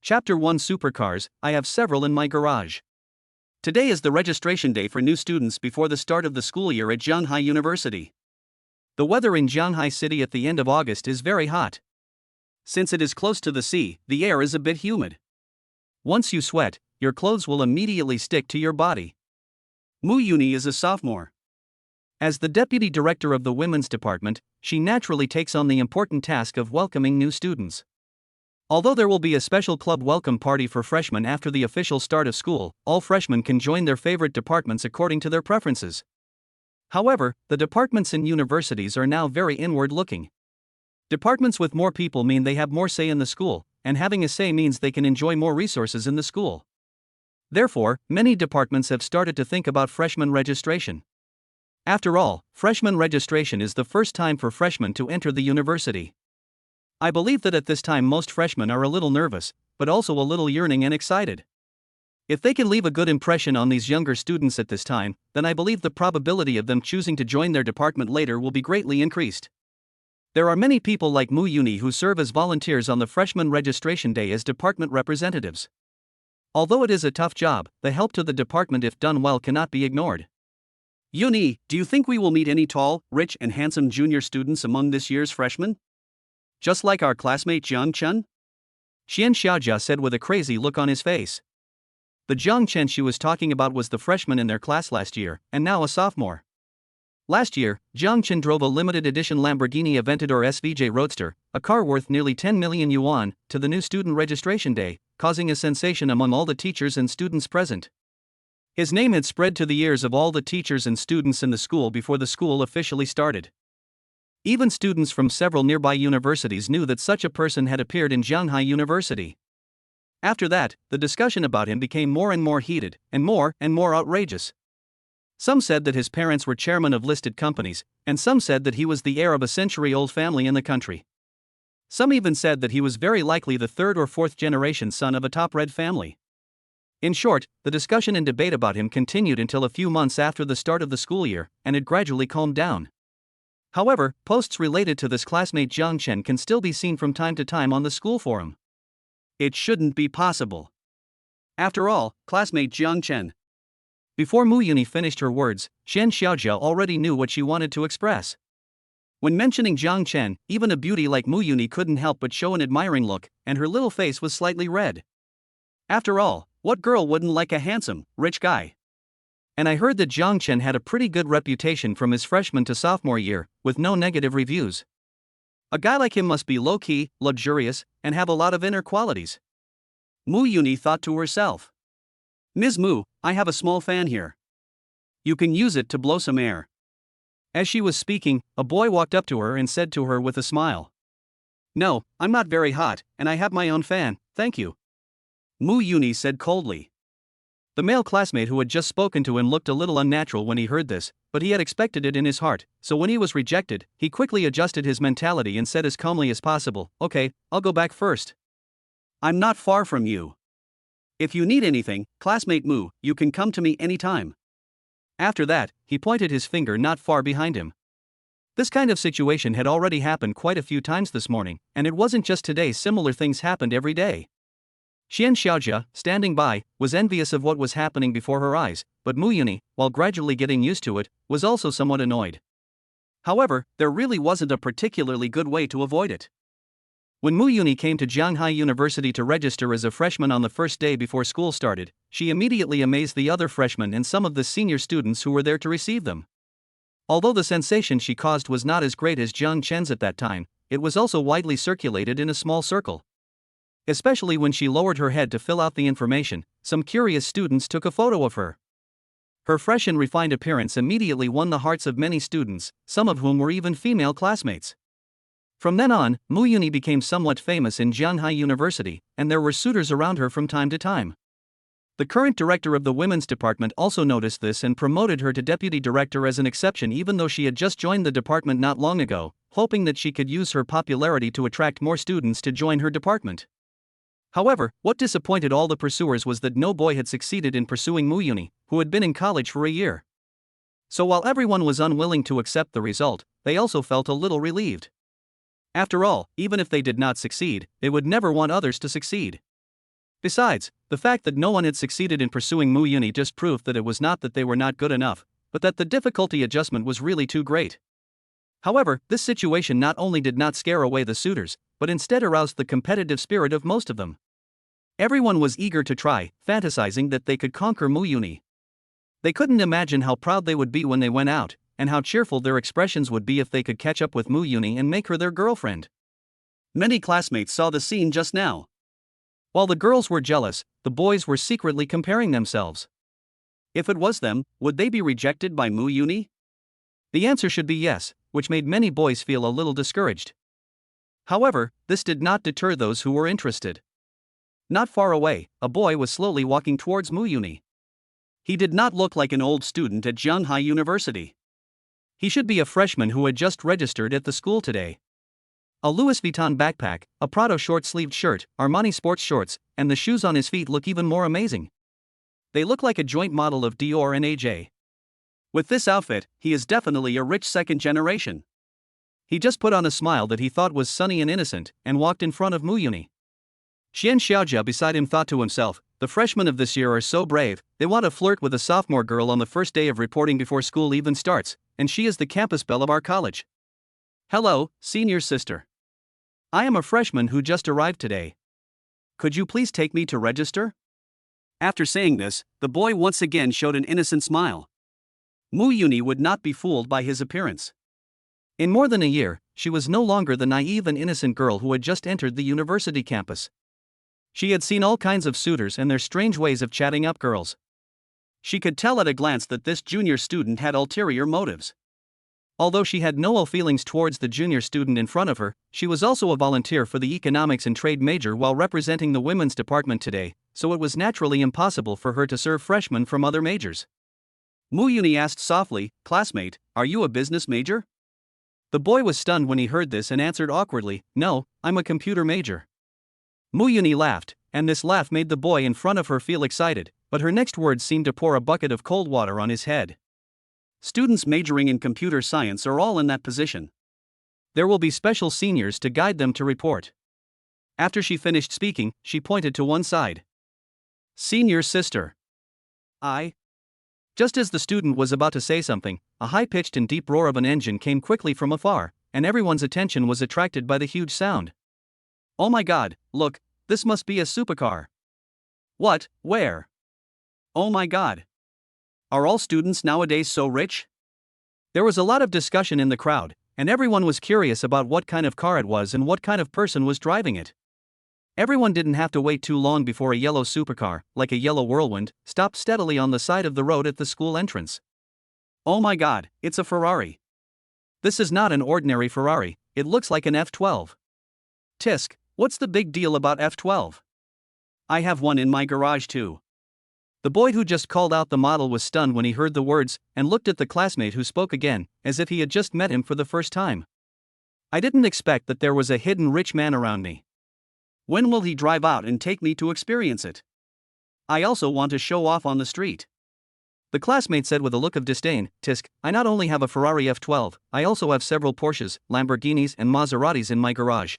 Chapter 1 Supercars. I have several in my garage. Today is the registration day for new students before the start of the school year at Shanghai University. The weather in Shanghai City at the end of August is very hot. Since it is close to the sea, the air is a bit humid. Once you sweat, your clothes will immediately stick to your body. Mu Yuni is a sophomore. As the deputy director of the women's department, she naturally takes on the important task of welcoming new students. Although there will be a special club welcome party for freshmen after the official start of school, all freshmen can join their favorite departments according to their preferences. However, the departments in universities are now very inward-looking. Departments with more people mean they have more say in the school, and having a say means they can enjoy more resources in the school. Therefore, many departments have started to think about freshman registration. After all, freshman registration is the first time for freshmen to enter the university. I believe that at this time most freshmen are a little nervous, but also a little yearning and excited. If they can leave a good impression on these younger students at this time, then I believe the probability of them choosing to join their department later will be greatly increased. There are many people like Mu Yuni who serve as volunteers on the freshman registration day as department representatives. Although it is a tough job, the help to the department if done well cannot be ignored. Yuni, do you think we will meet any tall, rich and handsome junior students among this year's freshmen? Just like our classmate Jiang Chen? Xian Xiaojia said with a crazy look on his face. The Jiang Chen she was talking about was the freshman in their class last year, and now a sophomore. Last year, Jiang Chen drove a limited edition Lamborghini Aventador SVJ Roadster, a car worth nearly 10 million yuan, to the new student registration day, causing a sensation among all the teachers and students present. His name had spread to the ears of all the teachers and students in the school before the school officially started. Even students from several nearby universities knew that such a person had appeared in Shanghai University. After that, the discussion about him became more and more heated, and more outrageous. Some said that his parents were chairmen of listed companies, and some said that he was the heir of a century-old family in the country. Some even said that he was very likely the third or fourth generation son of a top-red family. In short, the discussion and debate about him continued until a few months after the start of the school year, and it gradually calmed down. However, posts related to this classmate Jiang Chen can still be seen from time to time on the school forum. It shouldn't be possible. After all, classmate Jiang Chen. Before Mu Yuni finished her words, Xian Xiaojia already knew what she wanted to express. When mentioning Jiang Chen, even a beauty like Mu Yuni couldn't help but show an admiring look, and her little face was slightly red. After all, what girl wouldn't like a handsome, rich guy? And I heard that Jiang Chen had a pretty good reputation from his freshman to sophomore year, with no negative reviews. A guy like him must be low-key, luxurious, and have a lot of inner qualities. Mu Yuni thought to herself. Ms. Mu, I have a small fan here. You can use it to blow some air. As she was speaking, a boy walked up to her and said to her with a smile. No, I'm not very hot, and I have my own fan, thank you. Mu Yuni said coldly. The male classmate who had just spoken to him looked a little unnatural when he heard this, but he had expected it in his heart, so when he was rejected, he quickly adjusted his mentality and said as calmly as possible, Okay, I'll go back first. I'm not far from you. If you need anything, classmate Mu, you can come to me anytime. After that, he pointed his finger not far behind him. This kind of situation had already happened quite a few times this morning, and it wasn't just today, similar things happened every day. Xian Xiaojia, standing by, was envious of what was happening before her eyes, but Mu Yuni, while gradually getting used to it, was also somewhat annoyed. However, there really wasn't a particularly good way to avoid it. When Mu Yuni came to Shanghai University to register as a freshman on the first day before school started, she immediately amazed the other freshmen and some of the senior students who were there to receive them. Although the sensation she caused was not as great as Jiang Chen's at that time, it was also widely circulated in a small circle. Especially when she lowered her head to fill out the information, some curious students took a photo of her. Her fresh and refined appearance immediately won the hearts of many students, some of whom were even female classmates. From then on, Mu Yuni became somewhat famous in Shanghai University, and there were suitors around her from time to time. The current director of the women's department also noticed this and promoted her to deputy director as an exception, even though she had just joined the department not long ago, hoping that she could use her popularity to attract more students to join her department. However, what disappointed all the pursuers was that no boy had succeeded in pursuing Mu Yuni, who had been in college for a year. So while everyone was unwilling to accept the result, they also felt a little relieved. After all, even if they did not succeed, they would never want others to succeed. Besides, the fact that no one had succeeded in pursuing Mu Yuni just proved that it was not that they were not good enough, but that the difficulty adjustment was really too great. However, this situation not only did not scare away the suitors, but instead aroused the competitive spirit of most of them. Everyone was eager to try, fantasizing that they could conquer Mu Yuni. They couldn't imagine how proud they would be when they went out, and how cheerful their expressions would be if they could catch up with Mu Yuni and make her their girlfriend. Many classmates saw the scene just now. While the girls were jealous, the boys were secretly comparing themselves. If it was them, would they be rejected by Mu Yuni? The answer should be yes, which made many boys feel a little discouraged. However, this did not deter those who were interested. Not far away, a boy was slowly walking towards Mu Yuni. He did not look like an old student at Zhanghai University. He should be a freshman who had just registered at the school today. A Louis Vuitton backpack, a Prado short-sleeved shirt, Armani sports shorts, and the shoes on his feet look even more amazing. They look like a joint model of Dior and AJ. With this outfit, he is definitely a rich second generation. He just put on a smile that he thought was sunny and innocent, and walked in front of Mu Yuni. Xian Xiaojia beside him thought to himself, the freshmen of this year are so brave, they want to flirt with a sophomore girl on the first day of reporting before school even starts, and she is the campus belle of our college. Hello, senior sister. I am a freshman who just arrived today. Could you please take me to register? After saying this, the boy once again showed an innocent smile. Mu Yuni would not be fooled by his appearance. In more than a year, she was no longer the naive and innocent girl who had just entered the university campus. She had seen all kinds of suitors and their strange ways of chatting up girls. She could tell at a glance that this junior student had ulterior motives. Although she had no ill feelings towards the junior student in front of her, she was also a volunteer for the economics and trade major while representing the women's department today, so it was naturally impossible for her to serve freshmen from other majors. Mu Yuni asked softly, "Classmate, are you a business major?" The boy was stunned when he heard this and answered awkwardly, "No, I'm a computer major." Mu Yuni laughed, and this laugh made the boy in front of her feel excited, but her next words seemed to pour a bucket of cold water on his head. Students majoring in computer science are all in that position. There will be special seniors to guide them to report. After she finished speaking, she pointed to one side. Senior sister. Just as the student was about to say something, a high-pitched and deep roar of an engine came quickly from afar, and everyone's attention was attracted by the huge sound. Oh my god, look, this must be a supercar. What, where? Oh my god. Are all students nowadays so rich? There was a lot of discussion in the crowd, and everyone was curious about what kind of car it was and what kind of person was driving it. Everyone didn't have to wait too long before a yellow supercar, like a yellow whirlwind, stopped steadily on the side of the road at the school entrance. Oh my god, it's a Ferrari. This is not an ordinary Ferrari, it looks like an F12. Tisk, what's the big deal about F12? I have one in my garage too. The boy who just called out the model was stunned when he heard the words, and looked at the classmate who spoke again, as if he had just met him for the first time. I didn't expect that there was a hidden rich man around me. When will he drive out and take me to experience it? I also want to show off on the street. The classmate said with a look of disdain, Tisk, I not only have a Ferrari F12, I also have several Porsches, Lamborghinis and Maseratis in my garage.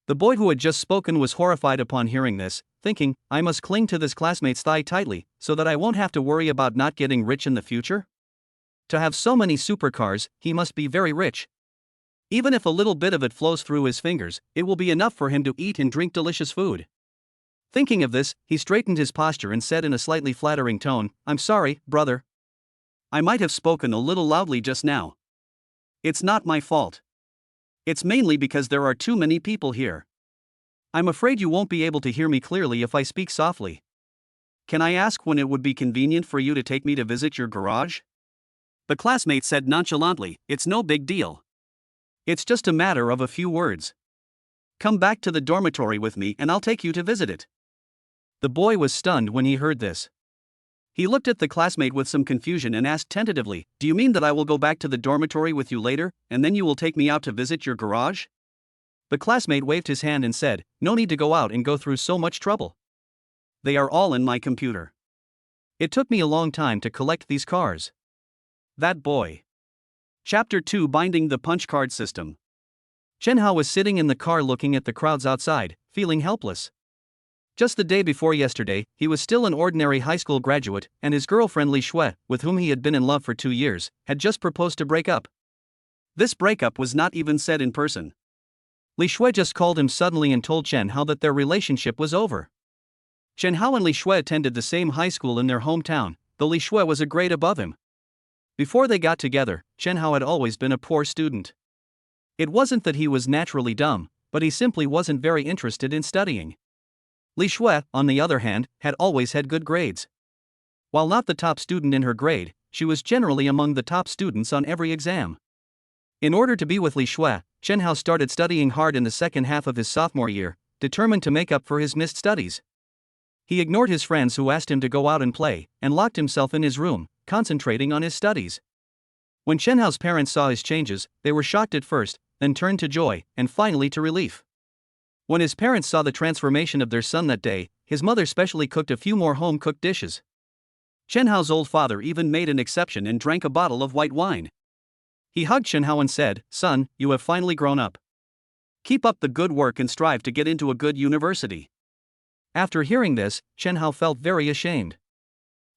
The boy who had just spoken was horrified upon hearing this, thinking, I must cling to this classmate's thigh tightly, so that I won't have to worry about not getting rich in the future? To have so many supercars, he must be very rich. Even if a little bit of it flows through his fingers, it will be enough for him to eat and drink delicious food. Thinking of this, he straightened his posture and said in a slightly flattering tone, I'm sorry, brother. I might have spoken a little loudly just now. It's not my fault. It's mainly because there are too many people here. I'm afraid you won't be able to hear me clearly if I speak softly. Can I ask when it would be convenient for you to take me to visit your garage? The classmate said nonchalantly, it's no big deal. It's just a matter of a few words. Come back to the dormitory with me and I'll take you to visit it. The boy was stunned when he heard this. He looked at the classmate with some confusion and asked tentatively, do you mean that I will go back to the dormitory with you later, and then you will take me out to visit your garage? The classmate waved his hand and said, no need to go out and go through so much trouble. They are all in my computer. It took me a long time to collect these cars. That boy. Chapter 2 Binding the Punch Card System. Chen Hao was sitting in the car looking at the crowds outside, feeling helpless. Just the day before yesterday, he was still an ordinary high school graduate, and his girlfriend Li Shui, with whom he had been in love for 2 years, had just proposed to break up. This breakup was not even said in person. Li Shui just called him suddenly and told Chen Hao that their relationship was over. Chen Hao and Li Shui attended the same high school in their hometown, though Li Shui was a grade above him. Before they got together, Chen Hao had always been a poor student. It wasn't that he was naturally dumb, but he simply wasn't very interested in studying. Li Shui, on the other hand, had always had good grades. While not the top student in her grade, she was generally among the top students on every exam. In order to be with Li Shui, Chen Hao started studying hard in the second half of his sophomore year, determined to make up for his missed studies. He ignored his friends who asked him to go out and play, and locked himself in his room, concentrating on his studies. When Chen Hao's parents saw his changes, they were shocked at first, then turned to joy, and finally to relief. When his parents saw the transformation of their son that day, his mother specially cooked a few more home-cooked dishes. Chen Hao's old father even made an exception and drank a bottle of white wine. He hugged Chen Hao and said, "Son, you have finally grown up. Keep up the good work and strive to get into a good university." After hearing this, Chen Hao felt very ashamed.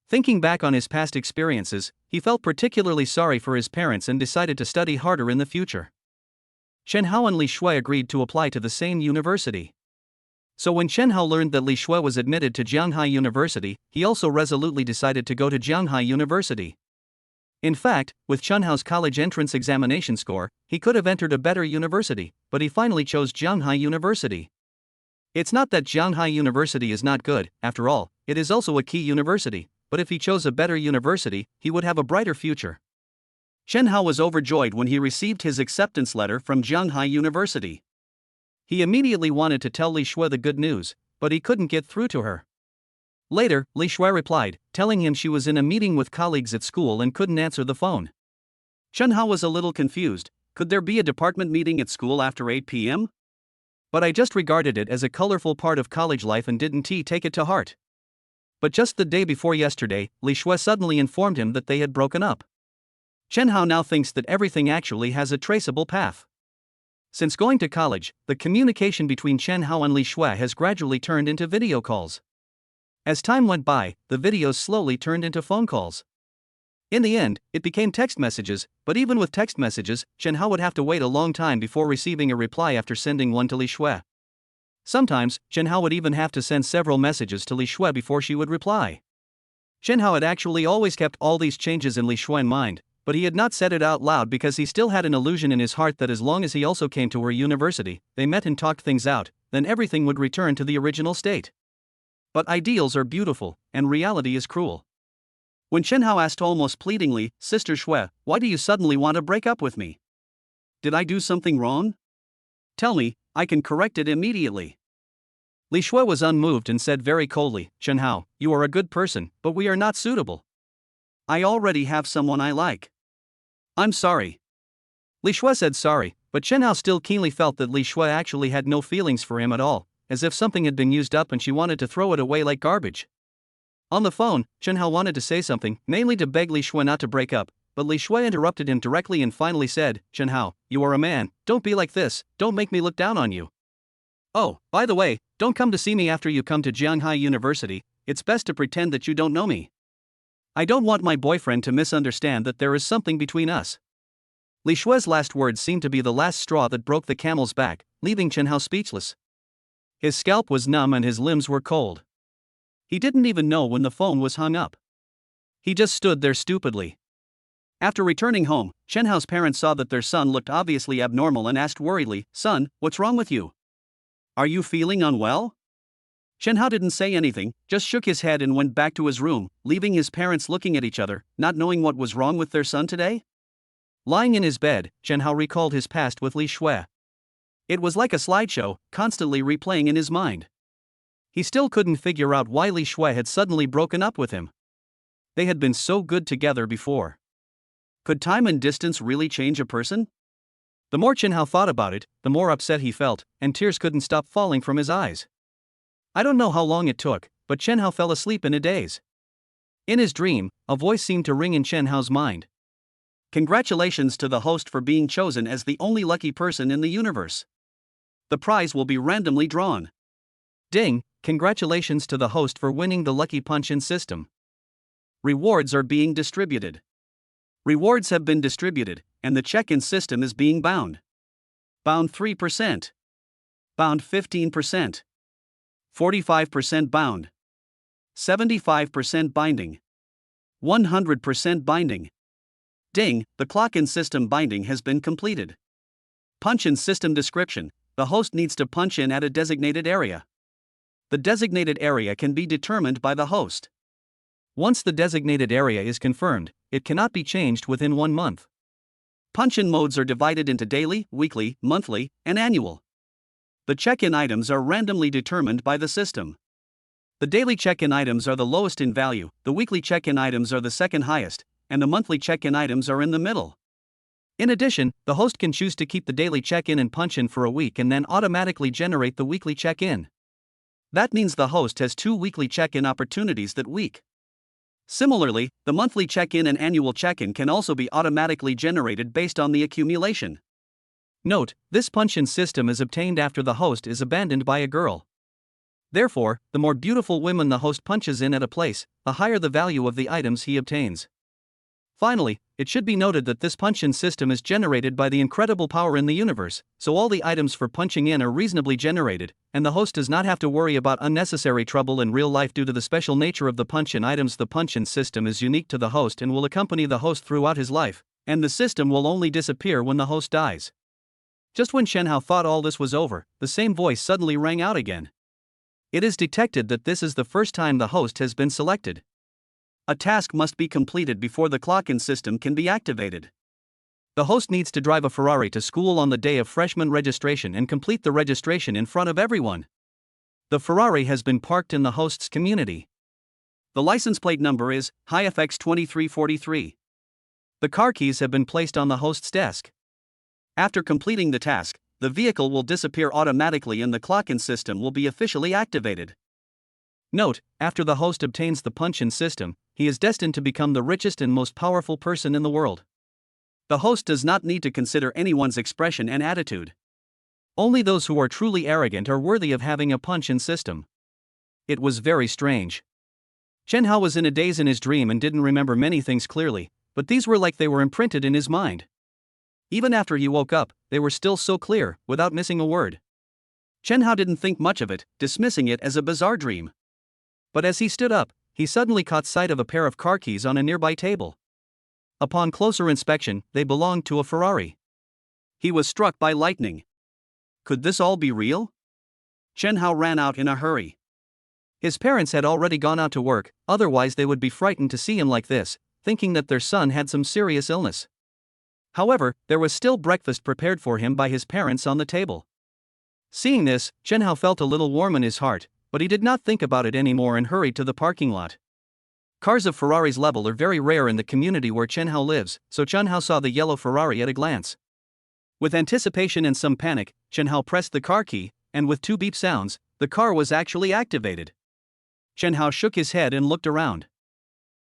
Thinking back on his past experiences, he felt particularly sorry for his parents and decided to study harder in the future. Chen Hao and Li Shui agreed to apply to the same university. So when Chen Hao learned that Li Shui was admitted to Jianghai University, he also resolutely decided to go to Jianghai University. In fact, with Chen Hao's college entrance examination score, he could have entered a better university, but he finally chose Jianghai University. It's not that Jianghai University is not good, after all, it is also a key university, but if he chose a better university, he would have a brighter future. Chen Hao was overjoyed when he received his acceptance letter from Jianghai University. He immediately wanted to tell Li Shui the good news, but he couldn't get through to her. Later, Li Shui replied, telling him she was in a meeting with colleagues at school and couldn't answer the phone. Chen Hao was a little confused. Could there be a department meeting at school after 8 p.m.? But I just regarded it as a colorful part of college life and didn't take it to heart. But just the day before yesterday, Li Shui suddenly informed him that they had broken up. Chen Hao now thinks that everything actually has a traceable path. Since going to college, the communication between Chen Hao and Li Shui has gradually turned into video calls. As time went by, the videos slowly turned into phone calls. In the end, it became text messages, but even with text messages, Chen Hao would have to wait a long time before receiving a reply after sending one to Li Shui. Sometimes, Chen Hao would even have to send several messages to Li Shui before she would reply. Chen Hao had actually always kept all these changes in Li Shui in mind, but he had not said it out loud because he still had an illusion in his heart that as long as he also came to her university, they met and talked things out, then everything would return to the original state. But ideals are beautiful, and reality is cruel. When Chen Hao asked almost pleadingly, "Sister Shui, why do you suddenly want to break up with me? Did I do something wrong? Tell me, I can correct it immediately." Li Shui was unmoved and said very coldly, "Chen Hao, you are a good person, but we are not suitable. I already have someone I like. I'm sorry." Li Shui said sorry, but Chen Hao still keenly felt that Li Shui actually had no feelings for him at all, as if something had been used up and she wanted to throw it away like garbage. On the phone, Chen Hao wanted to say something, namely to beg Li Shui not to break up, but Li Shui interrupted him directly and finally said, "Chen Hao, you are a man, don't be like this, don't make me look down on you. Oh, by the way, don't come to see me after you come to Jianghai University, it's best to pretend that you don't know me. I don't want my boyfriend to misunderstand that there is something between us." Li Shui's last words seemed to be the last straw that broke the camel's back, leaving Chen Hao speechless. His scalp was numb and his limbs were cold. He didn't even know when the phone was hung up. He just stood there stupidly. After returning home, Chen Hao's parents saw that their son looked obviously abnormal and asked worriedly, "Son, what's wrong with you? Are you feeling unwell?" Chen Hao didn't say anything, just shook his head and went back to his room, leaving his parents looking at each other, not knowing what was wrong with their son today. Lying in his bed, Chen Hao recalled his past with Li Shui. It was like a slideshow, constantly replaying in his mind. He still couldn't figure out why Li Shui had suddenly broken up with him. They had been so good together before. Could time and distance really change a person? The more Chen Hao thought about it, the more upset he felt, and tears couldn't stop falling from his eyes. I don't know how long it took, but Chen Hao fell asleep in a daze. In his dream, a voice seemed to ring in Chen Hao's mind. "Congratulations to the host for being chosen as the only lucky person in the universe. The prize will be randomly drawn." Ding, Congratulations to the host for winning the lucky punch-in system. Rewards are being distributed. Rewards have been distributed, and the check-in system is being bound. Bound 3%. Bound 15%. 45% bound. 75% binding. 100% binding. Ding, the clock-in system binding has been completed. Punch-in system description: the host needs to punch in at a designated area. The designated area can be determined by the host. Once the designated area is confirmed, it cannot be changed within 1 month. Punch-in modes are divided into daily, weekly, monthly, and annual. The check-in items are randomly determined by the system. The daily check-in items are the lowest in value, the weekly check-in items are the second highest, and the monthly check-in items are in the middle. In addition, the host can choose to keep the daily check-in and punch-in for a week and then automatically generate the weekly check-in. That means the host has 2 weekly check-in opportunities that week. Similarly, the monthly check-in and annual check-in can also be automatically generated based on the accumulation. Note, this punch-in system is obtained after the host is abandoned by a girl. Therefore, the more beautiful women the host punches in at a place, the higher the value of the items he obtains. Finally, it should be noted that this punch-in system is generated by the incredible power in the universe, so all the items for punching in are reasonably generated, and the host does not have to worry about unnecessary trouble in real life due to the special nature of the punch-in items. The punch-in system is unique to the host and will accompany the host throughout his life, and the system will only disappear when the host dies. Just when Shen Hao thought all this was over, the same voice suddenly rang out again. It is detected that this is the first time the host has been selected. A task must be completed before the clock-in system can be activated. The host needs to drive a Ferrari to school on the day of freshman registration and complete the registration in front of everyone. The Ferrari has been parked in the host's community. The license plate number is HIFX2343. The car keys have been placed on the host's desk. After completing the task, the vehicle will disappear automatically and the clock-in system will be officially activated. Note, after the host obtains the punch-in system, he is destined to become the richest and most powerful person in the world. The host does not need to consider anyone's expression and attitude. Only those who are truly arrogant are worthy of having a punch-in system. It was very strange. Shen Hao was in a daze in his dream and didn't remember many things clearly, but these were like they were imprinted in his mind. Even after he woke up, they were still so clear, without missing a word. Shen Hao didn't think much of it, dismissing it as a bizarre dream. But as he stood up, he suddenly caught sight of a pair of car keys on a nearby table. Upon closer inspection, they belonged to a Ferrari. He was struck by lightning. Could this all be real? Shen Hao ran out in a hurry. His parents had already gone out to work, otherwise they would be frightened to see him like this, thinking that their son had some serious illness. However, there was still breakfast prepared for him by his parents on the table. Seeing this, Shen Hao felt a little warm in his heart, but he did not think about it anymore and hurried to the parking lot. Cars of Ferrari's level are very rare in the community where Shen Hao lives, so Shen Hao saw the yellow Ferrari at a glance. With anticipation and some panic, Shen Hao pressed the car key, and with 2 beep sounds, the car was actually activated. Shen Hao shook his head and looked around.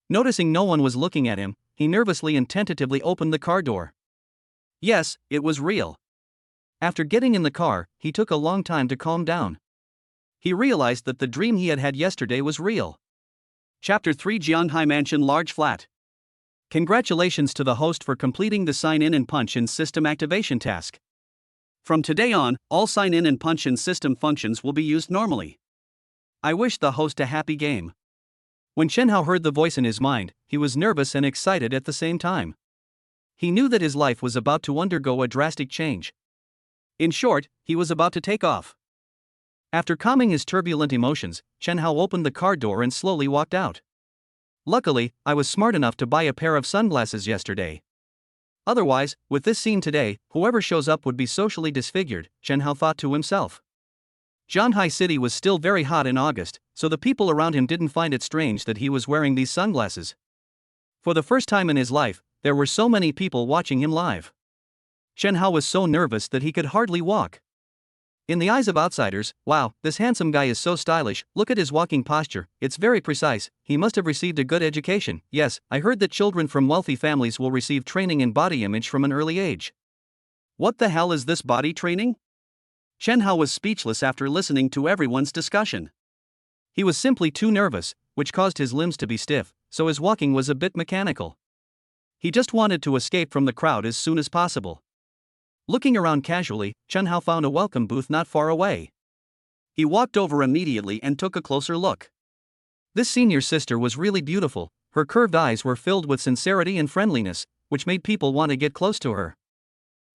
Noticing no one was looking at him, he nervously and tentatively opened the car door. Yes, it was real. After getting in the car, he took a long time to calm down. He realized that the dream he had had yesterday was real. Chapter 3: Jianghai Mansion Large Flat. Congratulations to the host for completing the sign-in and punch-in system activation task. From today on, all sign-in and punch-in system functions will be used normally. I wish the host a happy game. When Shen Hao heard the voice in his mind, he was nervous and excited at the same time. He knew that his life was about to undergo a drastic change. In short, he was about to take off. After calming his turbulent emotions, Shen Hao opened the car door and slowly walked out. Luckily, I was smart enough to buy a pair of sunglasses yesterday. Otherwise, with this scene today, whoever shows up would be socially disfigured, Shen Hao thought to himself. Jianghai City was still very hot in August, so the people around him didn't find it strange that he was wearing these sunglasses. For the first time in his life, there were so many people watching him live. Shen Hao was so nervous that he could hardly walk. In the eyes of outsiders, wow, this handsome guy is so stylish, look at his walking posture, it's very precise, he must have received a good education. Yes, I heard that children from wealthy families will receive training in body image from an early age. What the hell is this body training? Shen Hao was speechless after listening to everyone's discussion. He was simply too nervous, which caused his limbs to be stiff, so his walking was a bit mechanical. He just wanted to escape from the crowd as soon as possible. Looking around casually, Chun Hao found a welcome booth not far away. He walked over immediately and took a closer look. This senior sister was really beautiful. Her curved eyes were filled with sincerity and friendliness, which made people want to get close to her.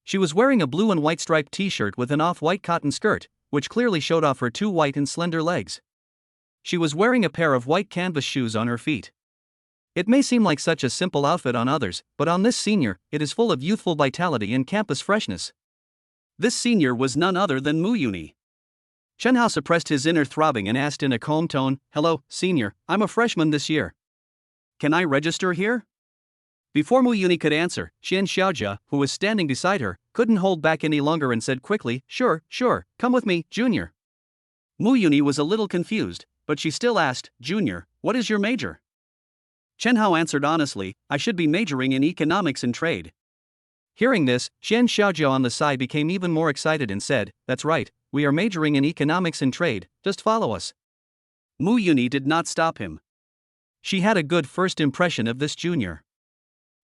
She was wearing a blue and white striped t-shirt with an off-white cotton skirt, which clearly showed off her two white and slender legs. She was wearing a pair of white canvas shoes on her feet. It may seem like such a simple outfit on others, but on this senior, it is full of youthful vitality and campus freshness. This senior was none other than Mu Yuni. Chun Hao suppressed his inner throbbing and asked in a calm tone, "Hello, senior, I'm a freshman this year. Can I register here?" Before Mu Yuni could answer, Qian Xiaojia, who was standing beside her, couldn't hold back any longer and said quickly, Sure, come with me, Junior." Mu Yuni was a little confused, but she still asked, "Junior, what is your major?" Chen Hao answered honestly, "I should be majoring in economics and trade." Hearing this, Qian Xiaojia on the side became even more excited and said, "That's right, we are majoring in economics and trade, just follow us." Mu Yuni did not stop him. She had a good first impression of this junior.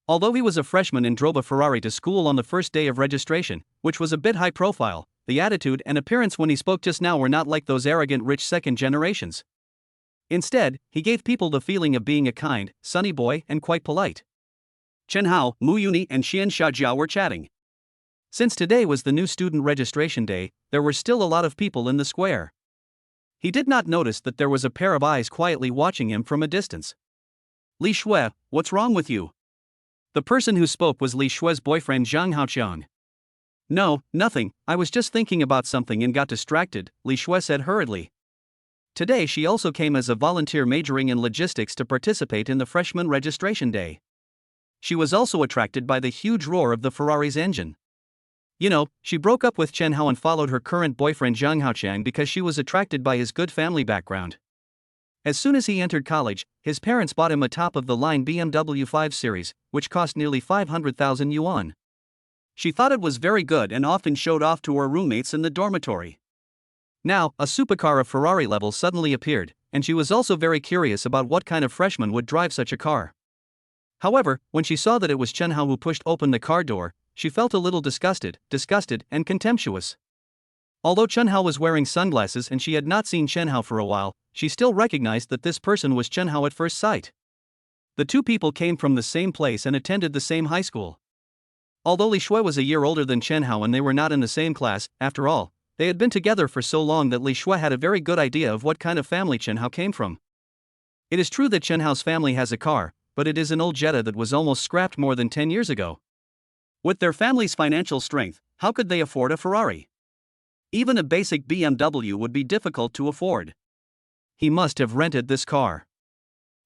Although he was a freshman and drove a Ferrari to school on the first day of registration, which was a bit high profile, the attitude and appearance when he spoke just now were not like those arrogant rich second generations. Instead, he gave people the feeling of being a kind, sunny boy and quite polite. Chen Hao, Mu Yuni and Qian Xiaojia were chatting. Since today was the new student registration day, there were still a lot of people in the square. He did not notice that there was a pair of eyes quietly watching him from a distance. "Li Shui, what's wrong with you?" The person who spoke was Li Shui's boyfriend Zhang Haoqiang. "No, nothing, I was just thinking about something and got distracted," Li Shui said hurriedly. Today she also came as a volunteer majoring in logistics to participate in the freshman registration day. She was also attracted by the huge roar of the Ferrari's engine. She broke up with Chen Hao and followed her current boyfriend Zhang Haoqiang because she was attracted by his good family background. As soon as he entered college, his parents bought him a top-of-the-line BMW 5 Series, which cost nearly 500,000 yuan. She thought it was very good and often showed off to her roommates in the dormitory. Now, a supercar of Ferrari level suddenly appeared, and she was also very curious about what kind of freshman would drive such a car. However, when she saw that it was Chen Hao who pushed open the car door, she felt a little disgusted, and contemptuous. Although Chen Hao was wearing sunglasses and she had not seen Chen Hao for a while, she still recognized that this person was Chen Hao at first sight. The two people came from the same place and attended the same high school. Although Li Shui was a year older than Chen Hao and they were not in the same class, after all, they had been together for so long that Li Shui had a very good idea of what kind of family Chen Hao came from. It is true that Chen Hao's family has a car, but it is an old Jetta that was almost scrapped more than 10 years ago. With their family's financial strength, how could they afford a Ferrari? Even a basic BMW would be difficult to afford. He must have rented this car.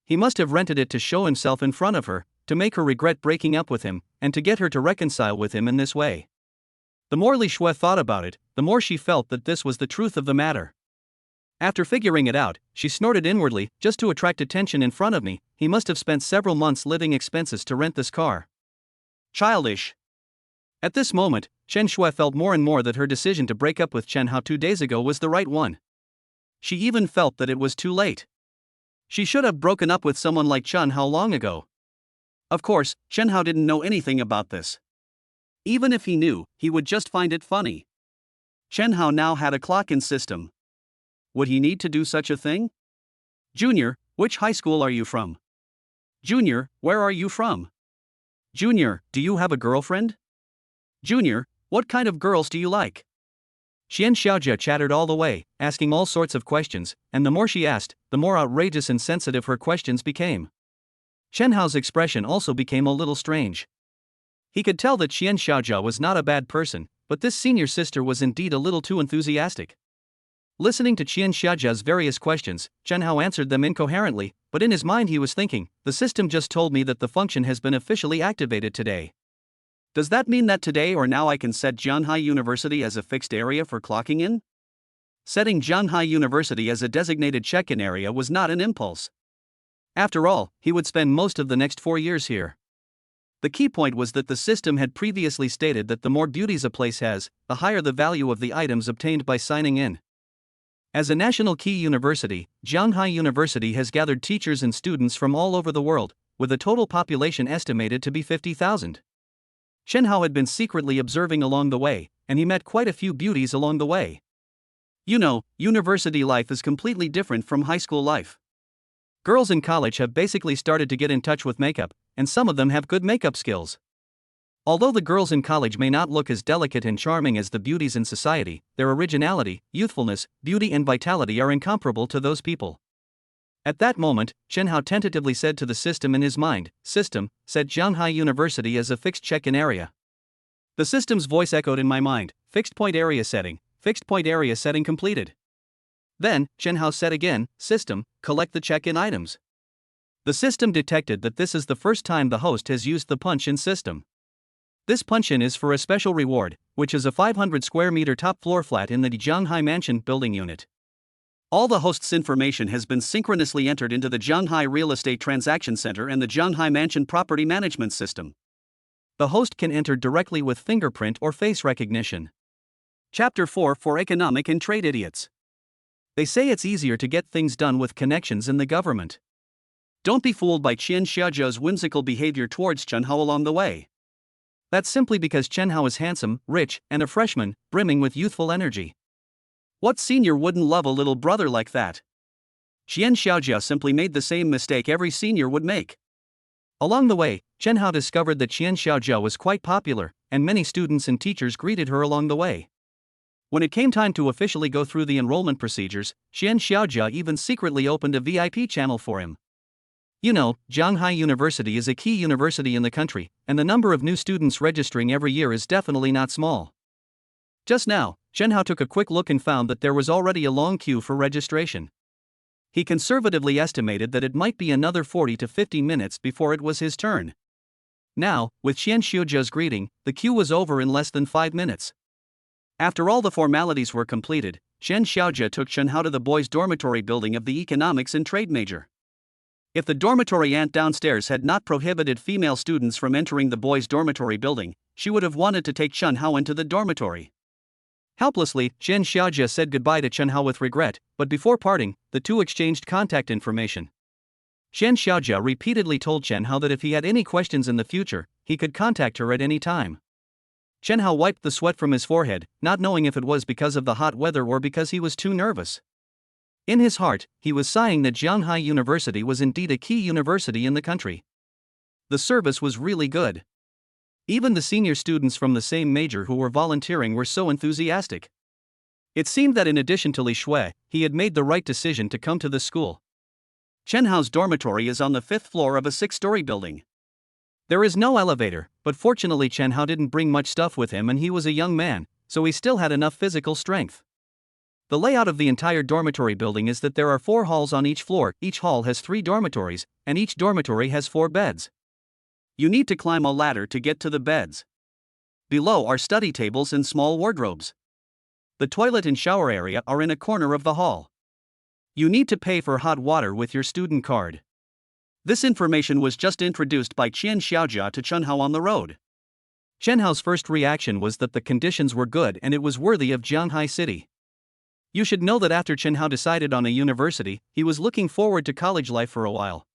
He must have rented it to show himself in front of her, to make her regret breaking up with him, and to get her to reconcile with him in this way. The more Li Shui thought about it, the more she felt that this was the truth of the matter. After figuring it out, she snorted inwardly, just to attract attention in front of me, he must have spent several months' living expenses to rent this car. Childish. At this moment, Chen Shui felt more and more that her decision to break up with Chen Hao 2 days ago was the right one. She even felt that it was too late. She should have broken up with someone like Chen Hao long ago. Of course, Chen Hao didn't know anything about this. Even if he knew, he would just find it funny. Chen Hao now had a clock-in system. Would he need to do such a thing? "Junior, which high school are you from?" "Junior, where are you from?" "Junior, do you have a girlfriend?" "Junior, what kind of girls do you like?" Qian Xiaojia chattered all the way, asking all sorts of questions, and the more she asked, the more outrageous and sensitive her questions became. Chen Hao's expression also became a little strange. He could tell that Qian Xiaojia was not a bad person, but this senior sister was indeed a little too enthusiastic. Listening to Qian Xiaojia's various questions, Chen Hao answered them incoherently, but in his mind he was thinking, the system just told me that the function has been officially activated today. Does that mean that today or now I can set Zhanghai University as a fixed area for clocking in? Setting Zhanghai University as a designated check-in area was not an impulse. After all, he would spend most of the next 4 years here. The key point was that the system had previously stated that the more beauties a place has, the higher the value of the items obtained by signing in. As a national key university, Shanghai University has gathered teachers and students from all over the world, with a total population estimated to be 50,000. Chen Hao had been secretly observing along the way, and he met quite a few beauties along the way. You know, university life is completely different from high school life. Girls in college have basically started to get in touch with makeup, and some of them have good makeup skills. Although the girls in college may not look as delicate and charming as the beauties in society, their originality, youthfulness, beauty and vitality are incomparable to those people. At that moment, Chen Hao tentatively said to the system in his mind, "System, set Shanghai University as a fixed check-in area." The system's voice echoed in my mind, "Fixed point area setting completed." Then, Chen Hao said again, "System, collect the check-in items." The system detected that this is the first time the host has used the punch-in system. This punch-in is for a special reward, which is a 500 square meter top floor flat in the Shanghai Mansion building unit. All the host's information has been synchronously entered into the Shanghai Real Estate Transaction Center and the Shanghai Mansion Property Management System. The host can enter directly with fingerprint or face recognition. Chapter 4 for Economic and Trade Idiots. They say it's easier to get things done with connections in the government. Don't be fooled by Qian Xiaozhe's whimsical behavior towards Chen Hao along the way. That's simply because Chen Hao is handsome, rich, and a freshman, brimming with youthful energy. What senior wouldn't love a little brother like that? Qian Xiaozhe simply made the same mistake every senior would make. Along the way, Chen Hao discovered that Qian Xiaozhe was quite popular, and many students and teachers greeted her along the way. When it came time to officially go through the enrollment procedures, Qian Xiaozhe even secretly opened a VIP channel for him. You know, Shanghai University is a key university in the country, and the number of new students registering every year is definitely not small. Just now, Chen Hao took a quick look and found that there was already a long queue for registration. He conservatively estimated that it might be another 40 to 50 minutes before it was his turn. Now, with Qian Xiaozhe's greeting, the queue was over in less than 5 minutes. After all the formalities were completed, Qian Xiaozhe took Chen Hao to the boys' dormitory building of the economics and trade major. If the dormitory aunt downstairs had not prohibited female students from entering the boys' dormitory building, she would have wanted to take Chen Hao into the dormitory. Helplessly, Qian Xiaozhe said goodbye to Chen Hao with regret, but before parting, the two exchanged contact information. Qian Xiaozhe repeatedly told Chen Hao that if he had any questions in the future, he could contact her at any time. Chen Hao wiped the sweat from his forehead, not knowing if it was because of the hot weather or because he was too nervous. In his heart, he was sighing that Shanghai University was indeed a key university in the country. The service was really good. Even the senior students from the same major who were volunteering were so enthusiastic. It seemed that in addition to Li Shui, he had made the right decision to come to the school. Chen Hao's dormitory is on the 5th floor of a 6-story building. There is no elevator, but fortunately Chen Hao didn't bring much stuff with him and he was a young man, so he still had enough physical strength. The layout of the entire dormitory building is that there are 4 halls on each floor, each hall has 3 dormitories, and each dormitory has 4 beds. You need to climb a ladder to get to the beds. Below are study tables and small wardrobes. The toilet and shower area are in a corner of the hall. You need to pay for hot water with your student card. This information was just introduced by Qian Xiaozhe to Chen Hao on the road. Chen Hao's first reaction was that the conditions were good and it was worthy of Shanghai City. You should know that after Chen Hao decided on a university, he was looking forward to college life for a while.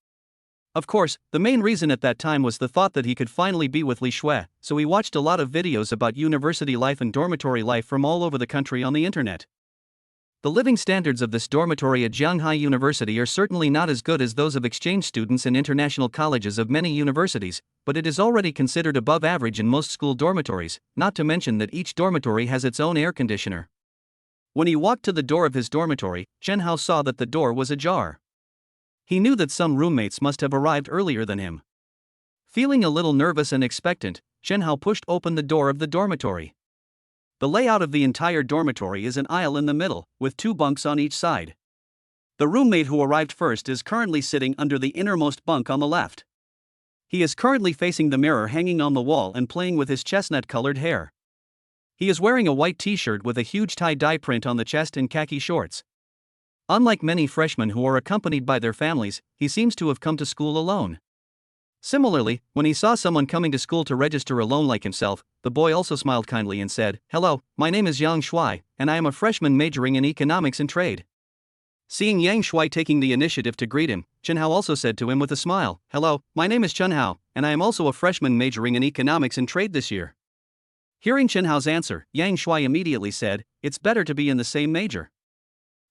Of course, the main reason at that time was the thought that he could finally be with Li Shui, so he watched a lot of videos about university life and dormitory life from all over the country on the internet. The living standards of this dormitory at Shanghai University are certainly not as good as those of exchange students in international colleges of many universities, but it is already considered above average in most school dormitories, not to mention that each dormitory has its own air conditioner. When he walked to the door of his dormitory, Chen Hao saw that the door was ajar. He knew that some roommates must have arrived earlier than him. Feeling a little nervous and expectant, Chen Hao pushed open the door of the dormitory. The layout of the entire dormitory is an aisle in the middle, with 2 bunks on each side. The roommate who arrived first is currently sitting under the innermost bunk on the left. He is currently facing the mirror hanging on the wall and playing with his chestnut-colored hair. He is wearing a white t-shirt with a huge tie-dye print on the chest and khaki shorts. Unlike many freshmen who are accompanied by their families, he seems to have come to school alone. Similarly, when he saw someone coming to school to register alone like himself, the boy also smiled kindly and said, "Hello, my name is Yang Shui, and I am a freshman majoring in economics and trade." Seeing Yang Shuai taking the initiative to greet him, Chen Hao also said to him with a smile, "Hello, my name is Chen Hao, and I am also a freshman majoring in economics and trade this year." Hearing Chen Hao's answer, Yang Shuai immediately said, "It's better to be in the same major.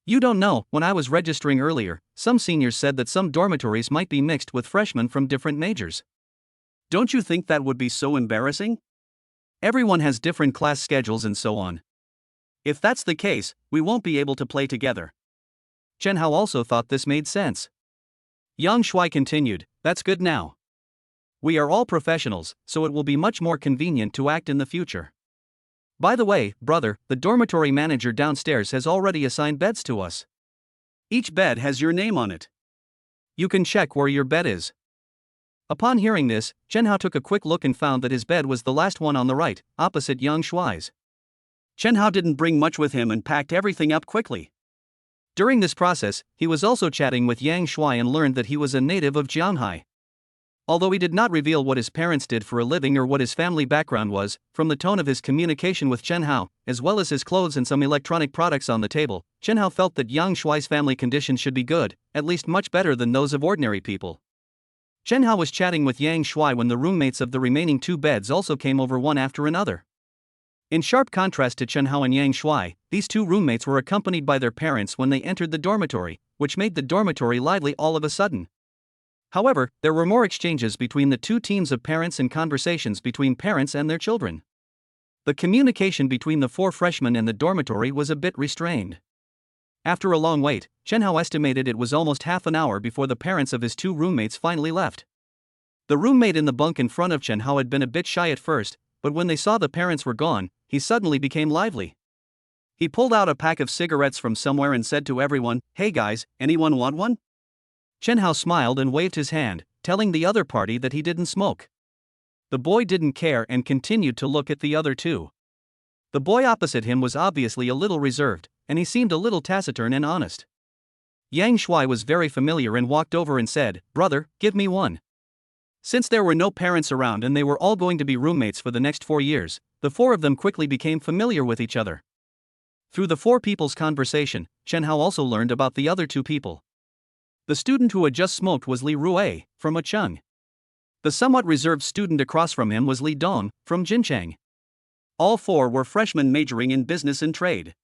You don't know, when I was registering earlier, some seniors said that some dormitories might be mixed with freshmen from different majors. Don't you think that would be so embarrassing? Everyone has different class schedules and so on. If that's the case, we won't be able to play together." Chen Hao also thought this made sense. Yang Shuai continued, "That's good now. We are all professionals, so it will be much more convenient to act in the future. By the way, brother, the dormitory manager downstairs has already assigned beds to us. Each bed has your name on it. You can check where your bed is." Upon hearing this, Chen Hao took a quick look and found that his bed was the last one on the right, opposite Yang Shuai's. Chen Hao didn't bring much with him and packed everything up quickly. During this process, he was also chatting with Yang Shuai and learned that he was a native of Jianghai. Although he did not reveal what his parents did for a living or what his family background was, from the tone of his communication with Chen Hao, as well as his clothes and some electronic products on the table, Chen Hao felt that Yang Shuai's family conditions should be good, at least much better than those of ordinary people. Chen Hao was chatting with Yang Shuai when the roommates of the remaining two beds also came over one after another. In sharp contrast to Chen Hao and Yang Shuai, these two roommates were accompanied by their parents when they entered the dormitory, which made the dormitory lively all of a sudden. However, there were more exchanges between the two teams of parents and conversations between parents and their children. The communication between the four freshmen in the dormitory was a bit restrained. After a long wait, Chen Hao estimated it was almost half an hour before the parents of his two roommates finally left. The roommate in the bunk in front of Chen Hao had been a bit shy at first, but when they saw the parents were gone, he suddenly became lively. He pulled out a pack of cigarettes from somewhere and said to everyone, "Hey guys, anyone want one?" Chen Hao smiled and waved his hand, telling the other party that he didn't smoke. The boy didn't care and continued to look at the other two. The boy opposite him was obviously a little reserved, and he seemed a little taciturn and honest. Yang Shuai was very familiar and walked over and said, "Brother, give me one." Since there were no parents around and they were all going to be roommates for the next 4 years, the four of them quickly became familiar with each other. Through the four people's conversation, Chen Hao also learned about the other two people. The student who had just smoked was Li Rui, from Acheng. The somewhat reserved student across from him was Li Dong, from Jincheng. All four were freshmen majoring in business and trade.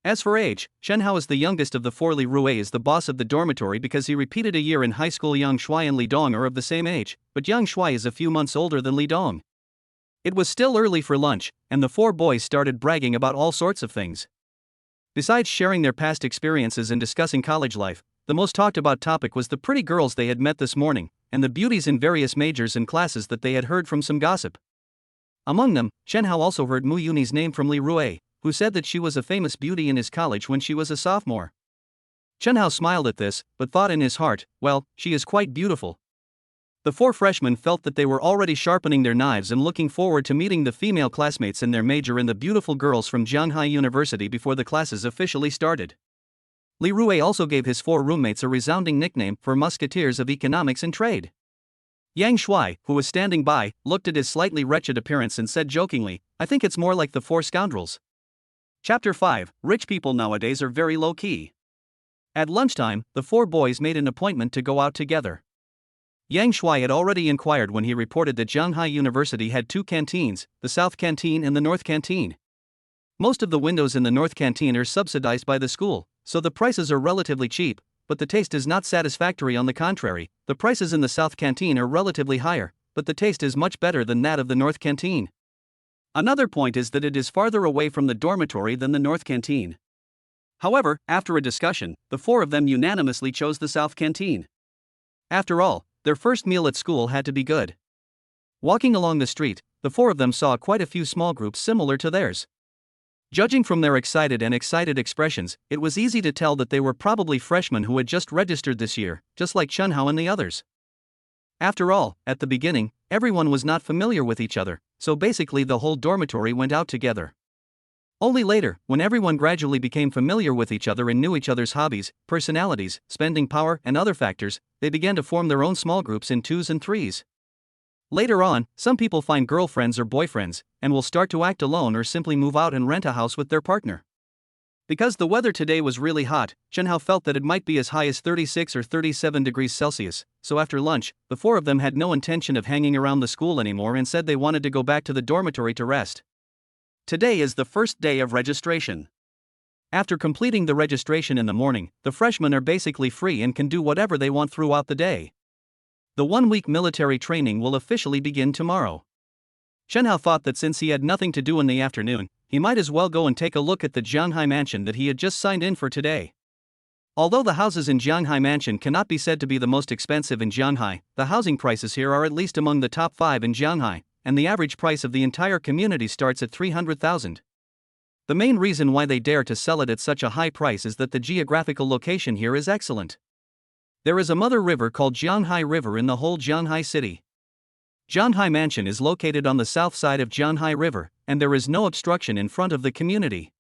As for age, Chen Hao is the youngest of the four. Li Rui is the boss of the dormitory because he repeated a year in high school. Yang Shuai and Li Dong are of the same age, but Yang Shuai is a few months older than Li Dong. It was still early for lunch, and the four boys started bragging about all sorts of things. Besides sharing their past experiences and discussing college life, the most talked about topic was the pretty girls they had met this morning, and the beauties in various majors and classes that they had heard from some gossip. Among them, Chen Hao also heard Mu Yuni's name from Li Rui, who said that she was a famous beauty in his college when she was a sophomore. Chen Hao smiled at this, but thought in his heart, well, she is quite beautiful. The four freshmen felt that they were already sharpening their knives and looking forward to meeting the female classmates in their major and the beautiful girls from Jianghai University before the classes officially started. Li Rui also gave his four roommates a resounding nickname for Musketeers of Economics and Trade. Yang Shuai, who was standing by, looked at his slightly wretched appearance and said jokingly, "I think it's more like the Four Scoundrels." Chapter 5. Rich people nowadays are very low-key. At lunchtime, the four boys made an appointment to go out together. Yang Shuai had already inquired when he reported that Jianghai University had two canteens, the South Canteen and the North Canteen. Most of the windows in the North Canteen are subsidized by the school, so the prices are relatively cheap, but the taste is not satisfactory. On the contrary, the prices in the South Canteen are relatively higher, but the taste is much better than that of the North Canteen. Another point is that it is farther away from the dormitory than the North Canteen. However, after a discussion, the four of them unanimously chose the South Canteen. After all, their first meal at school had to be good. Walking along the street, the four of them saw quite a few small groups similar to theirs. Judging from their excited expressions, it was easy to tell that they were probably freshmen who had just registered this year, just like Chen Hao and the others. After all, at the beginning, everyone was not familiar with each other, so basically the whole dormitory went out together. Only later, when everyone gradually became familiar with each other and knew each other's hobbies, personalities, spending power, and other factors, they began to form their own small groups in 2s and 3s. Later on, some people find girlfriends or boyfriends, and will start to act alone or simply move out and rent a house with their partner. Because the weather today was really hot, Chen Hao felt that it might be as high as 36 or 37 degrees Celsius, so after lunch, the four of them had no intention of hanging around the school anymore and said they wanted to go back to the dormitory to rest. Today is the first day of registration. After completing the registration in the morning, the freshmen are basically free and can do whatever they want throughout the day. The 1-week military training will officially begin tomorrow. Chen Hao thought that since he had nothing to do in the afternoon, he might as well go and take a look at the Jianghai mansion that he had just signed in for today. Although the houses in Jianghai mansion cannot be said to be the most expensive in Jianghai, the housing prices here are at least among the top 5 in Jianghai, and the average price of the entire community starts at 300,000. The main reason why they dare to sell it at such a high price is that the geographical location here is excellent. There is a mother river called Jianghai River in the whole Jianghai city. Jianghai Mansion is located on the south side of Jianghai River, and there is no obstruction in front of the community.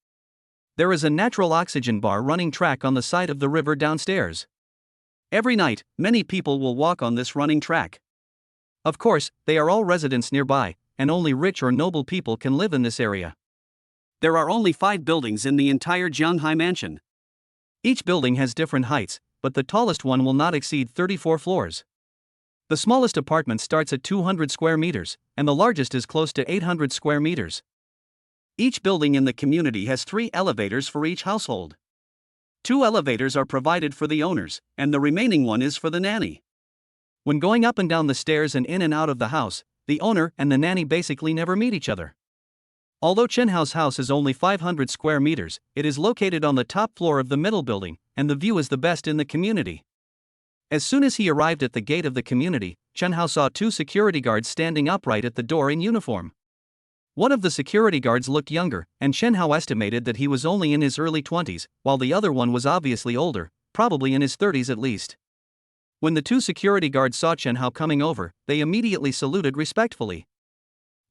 There is a natural oxygen bar running track on the side of the river downstairs. Every night, many people will walk on this running track. Of course, they are all residents nearby, and only rich or noble people can live in this area. There are only 5 buildings in the entire Jianghai Mansion. Each building has different heights, but the tallest one will not exceed 34 floors. The smallest apartment starts at 200 square meters, and the largest is close to 800 square meters. Each building in the community has 3 elevators for each household. 2 elevators are provided for the owners, and the remaining one is for the nanny. When going up and down the stairs and in and out of the house, the owner and the nanny basically never meet each other. Although Chen Hao's house is only 500 square meters, it is located on the top floor of the middle building, and the view is the best in the community. As soon as he arrived at the gate of the community, Chen Hao saw 2 security guards standing upright at the door in uniform. One of the security guards looked younger, and Chen Hao estimated that he was only in his early 20s, while the other one was obviously older, probably in his 30s at least. When the 2 security guards saw Chen Hao coming over, they immediately saluted respectfully.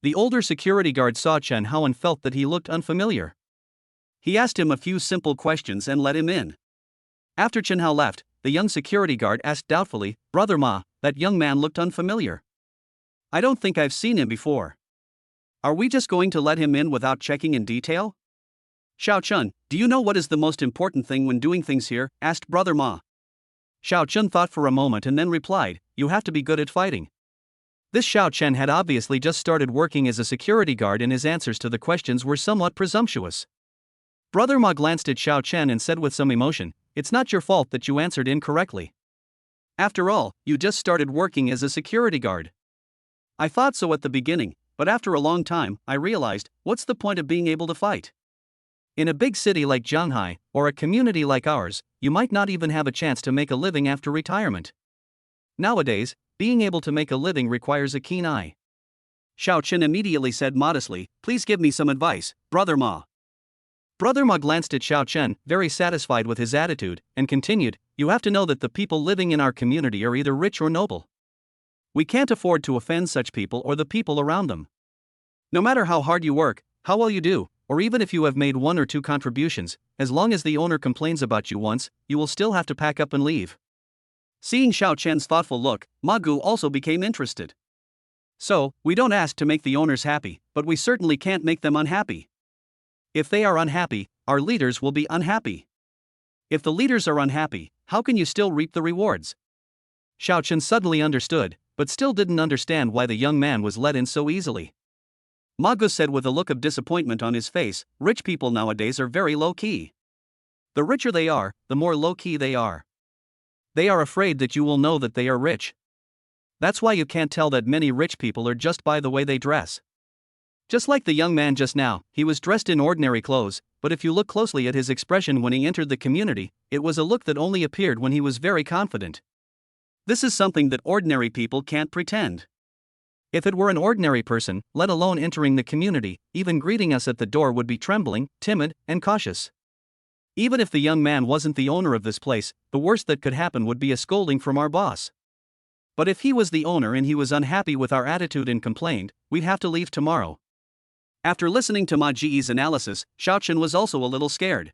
The older security guard saw Chen Hao and felt that he looked unfamiliar. He asked him a few simple questions and let him in. After Chen Hao left, the young security guard asked doubtfully, "Brother Ma, that young man looked unfamiliar. I don't think I've seen him before. Are we just going to let him in without checking in detail?" "Xiao Chun, do you know what is the most important thing when doing things here?" asked Brother Ma. Xiao Chun thought for a moment and then replied, "You have to be good at fighting." This Xiao Chen had obviously just started working as a security guard and his answers to the questions were somewhat presumptuous. Brother Ma glanced at Xiao Chen and said with some emotion, "It's not your fault that you answered incorrectly. After all, you just started working as a security guard." "I thought so at the beginning, but after a long time, I realized, what's the point of being able to fight? In a big city like Shanghai, or a community like ours, you might not even have a chance to make a living after retirement. Nowadays, being able to make a living requires a keen eye." Xiao Chen immediately said modestly, "Please give me some advice, Brother Ma." Brother Ma glanced at Xiao Chen, very satisfied with his attitude, and continued, "You have to know that the people living in our community are either rich or noble. We can't afford to offend such people or the people around them. No matter how hard you work, how well you do, or even if you have made 1 or 2 contributions, as long as the owner complains about you once, you will still have to pack up and leave." Seeing Xiao Chen's thoughtful look, Ma Gu also became interested. "So, we don't ask to make the owners happy, but we certainly can't make them unhappy. If they are unhappy, our leaders will be unhappy. If the leaders are unhappy, how can you still reap the rewards?" Xiao Chen suddenly understood, but still didn't understand why the young man was let in so easily. Ma Gu said with a look of disappointment on his face, "Rich people nowadays are very low-key. The richer they are, the more low-key they are. They are afraid that you will know that they are rich. That's why you can't tell that many rich people are just by the way they dress. Just like the young man just now, he was dressed in ordinary clothes, but if you look closely at his expression when he entered the community, it was a look that only appeared when he was very confident. This is something that ordinary people can't pretend. If it were an ordinary person, let alone entering the community, even greeting us at the door would be trembling, timid, and cautious. Even if the young man wasn't the owner of this place, the worst that could happen would be a scolding from our boss. But if he was the owner and he was unhappy with our attitude and complained, we'd have to leave tomorrow." After listening to Ma Ji's analysis, Xiao Chen was also a little scared.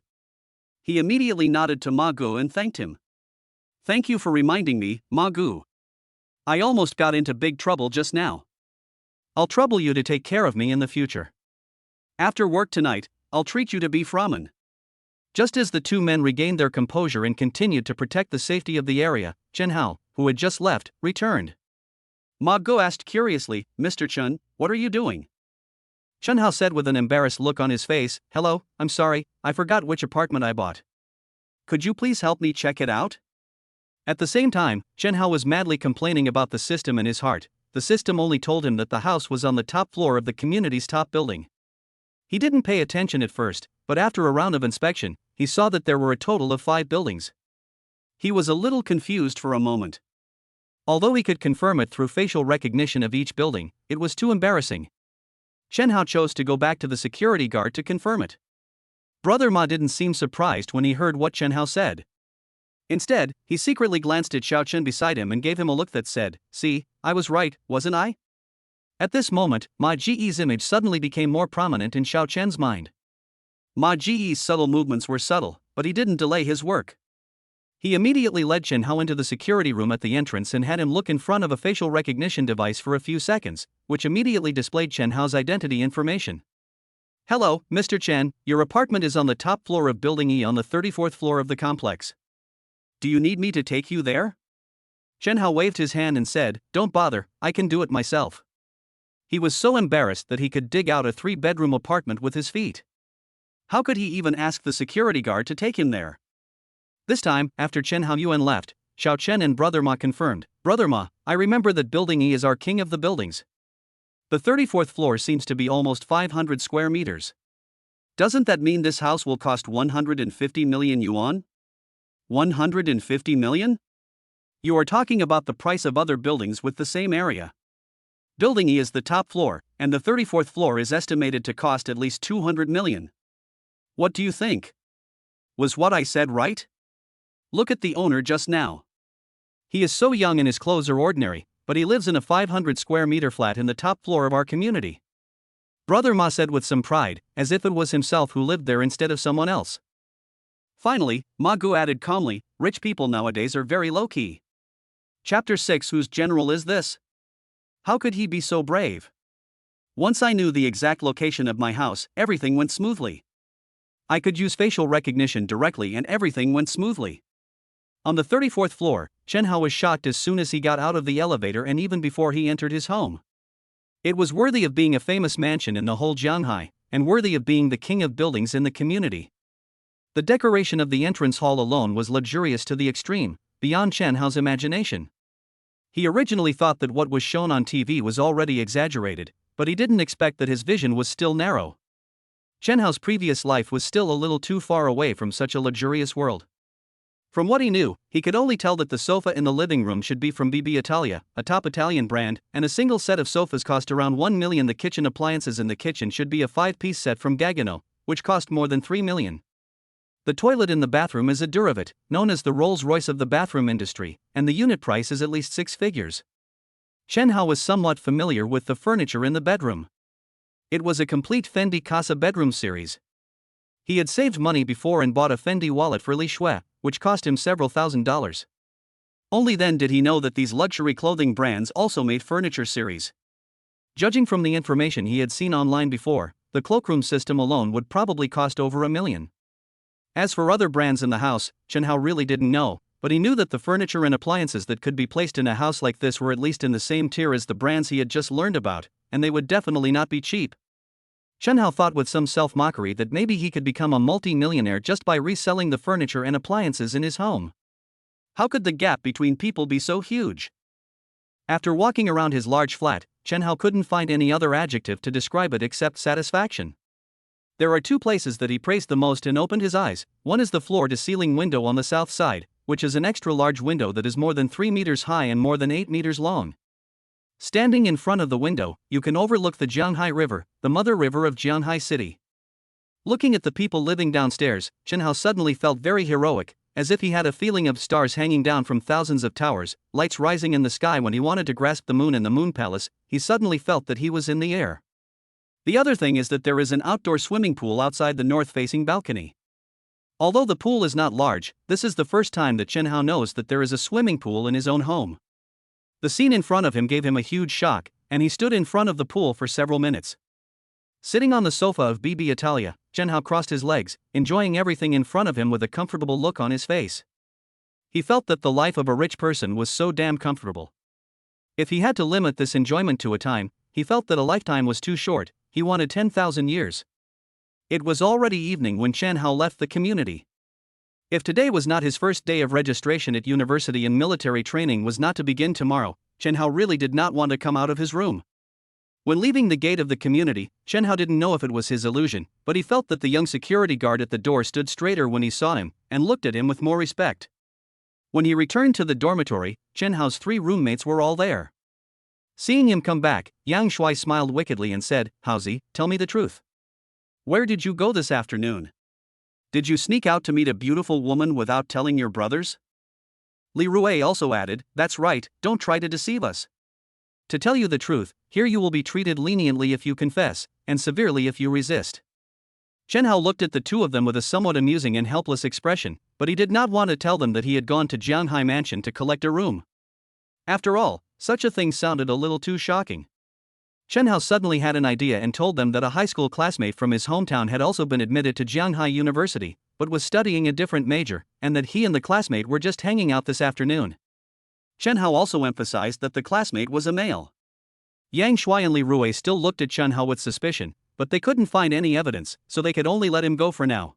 He immediately nodded to Ma Gu and thanked him. "Thank you for reminding me, Ma Gu. I almost got into big trouble just now. I'll trouble you to take care of me in the future. After work tonight, I'll treat you to beef ramen. Just as the two men regained their composure and continued to protect the safety of the area, Chen Hao, who had just left, returned. Ma Guo asked curiously, "Mr. Chen, what are you doing?" Chen Hao said with an embarrassed look on his face, "Hello, I'm sorry, I forgot which apartment I bought. Could you please help me check it out?" At the same time, Chen Hao was madly complaining about the system in his heart. The system only told him that the house was on the top floor of the community's top building. He didn't pay attention at first, but after a round of inspection, he saw that there were a total of 5 buildings. He was a little confused for a moment. Although he could confirm it through facial recognition of each building, it was too embarrassing. Chen Hao chose to go back to the security guard to confirm it. Brother Ma didn't seem surprised when he heard what Chen Hao said. Instead, he secretly glanced at Xiao Chen beside him and gave him a look that said, "See, I was right, wasn't I?" At this moment, Ma Ji's image suddenly became more prominent in Xiao Chen's mind. Ma Ji's subtle movements were subtle, but he didn't delay his work. He immediately led Chen Hao into the security room at the entrance and had him look in front of a facial recognition device for a few seconds, which immediately displayed Chen Hao's identity information. "Hello, Mr. Chen, your apartment is on the top floor of Building E on the 34th floor of the complex. Do you need me to take you there?" Chen Hao waved his hand and said, "Don't bother, I can do it myself." He was so embarrassed that he could dig out a 3-bedroom apartment with his feet. How could he even ask the security guard to take him there? This time, after Chen Hao Yuan left, Xiao Chen and Brother Ma confirmed, "Brother Ma, I remember that Building E is our king of the buildings. The 34th floor seems to be almost 500 square meters. Doesn't that mean this house will cost 150 million yuan? 150 million? You are talking about the price of other buildings with the same area. Building E is the top floor, and the 34th floor is estimated to cost at least 200 million. What do you think? Was what I said right? Look at the owner just now. He is so young and his clothes are ordinary, but he lives in a 500 square meter flat in the top floor of our community." Brother Ma said with some pride, as if it was himself who lived there instead of someone else. Finally, Ma Guo added calmly, "Rich people nowadays are very low-key." Chapter 6. Whose general is this? How could he be so brave? Once I knew the exact location of my house, everything went smoothly. I could use facial recognition directly and everything went smoothly. On the 34th floor, Chen Hao was shocked as soon as he got out of the elevator and even before he entered his home. It was worthy of being a famous mansion in the whole Shanghai, and worthy of being the king of buildings in the community. The decoration of the entrance hall alone was luxurious to the extreme, beyond Chen Hao's imagination. He originally thought that what was shown on TV was already exaggerated, but he didn't expect that his vision was still narrow. Chen Hao's previous life was still a little too far away from such a luxurious world. From what he knew, he could only tell that the sofa in the living room should be from BB Italia, a top Italian brand, and a single set of sofas cost around 1 million. The kitchen appliances in the kitchen should be a 5-piece set from Gagano, which cost more than 3 million. The toilet in the bathroom is a Duravet, known as the Rolls-Royce of the bathroom industry, and the unit price is at least 6 figures. Chen Hao was somewhat familiar with the furniture in the bedroom. It was a complete Fendi Casa bedroom series. He had saved money before and bought a Fendi wallet for Li Shui, which cost him several $1,000s. Only then did he know that these luxury clothing brands also made furniture series. Judging from the information he had seen online before, the cloakroom system alone would probably cost over 1 million. As for other brands in the house, Chen Hao really didn't know, but he knew that the furniture and appliances that could be placed in a house like this were at least in the same tier as the brands he had just learned about, and they would definitely not be cheap. Chen Hao thought with some self-mockery that maybe he could become a multi-millionaire just by reselling the furniture and appliances in his home. How could the gap between people be so huge? After walking around his large flat, Chen Hao couldn't find any other adjective to describe it except satisfaction. There are 2 places that he praised the most and opened his eyes. One is the floor-to-ceiling window on the south side, which is an extra-large window that is more than 3 meters high and more than 8 meters long. Standing in front of the window, you can overlook the Jianghai River, the mother river of Jianghai City. Looking at the people living downstairs, Chen Hao suddenly felt very heroic, as if he had a feeling of stars hanging down from thousands of towers, lights rising in the sky. When he wanted to grasp the moon in the Moon Palace, he suddenly felt that he was in the air. The other thing is that there is an outdoor swimming pool outside the north-facing balcony. Although the pool is not large, this is the first time that Chen Hao knows that there is a swimming pool in his own home. The scene in front of him gave him a huge shock, and he stood in front of the pool for several minutes. Sitting on the sofa of BB Italia, Chen Hao crossed his legs, enjoying everything in front of him with a comfortable look on his face. He felt that the life of a rich person was so damn comfortable. If he had to limit this enjoyment to a time, he felt that a lifetime was too short. He wanted 10,000 years. It was already evening when Chen Hao left the community. If today was not his first day of registration at university and military training was not to begin tomorrow, Chen Hao really did not want to come out of his room. When leaving the gate of the community, Chen Hao didn't know if it was his illusion, but he felt that the young security guard at the door stood straighter when he saw him, and looked at him with more respect. When he returned to the dormitory, Chen Hao's 3 roommates were all there. Seeing him come back, Yang Shui smiled wickedly and said, "Haozi, tell me the truth. Where did you go this afternoon? Did you sneak out to meet a beautiful woman without telling your brothers?" Li Rui also added, "That's right, don't try to deceive us. To tell you the truth, here you will be treated leniently if you confess, and severely if you resist." Chen Hao looked at the two of them with a somewhat amusing and helpless expression, but he did not want to tell them that he had gone to Jianghai Mansion to collect a room. After all, such a thing sounded a little too shocking. Chen Hao suddenly had an idea and told them that a high school classmate from his hometown had also been admitted to Jianghai University, but was studying a different major, and that he and the classmate were just hanging out this afternoon. Chen Hao also emphasized that the classmate was a male. Yang Shui and Li Rui still looked at Chen Hao with suspicion, but they couldn't find any evidence, so they could only let him go for now.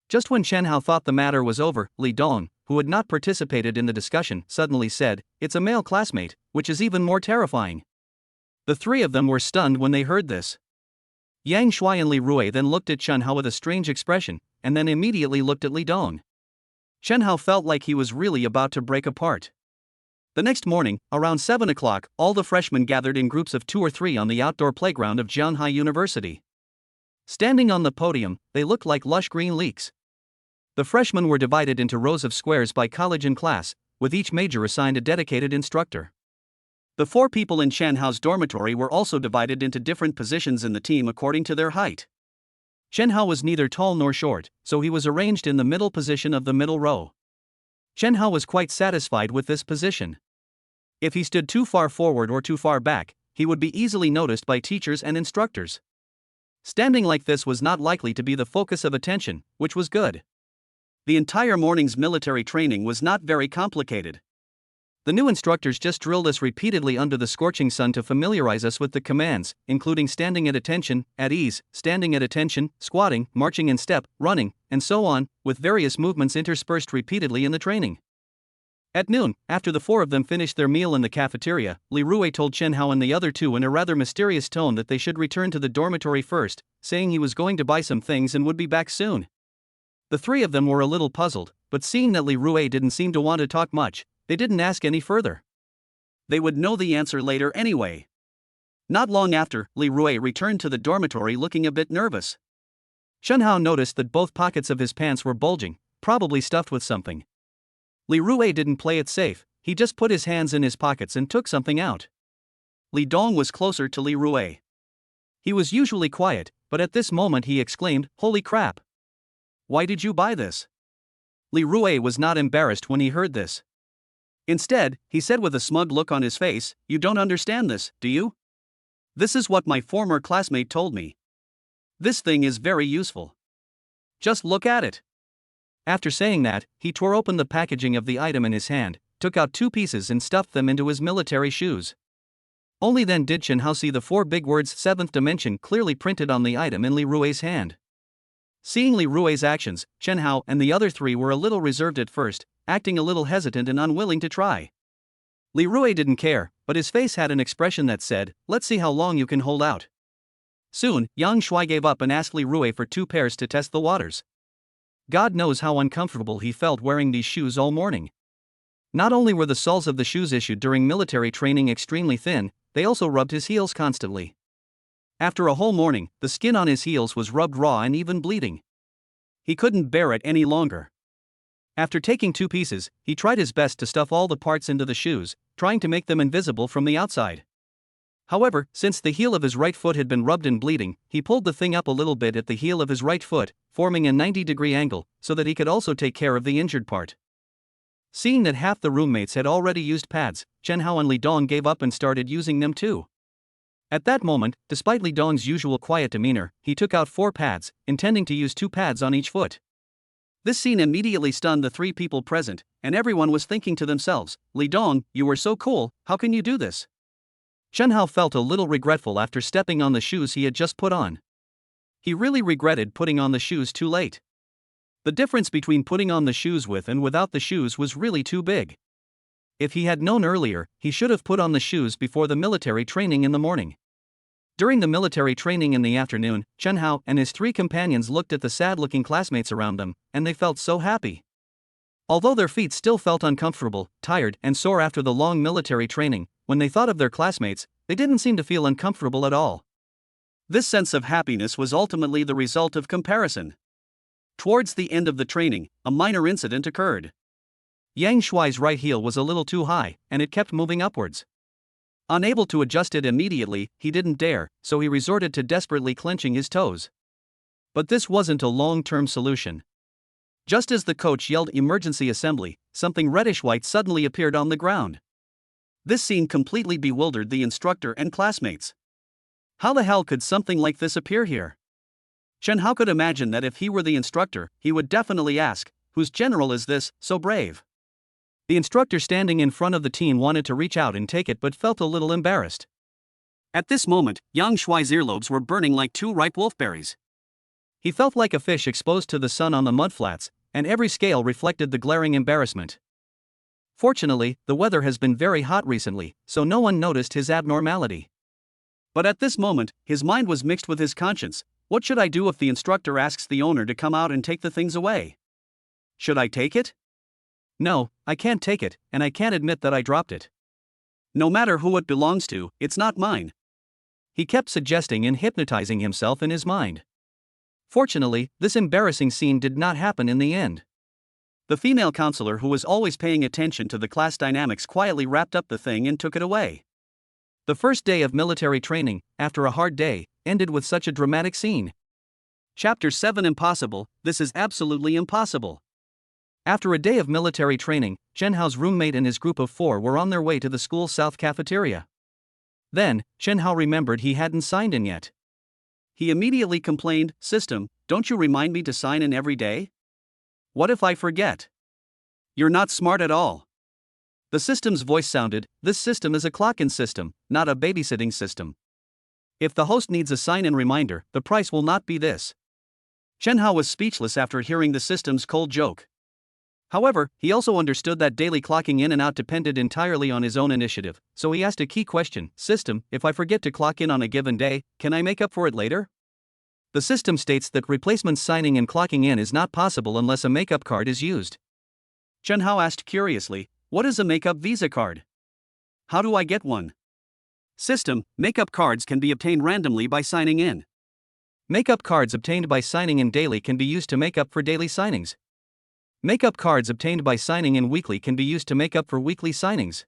Just when Chen Hao thought the matter was over, Li Dong, who had not participated in the discussion, suddenly said, "It's a male classmate, which is even more terrifying." The 3 of them were stunned when they heard this. Yang Shui and Li Rui then looked at Chen Hao with a strange expression, and then immediately looked at Li Dong. Chen Hao felt like he was really about to break apart. The next morning, around 7 o'clock, all the freshmen gathered in groups of 2 or 3 on the outdoor playground of Jianghai University. Standing on the podium, they looked like lush green leeks. The freshmen were divided into rows of squares by college and class, with each major assigned a dedicated instructor. The 4 people in Chen Hao's dormitory were also divided into different positions in the team according to their height. Chen Hao was neither tall nor short, so he was arranged in the middle position of the middle row. Chen Hao was quite satisfied with this position. If he stood too far forward or too far back, he would be easily noticed by teachers and instructors. Standing like this was not likely to be the focus of attention, which was good. The entire morning's military training was not very complicated. The new instructors just drilled us repeatedly under the scorching sun to familiarize us with the commands, including standing at attention, at ease, standing at attention, squatting, marching in step, running, and so on, with various movements interspersed repeatedly in the training. At noon, after the 4 of them finished their meal in the cafeteria, Li Rui told Chen Hao and the other 2 in a rather mysterious tone that they should return to the dormitory first, saying he was going to buy some things and would be back soon. The 3 of them were a little puzzled, but seeing that Li Rui didn't seem to want to talk much, they didn't ask any further. They would know the answer later anyway. Not long after, Li Rui returned to the dormitory looking a bit nervous. Chen Hao noticed that both pockets of his pants were bulging, probably stuffed with something. Li Rui didn't play it safe, he just put his hands in his pockets and took something out. Li Dong was closer to Li Rui. He was usually quiet, but at this moment he exclaimed, "Holy crap! Why did you buy this?" Li Rui was not embarrassed when he heard this. Instead, he said with a smug look on his face, "You don't understand this, do you? This is what my former classmate told me. This thing is very useful. Just look at it." After saying that, he tore open the packaging of the item in his hand, took out 2 pieces and stuffed them into his military shoes. Only then did Chen Hao see the 4 big words 7th dimension clearly printed on the item in Li Rui's hand. Seeing Li Rui's actions, Chen Hao and the other 3 were a little reserved at first, acting a little hesitant and unwilling to try. Li Rui didn't care, but his face had an expression that said, "Let's see how long you can hold out." Soon, Yang Shui gave up and asked Li Rui for 2 pairs to test the waters. God knows how uncomfortable he felt wearing these shoes all morning. Not only were the soles of the shoes issued during military training extremely thin, they also rubbed his heels constantly. After a whole morning, the skin on his heels was rubbed raw and even bleeding. He couldn't bear it any longer. After taking 2 pieces, he tried his best to stuff all the parts into the shoes, trying to make them invisible from the outside. However, since the heel of his right foot had been rubbed and bleeding, he pulled the thing up a little bit at the heel of his right foot, forming a 90-degree angle, so that he could also take care of the injured part. Seeing that half the roommates had already used pads, Chen Hao and Li Dong gave up and started using them too. At that moment, despite Li Dong's usual quiet demeanor, he took out 4 pads, intending to use 2 pads on each foot. This scene immediately stunned the 3 people present, and everyone was thinking to themselves, Li Dong, you were so cool, how can you do this? Chen Hao felt a little regretful after stepping on the shoes he had just put on. He really regretted putting on the shoes too late. The difference between putting on the shoes with and without the shoes was really too big. If he had known earlier, he should have put on the shoes before the military training in the morning. During the military training in the afternoon, Chen Hao and his 3 companions looked at the sad-looking classmates around them, and they felt so happy. Although their feet still felt uncomfortable, tired, and sore after the long military training, when they thought of their classmates, they didn't seem to feel uncomfortable at all. This sense of happiness was ultimately the result of comparison. Towards the end of the training, a minor incident occurred. Yang Shuai's right heel was a little too high, and it kept moving upwards. Unable to adjust it immediately, he didn't dare, so he resorted to desperately clenching his toes. But this wasn't a long-term solution. Just as the coach yelled emergency assembly, something reddish-white suddenly appeared on the ground. This scene completely bewildered the instructor and classmates. How the hell could something like this appear here? Chen Hao could imagine that if he were the instructor, he would definitely ask, whose general is this, so brave? The instructor standing in front of the team wanted to reach out and take it but felt a little embarrassed. At this moment, Yang Shuai's earlobes were burning like 2 ripe wolfberries. He felt like a fish exposed to the sun on the mudflats, and every scale reflected the glaring embarrassment. Fortunately, the weather has been very hot recently, so no one noticed his abnormality. But at this moment, his mind was mixed with his conscience. What should I do if the instructor asks the owner to come out and take the things away? Should I take it? No, I can't take it, and I can't admit that I dropped it. No matter who it belongs to, it's not mine. He kept suggesting and hypnotizing himself in his mind. Fortunately, this embarrassing scene did not happen in the end. The female counselor who was always paying attention to the class dynamics quietly wrapped up the thing and took it away. The first day of military training, after a hard day, ended with such a dramatic scene. Chapter 7 Impossible, this is absolutely impossible. After a day of military training, Chen Hao's roommate and his group of 4 were on their way to the school's south cafeteria. Then, Chen Hao remembered he hadn't signed in yet. He immediately complained, System, don't you remind me to sign in every day? What if I forget? You're not smart at all. The system's voice sounded, this system is a clock-in system, not a babysitting system. If the host needs a sign-in reminder, the price will not be this. Chen Hao was speechless after hearing the system's cold joke. However, he also understood that daily clocking in and out depended entirely on his own initiative, so he asked a key question, System, if I forget to clock in on a given day, can I make up for it later? The system states that replacement signing and clocking in is not possible unless a makeup card is used. Chen Hao asked curiously, what is a makeup Visa card? How do I get one? System, makeup cards can be obtained randomly by signing in. Makeup cards obtained by signing in daily can be used to make up for daily signings. Makeup cards obtained by signing in weekly can be used to make up for weekly signings.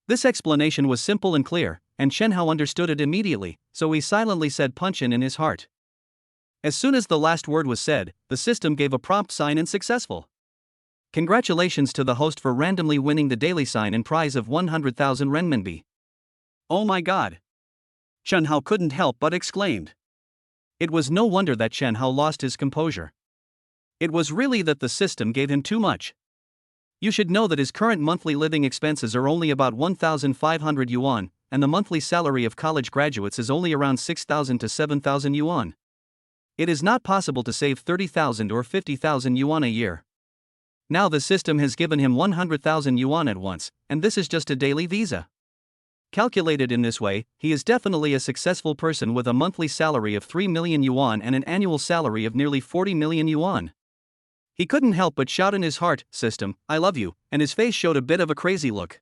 This explanation was simple and clear, and Chen Hao understood it immediately, so he silently said punch in his heart. As soon as the last word was said, the system gave a prompt sign-in successful. Congratulations to the host for randomly winning the daily sign-in prize of 100,000 renminbi. Oh my god! Chen Hao couldn't help but exclaimed. It was no wonder that Chen Hao lost his composure. It was really that the system gave him too much. You should know that his current monthly living expenses are only about 1,500 yuan, and the monthly salary of college graduates is only around 6,000 to 7,000 yuan. It is not possible to save 30,000 or 50,000 yuan a year. Now the system has given him 100,000 yuan at once, and this is just a daily visa. Calculated in this way, he is definitely a successful person with a monthly salary of 3 million yuan and an annual salary of nearly 40 million yuan. He couldn't help but shout in his heart, System, I love you, and his face showed a bit of a crazy look.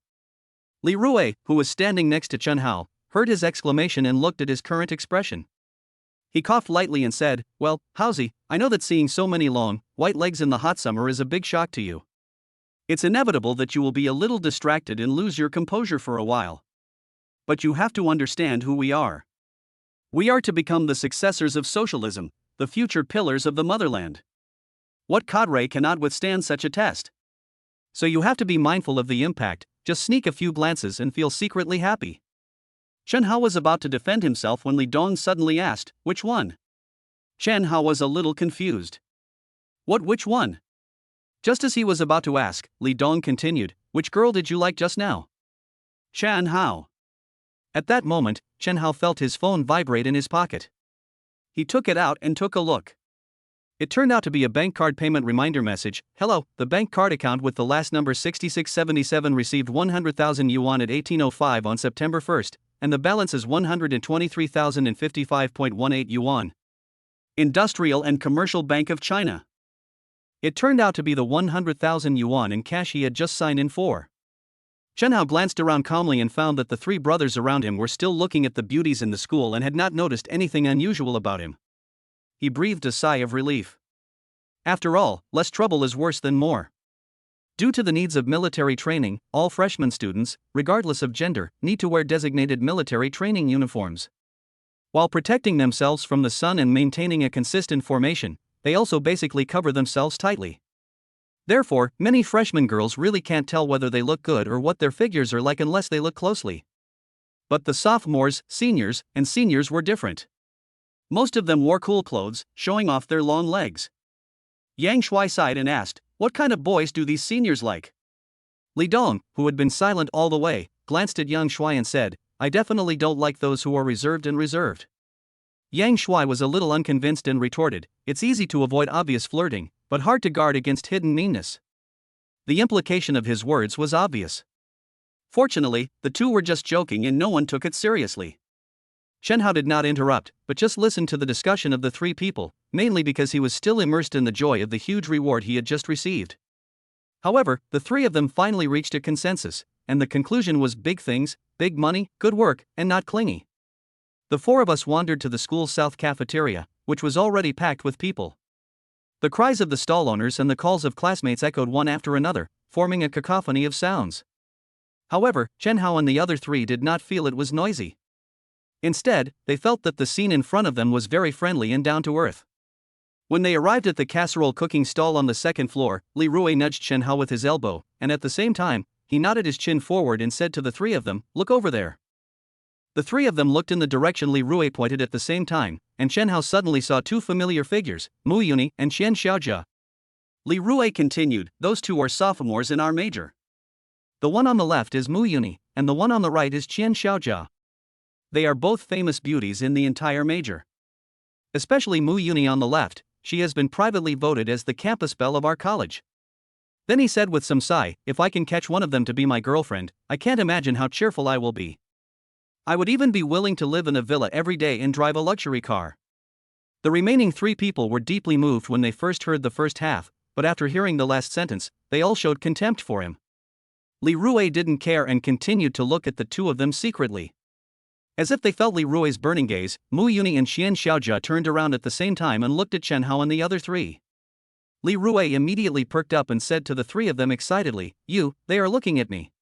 Li Rui, who was standing next to Chen Hao, heard his exclamation and looked at his current expression. He coughed lightly and said, well, Haozi, I know that seeing so many long, white legs in the hot summer is a big shock to you. It's inevitable that you will be a little distracted and lose your composure for a while. But you have to understand who we are. We are to become the successors of socialism, the future pillars of the motherland. What cadre cannot withstand such a test? So you have to be mindful of the impact, just sneak a few glances and feel secretly happy. Chen Hao was about to defend himself when Li Dong suddenly asked, "Which one?" Chen Hao was a little confused. Which one?" Just as he was about to ask, Li Dong continued, "Which girl did you like just now?" Chen Hao. At that moment, Chen Hao felt his phone vibrate in his pocket. He took it out and took a look. It turned out to be a bank card payment reminder message. "Hello, the bank card account with the last number 6677 received 100,000 yuan at 1805 on September 1st, and the balance is 123,055.18 yuan. Industrial and Commercial Bank of China." It turned out to be the 100,000 yuan in cash he had just signed in for. Chen Hao glanced around calmly and found that the three brothers around him were still looking at the beauties in the school and had not noticed anything unusual about him. He breathed a sigh of relief. After all, less trouble is worse than more. Due to the needs of military training, all freshman students, regardless of gender, need to wear designated military training uniforms. While protecting themselves from the sun and maintaining a consistent formation, they also basically cover themselves tightly. Therefore, many freshman girls really can't tell whether they look good or what their figures are like unless they look closely. But the sophomores, seniors, and seniors were different. Most of them wore cool clothes, showing off their long legs. Yang Shui sighed and asked, "What kind of boys do these seniors like?" Li Dong, who had been silent all the way, glanced at Yang Shui and said, "I definitely don't like those who are reserved and reserved." Yang Shui was a little unconvinced and retorted, "It's easy to avoid obvious flirting, but hard to guard against hidden meanness." The implication of his words was obvious. Fortunately, the two were just joking and no one took it seriously. Chen Hao did not interrupt, but just listened to the discussion of the three people, mainly because he was still immersed in the joy of the huge reward he had just received. However, the three of them finally reached a consensus, and the conclusion was big things, big money, good work, and not clingy. The four of us wandered to the school's south cafeteria, which was already packed with people. The cries of the stall owners and the calls of classmates echoed one after another, forming a cacophony of sounds. However, Chen Hao and the other three did not feel it was noisy. Instead, they felt that the scene in front of them was very friendly and down to earth. When they arrived at the casserole cooking stall on the second floor, Li Rui nudged Chen Hao with his elbow, and at the same time, he nodded his chin forward and said to the three of them, "Look over there." The three of them looked in the direction Li Rui pointed at the same time, and Chen Hao suddenly saw two familiar figures, Mu Yuni and Xian Xiaojia. Li Rui continued, "Those two are sophomores in our major. The one on the left is Mu Yuni, and the one on the right is Xian Xiaojia. They are both famous beauties in the entire major. Especially Mu Yuni on the left, she has been privately voted as the campus belle of our college." Then he said with some sigh, "If I can catch one of them to be my girlfriend, I can't imagine how cheerful I will be. I would even be willing to live in a villa every day and drive a luxury car." The remaining three people were deeply moved when they first heard the first half, but after hearing the last sentence, they all showed contempt for him. Li Rui didn't care and continued to look at the two of them secretly. As if they felt Li Rui's burning gaze, Mu Yuni and Xian Xiaojia turned around at the same time and looked at Chen Hao and the other three. Li Rui immediately perked up and said to the three of them excitedly, They are looking at me.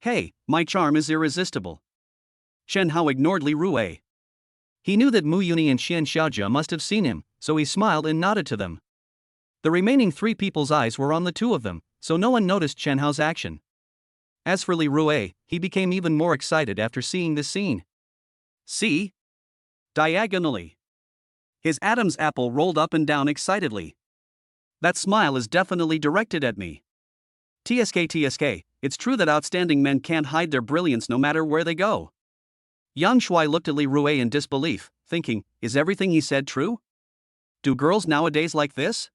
Hey, my charm is irresistible." Chen Hao ignored Li Rui. He knew that Mu Yuni and Xian Xiaojia must have seen him, so he smiled and nodded to them. The remaining three people's eyes were on the two of them, so no one noticed Chen Hao's action. As for Li Rui, he became even more excited after seeing this scene. See? Diagonally. His Adam's apple rolled up and down excitedly. That smile is definitely directed at me. TSK, it's true that outstanding men can't hide their brilliance no matter where they go. Yang Shui looked at Li Rui in disbelief, thinking, is everything he said true? Do girls nowadays like this?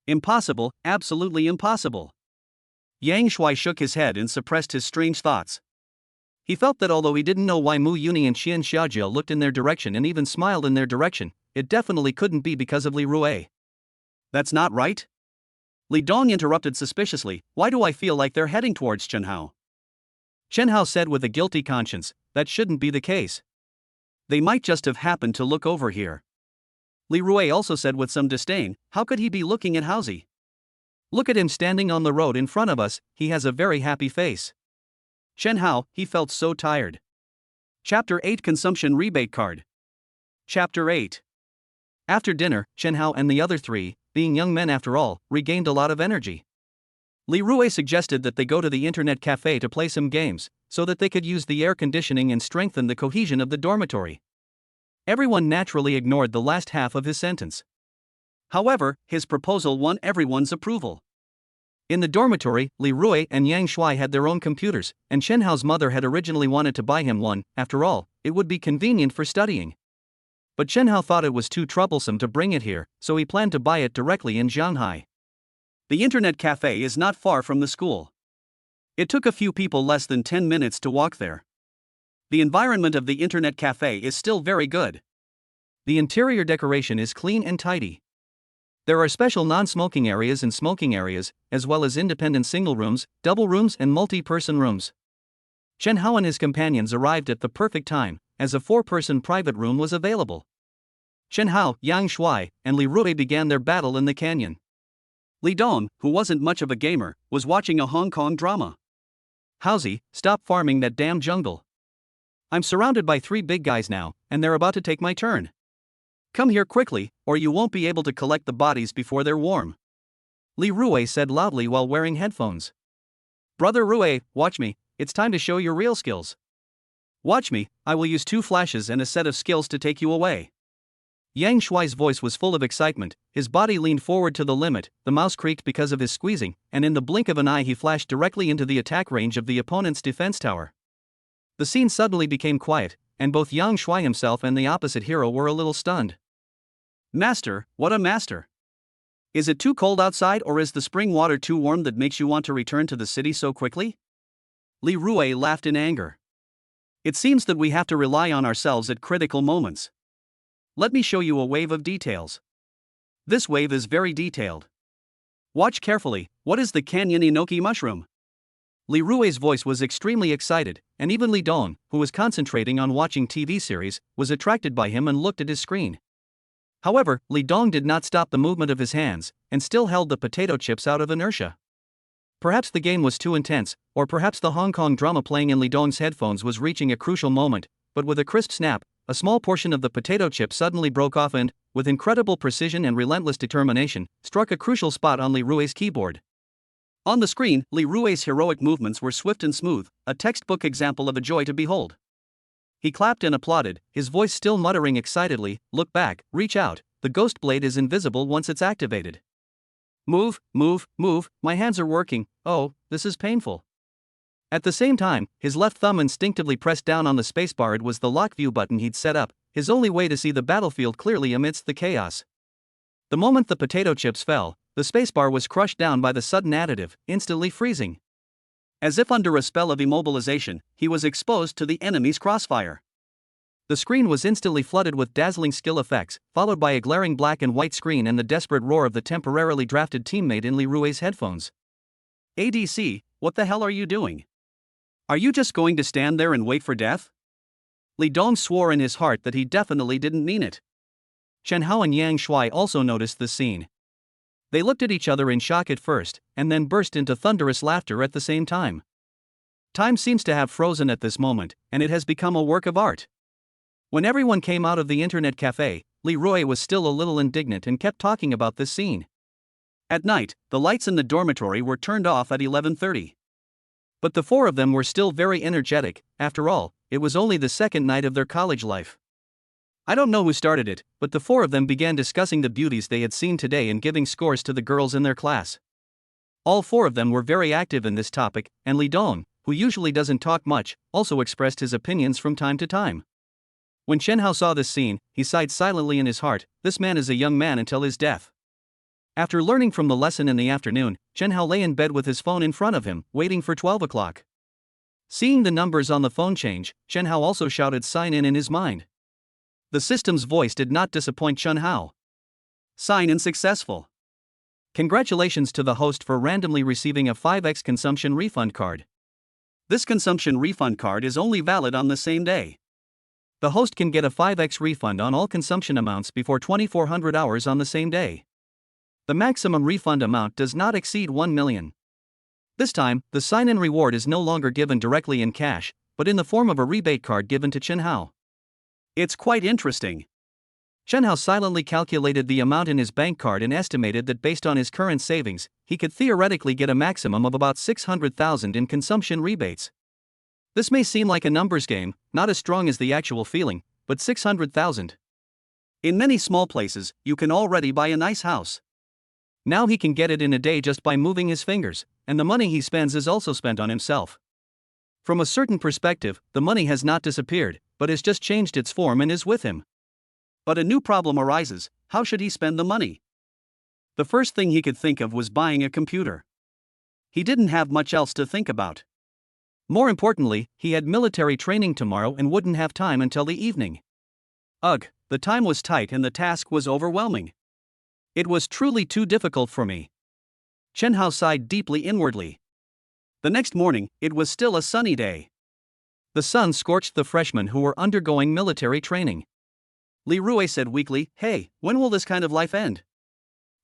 Impossible, absolutely impossible. Yang Shui shook his head and suppressed his strange thoughts. He felt that although he didn't know why Mu Yuni and Xian Xiaojia looked in their direction and even smiled in their direction, it definitely couldn't be because of Li Rui. That's not right? Li Dong interrupted suspiciously, why do I feel like they're heading towards Chen Hao? Chen Hao said with a guilty conscience, that shouldn't be the case. They might just have happened to look over here. Li Rui also said with some disdain, how could he be looking at Haozi? Look at him standing on the road in front of us, he has a very happy face. Chen Hao, he felt so tired. Chapter 8 Consumption Rebate Card. Chapter 8. After dinner, Chen Hao and the other three, being young men after all, regained a lot of energy. Li Rui suggested that they go to the internet cafe to play some games, so that they could use the air conditioning and strengthen the cohesion of the dormitory. Everyone naturally ignored the last half of his sentence. However, his proposal won everyone's approval. In the dormitory, Li Rui and Yang Shuai had their own computers, and Chen Hao's mother had originally wanted to buy him one. After all, it would be convenient for studying. But Chen Hao thought it was too troublesome to bring it here, so he planned to buy it directly in Shanghai. The internet cafe is not far from the school. It took a few people less than 10 minutes to walk there. The environment of the internet cafe is still very good. The interior decoration is clean and tidy. There are special non-smoking areas and smoking areas, as well as independent single rooms, double rooms and multi-person rooms. Chen Hao and his companions arrived at the perfect time, as a 4-person private room was available. Chen Hao, Yang Shuai, and Li Rui began their battle in the canyon. Li Dong, who wasn't much of a gamer, was watching a Hong Kong drama. "Howsy, stop farming that damn jungle. I'm surrounded by 3 big guys now, and they're about to take my turn. Come here quickly, or you won't be able to collect the bodies before they're warm," Li Rui said loudly while wearing headphones. "Brother Rui, watch me, it's time to show your real skills. Watch me, I will use 2 flashes and a set of skills to take you away." Yang Shuai's voice was full of excitement, his body leaned forward to the limit, the mouse creaked because of his squeezing, and in the blink of an eye he flashed directly into the attack range of the opponent's defense tower. The scene suddenly became quiet, and both Yang Shuai himself and the opposite hero were a little stunned. "Master, what a master! Is it too cold outside or is the spring water too warm that makes you want to return to the city so quickly?" Li Rui laughed in anger. "It seems that we have to rely on ourselves at critical moments. Let me show you a wave of details. This wave is very detailed. Watch carefully, what is the canyon enoki mushroom?" Li Rui's voice was extremely excited, and even Li Dong, who was concentrating on watching TV series, was attracted by him and looked at his screen. However, Li Dong did not stop the movement of his hands, and still held the potato chips out of inertia. Perhaps the game was too intense, or perhaps the Hong Kong drama playing in Li Dong's headphones was reaching a crucial moment, but with a crisp snap, a small portion of the potato chip suddenly broke off and, with incredible precision and relentless determination, struck a crucial spot on Li Rui's keyboard. On the screen, Li Rui's heroic movements were swift and smooth, a textbook example of a joy to behold. He clapped and applauded, his voice still muttering excitedly, "Look back, reach out, the ghost blade is invisible once it's activated. Move, move, move, my hands are working, oh, this is painful." At the same time, his left thumb instinctively pressed down on the spacebar. It was the lock view button he'd set up, his only way to see the battlefield clearly amidst the chaos. The moment the potato chips fell, the spacebar was crushed down by the sudden additive, instantly freezing. As if under a spell of immobilization, he was exposed to the enemy's crossfire. The screen was instantly flooded with dazzling skill effects, followed by a glaring black and white screen and the desperate roar of the temporarily drafted teammate in Li Rui's headphones. "ADC, what the hell are you doing? Are you just going to stand there and wait for death?" Li Dong swore in his heart that he definitely didn't mean it. Chen Hao and Yang Shuai also noticed the scene. They looked at each other in shock at first, and then burst into thunderous laughter at the same time. Time seems to have frozen at this moment, and it has become a work of art. When everyone came out of the internet cafe, Li Rui was still a little indignant and kept talking about this scene. At night, the lights in the dormitory were turned off at 11:30. But the 4 of them were still very energetic. After all, it was only the second night of their college life. I don't know who started it, but the 4 of them began discussing the beauties they had seen today and giving scores to the girls in their class. All 4 of them were very active in this topic, and Li Dong, who usually doesn't talk much, also expressed his opinions from time to time. When Chen Hao saw this scene, he sighed silently in his heart. This man is a young man until his death. After learning from the lesson in the afternoon, Chen Hao lay in bed with his phone in front of him, waiting for 12 o'clock. Seeing the numbers on the phone change, Chen Hao also shouted "sign in" his mind. The system's voice did not disappoint Chen Hao. "Sign in successful. Congratulations to the host for randomly receiving a 5x consumption refund card. This consumption refund card is only valid on the same day. The host can get a 5x refund on all consumption amounts before 2400 hours on the same day. The maximum refund amount does not exceed 1 million. This time, the sign-in reward is no longer given directly in cash, but in the form of a rebate card given to Chen Hao. It's quite interesting." Chen Hao silently calculated the amount in his bank card and estimated that based on his current savings, he could theoretically get a maximum of about 600,000 in consumption rebates. This may seem like a numbers game, not as strong as the actual feeling, but 600,000. In many small places, you can already buy a nice house. Now he can get it in a day just by moving his fingers, and the money he spends is also spent on himself. From a certain perspective, the money has not disappeared, but has just changed its form and is with him. But a new problem arises: how should he spend the money? The first thing he could think of was buying a computer. He didn't have much else to think about. More importantly, he had military training tomorrow and wouldn't have time until the evening. Ugh, the time was tight and the task was overwhelming. It was truly too difficult for me. Chen Hao sighed deeply inwardly. The next morning, it was still a sunny day. The sun scorched the freshmen who were undergoing military training. Li Rui said weakly, "Hey, when will this kind of life end?"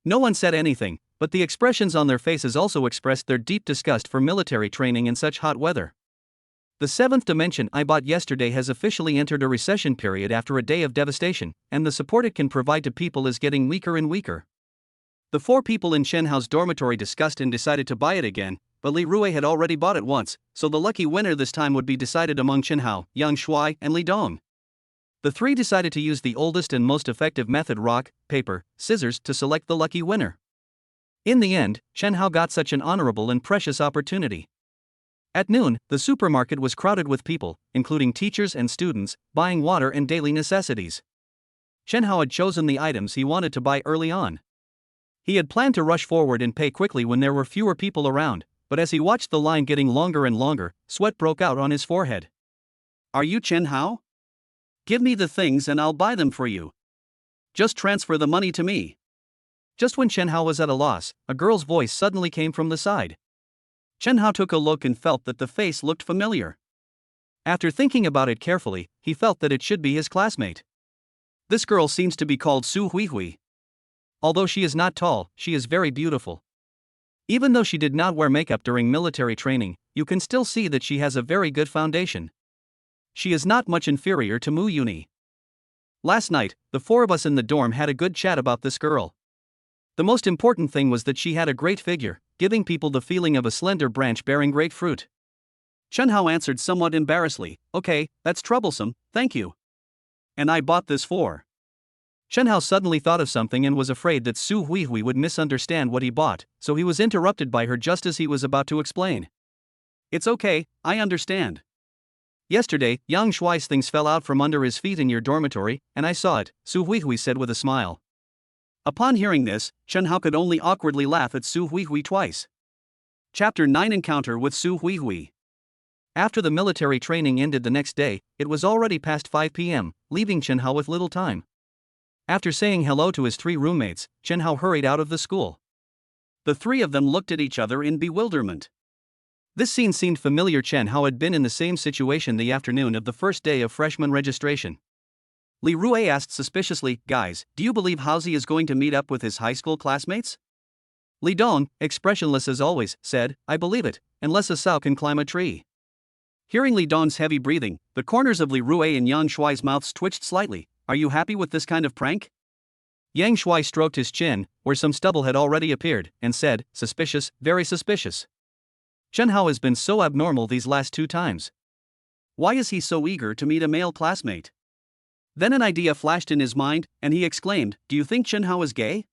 No one said anything, but the expressions on their faces also expressed their deep disgust for military training in such hot weather. The seventh dimension I bought yesterday has officially entered a recession period after a day of devastation, and the support it can provide to people is getting weaker and weaker. The four people in Chen Hao's dormitory discussed and decided to buy it again, but Li Rui had already bought it once, so the lucky winner this time would be decided among Chen Hao, Yang Shuai, and Li Dong. The three decided to use the oldest and most effective method: rock, paper, scissors, to select the lucky winner. In the end, Chen Hao got such an honorable and precious opportunity. At noon, the supermarket was crowded with people, including teachers and students, buying water and daily necessities. Chen Hao had chosen the items he wanted to buy early on. He had planned to rush forward and pay quickly when there were fewer people around, but as he watched the line getting longer and longer, sweat broke out on his forehead. "Are you Chen Hao? Give me the things and I'll buy them for you. Just transfer the money to me." Just when Chen Hao was at a loss, a girl's voice suddenly came from the side. Chen Hao took a look and felt that the face looked familiar. After thinking about it carefully, he felt that it should be his classmate. This girl seems to be called Su Huihui. Although she is not tall, she is very beautiful. Even though she did not wear makeup during military training, you can still see that she has a very good foundation. She is not much inferior to Mu Yuni. Last night, the four of us in the dorm had a good chat about this girl. The most important thing was that she had a great figure, giving people the feeling of a slender branch bearing great fruit. Chen Hao answered somewhat embarrassedly, "Okay, that's troublesome, thank you. And I bought this for." Chen Hao suddenly thought of something and was afraid that Su Huihui would misunderstand what he bought, so he was interrupted by her just as he was about to explain. "It's okay, I understand. Yesterday, Yang Shuai's things fell out from under his feet in your dormitory, and I saw it," Su Huihui said with a smile. Upon hearing this, Chen Hao could only awkwardly laugh at Su Huihui twice. Chapter 9: Encounter with Su Huihui. After the military training ended the next day, it was already past 5 p.m., leaving Chen Hao with little time. After saying hello to his three roommates, Chen Hao hurried out of the school. The three of them looked at each other in bewilderment. This scene seemed familiar. Chen Hao had been in the same situation the afternoon of the first day of freshman registration. Li Rui asked suspiciously, "Guys, do you believe Haozi is going to meet up with his high school classmates?" Li Dong, expressionless as always, said, "I believe it, unless a Sao can climb a tree." Hearing Li Dong's heavy breathing, the corners of Li Rui and Yang Shuai's mouths twitched slightly. "Are you happy with this kind of prank?" Yang Shuai stroked his chin, where some stubble had already appeared, and said, "Suspicious, very suspicious. Chen Hao has been so abnormal these last 2 times. Why is he so eager to meet a male classmate?" Then an idea flashed in his mind, and he exclaimed, "Do you think Chen Hao is gay?"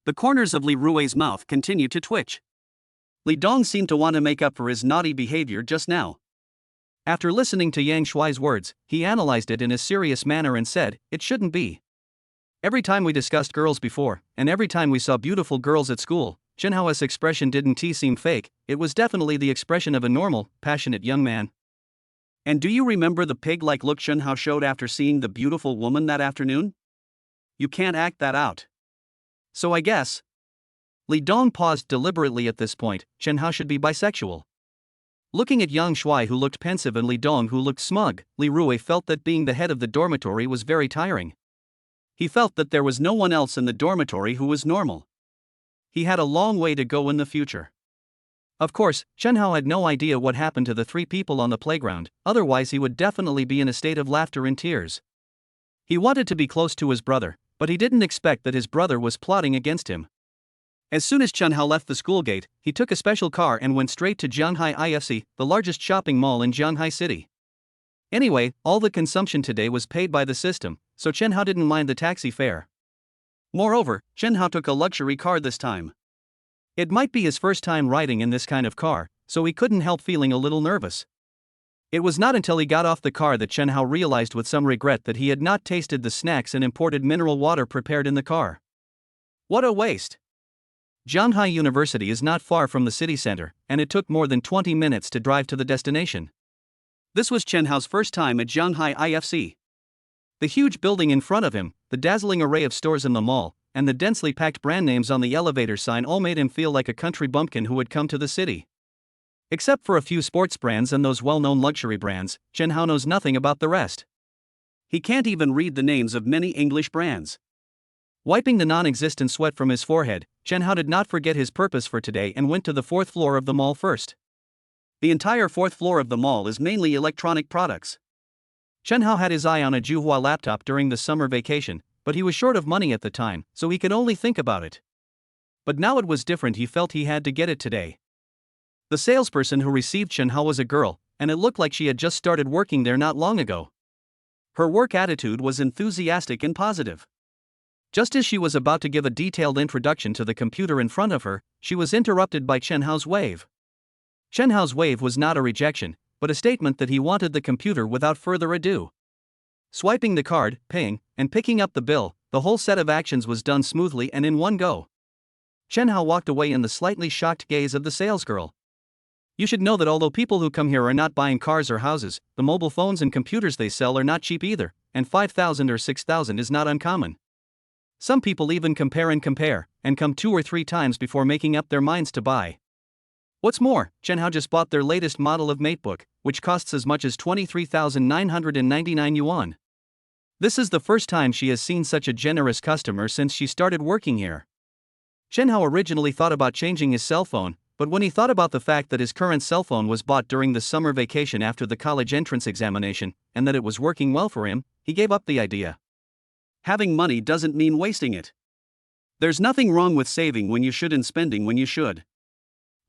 The corners of Li Rui's mouth continued to twitch. Li Dong seemed to want to make up for his naughty behavior just now. After listening to Yang Shuai's words, he analyzed it in a serious manner and said, "It shouldn't be. Every time we discussed girls before, and every time we saw beautiful girls at school, Chen Hao's expression didn't seem fake, it was definitely the expression of a normal, passionate young man." "And do you remember the pig-like look Chen Hao showed after seeing the beautiful woman that afternoon? You can't act that out. So I guess." Li Dong paused deliberately at this point. Chen Hao should be bisexual. Looking at Yang Shuai, who looked pensive, and Li Dong, who looked smug, Li Rui felt that being the head of the dormitory was very tiring. He felt that there was no one else in the dormitory who was normal. He had a long way to go in the future. Of course, Chen Hao had no idea what happened to the 3 people on the playground, otherwise he would definitely be in a state of laughter and tears. He wanted to be close to his brother, but he didn't expect that his brother was plotting against him. As soon as Chen Hao left the school gate, he took a special car and went straight to Jianghai IFC, the largest shopping mall in Jianghai City. Anyway, all the consumption today was paid by the system, so Chen Hao didn't mind the taxi fare. Moreover, Chen Hao took a luxury car this time. It might be his first time riding in this kind of car, so he couldn't help feeling a little nervous. It was not until he got off the car that Chen Hao realized with some regret that he had not tasted the snacks and imported mineral water prepared in the car. What a waste! Jianghai University is not far from the city center, and it took more than 20 minutes to drive to the destination. This was Chen Hao's first time at Jianghai IFC. The huge building in front of him, the dazzling array of stores in the mall, and the densely packed brand names on the elevator sign all made him feel like a country bumpkin who had come to the city. Except for a few sports brands and those well-known luxury brands, Chen Hao knows nothing about the rest. He can't even read the names of many English brands. Wiping the non-existent sweat from his forehead, Chen Hao did not forget his purpose for today and went to the fourth floor of the mall first. The entire fourth floor of the mall is mainly electronic products. Chen Hao had his eye on a Juhua laptop during the summer vacation, but he was short of money at the time, so he could only think about it. But now it was different, he felt he had to get it today. The salesperson who received Chen Hao was a girl, and it looked like she had just started working there not long ago. Her work attitude was enthusiastic and positive. Just as she was about to give a detailed introduction to the computer in front of her, she was interrupted by Chen Hao's wave. Chen Hao's wave was not a rejection, but a statement that he wanted the computer without further ado. Swiping the card, paying, and picking up the bill, the whole set of actions was done smoothly and in one go. Chen Hao walked away in the slightly shocked gaze of the salesgirl. You should know that although people who come here are not buying cars or houses, the mobile phones and computers they sell are not cheap either, and 5,000 or 6,000 is not uncommon. Some people even compare, and come 2 or 3 times before making up their minds to buy. What's more, Chen Hao just bought their latest model of MateBook, which costs as much as 23,999 yuan. This is the first time she has seen such a generous customer since she started working here. Chen Hao originally thought about changing his cell phone, but when he thought about the fact that his current cell phone was bought during the summer vacation after the college entrance examination, and that it was working well for him, he gave up the idea. Having money doesn't mean wasting it. There's nothing wrong with saving when you should and spending when you should.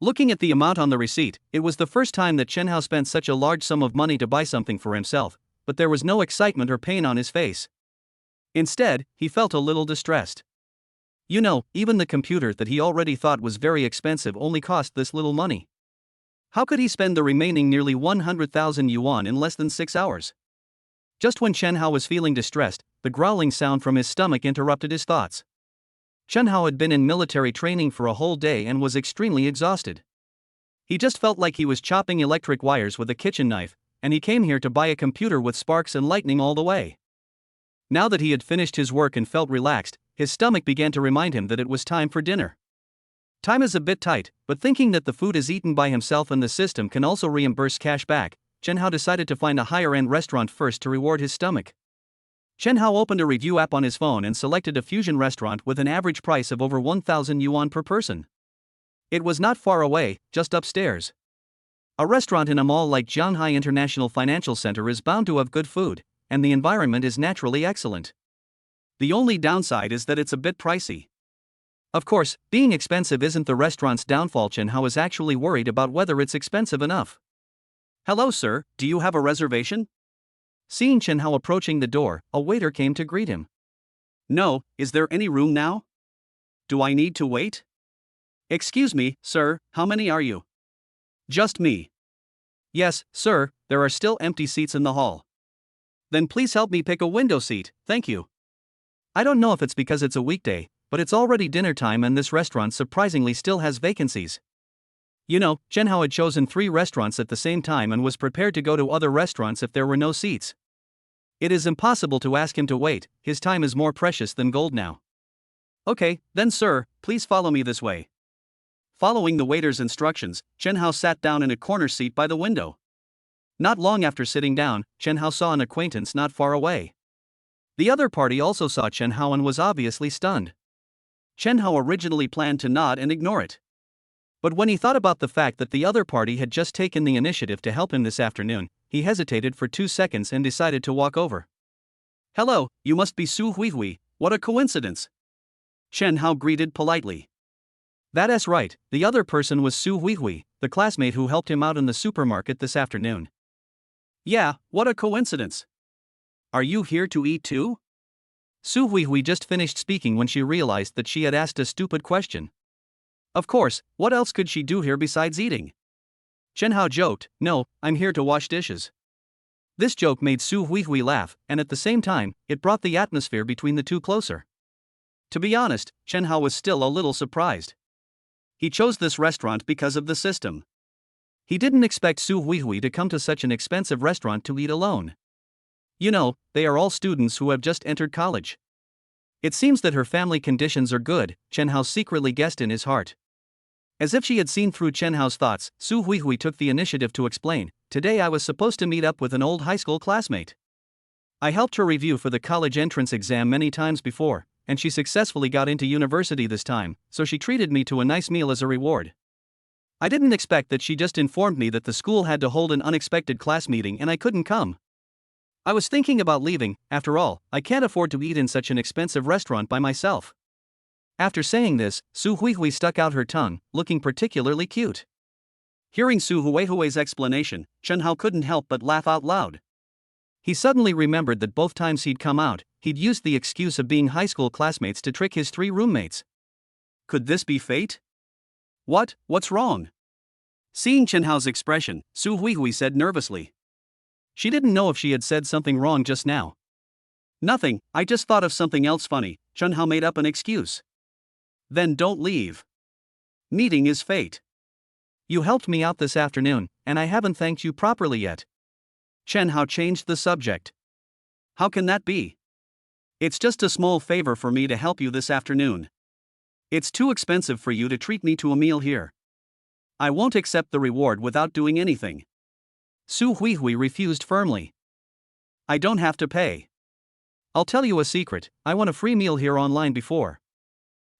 Looking at the amount on the receipt, it was the first time that Chen Hao spent such a large sum of money to buy something for himself, but there was no excitement or pain on his face. Instead, he felt a little distressed. You know, even the computer that he already thought was very expensive only cost this little money. How could he spend the remaining nearly 100,000 yuan in less than 6 hours? Just when Chen Hao was feeling distressed, the growling sound from his stomach interrupted his thoughts. Chen Hao had been in military training for a whole day and was extremely exhausted. He just felt like he was chopping electric wires with a kitchen knife, and he came here to buy a computer with sparks and lightning all the way. Now that he had finished his work and felt relaxed, his stomach began to remind him that it was time for dinner. Time is a bit tight, but thinking that the food is eaten by himself and the system can also reimburse cash back, Chen Hao decided to find a higher-end restaurant first to reward his stomach. Chen Hao opened a review app on his phone and selected a fusion restaurant with an average price of over 1,000 yuan per person. It was not far away, just upstairs. A restaurant in a mall like Jianghai International Financial Center is bound to have good food, and the environment is naturally excellent. The only downside is that it's a bit pricey. Of course, being expensive isn't the restaurant's downfall. Chen Hao is actually worried about whether it's expensive enough. Hello sir, do you have a reservation? Seeing Chen Hao approaching the door, a waiter came to greet him. No, is there any room now? Do I need to wait? Excuse me, sir, how many are you? Just me. Yes, sir, there are still empty seats in the hall. Then please help me pick a window seat, thank you. I don't know if it's because it's a weekday, but it's already dinner time and this restaurant surprisingly still has vacancies. You know, Chen Hao had chosen 3 restaurants at the same time and was prepared to go to other restaurants if there were no seats. It is impossible to ask him to wait, his time is more precious than gold now. Okay, then sir, please follow me this way. Following the waiter's instructions, Chen Hao sat down in a corner seat by the window. Not long after sitting down, Chen Hao saw an acquaintance not far away. The other party also saw Chen Hao and was obviously stunned. Chen Hao originally planned to nod and ignore it. But when he thought about the fact that the other party had just taken the initiative to help him this afternoon, he hesitated for 2 seconds and decided to walk over. Hello, you must be Su Huihui, what a coincidence! Chen Hao greeted politely. That's right, the other person was Su Huihui, the classmate who helped him out in the supermarket this afternoon. Yeah, what a coincidence. Are you here to eat too? Su Huihui just finished speaking when she realized that she had asked a stupid question. Of course, what else could she do here besides eating? Chen Hao joked, "No, I'm here to wash dishes." This joke made Su Huihui laugh, and at the same time, it brought the atmosphere between the two closer. To be honest, Chen Hao was still a little surprised. He chose this restaurant because of the system. He didn't expect Su Huihui to come to such an expensive restaurant to eat alone. You know, they are all students who have just entered college. It seems that her family conditions are good, Chen Hao secretly guessed in his heart. As if she had seen through Chen Hao's thoughts, Su Huihui took the initiative to explain, "Today I was supposed to meet up with an old high school classmate. I helped her review for the college entrance exam many times before, and she successfully got into university this time, so she treated me to a nice meal as a reward. I didn't expect that she just informed me that the school had to hold an unexpected class meeting and I couldn't come. I was thinking about leaving, after all, I can't afford to eat in such an expensive restaurant by myself." After saying this, Su Huihui stuck out her tongue, looking particularly cute. Hearing Su Huihui's explanation, Chen Hao couldn't help but laugh out loud. He suddenly remembered that both times he'd come out, he'd used the excuse of being high school classmates to trick his 3 roommates. Could this be fate? What's wrong? Seeing Chen Hao's expression, Su Huihui said nervously. She didn't know if she had said something wrong just now. "Nothing, I just thought of something else funny," Chen Hao made up an excuse. "Then don't leave. Meeting is fate. You helped me out this afternoon, and I haven't thanked you properly yet." Chen Hao changed the subject. "How can that be? It's just a small favor for me to help you this afternoon. It's too expensive for you to treat me to a meal here. I won't accept the reward without doing anything." Su Huihui refused firmly. "I don't have to pay. I'll tell you a secret, I won a free meal here online before.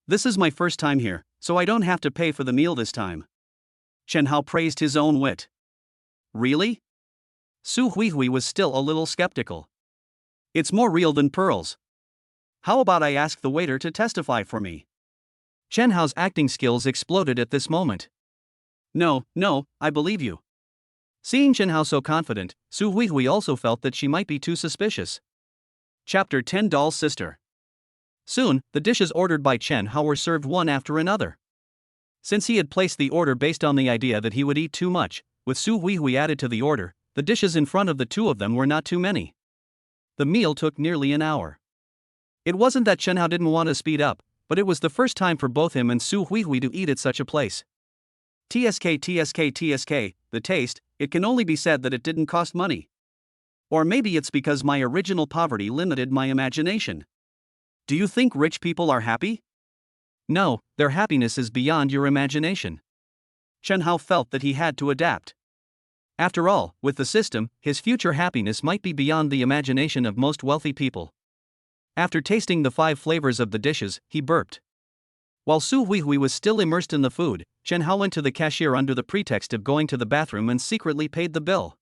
This is my first time here, so I don't have to pay for the meal this time." Chen Hao praised his own wit. "Really?" Su Huihui was still a little skeptical. "It's more real than pearls. How about I ask the waiter to testify for me?" Chen Hao's acting skills exploded at this moment. No, I believe you." Seeing Chen Hao so confident, Su Huihui also felt that she might be too suspicious. Chapter 10 Doll's Sister. Soon, the dishes ordered by Chen Hao were served one after another. Since he had placed the order based on the idea that he would eat too much, with Su Huihui added to the order, the dishes in front of the two of them were not too many. The meal took nearly an hour. It wasn't that Chen Hao didn't want to speed up, but it was the first time for both him and Su Huihui to eat at such a place. TSK, the taste, it can only be said that it didn't cost money. Or maybe it's because my original poverty limited my imagination. Do you think rich people are happy? No, their happiness is beyond your imagination. Chen Hao felt that he had to adapt. After all, with the system, his future happiness might be beyond the imagination of most wealthy people. After tasting the 5 flavors of the dishes, he burped. While Su Huihui was still immersed in the food, Chen Hao went to the cashier under the pretext of going to the bathroom and secretly paid the bill.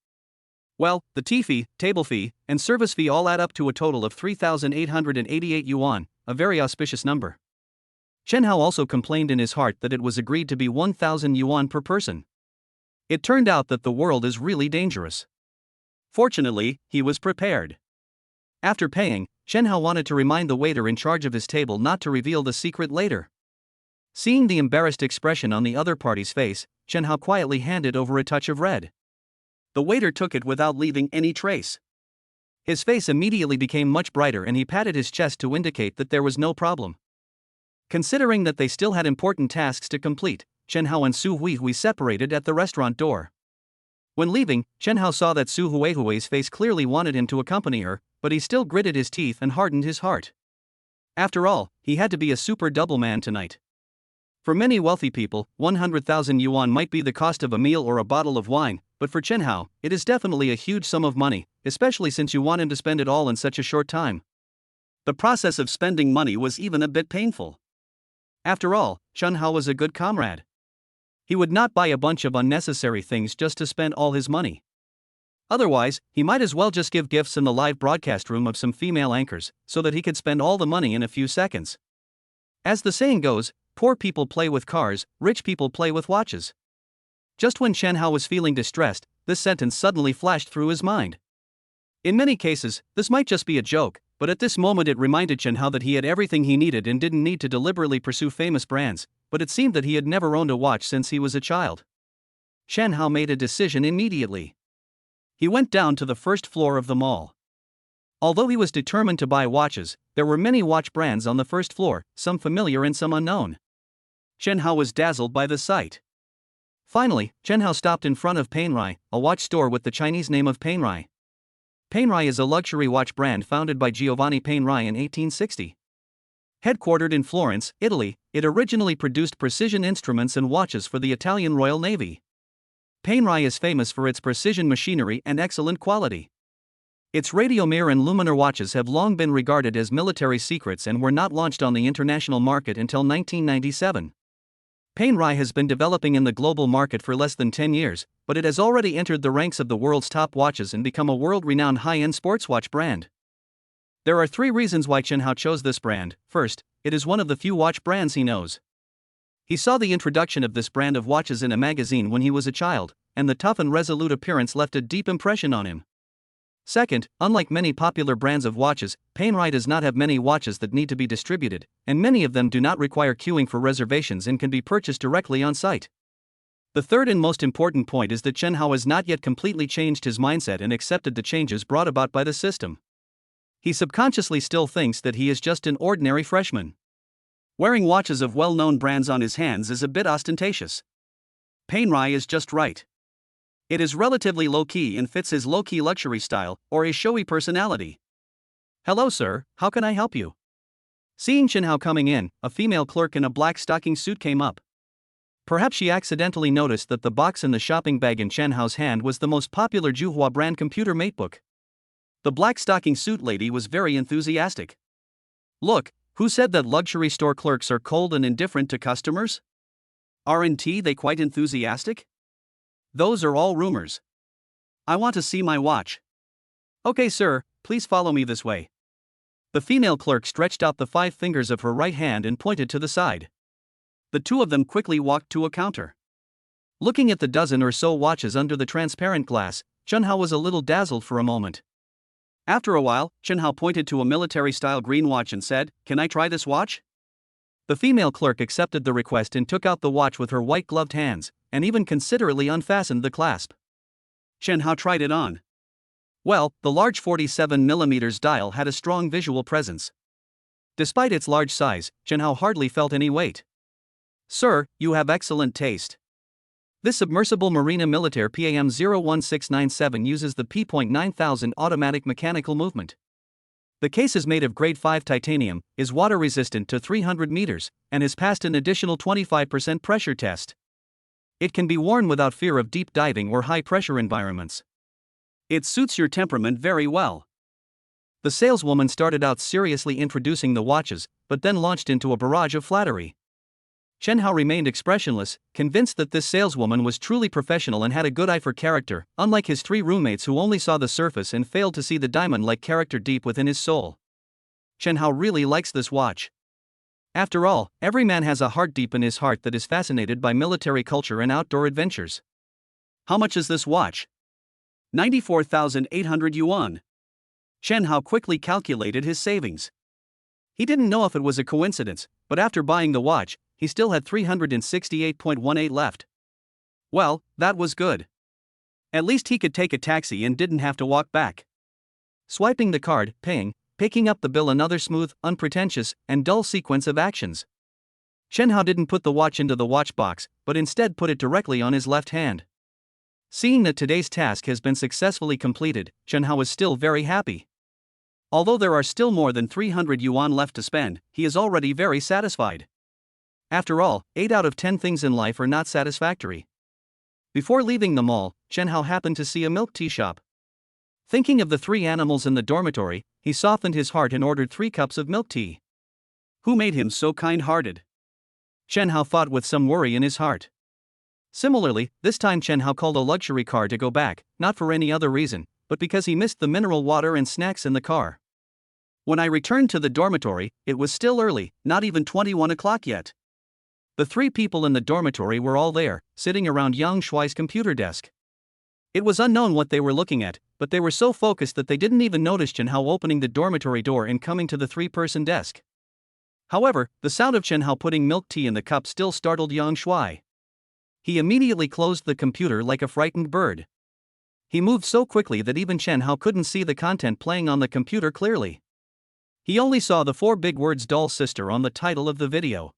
Well, the tea fee, table fee, and service fee all add up to a total of 3,888 yuan, a very auspicious number. Chen Hao also complained in his heart that it was agreed to be 1,000 yuan per person. It turned out that the world is really dangerous. Fortunately, he was prepared. After paying, Chen Hao wanted to remind the waiter in charge of his table not to reveal the secret later. Seeing the embarrassed expression on the other party's face, Chen Hao quietly handed over a touch of red. The waiter took it without leaving any trace. His face immediately became much brighter and he patted his chest to indicate that there was no problem. Considering that they still had important tasks to complete, Chen Hao and Su Huihui separated at the restaurant door. When leaving, Chen Hao saw that Su Huihui's face clearly wanted him to accompany her, but he still gritted his teeth and hardened his heart. After all, he had to be a super double man tonight. For many wealthy people, 100,000 yuan might be the cost of a meal or a bottle of wine, but for Chen Hao, it is definitely a huge sum of money, especially since you want him to spend it all in such a short time. The process of spending money was even a bit painful. After all, Chen Hao was a good comrade. He would not buy a bunch of unnecessary things just to spend all his money. Otherwise, he might as well just give gifts in the live broadcast room of some female anchors, so that he could spend all the money in a few seconds. As the saying goes, Poor people play with cars, rich people play with watches. Just when Chen Hao was feeling distressed, this sentence suddenly flashed through his mind. In many cases, this might just be a joke, but at this moment it reminded Chen Hao that he had everything he needed and didn't need to deliberately pursue famous brands, but it seemed that he had never owned a watch since he was a child. Chen Hao made a decision immediately. He went down to the first floor of the mall. Although he was determined to buy watches, there were many watch brands on the first floor, some familiar and some unknown. Chen Hao was dazzled by the sight. Finally, Chen Hao stopped in front of Panerai, a watch store with the Chinese name of Panerai. Panerai is a luxury watch brand founded by Giovanni Panerai in 1860. Headquartered in Florence, Italy, it originally produced precision instruments and watches for the Italian Royal Navy. Panerai is famous for its precision machinery and excellent quality. Its radiomir and luminar watches have long been regarded as military secrets and were not launched on the international market until 1997. Panerai has been developing in the global market for less than 10 years, but it has already entered the ranks of the world's top watches and become a world-renowned high-end sports watch brand. There are 3 reasons why Chen Hao chose this brand. First, it is one of the few watch brands he knows. He saw the introduction of this brand of watches in a magazine when he was a child, and the tough and resolute appearance left a deep impression on him. Second, unlike many popular brands of watches, Panerai does not have many watches that need to be distributed, and many of them do not require queuing for reservations and can be purchased directly on site. The third and most important point is that Chen Hao has not yet completely changed his mindset and accepted the changes brought about by the system. He subconsciously still thinks that he is just an ordinary freshman. Wearing watches of well-known brands on his hands is a bit ostentatious. Panerai is just right. It is relatively low-key and fits his low-key luxury style, or his showy personality. "Hello sir, how can I help you?" Seeing Chen Hao coming in, a female clerk in a black stocking suit came up. Perhaps she accidentally noticed that the box in the shopping bag in Chen Hao's hand was the most popular Juhua brand computer matebook. The black stocking suit lady was very enthusiastic. "Look, who said that luxury store clerks are cold and indifferent to customers? Aren't they quite enthusiastic? Those are all rumors. I want to see my watch." "Okay sir, please follow me this way." The female clerk stretched out the 5 fingers of her right hand and pointed to the side. The 2 of them quickly walked to a counter. Looking at the dozen or so watches under the transparent glass, Chen Hao was a little dazzled for a moment. After a while, Chen Hao pointed to a military-style green watch and said, "Can I try this watch?" The female clerk accepted the request and took out the watch with her white-gloved hands, and even considerately unfastened the clasp. Chen Hao tried it on. Well, the large 47mm dial had a strong visual presence. Despite its large size, Chen Hao hardly felt any weight. "Sir, you have excellent taste. This submersible Marina Militaire PAM 01697 uses the P.9000 automatic mechanical movement. The case is made of grade 5 titanium, is water resistant to 300 meters, and has passed an additional 25% pressure test. It can be worn without fear of deep diving or high pressure environments. It suits your temperament very well." The saleswoman started out seriously introducing the watches, but then launched into a barrage of flattery. Chen Hao remained expressionless, convinced that this saleswoman was truly professional and had a good eye for character, unlike his 3 roommates who only saw the surface and failed to see the diamond-like character deep within his soul. Chen Hao really likes this watch. After all, every man has a heart deep in his heart that is fascinated by military culture and outdoor adventures. "How much is this watch?" 94,800 yuan. Chen Hao quickly calculated his savings. He didn't know if it was a coincidence, but after buying the watch, he still had 368.18 left. Well, that was good. At least he could take a taxi and didn't have to walk back. Swiping the card, paying, picking up the bill, another smooth, unpretentious, and dull sequence of actions. Chen Hao didn't put the watch into the watch box, but instead put it directly on his left hand. Seeing that today's task has been successfully completed, Chen Hao is still very happy. Although there are still more than 300 yuan left to spend, he is already very satisfied. After all, 8 out of 10 things in life are not satisfactory. Before leaving the mall, Chen Hao happened to see a milk tea shop. Thinking of the 3 animals in the dormitory, he softened his heart and ordered 3 cups of milk tea. Who made him so kind-hearted? Chen Hao thought with some worry in his heart. Similarly, this time Chen Hao called a luxury car to go back, not for any other reason, but because he missed the mineral water and snacks in the car. When I returned to the dormitory, it was still early, not even 21 o'clock yet. The three people in the dormitory were all there, sitting around Yang Shuai's computer desk. It was unknown what they were looking at, but they were so focused that they didn't even notice Chen Hao opening the dormitory door and coming to the three-person desk. However, the sound of Chen Hao putting milk tea in the cup still startled Yang Shuai. He immediately closed the computer like a frightened bird. He moved so quickly that even Chen Hao couldn't see the content playing on the computer clearly. He only saw the four big words "doll sister" on the title of the video.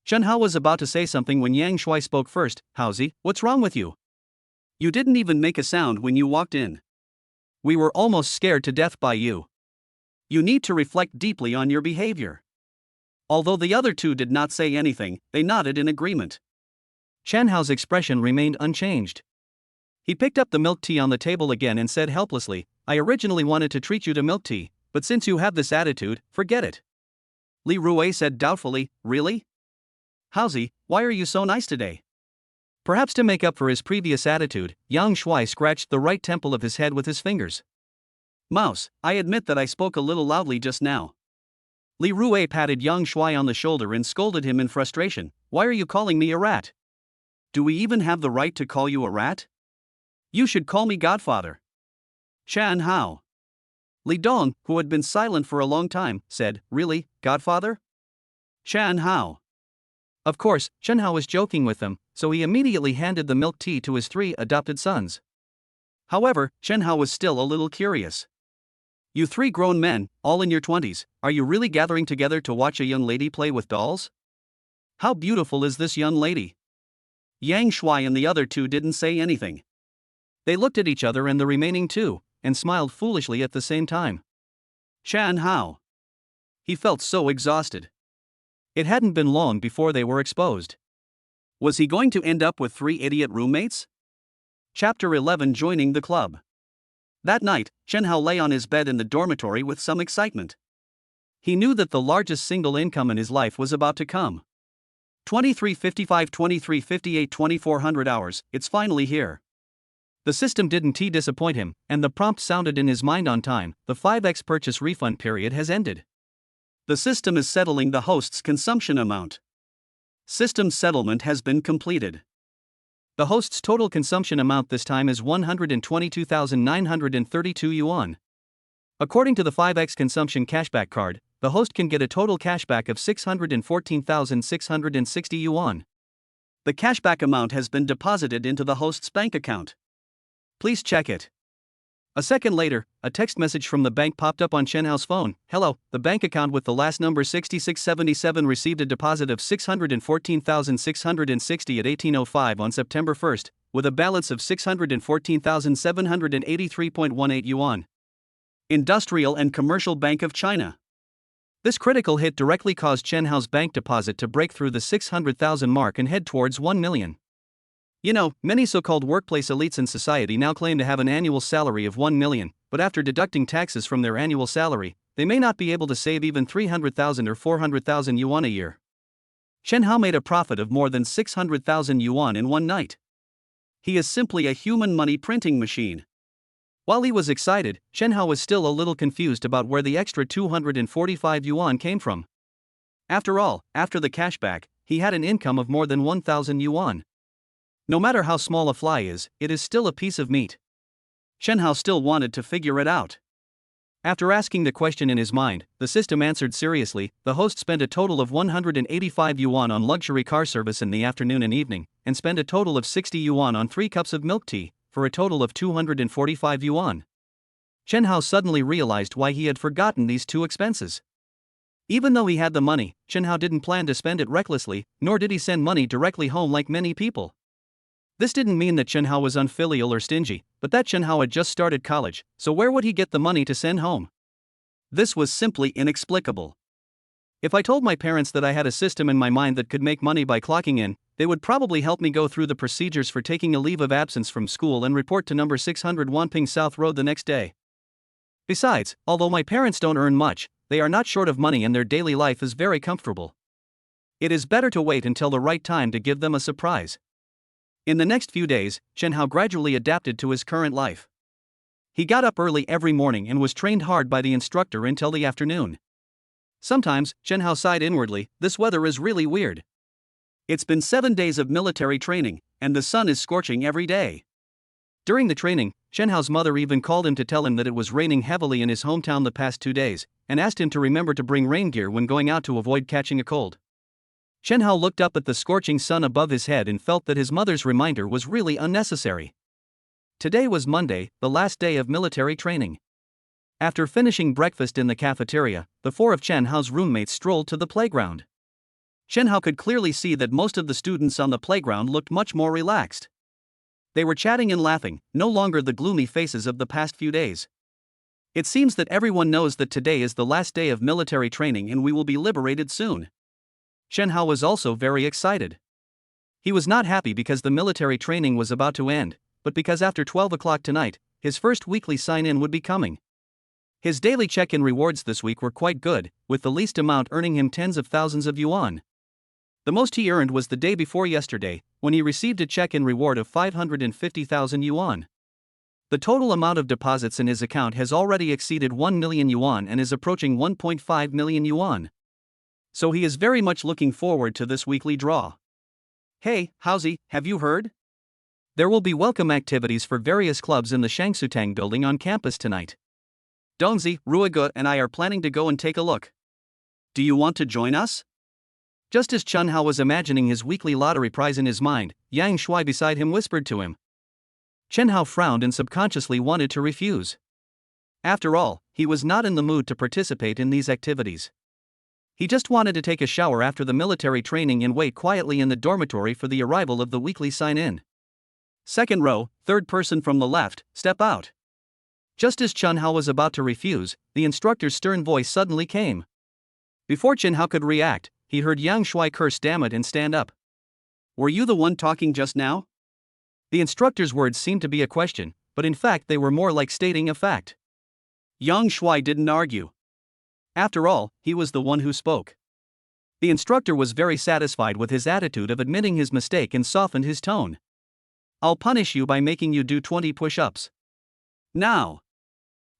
Chen Hao was about to say something when Yang Shuai spoke first. "Haozi, what's wrong with you? You didn't even make a sound when you walked in. We were almost scared to death by you. You need to reflect deeply on your behavior." Although the other two did not say anything, they nodded in agreement. Chen Hao's expression remained unchanged. He picked up the milk tea on the table again and said helplessly, "I originally wanted to treat you to milk tea, but since you have this attitude, forget it." Li Rui said doubtfully, "Really? Haozi, why are you so nice today?" Perhaps to make up for his previous attitude, Yang Shuai scratched the right temple of his head with his fingers. "Mouse, I admit that I spoke a little loudly just now." Li Rui patted Yang Shuai on the shoulder and scolded him in frustration. "Why are you calling me a rat? Do we even have the right to call you a rat? You should call me Godfather." Chen Hao. Li Dong, who had been silent for a long time, said, "Really, Godfather?" Chen Hao. Of course, Chen Hao was joking with them, so he immediately handed the milk tea to his three adopted sons. However, Chen Hao was still a little curious. "You three grown men, all in your 20s, are you really gathering together to watch a young lady play with dolls? How beautiful is this young lady?" Yang Shuai and the other two didn't say anything. They looked at each other and the remaining two, and smiled foolishly at the same time. Chen Hao. He felt so exhausted. It hadn't been long before they were exposed. Was he going to end up with three idiot roommates? Chapter 11: Joining the Club. That night, Chen Hao lay on his bed in the dormitory with some excitement. He knew that the largest single income in his life was about to come. 2355, 2358, 2400 hours, it's finally here. The system didn't disappoint him, and the prompt sounded in his mind on time: the 5x purchase refund period has ended. The system is settling the host's consumption amount. System settlement has been completed. The host's total consumption amount this time is 122,932 yuan. According to the 5x consumption cashback card, the host can get a total cashback of 614,660 yuan. The cashback amount has been deposited into the host's bank account. Please check it. A second later, a text message from the bank popped up on Chen Hao's phone. "Hello, the bank account with the last number 6677 received a deposit of 614,660 at 18:05 on September 1st, with a balance of 614,783.18 yuan. Industrial and Commercial Bank of China." This critical hit directly caused Chen Hao's bank deposit to break through the 600,000 mark and head towards 1 million. You know, many so-called workplace elites in society now claim to have an annual salary of 1 million, but after deducting taxes from their annual salary, they may not be able to save even 300,000 or 400,000 yuan a year. Chen Hao made a profit of more than 600,000 yuan in one night. He is simply a human money printing machine. While he was excited, Chen Hao was still a little confused about where the extra 245 yuan came from. After all, after the cashback, he had an income of more than 1,000 yuan. No matter how small a fly is, it is still a piece of meat. Chen Hao still wanted to figure it out. After asking the question in his mind, the system answered seriously. The host spent a total of 185 yuan on luxury car service in the afternoon and evening, and spent a total of 60 yuan on 3 cups of milk tea, for a total of 245 yuan. Chen Hao suddenly realized why he had forgotten these two expenses. Even though he had the money, Chen Hao didn't plan to spend it recklessly, nor did he send money directly home like many people. This didn't mean that Chen Hao was unfilial or stingy, but that Chen Hao had just started college, so where would he get the money to send home? This was simply inexplicable. If I told my parents that I had a system in my mind that could make money by clocking in, they would probably help me go through the procedures for taking a leave of absence from school and report to number 600 Wanping South Road the next day. Besides, although my parents don't earn much, they are not short of money and their daily life is very comfortable. It is better to wait until the right time to give them a surprise. In the next few days, Chen Hao gradually adapted to his current life. He got up early every morning and was trained hard by the instructor until the afternoon. Sometimes, Chen Hao sighed inwardly, this weather is really weird. It's been 7 days of military training, and the sun is scorching every day. During the training, Chen Hao's mother even called him to tell him that it was raining heavily in his hometown the past 2 days, and asked him to remember to bring rain gear when going out to avoid catching a cold. Chen Hao looked up at the scorching sun above his head and felt that his mother's reminder was really unnecessary. Today was Monday, the last day of military training. After finishing breakfast in the cafeteria, the 4 of Chen Hao's roommates strolled to the playground. Chen Hao could clearly see that most of the students on the playground looked much more relaxed. They were chatting and laughing, no longer the gloomy faces of the past few days. It seems that everyone knows that today is the last day of military training and we will be liberated soon. Chen Hao was also very excited. He was not happy because the military training was about to end, but because after 12 o'clock tonight, his first weekly sign-in would be coming. His daily check-in rewards this week were quite good, with the least amount earning him tens of thousands of yuan. The most he earned was the day before yesterday, when he received a check-in reward of 550,000 yuan. The total amount of deposits in his account has already exceeded 1 million yuan and is approaching 1.5 million yuan. So he is very much looking forward to this weekly draw. Hey, Howsy, have you heard? There will be welcome activities for various clubs in the Shangsutang building on campus tonight. Dongzi, Ruiga and I are planning to go and take a look. Do you want to join us? Just as Chen Hao was imagining his weekly lottery prize in his mind, Yang Shuai beside him whispered to him. Chen Hao frowned and subconsciously wanted to refuse. After all, he was not in the mood to participate in these activities. He just wanted to take a shower after the military training and wait quietly in the dormitory for the arrival of the weekly sign-in. Second row, third person from the left, step out. Just as Chen Hao was about to refuse, the instructor's stern voice suddenly came. Before Chen Hao could react, he heard Yang Shuai curse "Damn it" and stand up. Were you the one talking just now? The instructor's words seemed to be a question, but in fact they were more like stating a fact. Yang Shuai didn't argue. After all, he was the one who spoke. The instructor was very satisfied with his attitude of admitting his mistake and softened his tone. I'll punish you by making you do 20 push-ups. Now.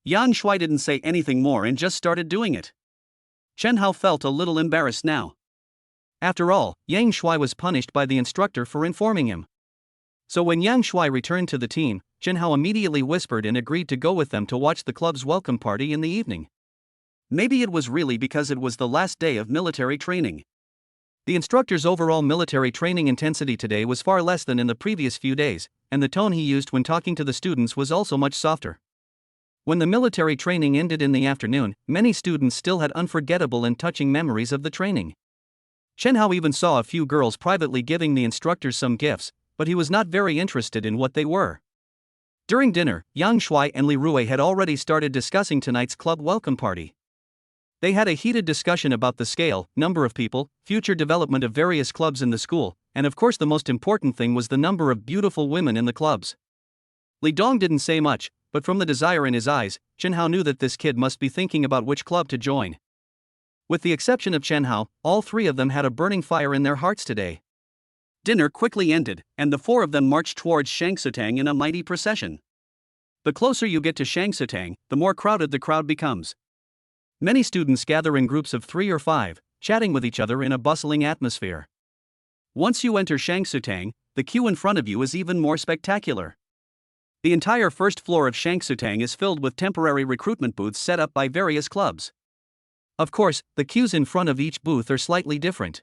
Yang Shuai didn't say anything more and just started doing it. Chen Hao felt a little embarrassed now. After all, Yang Shuai was punished by the instructor for informing him. So when Yang Shuai returned to the team, Chen Hao immediately whispered and agreed to go with them to watch the club's welcome party in the evening. Maybe it was really because it was the last day of military training. The instructor's overall military training intensity today was far less than in the previous few days, and the tone he used when talking to the students was also much softer. When the military training ended in the afternoon, many students still had unforgettable and touching memories of the training. Chen Hao even saw a few girls privately giving the instructors some gifts, but he was not very interested in what they were. During dinner, Yang Shuai and Li Rui had already started discussing tonight's club welcome party. They had a heated discussion about the scale, number of people, future development of various clubs in the school, and of course the most important thing was the number of beautiful women in the clubs. Li Dong didn't say much, but from the desire in his eyes, Chen Hao knew that this kid must be thinking about which club to join. With the exception of Chen Hao, all 3 of them had a burning fire in their hearts today. Dinner quickly ended, and the 4 of them marched towards Shangsutang in a mighty procession. The closer you get to Shangsutang, the more crowded the crowd becomes. Many students gather in groups of 3 or 5, chatting with each other in a bustling atmosphere. Once you enter Shangsutang, the queue in front of you is even more spectacular. The entire first floor of Shangsutang is filled with temporary recruitment booths set up by various clubs. Of course, the queues in front of each booth are slightly different.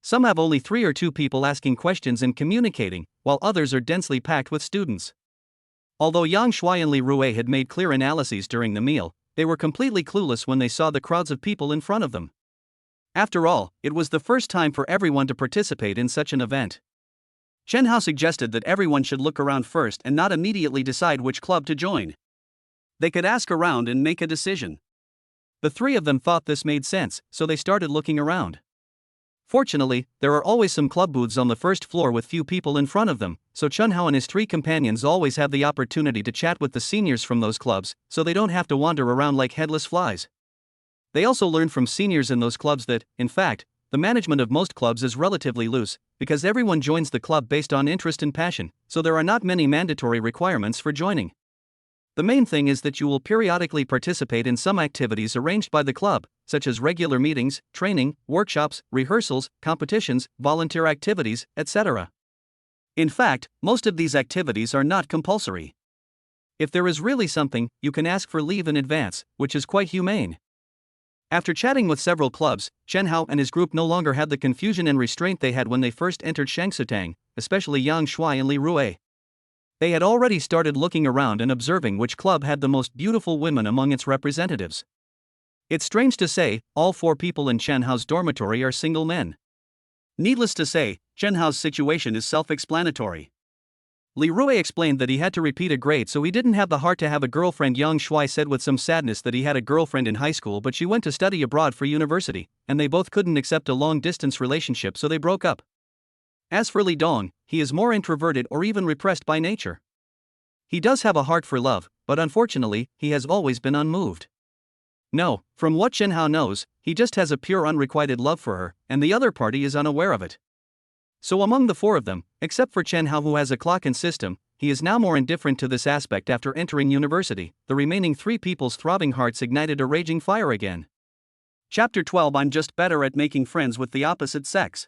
Some have only 3 or 2 people asking questions and communicating, while others are densely packed with students. Although Yang Shuai and Li Rui had made clear analyses during the meal, they were completely clueless when they saw the crowds of people in front of them. After all, it was the first time for everyone to participate in such an event. Chen Hao suggested that everyone should look around first and not immediately decide which club to join. They could ask around and make a decision. The 3 of them thought this made sense, so they started looking around. Fortunately, there are always some club booths on the first floor with few people in front of them, so Chen Hao and his 3 companions always have the opportunity to chat with the seniors from those clubs, so they don't have to wander around like headless flies. They also learned from seniors in those clubs that, in fact, the management of most clubs is relatively loose, because everyone joins the club based on interest and passion, so there are not many mandatory requirements for joining. The main thing is that you will periodically participate in some activities arranged by the club, such as regular meetings, training, workshops, rehearsals, competitions, volunteer activities, etc. In fact, most of these activities are not compulsory. If there is really something, you can ask for leave in advance, which is quite humane. After chatting with several clubs, Chen Hao and his group no longer had the confusion and restraint they had when they first entered Shangsutang, especially Yang Shuai and Li Rui. They had already started looking around and observing which club had the most beautiful women among its representatives. It's strange to say, all 4 people in Chen Hao's dormitory are single men. Needless to say, Chen Hao's situation is self-explanatory. Li Rui explained that he had to repeat a grade, so he didn't have the heart to have a girlfriend. Yang Shuai said with some sadness that he had a girlfriend in high school, but she went to study abroad for university, and they both couldn't accept a long-distance relationship, so they broke up. As for Li Dong, he is more introverted or even repressed by nature. He does have a heart for love, but unfortunately, he has always been unmoved. No, from what Chen Hao knows, he just has a pure unrequited love for her, and the other party is unaware of it. So among the 4 of them, except for Chen Hao who has a clock and system, he is now more indifferent to this aspect after entering university. The remaining 3 people's throbbing hearts ignited a raging fire again. Chapter 12. I'm just better at making friends with the opposite sex.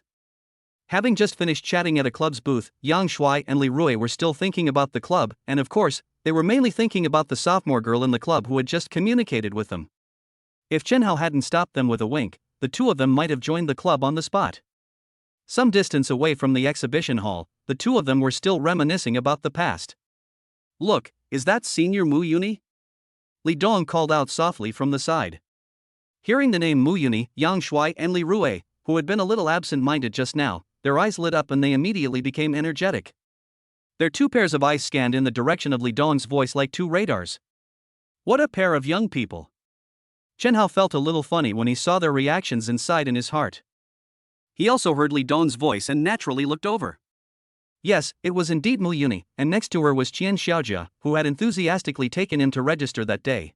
Having just finished chatting at a club's booth, Yang Shuai and Li Rui were still thinking about the club, and of course, they were mainly thinking about the sophomore girl in the club who had just communicated with them. If Chen Hao hadn't stopped them with a wink, the 2 of them might have joined the club on the spot. Some distance away from the exhibition hall, the 2 of them were still reminiscing about the past. Look, is that Senior Mu Yuni? Li Dong called out softly from the side. Hearing the name Mu Yuni, Yang Shuai and Li Rui, who had been a little absent-minded just now, their eyes lit up and they immediately became energetic. Their 2 pairs of eyes scanned in the direction of Li Dong's voice like 2 radars. What a pair of young people! Chen Hao felt a little funny when he saw their reactions inside in his heart. He also heard Li Dong's voice and naturally looked over. Yes, it was indeed Mu Yuni, and next to her was Qian Xiaojia, who had enthusiastically taken him to register that day.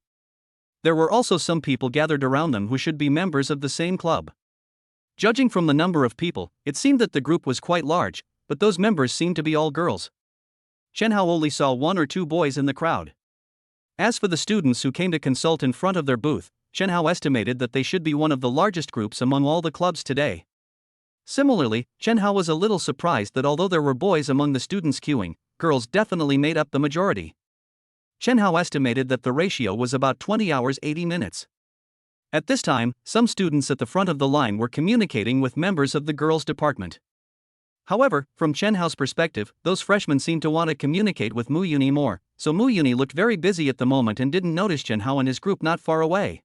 There were also some people gathered around them who should be members of the same club. Judging from the number of people, it seemed that the group was quite large, but those members seemed to be all girls. Chen Hao only saw 1 or 2 boys in the crowd. As for the students who came to consult in front of their booth, Chen Hao estimated that they should be one of the largest groups among all the clubs today. Similarly, Chen Hao was a little surprised that although there were boys among the students queuing, girls definitely made up the majority. Chen Hao estimated that the ratio was about 20 hours 80 minutes. At this time, some students at the front of the line were communicating with members of the girls' department. However, from Chen Hao's perspective, those freshmen seemed to want to communicate with Mu Yuni more, so Mu Yuni looked very busy at the moment and didn't notice Chen Hao and his group not far away.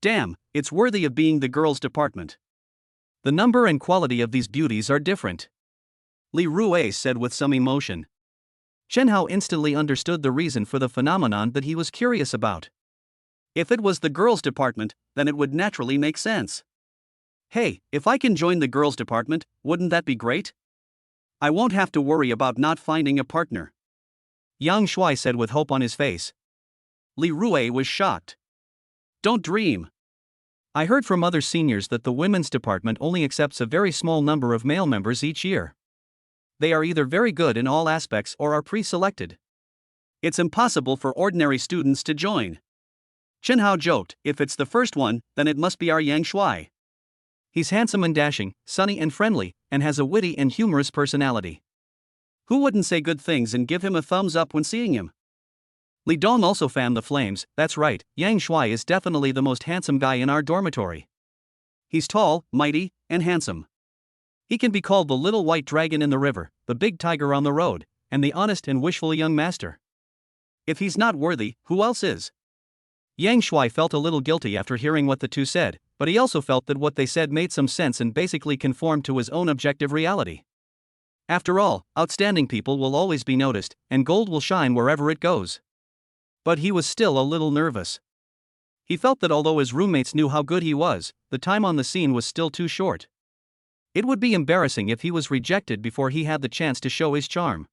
Damn, it's worthy of being the girls' department. The number and quality of these beauties are different. Li Rui said with some emotion. Chen Hao instantly understood the reason for the phenomenon that he was curious about. If it was the girls' department, then it would naturally make sense. Hey, if I can join the girls' department, wouldn't that be great? I won't have to worry about not finding a partner. Yang Shuai said with hope on his face. Li Rui was shocked. Don't dream. I heard from other seniors that the women's department only accepts a very small number of male members each year. They are either very good in all aspects or are pre-selected. It's impossible for ordinary students to join. Chen Hao joked, if it's the first one, then it must be our Yang Shuai. He's handsome and dashing, sunny and friendly, and has a witty and humorous personality. Who wouldn't say good things and give him a thumbs up when seeing him? Li Dong also fanned the flames. That's right, Yang Shuai is definitely the most handsome guy in our dormitory. He's tall, mighty, and handsome. He can be called the little white dragon in the river, the big tiger on the road, and the honest and wishful young master. If he's not worthy, who else is? Yang Shuai felt a little guilty after hearing what the 2 said, but he also felt that what they said made some sense and basically conformed to his own objective reality. After all, outstanding people will always be noticed, and gold will shine wherever it goes. But he was still a little nervous. He felt that although his roommates knew how good he was, the time on the scene was still too short. It would be embarrassing if he was rejected before he had the chance to show his charm.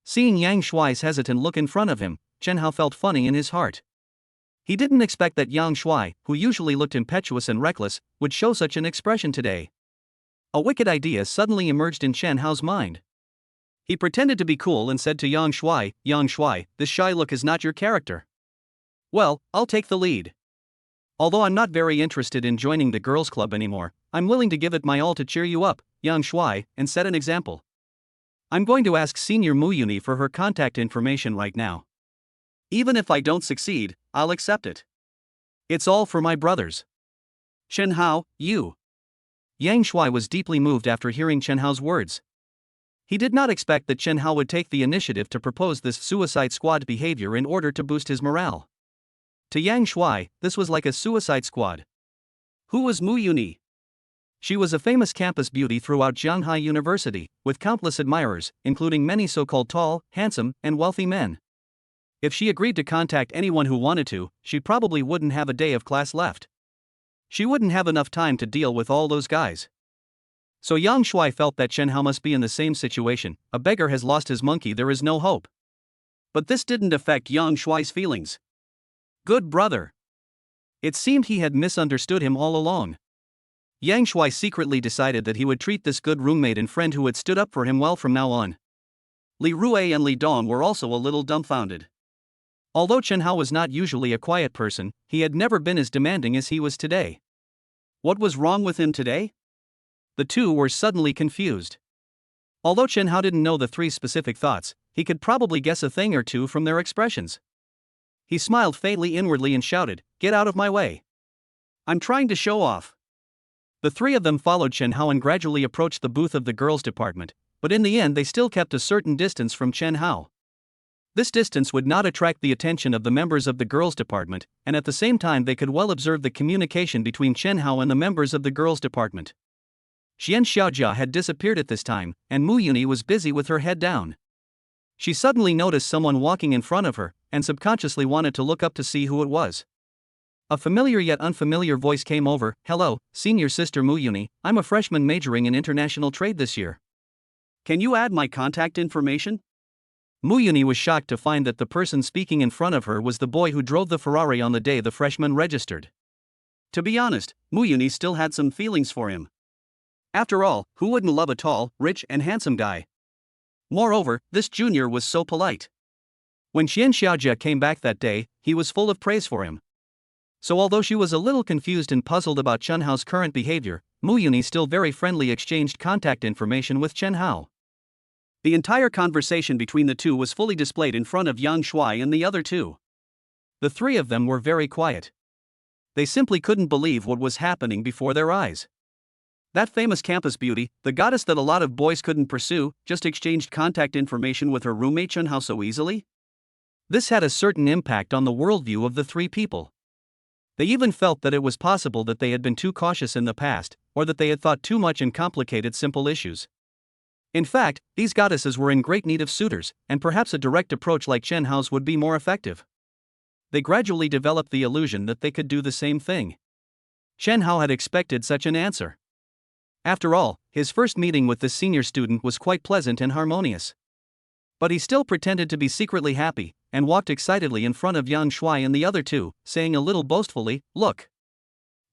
Seeing Yang Shuai's hesitant look in front of him, Chen Hao felt funny in his heart. He didn't expect that Yang Shuai, who usually looked impetuous and reckless, would show such an expression today. A wicked idea suddenly emerged in Chen Hao's mind. He pretended to be cool and said to Yang Shuai, this shy look is not your character. Well, I'll take the lead. Although I'm not very interested in joining the girls' club anymore, I'm willing to give it my all to cheer you up, Yang Shuai, and set an example. I'm going to ask Senior Muyuni for her contact information right now. Even if I don't succeed, I'll accept it. It's all for my brothers. Chen Hao, you. Yang Shuai was deeply moved after hearing Chen Hao's words. He did not expect that Chen Hao would take the initiative to propose this suicide squad behavior in order to boost his morale. To Yang Shuai, this was like a suicide squad. Who was Muyuni? She was a famous campus beauty throughout Shanghai University, with countless admirers, including many so-called tall, handsome, and wealthy men. If she agreed to contact anyone who wanted to, she probably wouldn't have a day of class left. She wouldn't have enough time to deal with all those guys. So Yang Shuai felt that Chen Hao must be in the same situation. A beggar has lost his monkey, there is no hope. But this didn't affect Yang Shuai's feelings. Good brother. It seemed he had misunderstood him all along. Yang Shuai secretly decided that he would treat this good roommate and friend who had stood up for him well from now on. Li Rui and Li Dong were also a little dumbfounded. Although Chen Hao was not usually a quiet person, he had never been as demanding as he was today. What was wrong with him today? The two were suddenly confused. Although Chen Hao didn't know the three specific thoughts, he could probably guess a thing or two from their expressions. He smiled faintly inwardly and shouted, "Get out of my way. I'm trying to show off." The three of them followed Chen Hao and gradually approached the booth of the girls' department, but in the end they still kept a certain distance from Chen Hao. This distance would not attract the attention of the members of the girls' department, and at the same time they could well observe the communication between Chen Hao and the members of the girls' department. Xian Xiaojia had disappeared at this time, and Muyuni was busy with her head down. She suddenly noticed someone walking in front of her, and subconsciously wanted to look up to see who it was. A familiar yet unfamiliar voice came over. "Hello, senior sister Muyuni, I'm a freshman majoring in international trade this year. Can you add my contact information?" Muyuni was shocked to find that the person speaking in front of her was the boy who drove the Ferrari on the day the freshman registered. To be honest, Muyuni still had some feelings for him. After all, who wouldn't love a tall, rich, and handsome guy? Moreover, this junior was so polite. When Xian Xiaojia came back that day, he was full of praise for him. So although she was a little confused and puzzled about Chen Hao's current behavior, Muyuni still very friendly exchanged contact information with Chen Hao. The entire conversation between the two was fully displayed in front of Yang Shuai and the other two. The three of them were very quiet. They simply couldn't believe what was happening before their eyes. That famous campus beauty, the goddess that a lot of boys couldn't pursue, just exchanged contact information with her roommate Chen Hao so easily? This had a certain impact on the worldview of the three people. They even felt that it was possible that they had been too cautious in the past, or that they had thought too much in complicated simple issues. In fact, these goddesses were in great need of suitors, and perhaps a direct approach like Chen Hao's would be more effective. They gradually developed the illusion that they could do the same thing. Chen Hao had expected such an answer. After all, his first meeting with this senior student was quite pleasant and harmonious. But he still pretended to be secretly happy, and walked excitedly in front of Yang Shuai and the other two, saying a little boastfully, "Look.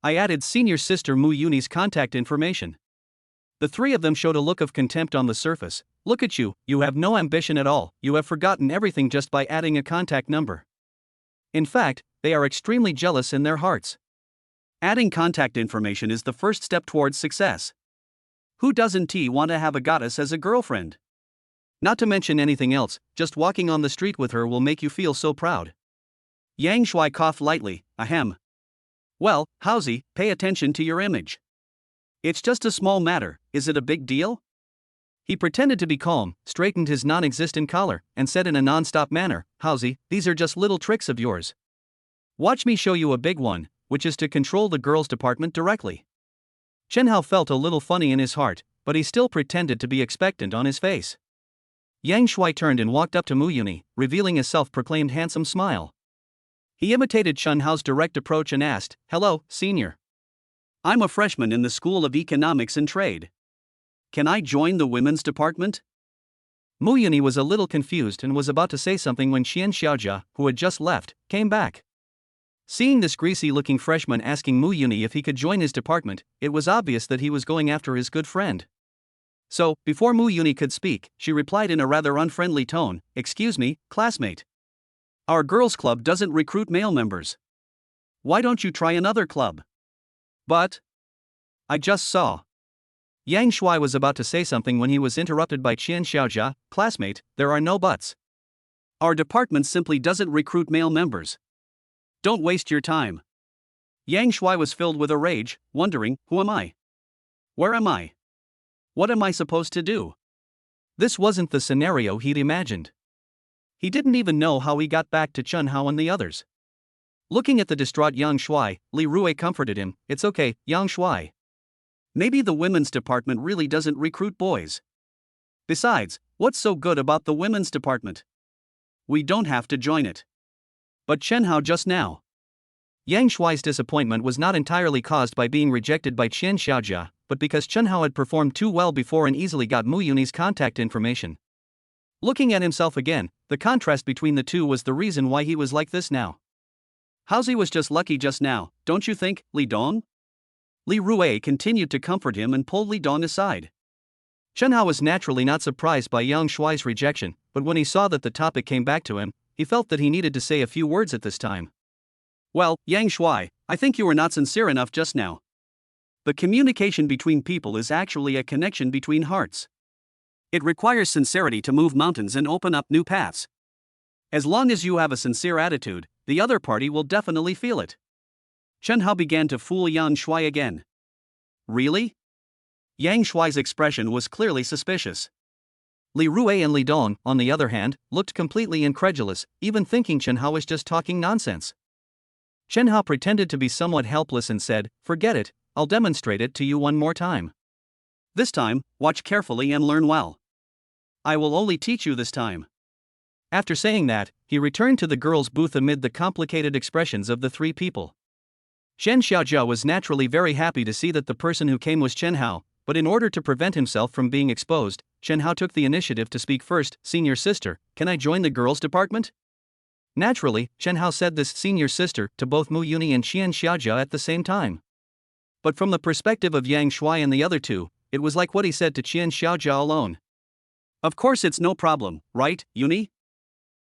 I added senior sister Muyuni's contact information." The three of them showed a look of contempt on the surface. "Look at you, you have no ambition at all, you have forgotten everything just by adding a contact number." In fact, they are extremely jealous in their hearts. Adding contact information is the first step towards success. Who doesn't want to have a goddess as a girlfriend? Not to mention anything else, just walking on the street with her will make you feel so proud. Yang Shuai coughed lightly, ahem. Well, Hausi, pay attention to your image. It's just a small matter, is it a big deal? He pretended to be calm, straightened his non-existent collar, and said in a non-stop manner, Hausi, these are just little tricks of yours. Watch me show you a big one, which is to control the girls' department directly. Chen Hao felt a little funny in his heart, but he still pretended to be expectant on his face. Yang Shuai turned and walked up to Muyuni, revealing a self-proclaimed handsome smile. He imitated Chen Hao's direct approach and asked, "Hello, senior. I'm a freshman in the School of Economics and Trade. Can I join the women's department?" Muyuni was a little confused and was about to say something when Xian Xiaojia, who had just left, came back. Seeing this greasy-looking freshman asking Muyuni if he could join his department, it was obvious that he was going after his good friend. So, before Mu Yuni could speak, she replied in a rather unfriendly tone, "Excuse me, classmate. Our girls' club doesn't recruit male members. Why don't you try another club?" "But I just saw." Yang Shuai was about to say something when he was interrupted by Qian Xiaojia, "Classmate, there are no buts. Our department simply doesn't recruit male members. Don't waste your time." Yang Shuai was filled with a rage, wondering, who am I? Where am I? What am I supposed to do? This wasn't the scenario he'd imagined. He didn't even know how he got back to Chen Hao and the others. Looking at the distraught Yang Shuai, Li Rui comforted him, "It's okay, Yang Shuai. Maybe the women's department really doesn't recruit boys. Besides, what's so good about the women's department? We don't have to join it." But Chen Hao just now. Yang Shuai's disappointment was not entirely caused by being rejected by Qian Xiaojia, but because Chen Hao had performed too well before and easily got Mu Yuni's contact information. Looking at himself again, the contrast between the two was the reason why he was like this now. "Haozi was just lucky just now, don't you think, Li Dong?" Li Rui continued to comfort him and pulled Li Dong aside. Chen Hao was naturally not surprised by Yang Shuai's rejection, but when he saw that the topic came back to him, he felt that he needed to say a few words at this time. "Well, Yang Shuai, I think you were not sincere enough just now. The communication between people is actually a connection between hearts. It requires sincerity to move mountains and open up new paths. As long as you have a sincere attitude, the other party will definitely feel it." Chen Hao began to fool Yang Shuai again. "Really?" Yang Shuai's expression was clearly suspicious. Li Rui and Li Dong, on the other hand, looked completely incredulous, even thinking Chen Hao was just talking nonsense. Chen Hao pretended to be somewhat helpless and said, "Forget it, I'll demonstrate it to you one more time. This time, watch carefully and learn well. I will only teach you this time." After saying that, he returned to the girls' booth amid the complicated expressions of the three people. Shen Xiaojia was naturally very happy to see that the person who came was Chen Hao, but in order to prevent himself from being exposed, Chen Hao took the initiative to speak first. "Senior sister, can I join the girls' department?" Naturally, Chen Hao said this "senior sister" to both Mu Yuni and Qian Xiaojia at the same time. But from the perspective of Yang Shuai and the other two, it was like what he said to Qian Xiaojia alone. "Of course it's no problem, right, Yuni?"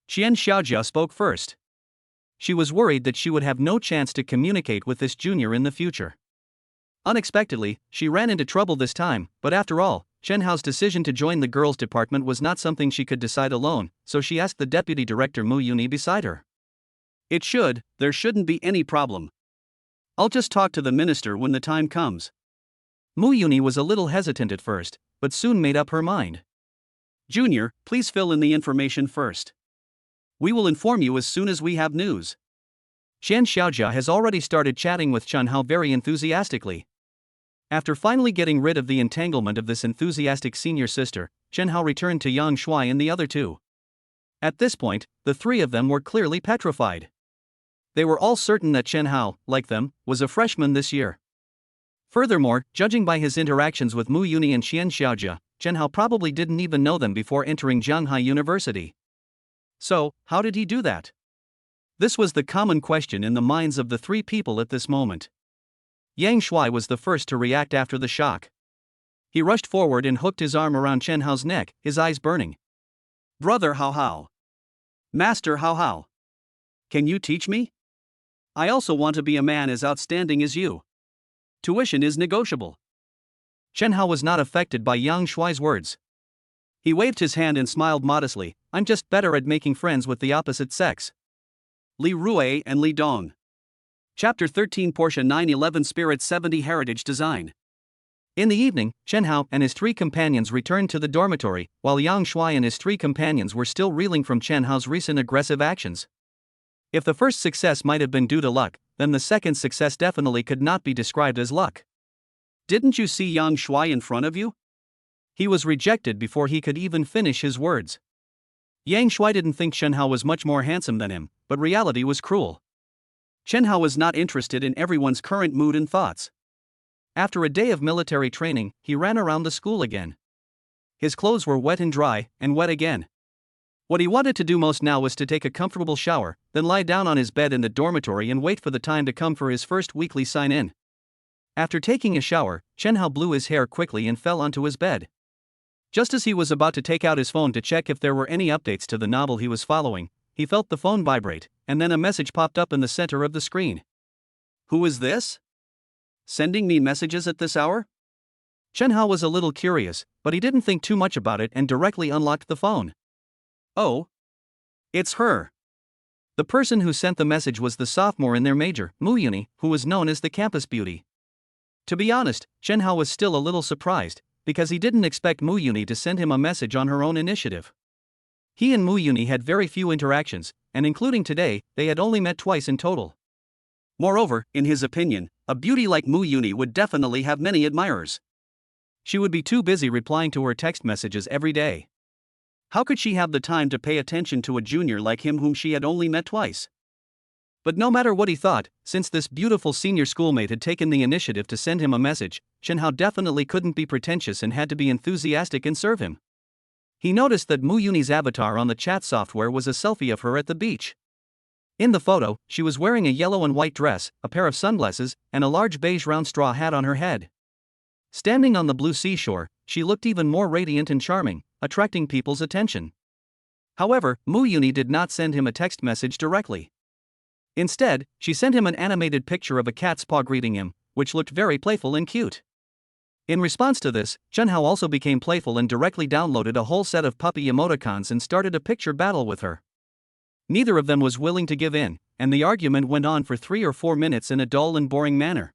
Qian Xiaojia spoke first. She was worried that she would have no chance to communicate with this junior in the future. Unexpectedly, she ran into trouble this time, but after all, Chen Hao's decision to join the girls' department was not something she could decide alone, so she asked the deputy director Mu Yuni beside her. There shouldn't be any problem. I'll just talk to the minister when the time comes." Mu Yuni was a little hesitant at first, but soon made up her mind. "Junior, please fill in the information first. We will inform you as soon as we have news." Qian Xiaojia has already started chatting with Chen Hao very enthusiastically. After finally getting rid of the entanglement of this enthusiastic senior sister, Chen Hao returned to Yang Shuai and the other two. At this point, the three of them were clearly petrified. They were all certain that Chen Hao, like them, was a freshman this year. Furthermore, judging by his interactions with Mu Yuni and Qian Xiaojia, Chen Hao probably didn't even know them before entering Zhanghai University. So, how did he do that? This was the common question in the minds of the three people at this moment. Yang Shuai was the first to react after the shock. He rushed forward and hooked his arm around Chen Hao's neck, his eyes burning. "Brother Hao Hao. Master Hao Hao. Can you teach me? I also want to be a man as outstanding as you. Tuition is negotiable." Chen Hao was not affected by Yang Shuai's words. He waved his hand and smiled modestly. "I'm just better at making friends with the opposite sex." Li Rui and Li Dong. Chapter 13 Portia 911 Spirit 70 Heritage Design. In the evening, Chen Hao and his three companions returned to the dormitory, while Yang Shuai and his three companions were still reeling from Chen Hao's recent aggressive actions. If the first success might have been due to luck, then the second success definitely could not be described as luck. "Didn't you see Yang Shuai in front of you?" He was rejected before he could even finish his words. Yang Shuai didn't think Chen Hao was much more handsome than him, but reality was cruel. Chen Hao was not interested in everyone's current mood and thoughts. After a day of military training, he ran around the school again. His clothes were wet and dry, and wet again. What he wanted to do most now was to take a comfortable shower, then lie down on his bed in the dormitory and wait for the time to come for his first weekly sign-in. After taking a shower, Chen Hao blew his hair quickly and fell onto his bed. Just as he was about to take out his phone to check if there were any updates to the novel he was following, he felt the phone vibrate, and then a message popped up in the center of the screen. Who is this? Sending me messages at this hour? Chen Hao was a little curious, but he didn't think too much about it and directly unlocked the phone. Oh. It's her. The person who sent the message was the sophomore in their major, Mu Yuni, who was known as the campus beauty. To be honest, Chen Hao was still a little surprised, because he didn't expect Mu Yuni to send him a message on her own initiative. He and Mu Yuni had very few interactions, and including today, they had only met twice in total. Moreover, in his opinion, a beauty like Mu Yuni would definitely have many admirers. She would be too busy replying to her text messages every day. How could she have the time to pay attention to a junior like him whom she had only met twice? But no matter what he thought, since this beautiful senior schoolmate had taken the initiative to send him a message, Chen Hao definitely couldn't be pretentious and had to be enthusiastic and serve him. He noticed that Mu Yuni's avatar on the chat software was a selfie of her at the beach. In the photo, she was wearing a yellow and white dress, a pair of sunglasses, and a large beige round straw hat on her head. Standing on the blue seashore, she looked even more radiant and charming, attracting people's attention. However, Mu Yuni did not send him a text message directly. Instead, she sent him an animated picture of a cat's paw greeting him, which looked very playful and cute. In response to this, Chen Hao also became playful and directly downloaded a whole set of puppy emoticons and started a picture battle with her. Neither of them was willing to give in, and the argument went on for 3 or 4 minutes in a dull and boring manner.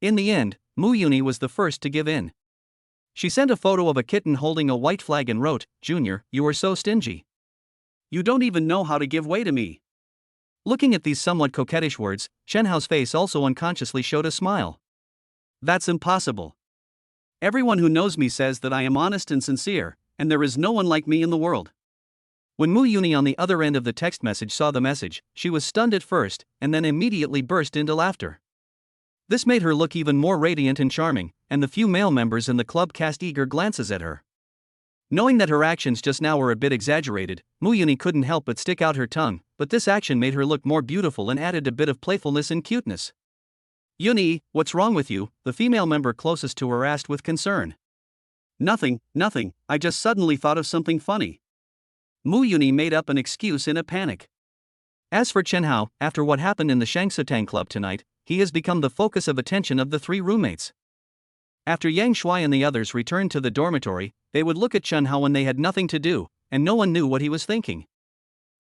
In the end, Mu Yuni was the first to give in. She sent a photo of a kitten holding a white flag and wrote, "Junior, you are so stingy. You don't even know how to give way to me." Looking at these somewhat coquettish words, Chen Hao's face also unconsciously showed a smile. That's impossible. Everyone who knows me says that I am honest and sincere, and there is no one like me in the world. When Mu Yuni on the other end of the text message saw the message, she was stunned at first, and then immediately burst into laughter. This made her look even more radiant and charming, and the few male members in the club cast eager glances at her. Knowing that her actions just now were a bit exaggerated, Mu Yuni couldn't help but stick out her tongue, but this action made her look more beautiful and added a bit of playfulness and cuteness. "Yuni, what's wrong with you?" the female member closest to her asked with concern. Nothing, I just suddenly thought of something funny." Mu Yuni made up an excuse in a panic. As for Chen Hao, after what happened in the Shangsutang club tonight, he has become the focus of attention of the 3 roommates. After Yang Shuai and the others returned to the dormitory, they would look at Chen Hao when they had nothing to do, and no one knew what he was thinking.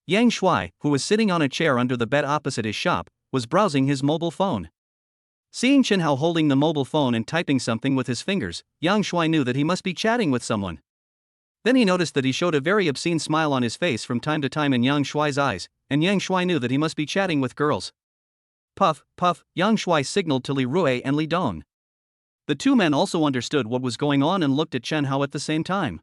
Yang Shuai, who was sitting on a chair under the bed opposite his shop, was browsing his mobile phone. Seeing Chen Hao holding the mobile phone and typing something with his fingers, Yang Shuai knew that he must be chatting with someone. Then he noticed that he showed a very obscene smile on his face from time to time in Yang Shuai's eyes, and Yang Shuai knew that he must be chatting with girls. Puff, puff, Yang Shuai signaled to Li Rui and Li Dong. The 2 men also understood what was going on and looked at Chen Hao at the same time.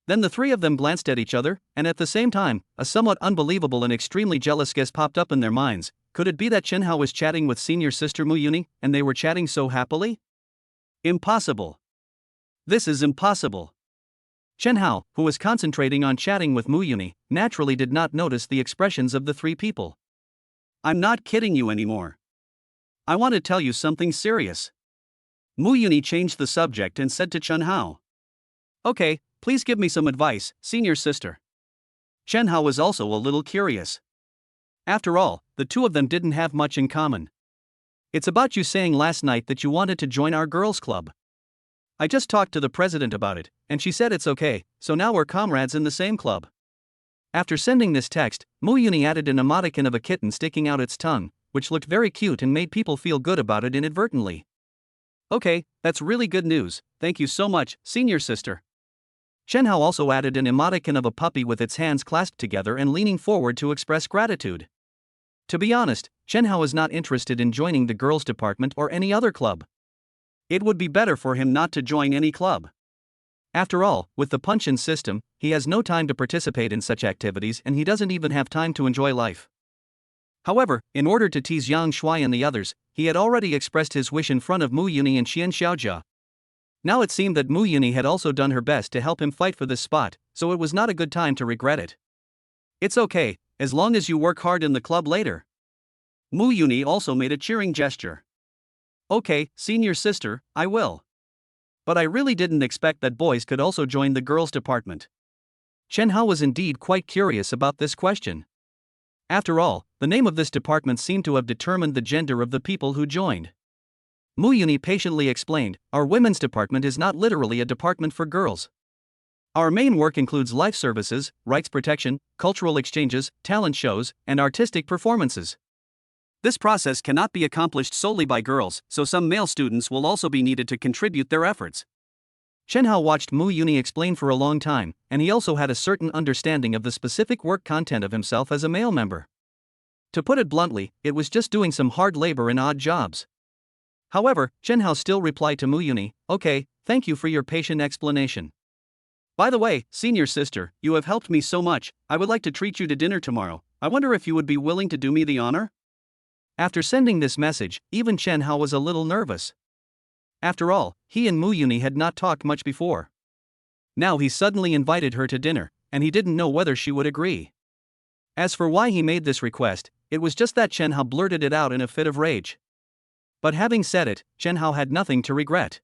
Then the 3 of them glanced at each other, and at the same time, a somewhat unbelievable and extremely jealous guess popped up in their minds. Could it be that Chen Hao was chatting with senior sister Mu Yuni, and they were chatting so happily? Impossible. This is impossible. Chen Hao, who was concentrating on chatting with Mu Yuni, naturally did not notice the expressions of the 3 people. "I'm not kidding you anymore. I want to tell you something serious." Mu Yuni changed the subject and said to Chen Hao, "Okay, please give me some advice, senior sister." Chen Hao was also a little curious. After all, the 2 of them didn't have much in common. "It's about you saying last night that you wanted to join our girls' club. I just talked to the president about it, and she said it's okay, so now we're comrades in the same club." After sending this text, Mu Yuni added an emoticon of a kitten sticking out its tongue, which looked very cute and made people feel good about it inadvertently. "Okay, that's really good news, thank you so much, senior sister." Chen Hao also added an emoticon of a puppy with its hands clasped together and leaning forward to express gratitude. To be honest, Chen Hao is not interested in joining the girls' department or any other club. It would be better for him not to join any club. After all, with the punch-in system, he has no time to participate in such activities and he doesn't even have time to enjoy life. However, in order to tease Yang Shuai and the others, he had already expressed his wish in front of Mu Yuni and Xian Xiaojia. Now it seemed that Mu Yuni had also done her best to help him fight for this spot, so it was not a good time to regret it. "It's okay, as long as you work hard in the club later." Mu Yuni also made a cheering gesture. "Okay, senior sister, I will." But I really didn't expect that boys could also join the girls' department. Chen Hao was indeed quite curious about this question. After all, the name of this department seemed to have determined the gender of the people who joined. Mu Yuni patiently explained, our women's department is not literally a department for girls. Our main work includes life services, rights protection, cultural exchanges, talent shows, and artistic performances. This process cannot be accomplished solely by girls, so some male students will also be needed to contribute their efforts. Chen Hao watched Mu Yuni explain for a long time, and he also had a certain understanding of the specific work content of himself as a male member. To put it bluntly, it was just doing some hard labor and odd jobs. However, Chen Hao still replied to Mu Yuni, okay, thank you for your patient explanation. By the way, senior sister, you have helped me so much, I would like to treat you to dinner tomorrow. I wonder if you would be willing to do me the honor? After sending this message, even Chen Hao was a little nervous. After all, he and Mu Yuni had not talked much before. Now he suddenly invited her to dinner, and he didn't know whether she would agree. As for why he made this request, it was just that Chen Hao blurted it out in a fit of rage. But having said it, Chen Hao had nothing to regret.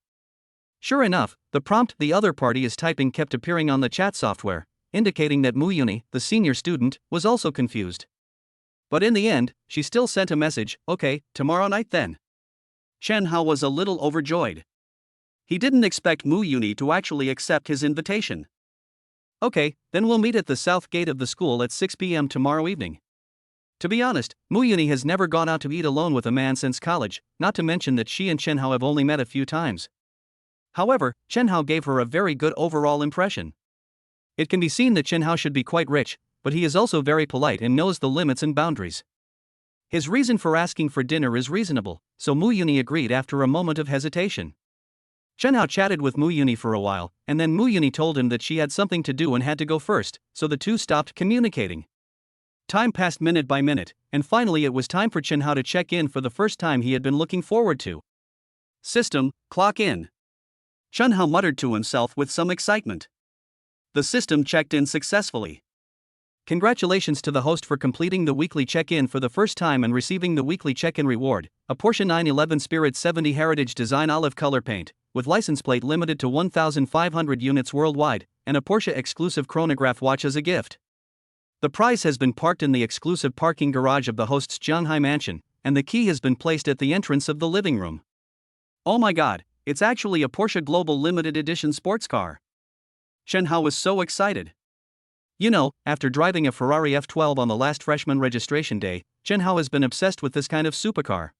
Sure enough, the prompt "the other party is typing" kept appearing on the chat software, indicating that Mu Yuni, the senior student, was also confused. But in the end, she still sent a message, okay, tomorrow night then. Chen Hao was a little overjoyed. He didn't expect Mu Yuni to actually accept his invitation. Okay, then we'll meet at the south gate of the school at 6 p.m. tomorrow evening. To be honest, Mu Yuni has never gone out to eat alone with a man since college, not to mention that she and Chen Hao have only met a few times. However, Chen Hao gave her a very good overall impression. It can be seen that Chen Hao should be quite rich, but he is also very polite and knows the limits and boundaries. His reason for asking for dinner is reasonable, so Mu Yuni agreed after a moment of hesitation. Chen Hao chatted with Mu Yuni for a while, and then Mu Yuni told him that she had something to do and had to go first, so the two stopped communicating. Time passed minute by minute, and finally it was time for Chen Hao to check in for the first time he had been looking forward to. System, clock in. Chen Hao muttered to himself with some excitement. The system checked in successfully. Congratulations to the host for completing the weekly check-in for the first time and receiving the weekly check-in reward, a Porsche 911 Spirit 70 Heritage Design olive color paint, with license plate limited to 1,500 units worldwide, and a Porsche exclusive chronograph watch as a gift. The prize has been parked in the exclusive parking garage of the host's Shanghai mansion, and the key has been placed at the entrance of the living room. Oh my god, it's actually a Porsche Global Limited Edition sports car. Chen Hao was so excited. You know, after driving a Ferrari F12 on the last freshman registration day, Chen Hao has been obsessed with this kind of supercar.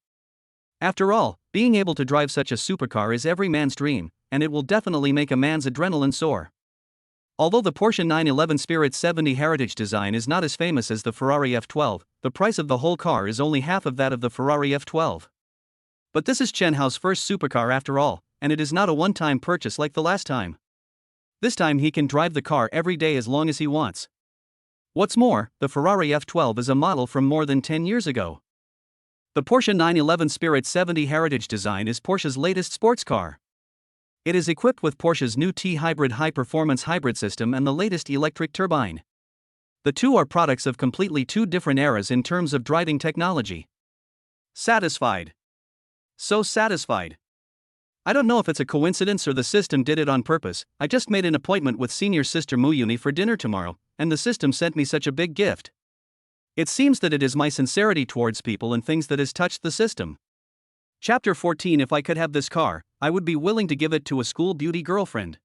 After all, being able to drive such a supercar is every man's dream, and it will definitely make a man's adrenaline soar. Although the Porsche 911 Spirit 70 Heritage design is not as famous as the Ferrari F12, the price of the whole car is only half of that of the Ferrari F12. But this is Chen Hao's first supercar after all, and it is not a one-time purchase like the last time. This time he can drive the car every day as long as he wants. What's more, the Ferrari F12 is a model from more than 10 years ago. The Porsche 911 Spirit 70 Heritage design is Porsche's latest sports car. It is equipped with Porsche's new T-Hybrid high-performance hybrid system and the latest electric turbine. The two are products of completely two different eras in terms of driving technology. Satisfied. So satisfied. I don't know if it's a coincidence or the system did it on purpose. I just made an appointment with senior sister Mu Yuni for dinner tomorrow, and the system sent me such a big gift. It seems that it is my sincerity towards people and things that has touched the system. Chapter 14. If I could have this car, I would be willing to give it to a school beauty girlfriend.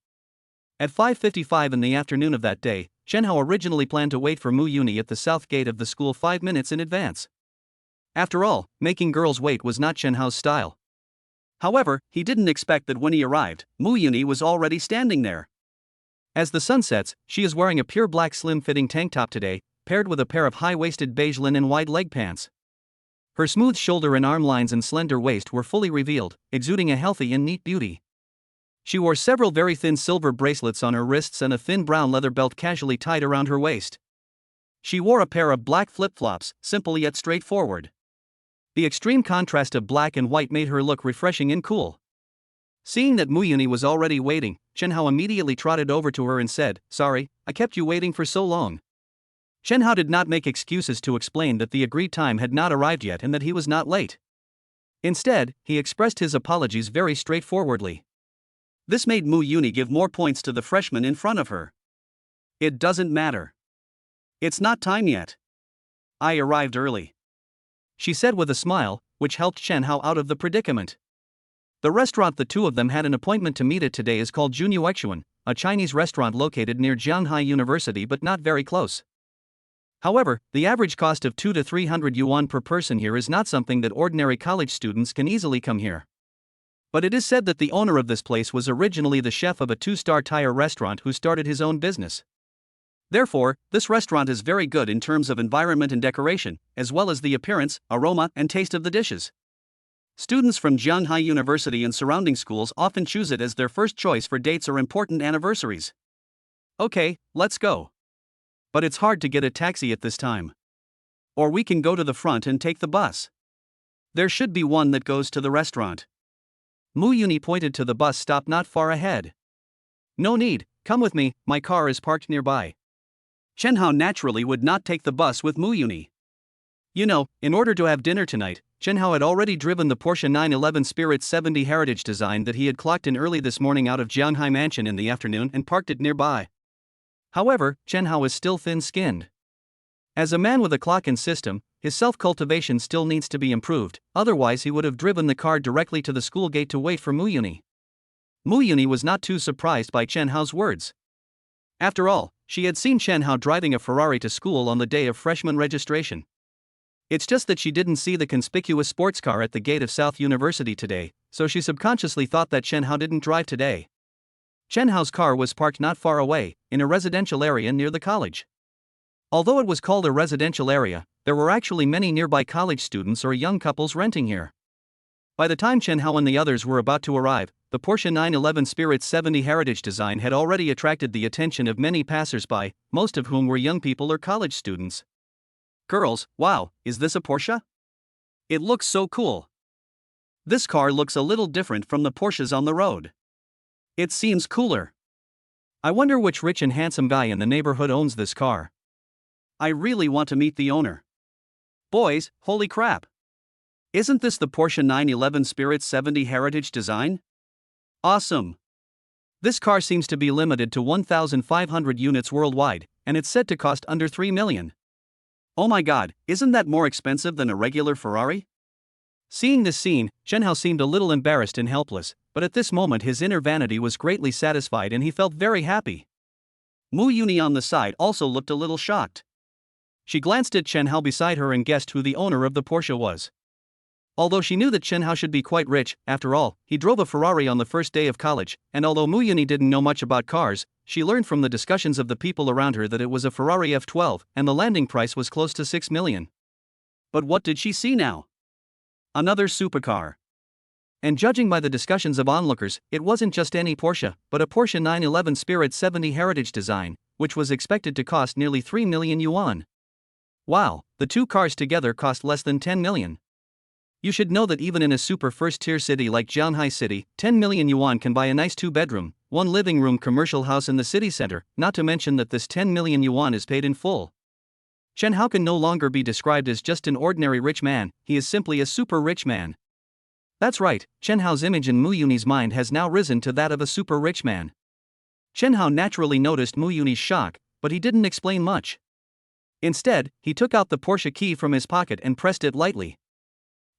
At 5:55 in the afternoon of that day, Chen Hao originally planned to wait for Mu Yuni at the south gate of the school 5 minutes in advance. After all, making girls wait was not Chen Hao's style. However, he didn't expect that when he arrived, Mu Yuni was already standing there. As the sun sets, she is wearing a pure black slim-fitting tank top today, paired with a pair of high-waisted beige linen wide leg pants. Her smooth shoulder and arm lines and slender waist were fully revealed, exuding a healthy and neat beauty. She wore several very thin silver bracelets on her wrists and a thin brown leather belt casually tied around her waist. She wore a pair of black flip-flops, simple yet straightforward. The extreme contrast of black and white made her look refreshing and cool. Seeing that Mu Yuni was already waiting, Chen Hao immediately trotted over to her and said, "Sorry, I kept you waiting for so long." Chen Hao did not make excuses to explain that the agreed time had not arrived yet and that he was not late. Instead, he expressed his apologies very straightforwardly. This made Mu Yuni give more points to the freshman in front of her. It doesn't matter. It's not time yet. I arrived early, she said with a smile, which helped Chen Hao out of the predicament. The restaurant the two of them had an appointment to meet at today is called Junyuexuan, a Chinese restaurant located near Jianghai University but not very close. However, the average cost of 200 to 300 yuan per person here is not something that ordinary college students can easily come here. But it is said that the owner of this place was originally the chef of a 2-star Thai restaurant who started his own business. Therefore, this restaurant is very good in terms of environment and decoration, as well as the appearance, aroma, and taste of the dishes. Students from Jianghai University and surrounding schools often choose it as their first choice for dates or important anniversaries. Okay, let's go. But it's hard to get a taxi at this time. Or we can go to the front and take the bus. There should be one that goes to the restaurant. Mu Yuni pointed to the bus stop not far ahead. No need, come with me, my car is parked nearby. Chen Hao naturally would not take the bus with Mu Yuni. You know, in order to have dinner tonight, Chen Hao had already driven the Porsche 911 Spirit 70 Heritage design that he had clocked in early this morning out of Jianghai Mansion in the afternoon and parked it nearby. However, Chen Hao is still thin-skinned. As a man with a clock-in system, his self-cultivation still needs to be improved, otherwise he would have driven the car directly to the school gate to wait for Mu Yuni. Mu Yuni was not too surprised by Chen Hao's words. After all, she had seen Chen Hao driving a Ferrari to school on the day of freshman registration. It's just that she didn't see the conspicuous sports car at the gate of South University today, so she subconsciously thought that Chen Hao didn't drive today. Chen Hao's car was parked not far away, in a residential area near the college. Although it was called a residential area, there were actually many nearby college students or young couples renting here. By the time Chen Hao and the others were about to arrive, the Porsche 911 Spirit 70 Heritage design had already attracted the attention of many passers-by, most of whom were young people or college students. Girls, wow, is this a Porsche? It looks so cool. This car looks a little different from the Porsches on the road. It seems cooler. I wonder which rich and handsome guy in the neighborhood owns this car. I really want to meet the owner. Boys, holy crap. Isn't this the Porsche 911 Spirit 70 Heritage design? Awesome. This car seems to be limited to 1,500 units worldwide, and it's said to cost under 3 million. Oh my god, isn't that more expensive than a regular Ferrari? Seeing this scene, Chen Hao seemed a little embarrassed and helpless, but at this moment his inner vanity was greatly satisfied and he felt very happy. Mu Yuni on the side also looked a little shocked. She glanced at Chen Hao beside her and guessed who the owner of the Porsche was. Although she knew that Chen Hao should be quite rich, after all, he drove a Ferrari on the first day of college, and although Mu Yuni didn't know much about cars, she learned from the discussions of the people around her that it was a Ferrari F12, and the landing price was close to 6 million. But what did she see now? Another supercar. And judging by the discussions of onlookers, it wasn't just any Porsche, but a Porsche 911 Spirit 70 Heritage design, which was expected to cost nearly 3 million yuan. Wow, the two cars together cost less than 10 million. You should know that even in a super first-tier city like Jianghai City, 10 million yuan can buy a nice 2-bedroom, 1-living-room commercial house in the city center, not to mention that this 10 million yuan is paid in full. Chen Hao can no longer be described as just an ordinary rich man, he is simply a super rich man. That's right, Chen Hao's image in Mu Yuni's mind has now risen to that of a super rich man. Chen Hao naturally noticed Mu Yuni's shock, but he didn't explain much. Instead, he took out the Porsche key from his pocket and pressed it lightly.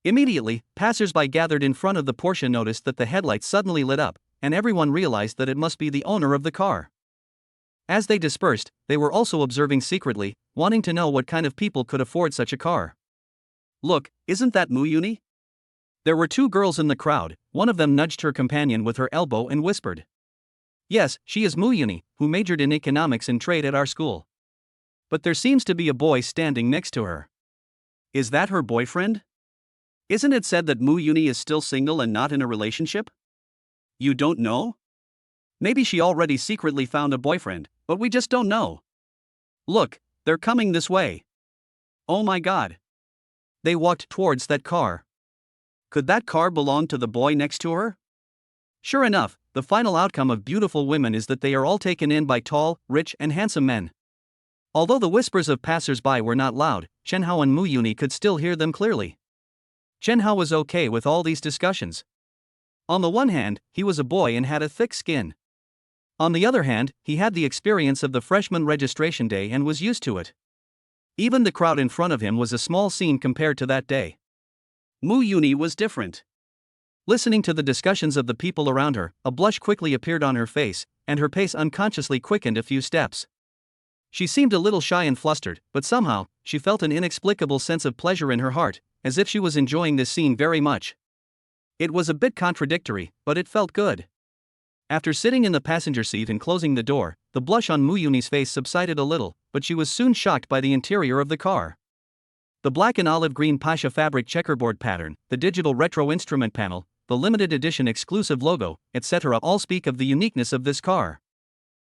Immediately, passers-by gathered in front of the Porsche noticed that the headlights suddenly lit up, and everyone realized that it must be the owner of the car. As they dispersed, they were also observing secretly, wanting to know what kind of people could afford such a car. Look, isn't that Mu Yuni? There were two girls in the crowd, one of them nudged her companion with her elbow and whispered. Yes, she is Mu Yuni, who majored in economics and trade at our school. But there seems to be a boy standing next to her. Is that her boyfriend? Isn't it said that Mu Yuni is still single and not in a relationship? You don't know? Maybe she already secretly found a boyfriend, but we just don't know. Look, they're coming this way. Oh my god. They walked towards that car. Could that car belong to the boy next to her? Sure enough, the final outcome of beautiful women is that they are all taken in by tall, rich, and handsome men. Although the whispers of passers-by were not loud, Chen Hao and Mu Yuni could still hear them clearly. Chen Hao was okay with all these discussions. On the one hand, he was a boy and had a thick skin. On the other hand, he had the experience of the freshman registration day and was used to it. Even the crowd in front of him was a small scene compared to that day. Mu Yuni was different. Listening to the discussions of the people around her, a blush quickly appeared on her face, and her pace unconsciously quickened a few steps. She seemed a little shy and flustered, but somehow, she felt an inexplicable sense of pleasure in her heart, as if she was enjoying this scene very much. It was a bit contradictory, but it felt good. After sitting in the passenger seat and closing the door, the blush on Mu Yuni's face subsided a little, but she was soon shocked by the interior of the car. The black and olive green Pasha fabric checkerboard pattern, the digital retro instrument panel, the limited edition exclusive logo, etc. all speak of the uniqueness of this car.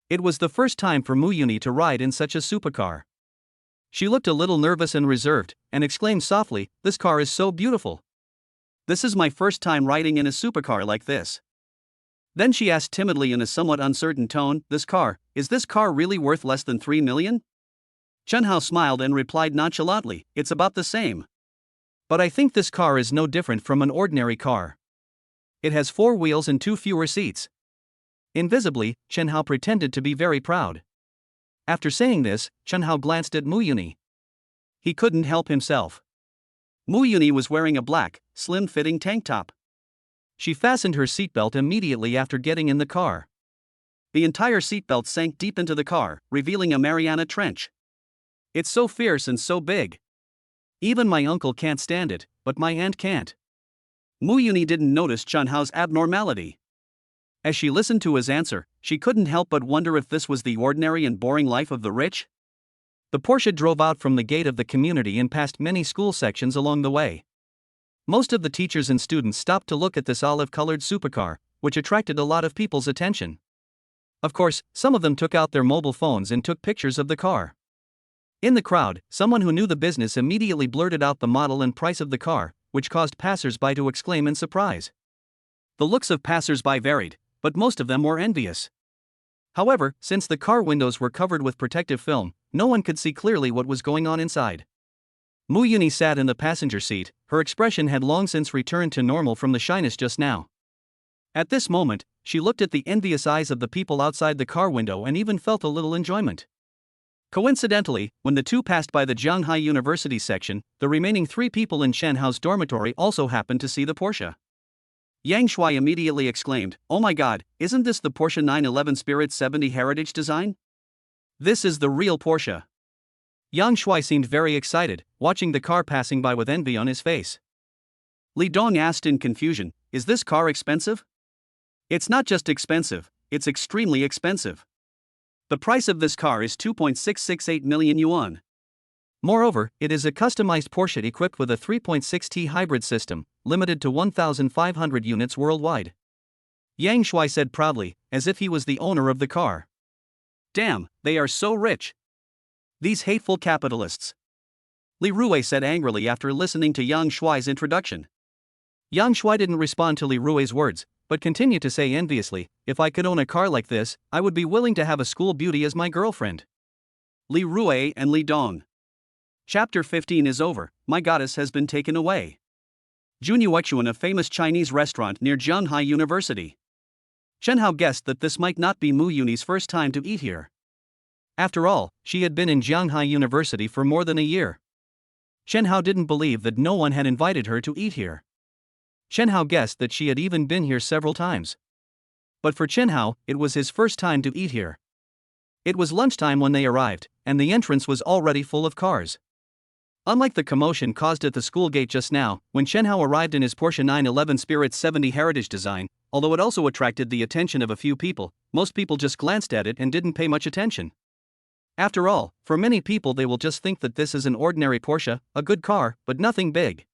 It was the first time for Mu Yuni to ride in such a supercar. She looked a little nervous and reserved, and exclaimed softly, "This car is so beautiful. This is my first time riding in a supercar like this." Then she asked timidly in a somewhat uncertain tone, "Is this car really worth less than 3 million? Chen Hao smiled and replied nonchalantly, "It's about the same. But I think this car is no different from an ordinary car. It has 4 wheels and 2 fewer seats." Invisibly, Chen Hao pretended to be very proud. After saying this, Chen Hao glanced at Mu Yuni. He couldn't help himself. Mu Yuni was wearing a black, slim-fitting tank top. She fastened her seatbelt immediately after getting in the car. The entire seatbelt sank deep into the car, revealing a Mariana Trench. "It's so fierce and so big. Even my uncle can't stand it, but my aunt can't." Mu Yuni didn't notice Chen Hao's abnormality. As she listened to his answer, she couldn't help but wonder if this was the ordinary and boring life of the rich. The Porsche drove out from the gate of the community and passed many school sections along the way. Most of the teachers and students stopped to look at this olive-colored supercar, which attracted a lot of people's attention. Of course, some of them took out their mobile phones and took pictures of the car. In the crowd, someone who knew the business immediately blurted out the model and price of the car, which caused passers-by to exclaim in surprise. The looks of passers-by varied, but most of them were envious. However, since the car windows were covered with protective film, no one could see clearly what was going on inside. Mu Yuni sat in the passenger seat. Her expression had long since returned to normal from the shyness just now. At this moment, she looked at the envious eyes of the people outside the car window and even felt a little enjoyment. Coincidentally, when the two passed by the Jianghai University section, the remaining 3 people in Chen Hao's dormitory also happened to see the Porsche. Yang Shui immediately exclaimed, "Oh my god, isn't this the Porsche 911 Spirit 70 Heritage design? This is the real Porsche." Yang Shui seemed very excited, watching the car passing by with envy on his face. Li Dong asked in confusion, "Is this car expensive?" "It's not just expensive, it's extremely expensive. The price of this car is 2.668 million yuan. Moreover, it is a customized Porsche equipped with a 3.6T hybrid system, limited to 1,500 units worldwide." Yang Shui said proudly, as if he was the owner of the car. "Damn, they are so rich. These hateful capitalists." Li Rui said angrily after listening to Yang Shui's introduction. Yang Shui didn't respond to Li Rui's words, but continued to say enviously, "If I could own a car like this, I would be willing to have a school beauty as my girlfriend." Li Rui and Li Dong. Chapter 15 is over. My goddess has been taken away. Junyuechuan, a famous Chinese restaurant near Jianghai University. Chen Hao guessed that this might not be Mu Yuni's first time to eat here. After all, she had been in Jianghai University for more than a year. Chen Hao didn't believe that no one had invited her to eat here. Chen Hao guessed that she had even been here several times. But for Chen Hao, it was his first time to eat here. It was lunchtime when they arrived, and the entrance was already full of cars. Unlike the commotion caused at the school gate just now, when Chen Hao arrived in his Porsche 911 Spirit 70 Heritage design, although it also attracted the attention of a few people, most people just glanced at it and didn't pay much attention. After all, for many people they will just think that this is an ordinary Porsche, a good car, but nothing big.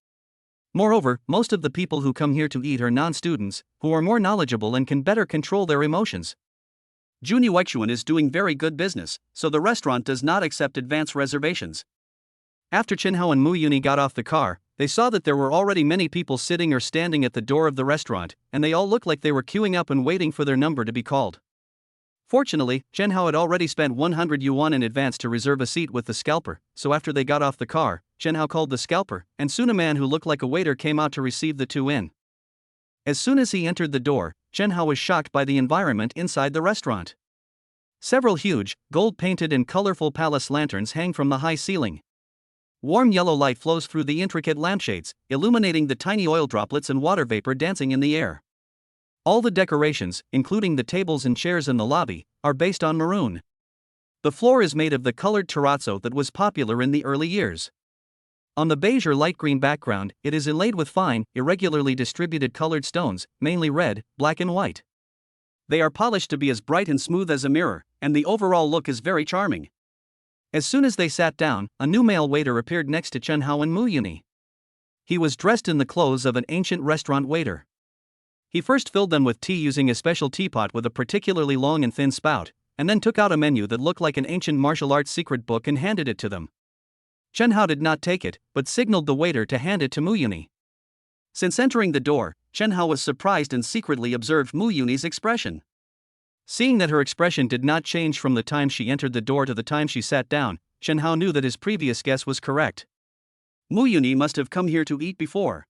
Moreover, most of the people who come here to eat are non-students, who are more knowledgeable and can better control their emotions. Junyuechuan is doing very good business, so the restaurant does not accept advance reservations. After Chen Hao and Mu Yuni got off the car, they saw that there were already many people sitting or standing at the door of the restaurant, and they all looked like they were queuing up and waiting for their number to be called. Fortunately, Chen Hao had already spent 100 yuan in advance to reserve a seat with the scalper, so after they got off the car, Chen Hao called the scalper, and soon a man who looked like a waiter came out to receive the two in. As soon as he entered the door, Chen Hao was shocked by the environment inside the restaurant. Several huge, gold-painted and colorful palace lanterns hang from the high ceiling. Warm yellow light flows through the intricate lampshades, illuminating the tiny oil droplets and water vapor dancing in the air. All the decorations, including the tables and chairs in the lobby, are based on maroon. The floor is made of the colored terrazzo that was popular in the early years. On the beige or light green background, it is inlaid with fine, irregularly distributed colored stones, mainly red, black and white. They are polished to be as bright and smooth as a mirror, and the overall look is very charming. As soon as they sat down, a new male waiter appeared next to Chen Hao and Mu Yuni. He was dressed in the clothes of an ancient restaurant waiter. He first filled them with tea using a special teapot with a particularly long and thin spout, and then took out a menu that looked like an ancient martial arts secret book and handed it to them. Chen Hao did not take it, but signaled the waiter to hand it to Mu Yuni. Since entering the door, Chen Hao was surprised and secretly observed Mu Yuni's expression. Seeing that her expression did not change from the time she entered the door to the time she sat down, Chen Hao knew that his previous guess was correct. Mu Yuni must have come here to eat before.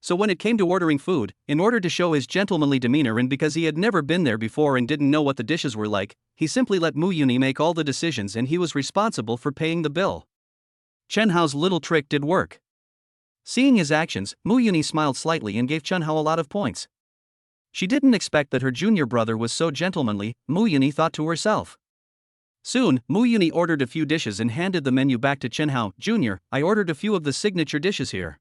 So when it came to ordering food, in order to show his gentlemanly demeanor and because he had never been there before and didn't know what the dishes were like, he simply let Mu Yuni make all the decisions and he was responsible for paying the bill. Chen Hao's little trick did work. Seeing his actions, Mu Yuni smiled slightly and gave Chen Hao a lot of points. She didn't expect that her junior brother was so gentlemanly, Mu Yuni thought to herself. Soon, Mu Yuni ordered a few dishes and handed the menu back to Chen Hao. Junior, I ordered a few of the signature dishes here.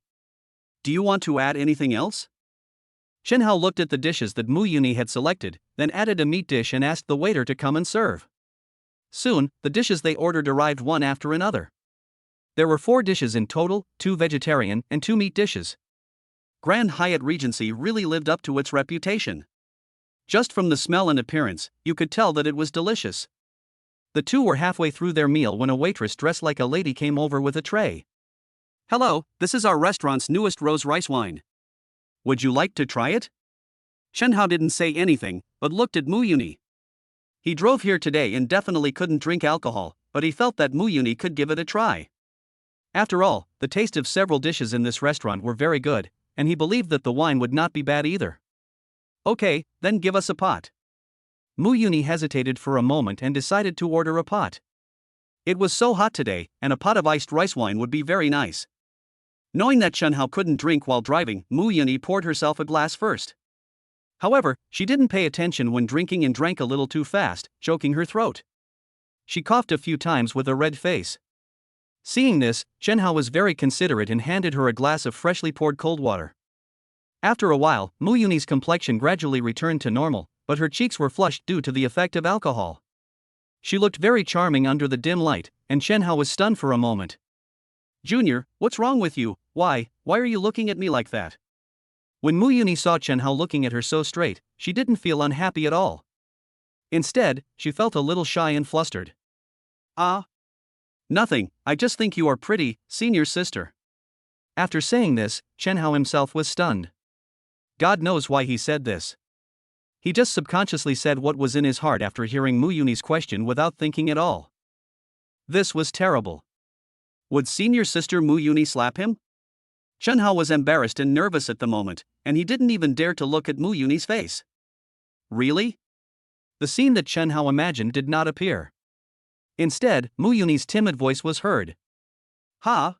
Do you want to add anything else? Chen Hao looked at the dishes that Mu Yuni had selected, then added a meat dish and asked the waiter to come and serve. Soon, the dishes they ordered arrived one after another. There were 4 dishes in total, 2 vegetarian and 2 meat dishes. Grand Hyatt Regency really lived up to its reputation. Just from the smell and appearance, you could tell that it was delicious. The two were halfway through their meal when a waitress dressed like a lady came over with a tray. Hello, this is our restaurant's newest rose rice wine. Would you like to try it? Chen Hao didn't say anything, but looked at Mu Yuni. He drove here today and definitely couldn't drink alcohol, but he felt that Mu Yuni could give it a try. After all, the taste of several dishes in this restaurant were very good, and he believed that the wine would not be bad either. Okay, then give us a pot. Mu Yuni hesitated for a moment and decided to order a pot. It was so hot today, and a pot of iced rice wine would be very nice. Knowing that Chen Hao couldn't drink while driving, Mu Yuni poured herself a glass first. However, she didn't pay attention when drinking and drank a little too fast, choking her throat. She coughed a few times with a red face. Seeing this, Chen Hao was very considerate and handed her a glass of freshly poured cold water. After a while, Mu Yuni's complexion gradually returned to normal, but her cheeks were flushed due to the effect of alcohol. She looked very charming under the dim light, and Chen Hao was stunned for a moment. Junior, what's wrong with you? Why are you looking at me like that? When Mu Yuni saw Chen Hao looking at her so straight, she didn't feel unhappy at all. Instead, she felt a little shy and flustered. Nothing, I just think you are pretty, senior sister. After saying this, Chen Hao himself was stunned. God knows why he said this. He just subconsciously said what was in his heart after hearing Mu Yuni's question without thinking at all. This was terrible. Would senior sister Mu Yuni slap him? Chen Hao was embarrassed and nervous at the moment, and he didn't even dare to look at Mu Yuni's face. Really? The scene that Chen Hao imagined did not appear. Instead, Mu Yuni's timid voice was heard. Ha?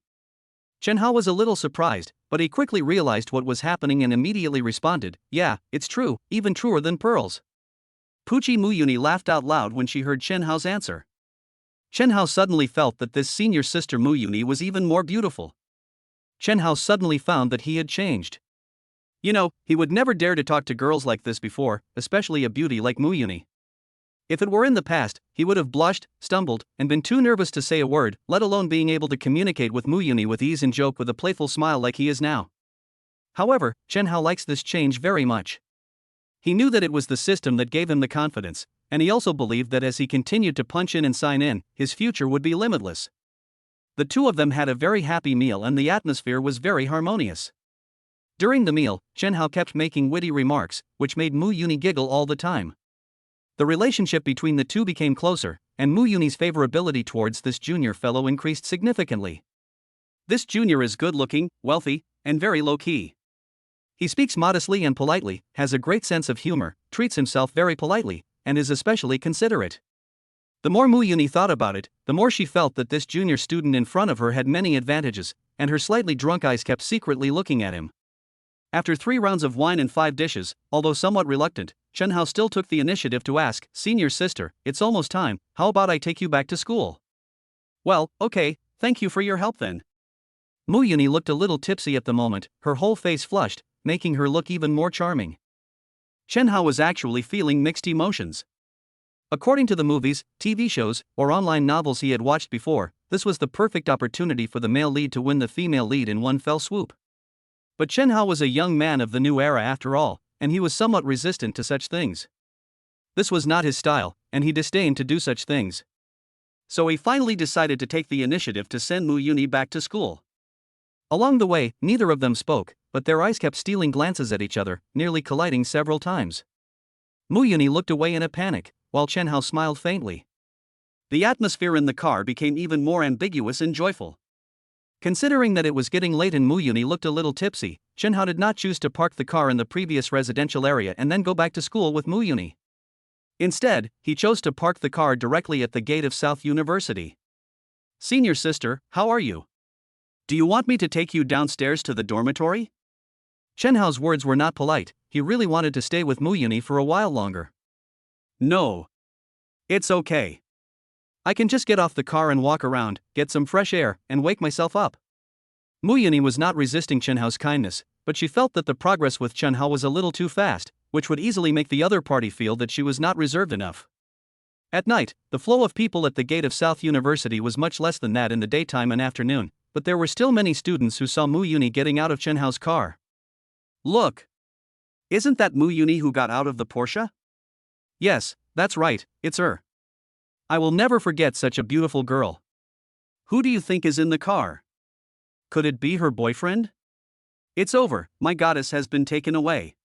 Chen Hao was a little surprised, but he quickly realized what was happening and immediately responded, yeah, it's true, even truer than pearls. Puchi Mu Yuni laughed out loud when she heard Chen Hao's answer. Chen Hao suddenly felt that this senior sister Mu Yuni was even more beautiful. Chen Hao suddenly found that he had changed. You know, he would never dare to talk to girls like this before, especially a beauty like Mu Yuni. If it were in the past, he would have blushed, stumbled, and been too nervous to say a word, let alone being able to communicate with Mu Yuni with ease and joke with a playful smile like he is now. However, Chen Hao likes this change very much. He knew that it was the system that gave him the confidence, and he also believed that as he continued to punch in and sign in, his future would be limitless. The two of them had a very happy meal and the atmosphere was very harmonious. During the meal, Chen Hao kept making witty remarks, which made Mu Yuni giggle all the time. The relationship between the two became closer, and Mu Yuni's favorability towards this junior fellow increased significantly. This junior is good-looking, wealthy, and very low-key. He speaks modestly and politely, has a great sense of humor, treats himself very politely, and is especially considerate. The more Mu Yuni thought about it, the more she felt that this junior student in front of her had many advantages, and her slightly drunk eyes kept secretly looking at him. After 3 rounds of wine and 5 dishes, although somewhat reluctant, Chen Hao still took the initiative to ask, "Senior sister, it's almost time, how about I take you back to school?" "Well, okay, thank you for your help then." Mu Yuni looked a little tipsy at the moment, her whole face flushed, making her look even more charming. Chen Hao was actually feeling mixed emotions. According to the movies, TV shows, or online novels he had watched before, this was the perfect opportunity for the male lead to win the female lead in one fell swoop. But Chen Hao was a young man of the new era after all, and he was somewhat resistant to such things. This was not his style, and he disdained to do such things. So he finally decided to take the initiative to send Mu Yuni back to school. Along the way, neither of them spoke, but their eyes kept stealing glances at each other, nearly colliding several times. Mu Yuni looked away in a panic, while Chen Hao smiled faintly. The atmosphere in the car became even more ambiguous and joyful. Considering that it was getting late and Mu Yuni looked a little tipsy, Chen Hao did not choose to park the car in the previous residential area and then go back to school with Mu Yuni. Instead, he chose to park the car directly at the gate of South University. "Senior sister, how are you? Do you want me to take you downstairs to the dormitory?" Chen Hao's words were not polite, he really wanted to stay with Mu Yuni for a while longer. "No. It's okay. I can just get off the car and walk around, get some fresh air, and wake myself up." Mu Yuni was not resisting Chen Hao's kindness, but she felt that the progress with Chen Hao was a little too fast, which would easily make the other party feel that she was not reserved enough. At night, the flow of people at the gate of South University was much less than that in the daytime and afternoon, but there were still many students who saw Mu Yuni getting out of Chen Hao's car. "Look! Isn't that Mu Yuni who got out of the Porsche?" "Yes, that's right, it's her. I will never forget such a beautiful girl." "Who do you think is in the car? Could it be her boyfriend?" "It's over, my goddess has been taken away."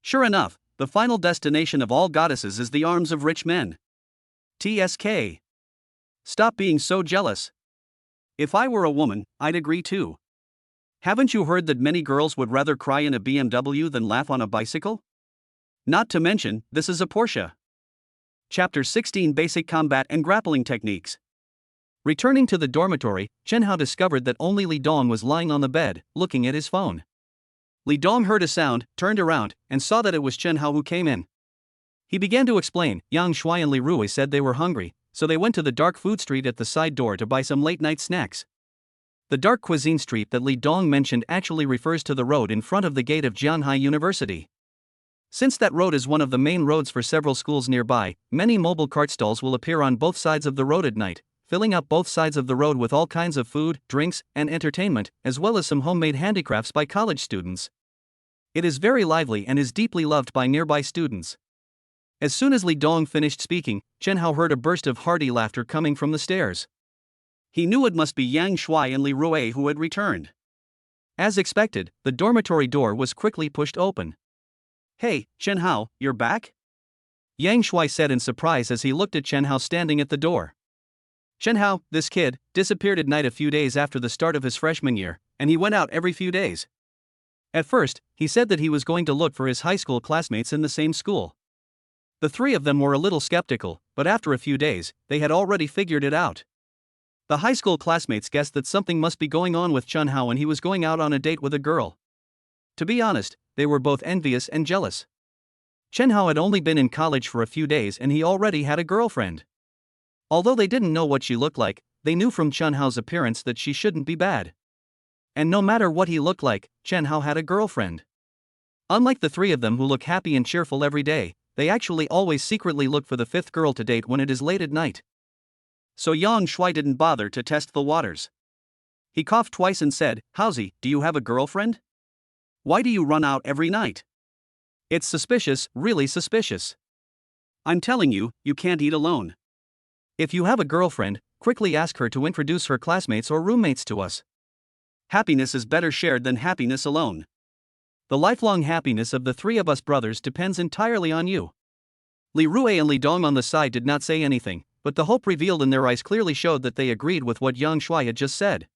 Sure enough, the final destination of all goddesses is the arms of rich men. TSK. Stop being so jealous. If I were a woman, I'd agree too. Haven't you heard that many girls would rather cry in a BMW than laugh on a bicycle? Not to mention, this is a Porsche. Chapter 16 Basic Combat and Grappling Techniques. Returning to the dormitory, Chen Hao discovered that only Li Dong was lying on the bed, looking at his phone. Li Dong heard a sound, turned around, and saw that it was Chen Hao who came in. He began to explain. Yang Shuai and Li Rui said they were hungry, so they went to the dark food street at the side door to buy some late-night snacks. The dark cuisine street that Li Dong mentioned actually refers to the road in front of the gate of Jianhai University. Since that road is one of the main roads for several schools nearby, many mobile cart stalls will appear on both sides of the road at night, filling up both sides of the road with all kinds of food, drinks, and entertainment, as well as some homemade handicrafts by college students. It is very lively and is deeply loved by nearby students. As soon as Li Dong finished speaking, Chen Hao heard a burst of hearty laughter coming from the stairs. He knew it must be Yang Shuai and Li Rui who had returned. As expected, the dormitory door was quickly pushed open. "Hey, Chen Hao, you're back?" Yang Shuai said in surprise as he looked at Chen Hao standing at the door. Chen Hao, this kid, disappeared at night a few days after the start of his freshman year, and he went out every few days. At first, he said that he was going to look for his high school classmates in the same school. The 3 of them were a little skeptical, but after a few days, they had already figured it out. The high school classmates guessed that something must be going on with Chen Hao and he was going out on a date with a girl. To be honest, they were both envious and jealous. Chen Hao had only been in college for a few days and he already had a girlfriend. Although they didn't know what she looked like, they knew from Chen Hao's appearance that she shouldn't be bad. And no matter what he looked like, Chen Hao had a girlfriend. Unlike the 3 of them who look happy and cheerful every day, they actually always secretly look for the 5th girl to date when it is late at night. So Yang Shuai didn't bother to test the waters. He coughed twice and said, "Howsy, do you have a girlfriend? Why do you run out every night? It's suspicious, really suspicious. I'm telling you, you can't eat alone. If you have a girlfriend, quickly ask her to introduce her classmates or roommates to us. Happiness is better shared than happiness alone. The lifelong happiness of the 3 of us brothers depends entirely on you." Li Rui and Li Dong on the side did not say anything, but the hope revealed in their eyes clearly showed that they agreed with what Yang Shuai had just said.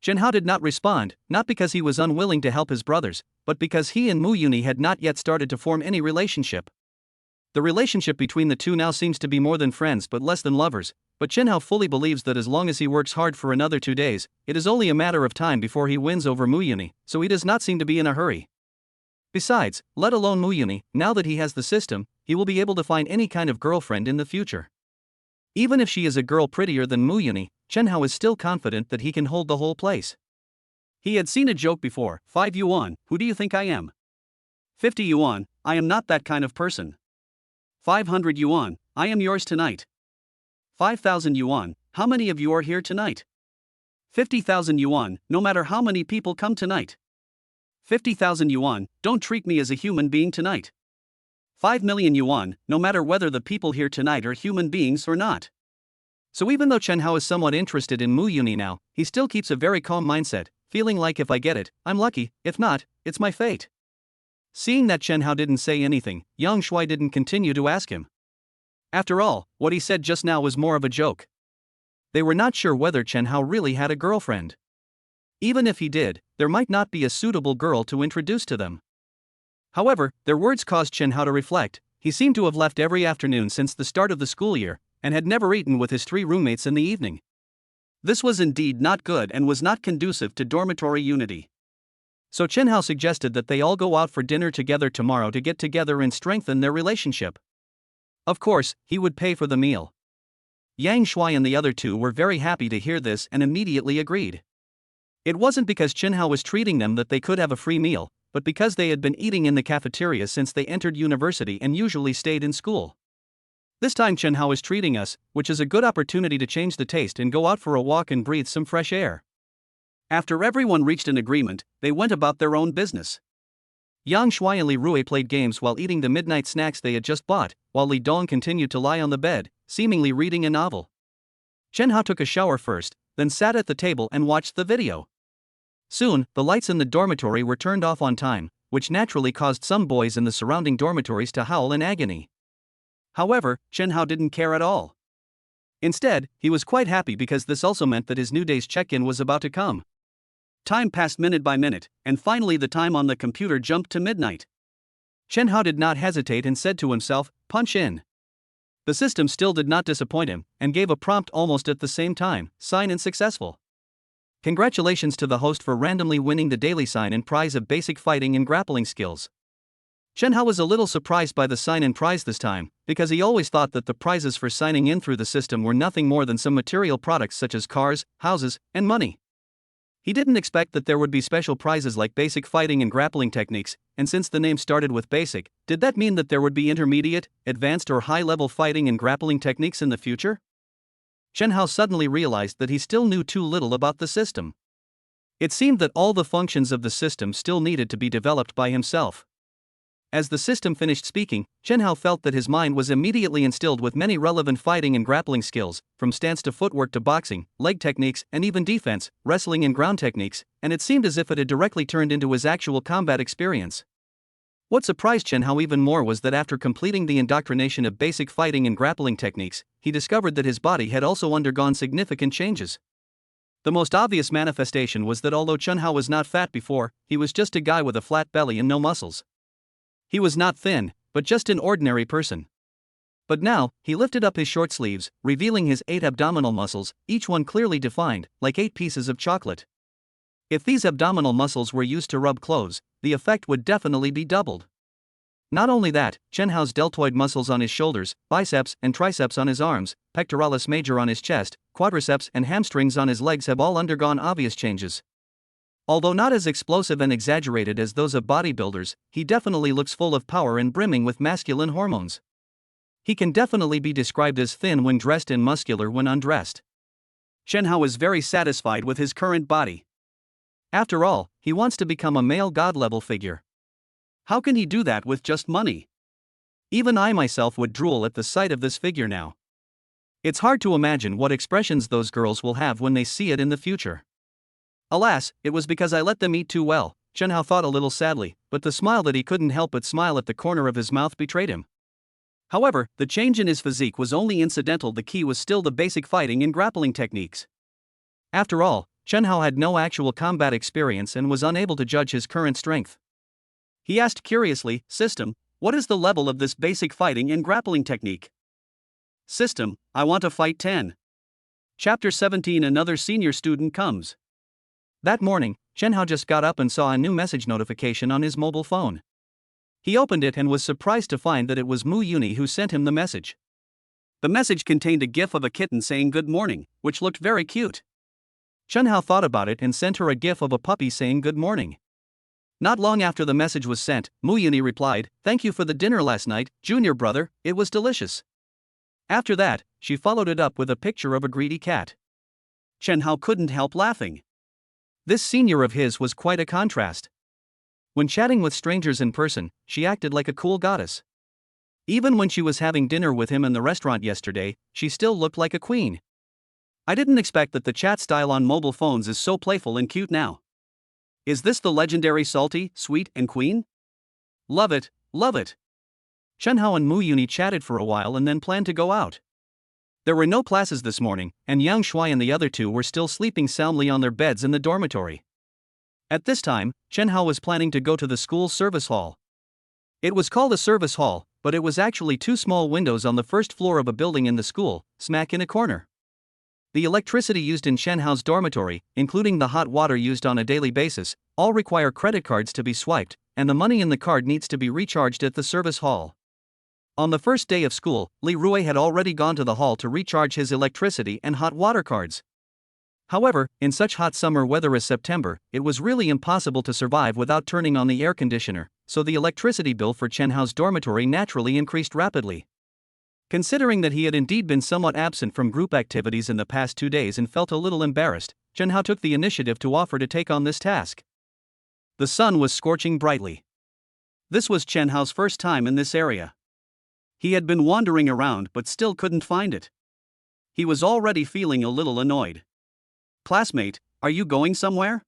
Chen Hao did not respond, not because he was unwilling to help his brothers, but because he and Mu Yuni had not yet started to form any relationship. The relationship between the two now seems to be more than friends but less than lovers, but Chen Hao fully believes that as long as he works hard for another 2 days, it is only a matter of time before he wins over Mu Yuni, so he does not seem to be in a hurry. Besides, let alone Mu Yuni, now that he has the system, he will be able to find any kind of girlfriend in the future. Even if she is a girl prettier than Mu Yuni, Chen Hao is still confident that he can hold the whole place. He had seen a joke before: 5 yuan, who do you think I am? 50 yuan, I am not that kind of person. 500 yuan, I am yours tonight. 5,000 yuan, how many of you are here tonight? 50,000 yuan, no matter how many people come tonight. 50,000 yuan, don't treat me as a human being tonight. 5 million yuan, no matter whether the people here tonight are human beings or not. So even though Chen Hao is somewhat interested in Mu Yuni now, he still keeps a very calm mindset, feeling like if I get it, I'm lucky, if not, it's my fate. Seeing that Chen Hao didn't say anything, Yang Shuai didn't continue to ask him. After all, what he said just now was more of a joke. They were not sure whether Chen Hao really had a girlfriend. Even if he did, there might not be a suitable girl to introduce to them. However, their words caused Chen Hao to reflect. He seemed to have left every afternoon since the start of the school year, and had never eaten with his 3 roommates in the evening. This was indeed not good and was not conducive to dormitory unity. So Chen Hao suggested that they all go out for dinner together tomorrow to get together and strengthen their relationship. Of course, he would pay for the meal. Yang Shuai and the other two were very happy to hear this and immediately agreed. It wasn't because Chen Hao was treating them that they could have a free meal, but because they had been eating in the cafeteria since they entered university and usually stayed in school. This time Chen Hao is treating us, which is a good opportunity to change the taste and go out for a walk and breathe some fresh air. After everyone reached an agreement, they went about their own business. Yang Shuai and Li Rui played games while eating the midnight snacks they had just bought, while Li Dong continued to lie on the bed, seemingly reading a novel. Chen Hao took a shower first, then sat at the table and watched the video. Soon, the lights in the dormitory were turned off on time, which naturally caused some boys in the surrounding dormitories to howl in agony. However, Chen Hao didn't care at all. Instead, he was quite happy because this also meant that his new day's check-in was about to come. Time passed minute by minute, and finally the time on the computer jumped to midnight. Chen Hao did not hesitate and said to himself, "Punch in." The system still did not disappoint him, and gave a prompt almost at the same time: sign in successful. Congratulations to the host for randomly winning the daily sign-in prize of basic fighting and grappling skills. Chen Hao was a little surprised by the sign-in prize this time, because he always thought that the prizes for signing in through the system were nothing more than some material products such as cars, houses, and money. He didn't expect that there would be special prizes like basic fighting and grappling techniques, and since the name started with basic, did that mean that there would be intermediate, advanced or high-level fighting and grappling techniques in the future? Chen Hao suddenly realized that he still knew too little about the system. It seemed that all the functions of the system still needed to be developed by himself. As the system finished speaking, Chen Hao felt that his mind was immediately instilled with many relevant fighting and grappling skills, from stance to footwork to boxing, leg techniques, and even defense, wrestling and ground techniques, and it seemed as if it had directly turned into his actual combat experience. What surprised Chen Hao even more was that after completing the indoctrination of basic fighting and grappling techniques, he discovered that his body had also undergone significant changes. The most obvious manifestation was that although Chen Hao was not fat before, he was just a guy with a flat belly and no muscles. He was not thin, but just an ordinary person. But now, he lifted up his short sleeves, revealing his 8 abdominal muscles, each one clearly defined, like 8 pieces of chocolate. If these abdominal muscles were used to rub clothes, the effect would definitely be doubled. Not only that, Chen Hao's deltoid muscles on his shoulders, biceps and triceps on his arms, pectoralis major on his chest, quadriceps and hamstrings on his legs have all undergone obvious changes. Although not as explosive and exaggerated as those of bodybuilders, he definitely looks full of power and brimming with masculine hormones. He can definitely be described as thin when dressed and muscular when undressed. Chen Hao is very satisfied with his current body. After all, he wants to become a male god-level figure. How can he do that with just money? Even I myself would drool at the sight of this figure now. It's hard to imagine what expressions those girls will have when they see it in the future. Alas, it was because I let them eat too well, Chen Hao thought a little sadly, but the smile that he couldn't help but smile at the corner of his mouth betrayed him. However, the change in his physique was only incidental. The key was still the basic fighting and grappling techniques. After all, Chen Hao had no actual combat experience and was unable to judge his current strength. He asked curiously, "System, what is the level of this basic fighting and grappling technique?" "System, I want to fight 10. Chapter 17. Another senior student comes. That morning, Chen Hao just got up and saw a new message notification on his mobile phone. He opened it and was surprised to find that it was Mu Yuni who sent him the message. The message contained a gif of a kitten saying good morning, which looked very cute. Chen Hao thought about it and sent her a gif of a puppy saying good morning. Not long after the message was sent, Mu Yuni replied, "Thank you for the dinner last night, junior brother, it was delicious." After that, she followed it up with a picture of a greedy cat. Chen Hao couldn't help laughing. This senior of his was quite a contrast. When chatting with strangers in person, she acted like a cool goddess. Even when she was having dinner with him in the restaurant yesterday, she still looked like a queen. I didn't expect that the chat style on mobile phones is so playful and cute now. Is this the legendary salty, sweet, and queen? Love it, love it. Chen Hao and Mu Yuni chatted for a while and then planned to go out. There were no classes this morning, and Yang Shuai and the other two were still sleeping soundly on their beds in the dormitory. At this time, Chen Hao was planning to go to the school service hall. It was called a service hall, but it was actually two small windows on the first floor of a building in the school, smack in a corner. The electricity used in Chen Hao's dormitory, including the hot water used on a daily basis, all require credit cards to be swiped, and the money in the card needs to be recharged at the service hall. On the first day of school, Li Rui had already gone to the hall to recharge his electricity and hot water cards. However, in such hot summer weather as September, it was really impossible to survive without turning on the air conditioner, so the electricity bill for Chen Hao's dormitory naturally increased rapidly. Considering that he had indeed been somewhat absent from group activities in the past 2 days and felt a little embarrassed, Chen Hao took the initiative to offer to take on this task. The sun was scorching brightly. This was Chen Hao's first time in this area. He had been wandering around but still couldn't find it. He was already feeling a little annoyed. "Classmate, are you going somewhere?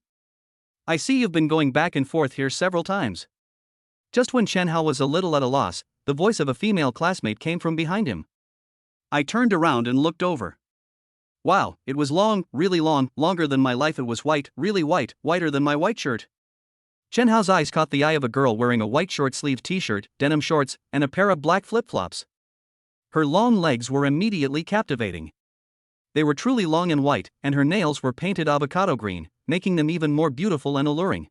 I see you've been going back and forth here several times." Just when Chen Hao was a little at a loss, the voice of a female classmate came from behind him. I turned around and looked over. Wow, it was long, really long, longer than my life. It was white, really white, whiter than my white shirt. Chen Hao's eyes caught the eye of a girl wearing a white short-sleeved t-shirt, denim shorts, and a pair of black flip-flops. Her long legs were immediately captivating. They were truly long and white, and her nails were painted avocado green, making them even more beautiful and alluring.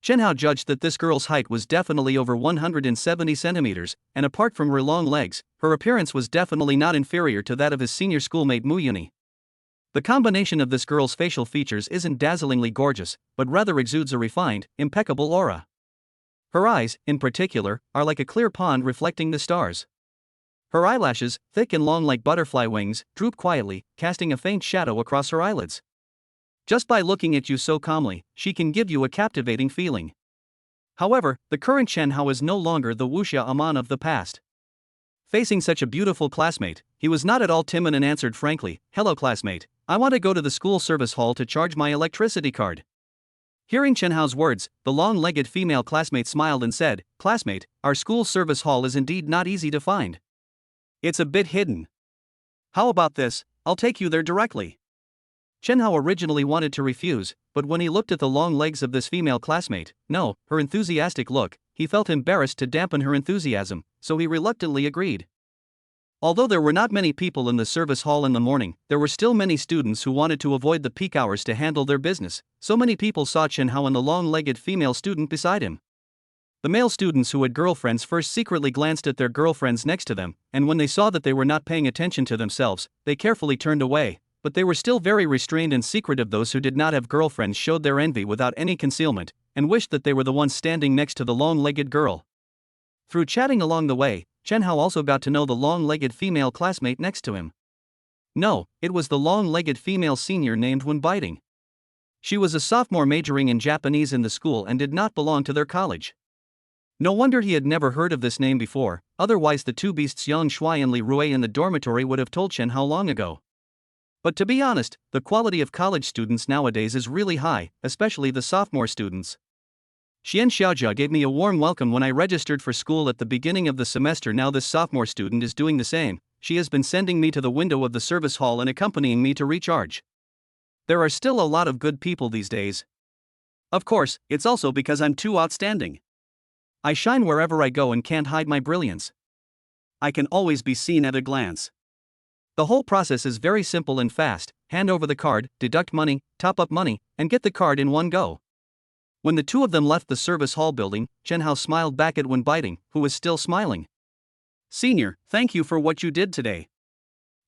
Chen Hao judged that this girl's height was definitely over 170 centimeters, and apart from her long legs, her appearance was definitely not inferior to that of his senior schoolmate Mu Yuni. The combination of this girl's facial features isn't dazzlingly gorgeous, but rather exudes a refined, impeccable aura. Her eyes, in particular, are like a clear pond reflecting the stars. Her eyelashes, thick and long like butterfly wings, droop quietly, casting a faint shadow across her eyelids. Just by looking at you so calmly, she can give you a captivating feeling. However, the current Chen Hao is no longer the wuxia Aman of the past. Facing such a beautiful classmate, he was not at all timid and answered frankly, "Hello classmate, I want to go to the school service hall to charge my electricity card." Hearing Chen Hao's words, the long-legged female classmate smiled and said, "Classmate, our school service hall is indeed not easy to find. It's a bit hidden. How about this, I'll take you there directly." Chen Hao originally wanted to refuse, but when he looked at the long legs of this female classmate, her enthusiastic look, he felt embarrassed to dampen her enthusiasm, so he reluctantly agreed. Although there were not many people in the service hall in the morning, there were still many students who wanted to avoid the peak hours to handle their business, so many people saw Chen Hao and the long-legged female student beside him. The male students who had girlfriends first secretly glanced at their girlfriends next to them, and when they saw that they were not paying attention to themselves, they carefully turned away, but they were still very restrained and secretive. Those who did not have girlfriends showed their envy without any concealment, and wished that they were the ones standing next to the long-legged girl. Through chatting along the way, Chen Hao also got to know the long-legged female classmate next to him. No, it was the long-legged female senior named Wen Biting. She was a sophomore majoring in Japanese in the school and did not belong to their college. No wonder he had never heard of this name before, otherwise the two beasts Yang Shuai and Li Rui in the dormitory would have told Chen Hao long ago. But to be honest, the quality of college students nowadays is really high, especially the sophomore students. Xian Xiaojia gave me a warm welcome when I registered for school at the beginning of the semester. Now this sophomore student is doing the same. She has been sending me to the window of the service hall and accompanying me to recharge. There are still a lot of good people these days. Of course, it's also because I'm too outstanding. I shine wherever I go and can't hide my brilliance. I can always be seen at a glance. The whole process is very simple and fast: hand over the card, deduct money, top up money, and get the card in one go. When the two of them left the service hall building, Chen Hao smiled back at Wen Biting, who was still smiling. Senior, thank you for what you did today.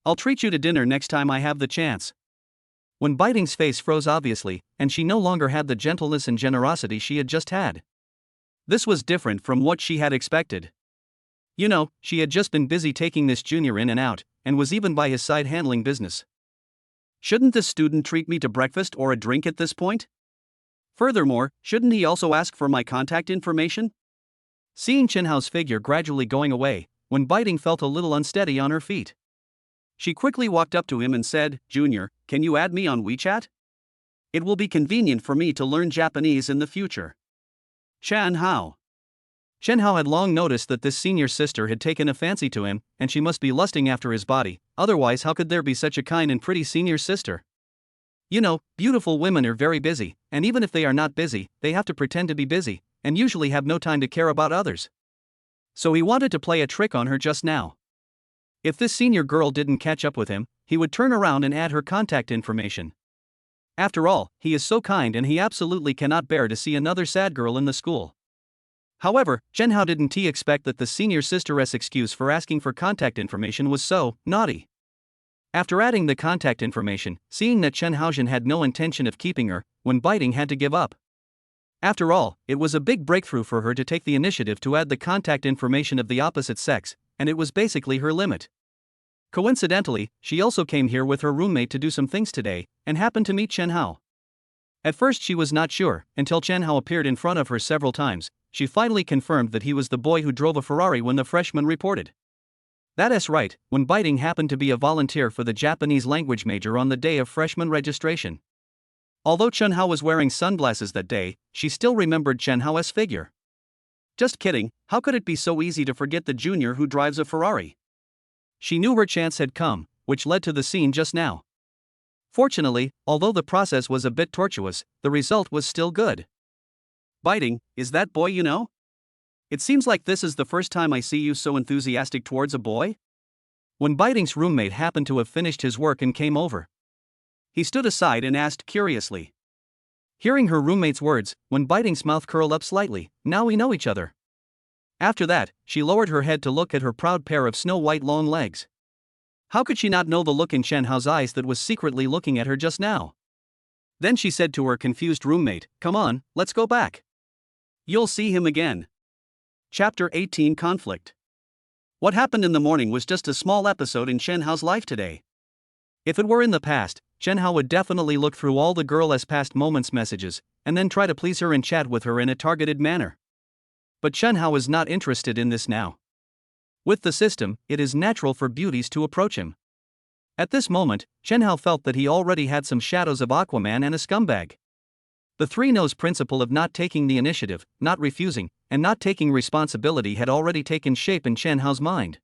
I'll treat you to dinner next time I have the chance. Wen Biting's face froze obviously, and she no longer had the gentleness and generosity she had just had. This was different from what she had expected. You know, she had just been busy taking this junior in and out, and was even by his side handling business. Shouldn't this student treat me to breakfast or a drink at this point? Furthermore, shouldn't he also ask for my contact information? Seeing Chen Hao's figure gradually going away, Wen Biting felt a little unsteady on her feet. She quickly walked up to him and said, "Junior, can you add me on WeChat? It will be convenient for me to learn Japanese in the future." Chen Hao. Chen Hao had long noticed that this senior sister had taken a fancy to him, and she must be lusting after his body, otherwise how could there be such a kind and pretty senior sister? You know, beautiful women are very busy, and even if they are not busy, they have to pretend to be busy, and usually have no time to care about others. So he wanted to play a trick on her just now. If this senior girl didn't catch up with him, he would turn around and add her contact information. After all, he is so kind and he absolutely cannot bear to see another sad girl in the school. However, Chen Hao didn't expect that the senior sister's excuse for asking for contact information was so naughty. After adding the contact information, seeing that Chen Haozhen had no intention of keeping her, Wen Biting had to give up. After all, it was a big breakthrough for her to take the initiative to add the contact information of the opposite sex, and it was basically her limit. Coincidentally, she also came here with her roommate to do some things today, and happened to meet Chen Hao. At first she was not sure, until Chen Hao appeared in front of her several times. She finally confirmed that he was the boy who drove a Ferrari when the freshman reported. That's right, Wen Biting happened to be a volunteer for the Japanese language major on the day of freshman registration. Although Chen Hao was wearing sunglasses that day, she still remembered Chen Hao's figure. Just kidding, how could it be so easy to forget the junior who drives a Ferrari? She knew her chance had come, which led to the scene just now. Fortunately, although the process was a bit tortuous, the result was still good. Biting, is that boy you know? It seems like this is the first time I see you so enthusiastic towards a boy? When Biting's roommate happened to have finished his work and came over, he stood aside and asked curiously. Hearing her roommate's words, Wen Biting's mouth curled up slightly. Now we know each other. After that, she lowered her head to look at her proud pair of snow-white long legs. How could she not know the look in Chen Hao's eyes that was secretly looking at her just now? Then she said to her confused roommate, "Come on, let's go back. You'll see him again." Chapter 18 Conflict. What happened in the morning was just a small episode in Chen Hao's life today. If it were in the past, Chen Hao would definitely look through all the girl's past moments messages, and then try to please her and chat with her in a targeted manner. But Chen Hao is not interested in this now. With the system, it is natural for beauties to approach him. At this moment, Chen Hao felt that he already had some shadows of Aquaman and a scumbag. The three-nose principle of not taking the initiative, not refusing, and not taking responsibility had already taken shape in Chen Hao's mind.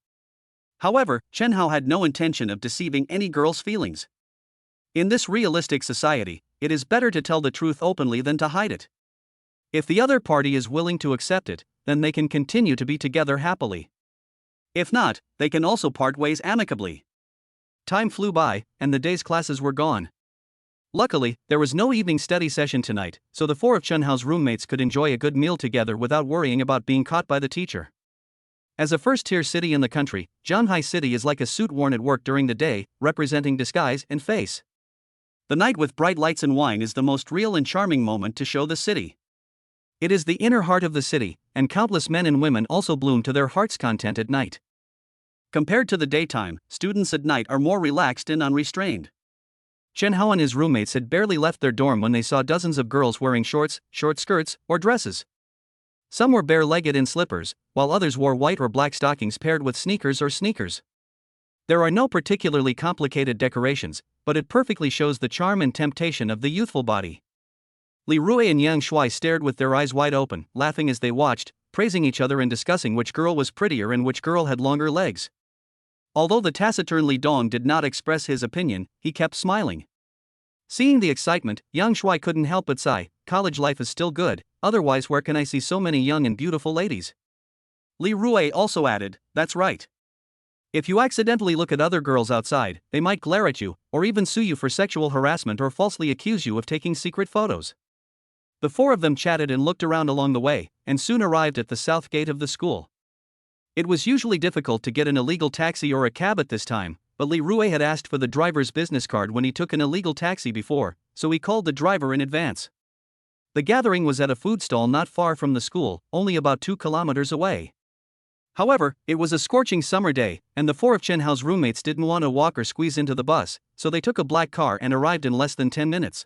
However, Chen Hao had no intention of deceiving any girl's feelings. In this realistic society, it is better to tell the truth openly than to hide it. If the other party is willing to accept it, then they can continue to be together happily. If not, they can also part ways amicably. Time flew by, and the day's classes were gone. Luckily, there was no evening study session tonight, so the four of Chen Hao's roommates could enjoy a good meal together without worrying about being caught by the teacher. As a first-tier city in the country, Shanghai City is like a suit worn at work during the day, representing disguise and face. The night with bright lights and wine is the most real and charming moment to show the city. It is the inner heart of the city, and countless men and women also bloom to their heart's content at night. Compared to the daytime, students at night are more relaxed and unrestrained. Chen Hao and his roommates had barely left their dorm when they saw dozens of girls wearing shorts, short skirts, or dresses. Some were bare-legged in slippers, while others wore white or black stockings paired with sneakers or sneakers. There are no particularly complicated decorations, but it perfectly shows the charm and temptation of the youthful body. Li Rui and Yang Shuai stared with their eyes wide open, laughing as they watched, praising each other and discussing which girl was prettier and which girl had longer legs. Although the taciturn Li Dong did not express his opinion, he kept smiling. Seeing the excitement, Yang Shuai couldn't help but sigh. College life is still good, otherwise where can I see so many young and beautiful ladies? Li Rui also added, that's right. If you accidentally look at other girls outside, they might glare at you, or even sue you for sexual harassment or falsely accuse you of taking secret photos. The four of them chatted and looked around along the way, and soon arrived at the south gate of the school. It was usually difficult to get an illegal taxi or a cab at this time, but Li Rui had asked for the driver's business card when he took an illegal taxi before, so he called the driver in advance. The gathering was at a food stall not far from the school, only about 2 kilometers away. However, it was a scorching summer day, and the four of Chen Hao's roommates didn't want to walk or squeeze into the bus, so they took a black car and arrived in less than 10 minutes.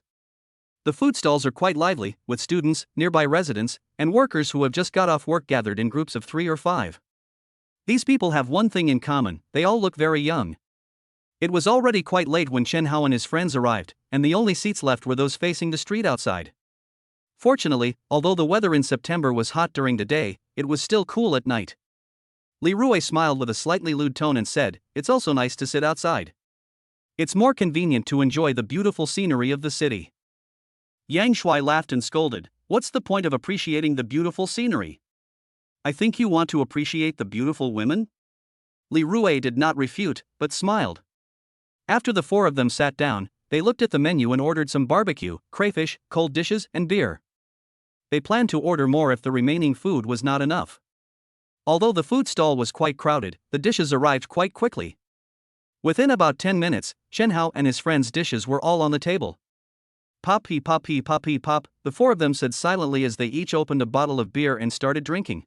The food stalls are quite lively, with students, nearby residents, and workers who have just got off work gathered in groups of 3 or 5. These people have one thing in common, they all look very young. It was already quite late when Chen Hao and his friends arrived, and the only seats left were those facing the street outside. Fortunately, although the weather in September was hot during the day, it was still cool at night. Li Rui smiled with a slightly lewd tone and said, it's also nice to sit outside. It's more convenient to enjoy the beautiful scenery of the city. Yang Shuai laughed and scolded, what's the point of appreciating the beautiful scenery? I think you want to appreciate the beautiful women? Li Rui did not refute, but smiled. After the four of them sat down, they looked at the menu and ordered some barbecue, crayfish, cold dishes, and beer. They planned to order more if the remaining food was not enough. Although the food stall was quite crowded, the dishes arrived quite quickly. Within about 10 minutes, Chen Hao and his friends' dishes were all on the table. Pop, pop, pop, pop, the four of them said silently as they each opened a bottle of beer and started drinking.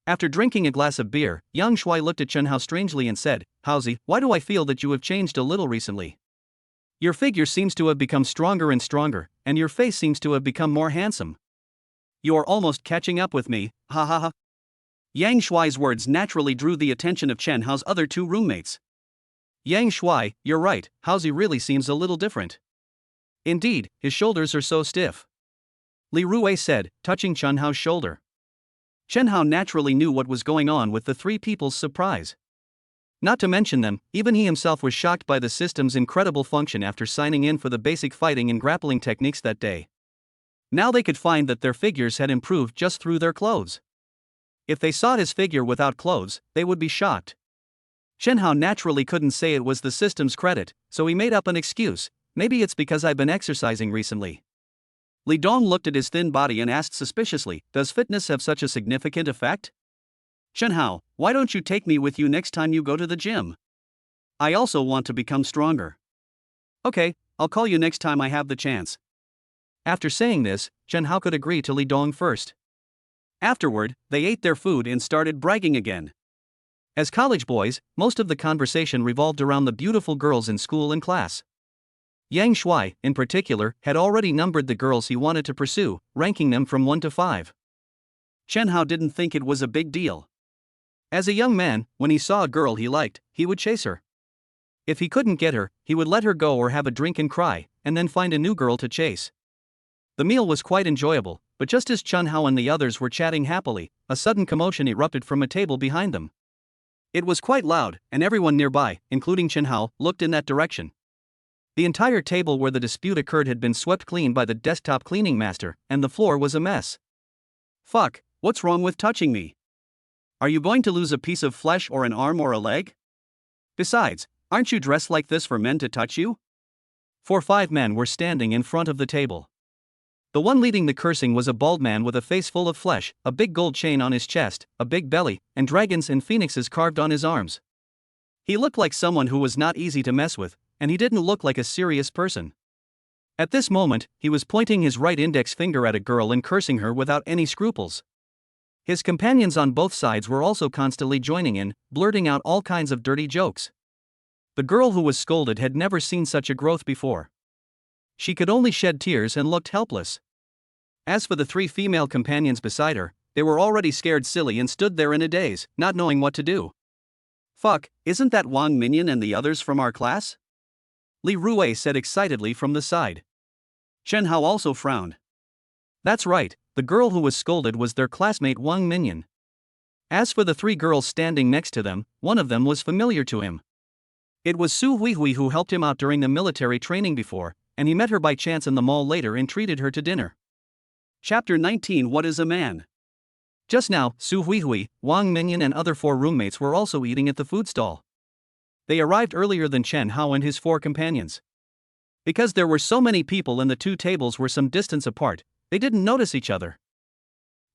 After drinking a glass of beer, Yang Shuai looked at Chen Hao strangely and said, Haozi, why do I feel that you have changed a little recently? Your figure seems to have become stronger and stronger, and your face seems to have become more handsome. You are almost catching up with me, ha ha ha. Yang Shuai's words naturally drew the attention of Chen Hao's other 2 roommates. Yang Shuai, you're right, Haozi really seems a little different. Indeed, his shoulders are so stiff. Li Rui said, touching Chen Hao's shoulder. Chen Hao naturally knew what was going on with the 3 people's surprise. Not to mention them, even he himself was shocked by the system's incredible function after signing in for the basic fighting and grappling techniques that day. Now they could find that their figures had improved just through their clothes. If they saw his figure without clothes, they would be shocked. Chen Hao naturally couldn't say it was the system's credit, so he made up an excuse, maybe it's because I've been exercising recently. Li Dong looked at his thin body and asked suspiciously, does fitness have such a significant effect? Chen Hao, why don't you take me with you next time you go to the gym? I also want to become stronger. Okay, I'll call you next time I have the chance. After saying this, Chen Hao could agree to Li Dong first. Afterward, they ate their food and started bragging again. As college boys, most of the conversation revolved around the beautiful girls in school and class. Yang Shuai, in particular, had already numbered the girls he wanted to pursue, ranking them from 1 to 5. Chen Hao didn't think it was a big deal. As a young man, when he saw a girl he liked, he would chase her. If he couldn't get her, he would let her go or have a drink and cry, and then find a new girl to chase. The meal was quite enjoyable, but just as Chen Hao and the others were chatting happily, a sudden commotion erupted from a table behind them. It was quite loud, and everyone nearby, including Chen Hao, looked in that direction. The entire table where the dispute occurred had been swept clean by the desktop cleaning master, and the floor was a mess. Fuck, what's wrong with touching me? Are you going to lose a piece of flesh or an arm or a leg? Besides, aren't you dressed like this for men to touch you? 4-5 men were standing in front of the table. The one leading the cursing was a bald man with a face full of flesh, a big gold chain on his chest, a big belly, and dragons and phoenixes carved on his arms. He looked like someone who was not easy to mess with, and he didn't look like a serious person. At this moment, he was pointing his right index finger at a girl and cursing her without any scruples. His companions on both sides were also constantly joining in, blurting out all kinds of dirty jokes. The girl who was scolded had never seen such a growth before. She could only shed tears and looked helpless. As for the 3 female companions beside her, they were already scared silly and stood there in a daze, not knowing what to do. Fuck, isn't that Wang Minion and the others from our class? Li Rui said excitedly from the side. Chen Hao also frowned. That's right, the girl who was scolded was their classmate Wang Minion. As for the 3 girls standing next to them, one of them was familiar to him. It was Su Huihui who helped him out during the military training before, and he met her by chance in the mall later and treated her to dinner. Chapter 19 What is a Man? Just now, Su Huihui, Wang Mingyan and other 4 roommates were also eating at the food stall. They arrived earlier than Chen Hao and his 4 companions. Because there were so many people and the 2 tables were some distance apart, they didn't notice each other.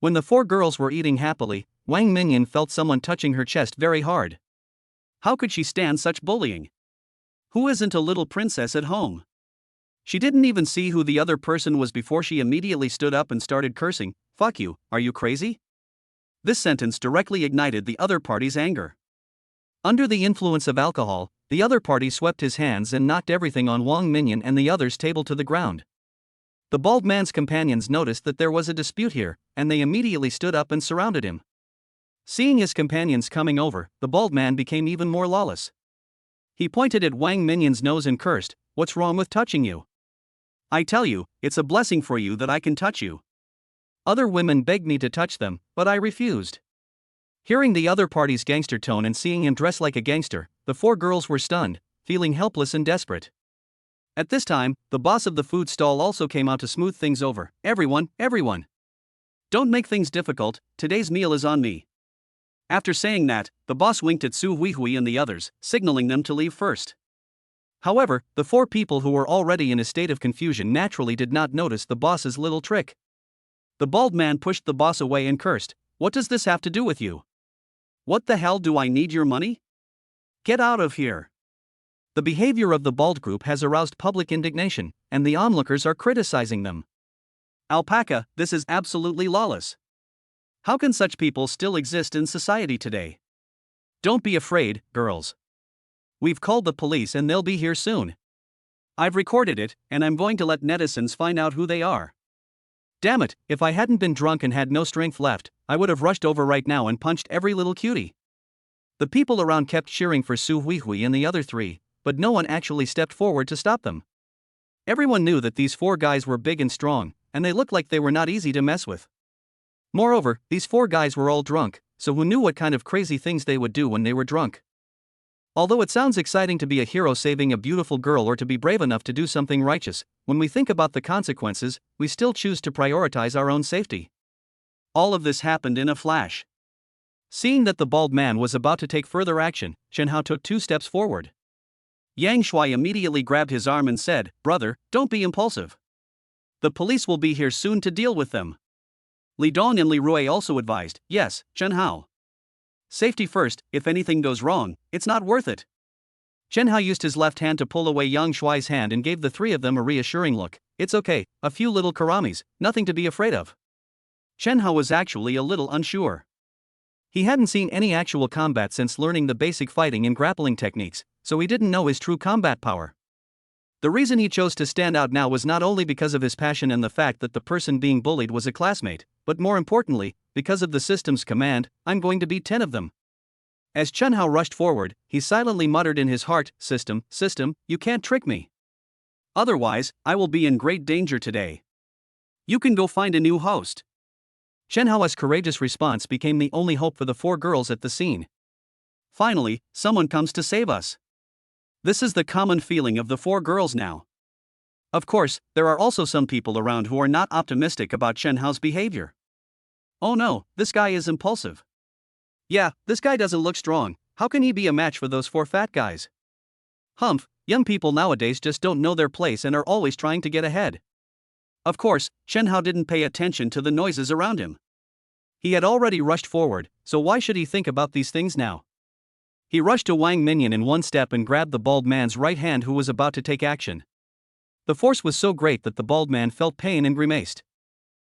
When the 4 girls were eating happily, Wang Mingyan felt someone touching her chest very hard. How could she stand such bullying? Who isn't a little princess at home? She didn't even see who the other person was before she immediately stood up and started cursing. Fuck you, are you crazy? This sentence directly ignited the other party's anger. Under the influence of alcohol, the other party swept his hands and knocked everything on Wang Mingyan and the others' table to the ground. The bald man's companions noticed that there was a dispute here, and they immediately stood up and surrounded him. Seeing his companions coming over, the bald man became even more lawless. He pointed at Wang Mingyan's nose and cursed, "What's wrong with touching you? I tell you, it's a blessing for you that I can touch you." Other women begged me to touch them, but I refused. Hearing the other party's gangster tone and seeing him dress like a gangster, the 4 girls were stunned, feeling helpless and desperate. At this time, the boss of the food stall also came out to smooth things over. Everyone. Don't make things difficult, today's meal is on me." After saying that, the boss winked at Su Huihui and the others, signaling them to leave first. However, the 4 people who were already in a state of confusion naturally did not notice the boss's little trick. The bald man pushed the boss away and cursed, "What does this have to do with you? What the hell do I need your money? Get out of here." The behavior of the bald group has aroused public indignation, and the onlookers are criticizing them. Alpaca, this is absolutely lawless. How can such people still exist in society today? Don't be afraid, girls. We've called the police and they'll be here soon. I've recorded it, and I'm going to let netizens find out who they are. Damn it, if I hadn't been drunk and had no strength left, I would have rushed over right now and punched every little cutie. The people around kept cheering for Su Huihui and the other 3, but no one actually stepped forward to stop them. Everyone knew that these 4 guys were big and strong, and they looked like they were not easy to mess with. Moreover, these 4 guys were all drunk, so who knew what kind of crazy things they would do when they were drunk? Although it sounds exciting to be a hero saving a beautiful girl or to be brave enough to do something righteous, when we think about the consequences, we still choose to prioritize our own safety. All of this happened in a flash. Seeing that the bald man was about to take further action, Chen Hao took 2 steps forward. Yang Shuai immediately grabbed his arm and said, "Brother, don't be impulsive. The police will be here soon to deal with them." Li Dong and Li Rui also advised, "Yes, Chen Hao. Safety first, if anything goes wrong, it's not worth it." Chen Hao used his left hand to pull away Yang Shuai's hand and gave the 3 of them a reassuring look. "It's okay, a few little karamis, nothing to be afraid of." Chen Hao was actually a little unsure. He hadn't seen any actual combat since learning the basic fighting and grappling techniques, so he didn't know his true combat power. The reason he chose to stand out now was not only because of his passion and the fact that the person being bullied was a classmate, but more importantly, because of the system's command, "I'm going to beat 10 of them." As Chen Hao rushed forward, he silently muttered in his heart, System, you can't trick me. Otherwise, I will be in great danger today. You can go find a new host." Chen Hao's courageous response became the only hope for the 4 girls at the scene. Finally, someone comes to save us. This is the common feeling of the 4 girls now. Of course, there are also some people around who are not optimistic about Chen Hao's behavior. "Oh no, this guy is impulsive. Yeah, this guy doesn't look strong, how can he be a match for those 4 fat guys? Humph, young people nowadays just don't know their place and are always trying to get ahead." Of course, Chen Hao didn't pay attention to the noises around him. He had already rushed forward, so why should he think about these things now? He rushed to Wang Mingyan in one step and grabbed the bald man's right hand who was about to take action. The force was so great that the bald man felt pain and grimaced.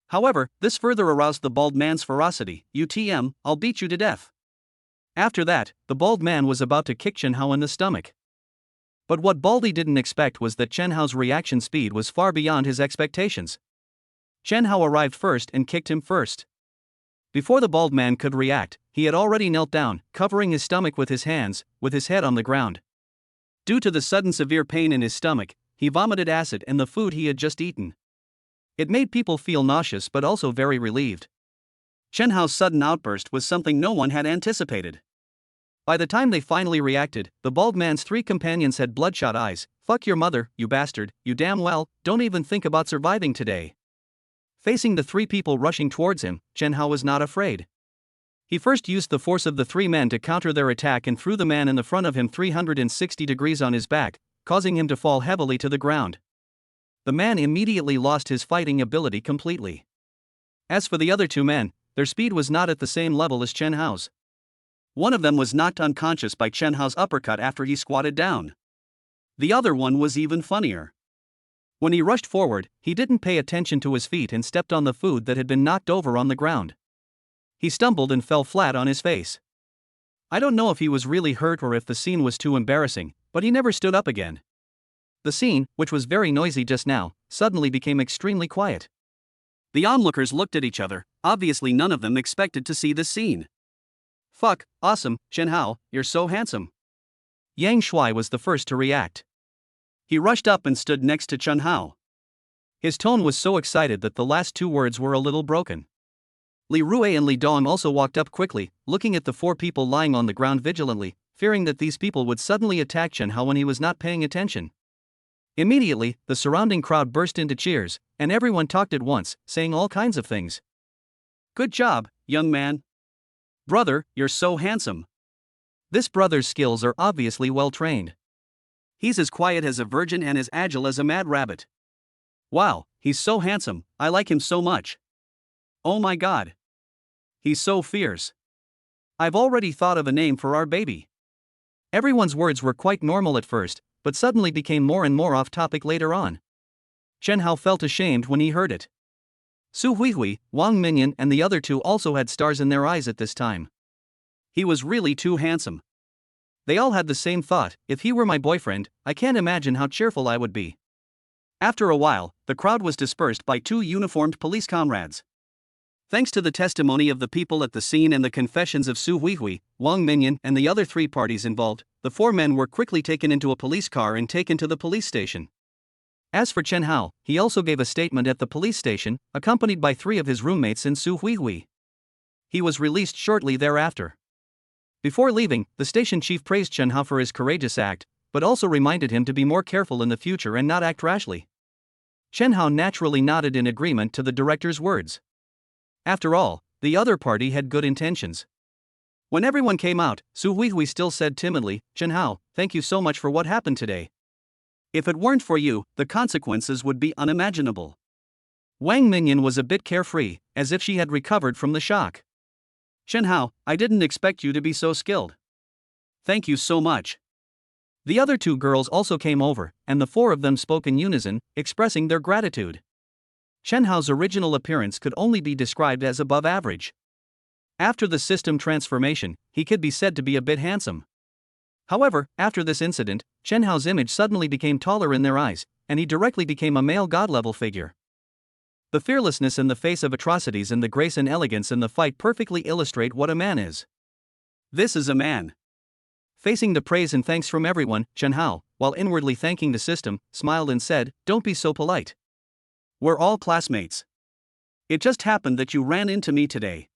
However, this further aroused the bald man's ferocity. "UTM, I'll beat you to death." After that, the bald man was about to kick Chen Hao in the stomach. But what Baldy didn't expect was that Chen Hao's reaction speed was far beyond his expectations. Chen Hao arrived first and kicked him first. Before the bald man could react, he had already knelt down, covering his stomach with his hands, with his head on the ground. Due to the sudden severe pain in his stomach, he vomited acid and the food he had just eaten. It made people feel nauseous but also very relieved. Chen Hao's sudden outburst was something no one had anticipated. By the time they finally reacted, the bald man's 3 companions had bloodshot eyes, Fuck your mother, you bastard, you damn well, don't even think about surviving today. Facing the three people rushing towards him, Chen Hao was not afraid. He first used the force of the three men to counter their attack and threw the man in the front of him 360 degrees on his back, causing him to fall heavily to the ground. The man immediately lost his fighting ability completely. As for the other two men, their speed was not at the same level as Chen Hao's. One of them was knocked unconscious by Chen Hao's uppercut after he squatted down. The other one was even funnier. When he rushed forward, he didn't pay attention to his feet and stepped on the food that had been knocked over on the ground. He stumbled and fell flat on his face. I don't know if he was really hurt or if the scene was too embarrassing, but he never stood up again. The scene, which was very noisy just now, suddenly became extremely quiet. The onlookers looked at each other, obviously none of them expected to see this scene. Fuck, awesome, Chen Hao, you're so handsome. Yang Shui was the first to react. He rushed up and stood next to Chen Hao. His tone was so excited that the last two words were a little broken. Li Rue and Li Dong also walked up quickly, looking at the four people lying on the ground vigilantly, fearing that these people would suddenly attack Chen Hao when he was not paying attention. Immediately, the surrounding crowd burst into cheers, and everyone talked at once, saying all kinds of things. Good job, young man. Brother, you're so handsome. This brother's skills are obviously well trained. He's as quiet as a virgin and as agile as a mad rabbit. Wow, he's so handsome, I like him so much. Oh my god. He's so fierce. I've already thought of a name for our baby. Everyone's words were quite normal at first, but suddenly became more and more off topic later on. Chen Hao felt ashamed when he heard it. Su Huihui, Wang Mingyan and the other two also had stars in their eyes at this time. He was really too handsome. They all had the same thought, if he were my boyfriend, I can't imagine how cheerful I would be. After a while, the crowd was dispersed by two uniformed police comrades. Thanks to the testimony of the people at the scene and the confessions of Su Huihui, Wang Mingyan and the other three parties involved, the four men were quickly taken into a police car and taken to the police station. As for Chen Hao, he also gave a statement at the police station, accompanied by three of his roommates and Su Huihui. He was released shortly thereafter. Before leaving, the station chief praised Chen Hao for his courageous act, but also reminded him to be more careful in the future and not act rashly. Chen Hao naturally nodded in agreement to the director's words. After all, the other party had good intentions. When everyone came out, Su Huihui still said timidly, Chen Hao, thank you so much for what happened today. If it weren't for you, the consequences would be unimaginable. Wang Mingyan was a bit carefree, as if she had recovered from the shock. Chen Hao, I didn't expect you to be so skilled. Thank you so much. The other two girls also came over, and the four of them spoke in unison, expressing their gratitude. Chen Hao's original appearance could only be described as above average. After the system transformation, he could be said to be a bit handsome. However, after this incident, Chen Hao's image suddenly became taller in their eyes, and he directly became a male god-level figure. The fearlessness in the face of atrocities and the grace and elegance in the fight perfectly illustrate what a man is. This is a man. Facing the praise and thanks from everyone, Chen Hao, while inwardly thanking the system, smiled and said, "Don't be so polite. We're all classmates. It just happened that you ran into me today.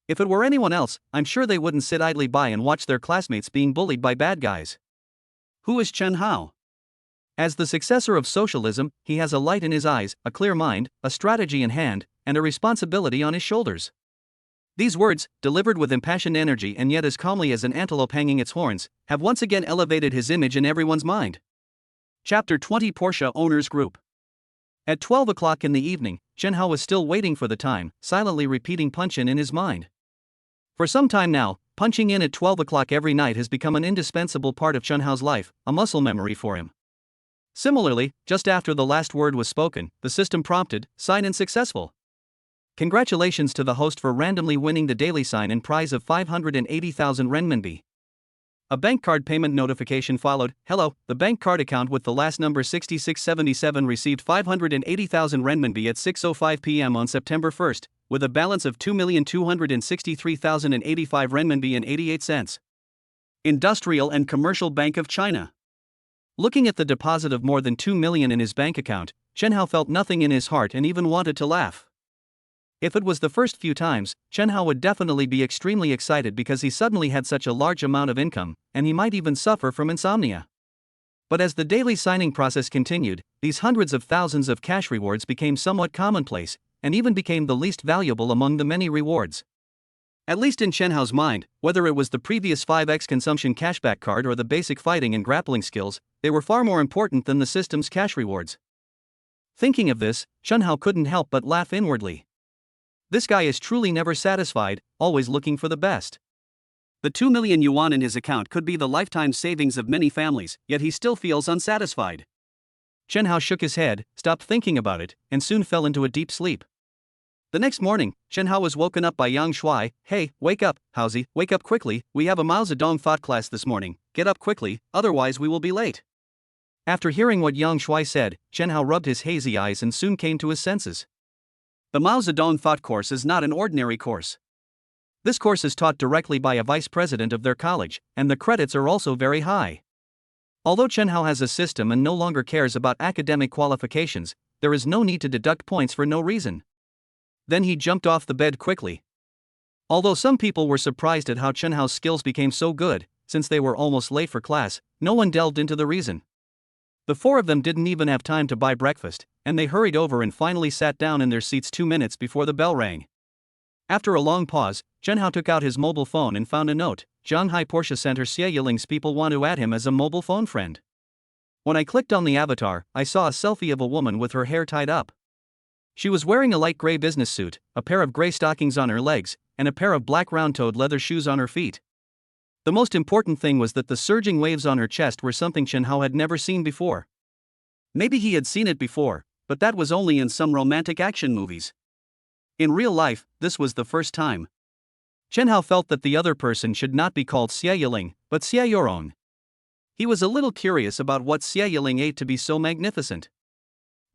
If it were anyone else, I'm sure they wouldn't sit idly by and watch their classmates being bullied by bad guys." Who is Chen Hao? As the successor of socialism, he has a light in his eyes, a clear mind, a strategy in hand, and a responsibility on his shoulders. These words, delivered with impassioned energy and yet as calmly as an antelope hanging its horns, have once again elevated his image in everyone's mind. Chapter 20 Porsche Owners Group. At 12 o'clock in the evening, Chen Hao was still waiting for the time, silently repeating punch-in in his mind. For some time now, punching in at 12 o'clock every night has become an indispensable part of Chen Hao's life, a muscle memory for him. Similarly, just after the last word was spoken, the system prompted, "Sign in successful. Congratulations to the host for randomly winning the daily sign-in prize of 580,000 renminbi." A bank card payment notification followed. "Hello, the bank card account with the last number 6677 received 580,000 renminbi at 6:05 p.m. on September 1st, with a balance of 2,263,085 renminbi and 88 cents. Industrial and Commercial Bank of China." Looking at the deposit of more than 2 million in his bank account, Chen Hao felt nothing in his heart and even wanted to laugh. If it was the first few times, Chen Hao would definitely be extremely excited because he suddenly had such a large amount of income, and he might even suffer from insomnia. But as the daily signing process continued, these hundreds of thousands of cash rewards became somewhat commonplace, and even became the least valuable among the many rewards. At least in Chen Hao's mind, whether it was the previous 5x consumption cashback card or the basic fighting and grappling skills, they were far more important than the system's cash rewards. Thinking of this, Chen Hao couldn't help but laugh inwardly. This guy is truly never satisfied, always looking for the best. The 2 million yuan in his account could be the lifetime savings of many families, yet he still feels unsatisfied. Chen Hao shook his head, stopped thinking about it, and soon fell into a deep sleep. The next morning, Chen Hao was woken up by Yang Shuai. "Hey, wake up, Haozi, wake up quickly, we have a Mao Zedong thought class this morning, get up quickly, otherwise we will be late." After hearing what Yang Shuai said, Chen Hao rubbed his hazy eyes and soon came to his senses. The Mao Zedong thought course is not an ordinary course. This course is taught directly by a vice president of their college, and the credits are also very high. Although Chen Hao has a system and no longer cares about academic qualifications, there is no need to deduct points for no reason. Then he jumped off the bed quickly. Although some people were surprised at how Chen Hao's skills became so good, since they were almost late for class, no one delved into the reason. The four of them didn't even have time to buy breakfast, and they hurried over and finally sat down in their seats 2 minutes before the bell rang. After a long pause, Chen Hao took out his mobile phone and found a note. "Shanghai Porsche Center Xie Yiling's people want to add him as a mobile phone friend." When I clicked on the avatar, I saw a selfie of a woman with her hair tied up. She was wearing a light gray business suit, a pair of gray stockings on her legs, and a pair of black round-toed leather shoes on her feet. The most important thing was that the surging waves on her chest were something Chen Hao had never seen before. Maybe he had seen it before, but that was only in some romantic action movies. In real life, this was the first time. Chen Hao felt that the other person should not be called Xie Yiling, but Xie Yorong. He was a little curious about what Xie Yiling ate to be so magnificent.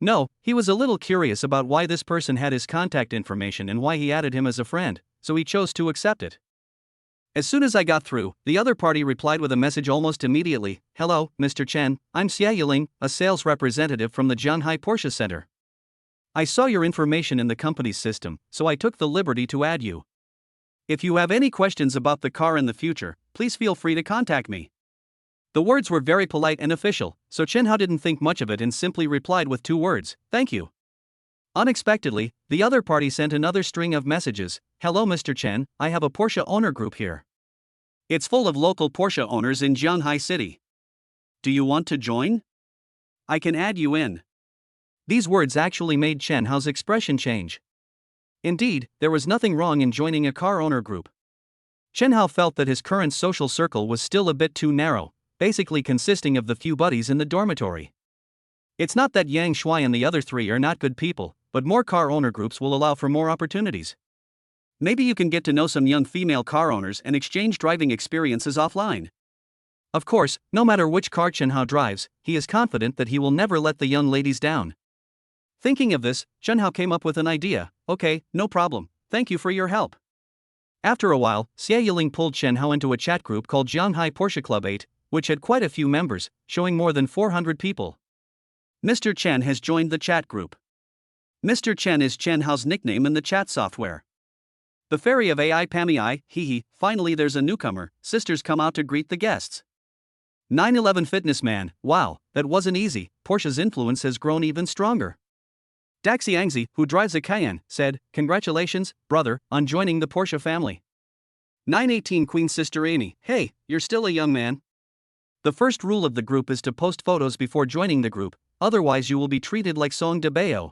No, he was a little curious about why this person had his contact information and why he added him as a friend, so he chose to accept it. As soon as I got through, the other party replied with a message almost immediately. "Hello, Mr. Chen, I'm Xie Yiling, a sales representative from the Shanghai Porsche Center. I saw your information in the company's system, so I took the liberty to add you. If you have any questions about the car in the future, please feel free to contact me." The words were very polite and official, so Chen Hao didn't think much of it and simply replied with 2 words, "Thank you." Unexpectedly, the other party sent another string of messages. "Hello Mr. Chen, I have a Porsche owner group here. It's full of local Porsche owners in Shanghai City. Do you want to join? I can add you in." These words actually made Chen Hao's expression change. Indeed, there was nothing wrong in joining a car owner group. Chen Hao felt that his current social circle was still a bit too narrow, basically consisting of the few buddies in the dormitory. It's not that Yang Shuai and the other 3 are not good people, but more car owner groups will allow for more opportunities. Maybe you can get to know some young female car owners and exchange driving experiences offline. Of course, no matter which car Chen Hao drives, he is confident that he will never let the young ladies down. Thinking of this, Chen Hao came up with an idea. "Okay, no problem, thank you for your help." After a while, Xie Yiling pulled Chen Hao into a chat group called Shanghai Porsche Club 8, which had quite a few members, showing more than 400 people. "Mr. Chen has joined the chat group." Mr. Chen is Chen Hao's nickname in the chat software. The fairy of AI Pamei, hee, finally there's a newcomer, sisters come out to greet the guests. 911 Fitness Man, wow, that wasn't easy, Porsche's influence has grown even stronger. Daxi Angzi, who drives a Cayenne, said, "Congratulations, brother, on joining the Porsche family." 918 Queen Sister Amy, "Hey, you're still a young man." The first rule of the group is to post photos before joining the group, otherwise you will be treated like Song de Bao.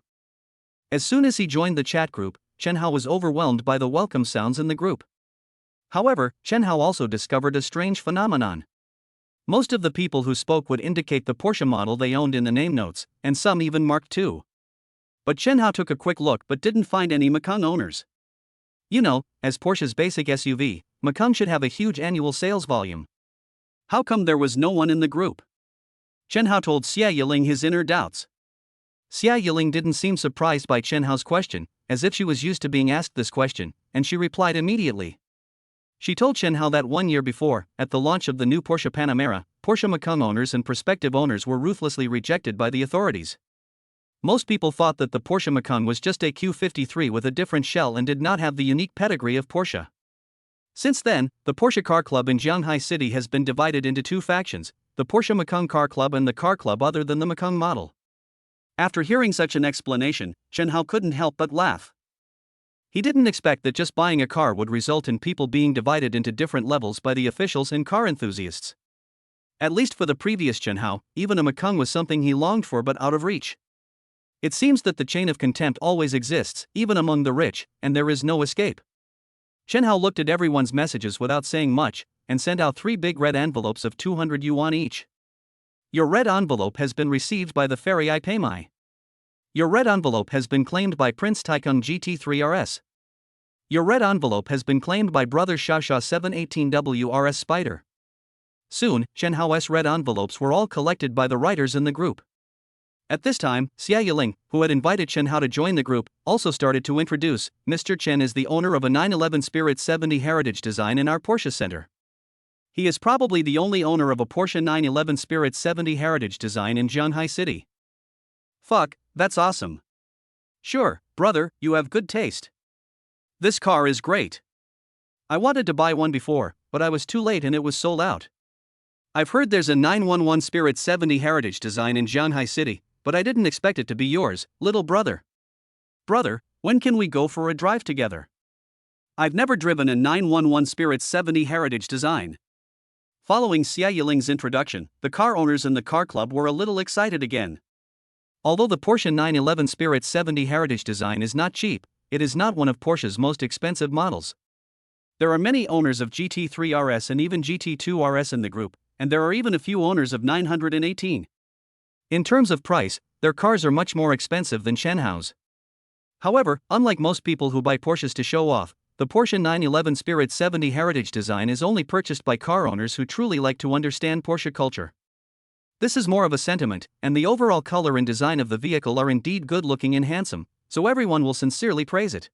As soon as he joined the chat group, Chen Hao was overwhelmed by the welcome sounds in the group. However, Chen Hao also discovered a strange phenomenon. Most of the people who spoke would indicate the Porsche model they owned in the name notes, and some even marked 2. But Chen Hao took a quick look but didn't find any Macan owners. You know, as Porsche's basic SUV, Macan should have a huge annual sales volume. How come there was no one in the group? Chen Hao told Xie Yiling his inner doubts. Xie Yiling didn't seem surprised by Chen Hao's question, as if she was used to being asked this question, and she replied immediately. She told Chen Hao that 1 year before, at the launch of the new Porsche Panamera, Porsche Macan owners and prospective owners were ruthlessly rejected by the authorities. Most people thought that the Porsche Macan was just a Q53 with a different shell and did not have the unique pedigree of Porsche. Since then, the Porsche Car Club in Shanghai City has been divided into 2 factions, the Porsche Mekong Car Club and the car club other than the Mekong model. After hearing such an explanation, Chen Hao couldn't help but laugh. He didn't expect that just buying a car would result in people being divided into different levels by the officials and car enthusiasts. At least for the previous Chen Hao, even a Mekong was something he longed for but out of reach. It seems that the chain of contempt always exists, even among the rich, and there is no escape. Chen Hao looked at everyone's messages without saying much, and sent out 3 big red envelopes of 200 yuan each. Your red envelope has been received by the Fairy I Pay My. Your red envelope has been claimed by Prince Taikung GT3 RS. Your red envelope has been claimed by Brother Xiaosha 718W RS Spider. Soon, Chen Hao's red envelopes were all collected by the writers in the group. At this time, Xia Yiling, who had invited Chen Hao to join the group, also started to introduce, Mr. Chen is the owner of a 911 Spirit 70 heritage design in our Porsche Center. He is probably the only owner of a Porsche 911 Spirit 70 heritage design in Shanghai City. Fuck, that's awesome. Sure, brother, you have good taste. This car is great. I wanted to buy one before, but I was too late and it was sold out. I've heard there's a 911 Spirit 70 heritage design in Shanghai City, but I didn't expect it to be yours, little brother. Brother, when can we go for a drive together? I've never driven a 911 Spirit 70 heritage design. Following Xia Yiling's introduction, the car owners in the car club were a little excited again. Although the Porsche 911 Spirit 70 heritage design is not cheap, it is not one of Porsche's most expensive models. There are many owners of GT3 RS and even GT2 RS in the group, and there are even a few owners of 918. In terms of price, their cars are much more expensive than Chen Hao's. However, unlike most people who buy Porsches to show off, the Porsche 911 Spirit 70 heritage design is only purchased by car owners who truly like to understand Porsche culture. This is more of a sentiment, and the overall color and design of the vehicle are indeed good-looking and handsome, so everyone will sincerely praise it.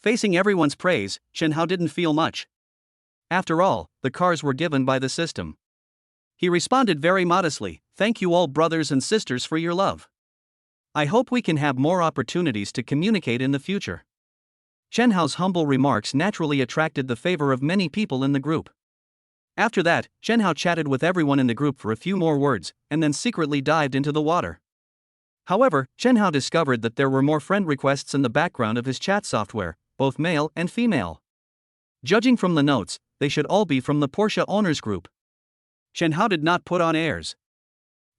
Facing everyone's praise, Chen Hao didn't feel much. After all, the cars were given by the system. He responded very modestly, "Thank you all brothers and sisters for your love. I hope we can have more opportunities to communicate in the future." Chen Hao's humble remarks naturally attracted the favor of many people in the group. After that, Chen Hao chatted with everyone in the group for a few more words, and then secretly dived into the water. However, Chen Hao discovered that there were more friend requests in the background of his chat software, both male and female. Judging from the notes, they should all be from the Porsche owners group. Chen Hao did not put on airs.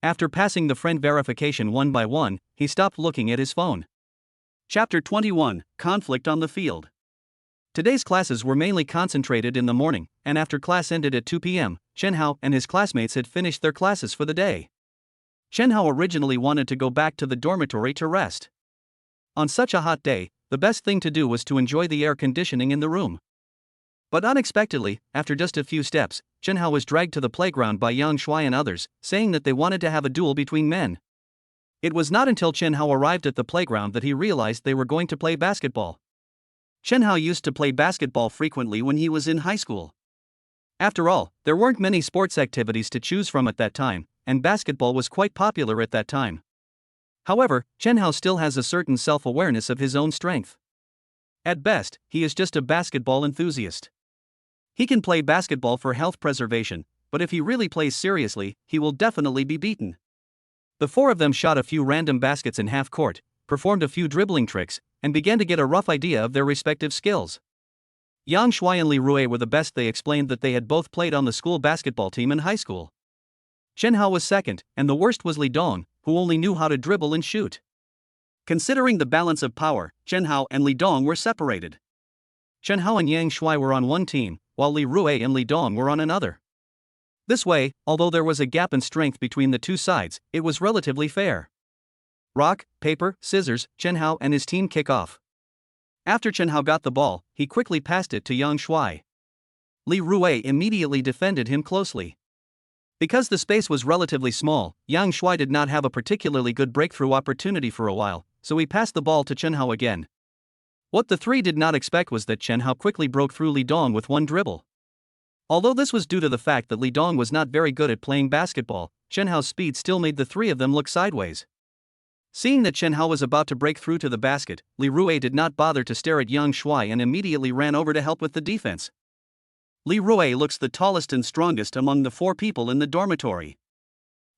After passing the friend verification one by one, he stopped looking at his phone. Chapter 21, Conflict on the Field. Today's classes were mainly concentrated in the morning, and after class ended at 2 p.m., Chen Hao and his classmates had finished their classes for the day. Chen Hao originally wanted to go back to the dormitory to rest. On such a hot day, the best thing to do was to enjoy the air conditioning in the room. But unexpectedly, after just a few steps, Chen Hao was dragged to the playground by Yang Shuai and others, saying that they wanted to have a duel between men. It was not until Chen Hao arrived at the playground that he realized they were going to play basketball. Chen Hao used to play basketball frequently when he was in high school. After all, there weren't many sports activities to choose from at that time, and basketball was quite popular at that time. However, Chen Hao still has a certain self-awareness of his own strength. At best, he is just a basketball enthusiast. He can play basketball for health preservation, but if he really plays seriously, he will definitely be beaten. The four of them shot a few random baskets in half court, performed a few dribbling tricks, and began to get a rough idea of their respective skills. Yang Shuai and Li Rui were the best. They explained that they had both played on the school basketball team in high school. Chen Hao was second, and the worst was Li Dong, who only knew how to dribble and shoot. Considering the balance of power, Chen Hao and Li Dong were separated. Chen Hao and Yang Shuai were on one team, while Li Rui and Li Dong were on another. This way, although there was a gap in strength between the two sides, it was relatively fair. Rock, paper, scissors, Chen Hao and his team kick off. After Chen Hao got the ball, he quickly passed it to Yang Shuai. Li Rui immediately defended him closely. Because the space was relatively small, Yang Shuai did not have a particularly good breakthrough opportunity for a while, so he passed the ball to Chen Hao again. What the three did not expect was that Chen Hao quickly broke through Li Dong with one dribble. Although this was due to the fact that Li Dong was not very good at playing basketball, Chen Hao's speed still made the three of them look sideways. Seeing that Chen Hao was about to break through to the basket, Li Rui did not bother to stare at Yang Shuai and immediately ran over to help with the defense. Li Rui looks the tallest and strongest among the 4 people in the dormitory.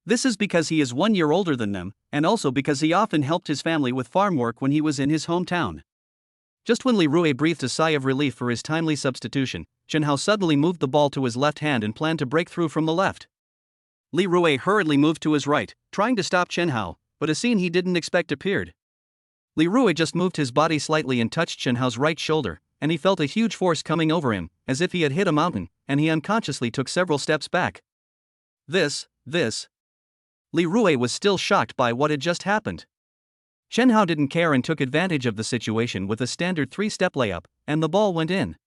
This is because he is 1 year older than them, and also because he often helped his family with farm work when he was in his hometown. Just when Li Rui breathed a sigh of relief for his timely substitution, Chen Hao suddenly moved the ball to his left hand and planned to break through from the left. Li Rui hurriedly moved to his right, trying to stop Chen Hao, but a scene he didn't expect appeared. Li Rui just moved his body slightly and touched Chen Hao's right shoulder, and he felt a huge force coming over him, as if he had hit a mountain, and he unconsciously took several steps back. This. Li Rui was still shocked by what had just happened. Chen Hao didn't care and took advantage of the situation with a standard 3-step layup, and the ball went in.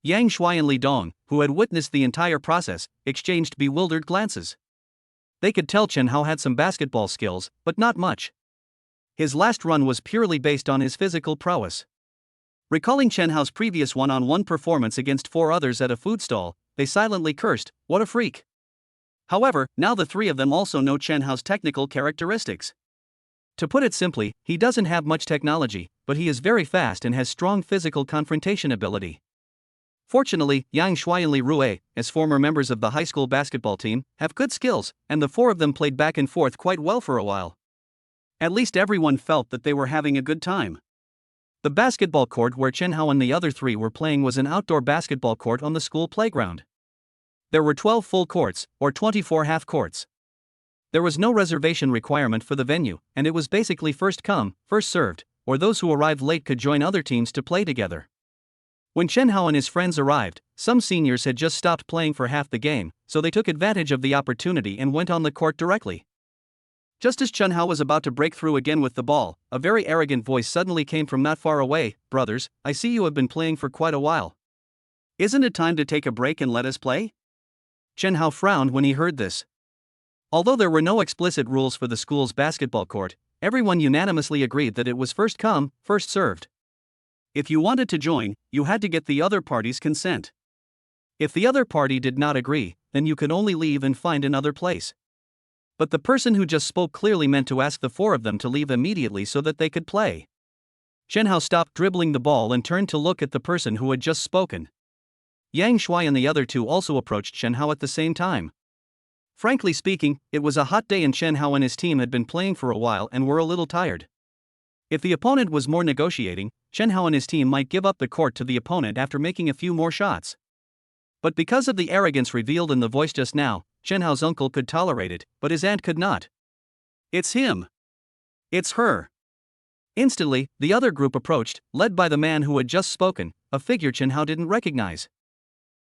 Yang Shui and Li Dong, who had witnessed the entire process, exchanged bewildered glances. They could tell Chen Hao had some basketball skills, but not much. His last run was purely based on his physical prowess. Recalling Chen Hao's previous one-on-one performance against 4 others at a food stall, they silently cursed, "What a freak." However, now the 3 of them also know Chen Hao's technical characteristics. To put it simply, he doesn't have much technology, but he is very fast and has strong physical confrontation ability. Fortunately, Yang Shui and Li Rui, as former members of the high school basketball team, have good skills, and the 4 of them played back and forth quite well for a while. At least everyone felt that they were having a good time. The basketball court where Chen Hao and the other 3 were playing was an outdoor basketball court on the school playground. There were 12 full courts, or 24 half courts. There was no reservation requirement for the venue, and it was basically first come, first served, or those who arrived late could join other teams to play together. When Chen Hao and his friends arrived, some seniors had just stopped playing for half the game, so they took advantage of the opportunity and went on the court directly. Just as Chen Hao was about to break through again with the ball, a very arrogant voice suddenly came from not far away. "Brothers, I see you have been playing for quite a while. Isn't it time to take a break and let us play?" Chen Hao frowned when he heard this. Although there were no explicit rules for the school's basketball court, everyone unanimously agreed that it was first come, first served. If you wanted to join, you had to get the other party's consent. If the other party did not agree, then you could only leave and find another place. But the person who just spoke clearly meant to ask the 4 of them to leave immediately so that they could play. Chen Hao stopped dribbling the ball and turned to look at the person who had just spoken. Yang Shui and the other 2 also approached Chen Hao at the same time. Frankly speaking, it was a hot day and Chen Hao and his team had been playing for a while and were a little tired. If the opponent was more negotiating, Chen Hao and his team might give up the court to the opponent after making a few more shots. But because of the arrogance revealed in the voice just now, Chen Hao's uncle could tolerate it, but his aunt could not. "It's him. It's her." Instantly, the other group approached, led by the man who had just spoken, a figure Chen Hao didn't recognize.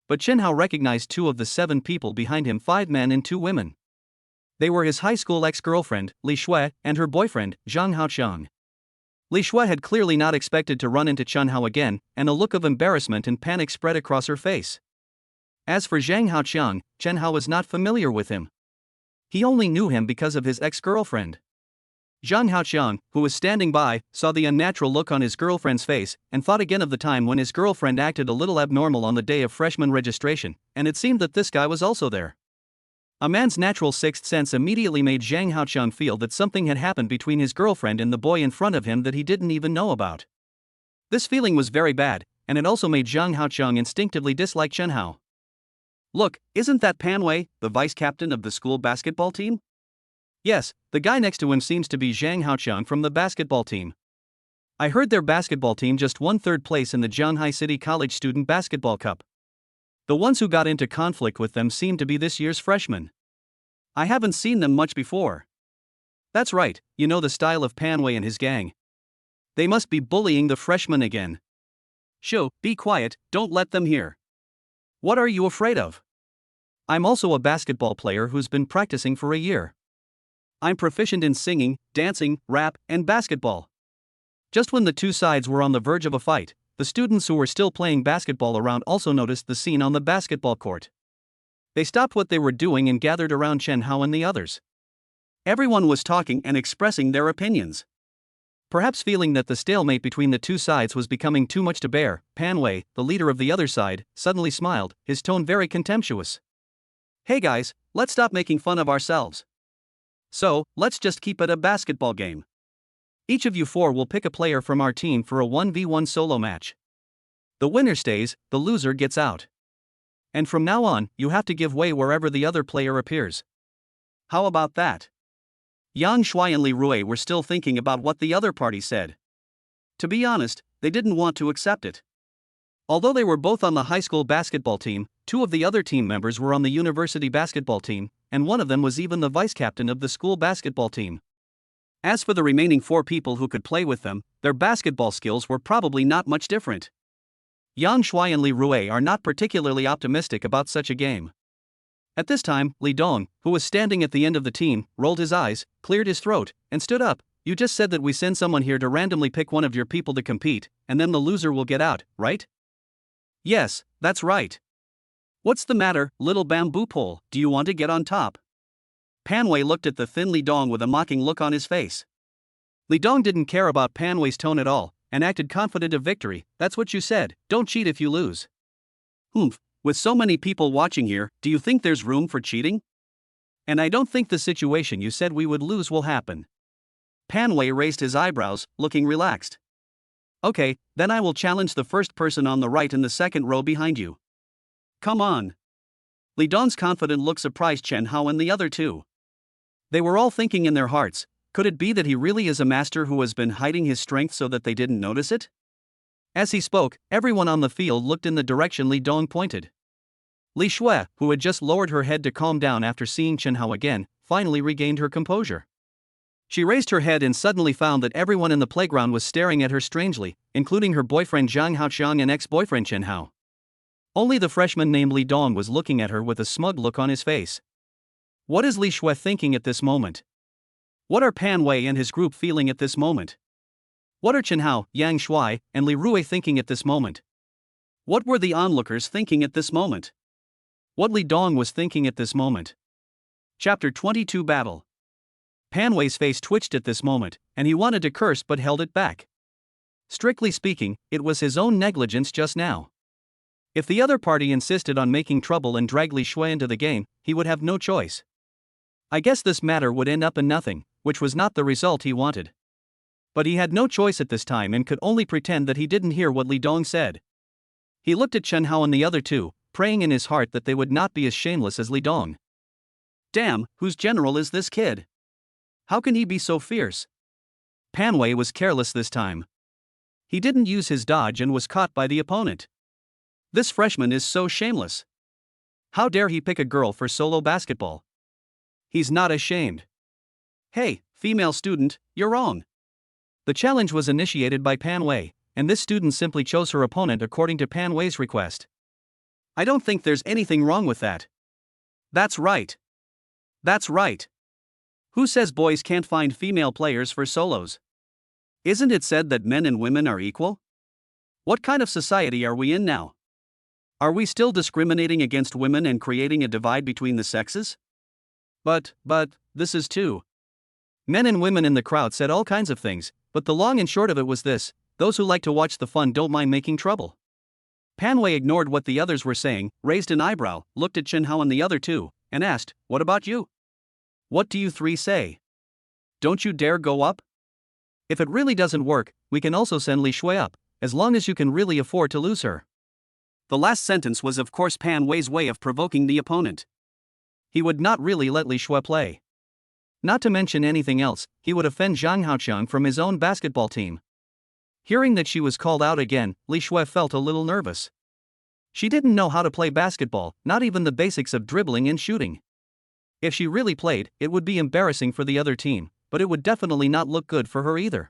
But Chen Hao recognized 2 of the 7 people behind him, 5 men and 2 women. They were his high school ex-girlfriend, Li Shui, and her boyfriend, Zhang Haoqiang. Li Shui had clearly not expected to run into Chen Hao again, and a look of embarrassment and panic spread across her face. As for Zhang Haoqiang, Chen Hao was not familiar with him. He only knew him because of his ex-girlfriend. Zhang Haoqiang, who was standing by, saw the unnatural look on his girlfriend's face, and thought again of the time when his girlfriend acted a little abnormal on the day of freshman registration, and it seemed that this guy was also there. A man's natural sixth sense immediately made Zhang Haoqiang feel that something had happened between his girlfriend and the boy in front of him that he didn't even know about. This feeling was very bad, and it also made Zhang Haoqiang instinctively dislike Chen Hao. "Look, isn't that Pan Wei, the vice captain of the school basketball team?" "Yes, the guy next to him seems to be Zhang Haoqiang from the basketball team. I heard their basketball team just won 3rd place in the Zhanghai City College Student Basketball Cup. The ones who got into conflict with them seem to be this year's freshmen. I haven't seen them much before." "That's right, you know the style of Pan Wei and his gang. They must be bullying the freshmen again." "Shoo, be quiet, don't let them hear." "What are you afraid of?" "I'm also a basketball player who's been practicing for a year. I'm proficient in singing, dancing, rap, and basketball." Just when the 2 sides were on the verge of a fight, the students who were still playing basketball around also noticed the scene on the basketball court. They stopped what they were doing and gathered around Chen Hao and the others. Everyone was talking and expressing their opinions. Perhaps feeling that the stalemate between the 2 sides was becoming too much to bear, Pan Wei, the leader of the other side, suddenly smiled, his tone very contemptuous. "Hey guys, let's stop making fun of ourselves. So, let's just keep it a basketball game. Each of you 4 will pick a player from our team for a 1v1 solo match. The winner stays, the loser gets out. And from now on, you have to give way wherever the other player appears. How about that? Yang Shuai and Li Rui were still thinking about what the other party said. To be honest, they didn't want to accept it. Although they were both on the high school basketball team, two of the other team members were on the university basketball team, and one of them was even the vice captain of the school basketball team. As for the remaining 4 people who could play with them, their basketball skills were probably not much different. Yang Shuai and Li Rui are not particularly optimistic about such a game. At this time, Li Dong, who was standing at the end of the team, rolled his eyes, cleared his throat, and stood up. You just said that we send someone here to randomly pick one of your people to compete, and then the loser will get out, right? Yes, that's right. What's the matter, little bamboo pole, do you want to get on top? Pan Wei looked at the thin Li Dong with a mocking look on his face. Li Dong didn't care about Pan Wei's tone at all, and acted confident of victory. That's what you said, don't cheat if you lose. Humph, with so many people watching here, do you think there's room for cheating? And I don't think the situation you said we would lose will happen. Pan Wei raised his eyebrows, looking relaxed. Okay, then I will challenge the first person on the right in the second row behind you. Come on. Li Dong's confident look surprised Chen Hao and the other two. They were all thinking in their hearts, could it be that he really is a master who has been hiding his strength so that they didn't notice it? As he spoke, everyone on the field looked in the direction Li Dong pointed. Li Shui, who had just lowered her head to calm down after seeing Chen Hao again, finally regained her composure. She raised her head and suddenly found that everyone in the playground was staring at her strangely, including her boyfriend Zhang Haoqiang and ex-boyfriend Chen Hao. Only the freshman named Li Dong was looking at her with a smug look on his face. What is Li Shui thinking at this moment? What are Pan Wei and his group feeling at this moment? What are Chen Hao, Yang Shuai, and Li Rui thinking at this moment? What were the onlookers thinking at this moment? What Li Dong was thinking at this moment? Chapter 22 Battle. Pan Wei's face twitched at this moment, and he wanted to curse but held it back. Strictly speaking, it was his own negligence just now. If the other party insisted on making trouble and drag Li Shui into the game, he would have no choice. I guess this matter would end up in nothing, which was not the result he wanted. But he had no choice at this time and could only pretend that he didn't hear what Li Dong said. He looked at Chen Hao and the other two, praying in his heart that they would not be as shameless as Li Dong. Damn, whose general is this kid? How can he be so fierce? Pan Wei was careless this time. He didn't use his dodge and was caught by the opponent. This freshman is so shameless. How dare he pick a girl for solo basketball? He's not ashamed. Hey, female student, you're wrong. The challenge was initiated by Pan Wei, and this student simply chose her opponent according to Pan Wei's request. I don't think there's anything wrong with that. That's right. That's right. Who says boys can't find female players for solos? Isn't it said that men and women are equal? What kind of society are we in now? Are we still discriminating against women and creating a divide between the sexes? But, this is too. Men and women in the crowd said all kinds of things, but the long and short of it was this: those who like to watch the fun don't mind making trouble. Pan Wei ignored what the others were saying, raised an eyebrow, looked at Chen Hao and the other two, and asked, what about you? What do you three say? Don't you dare go up? If it really doesn't work, we can also send Li Shui up, as long as you can really afford to lose her. The last sentence was of course Pan Wei's way of provoking the opponent. He would not really let Li Shui play. Not to mention anything else, he would offend Zhang Haoqiang from his own basketball team. Hearing that she was called out again, Li Shui felt a little nervous. She didn't know how to play basketball, not even the basics of dribbling and shooting. If she really played, it would be embarrassing for the other team, but it would definitely not look good for her either.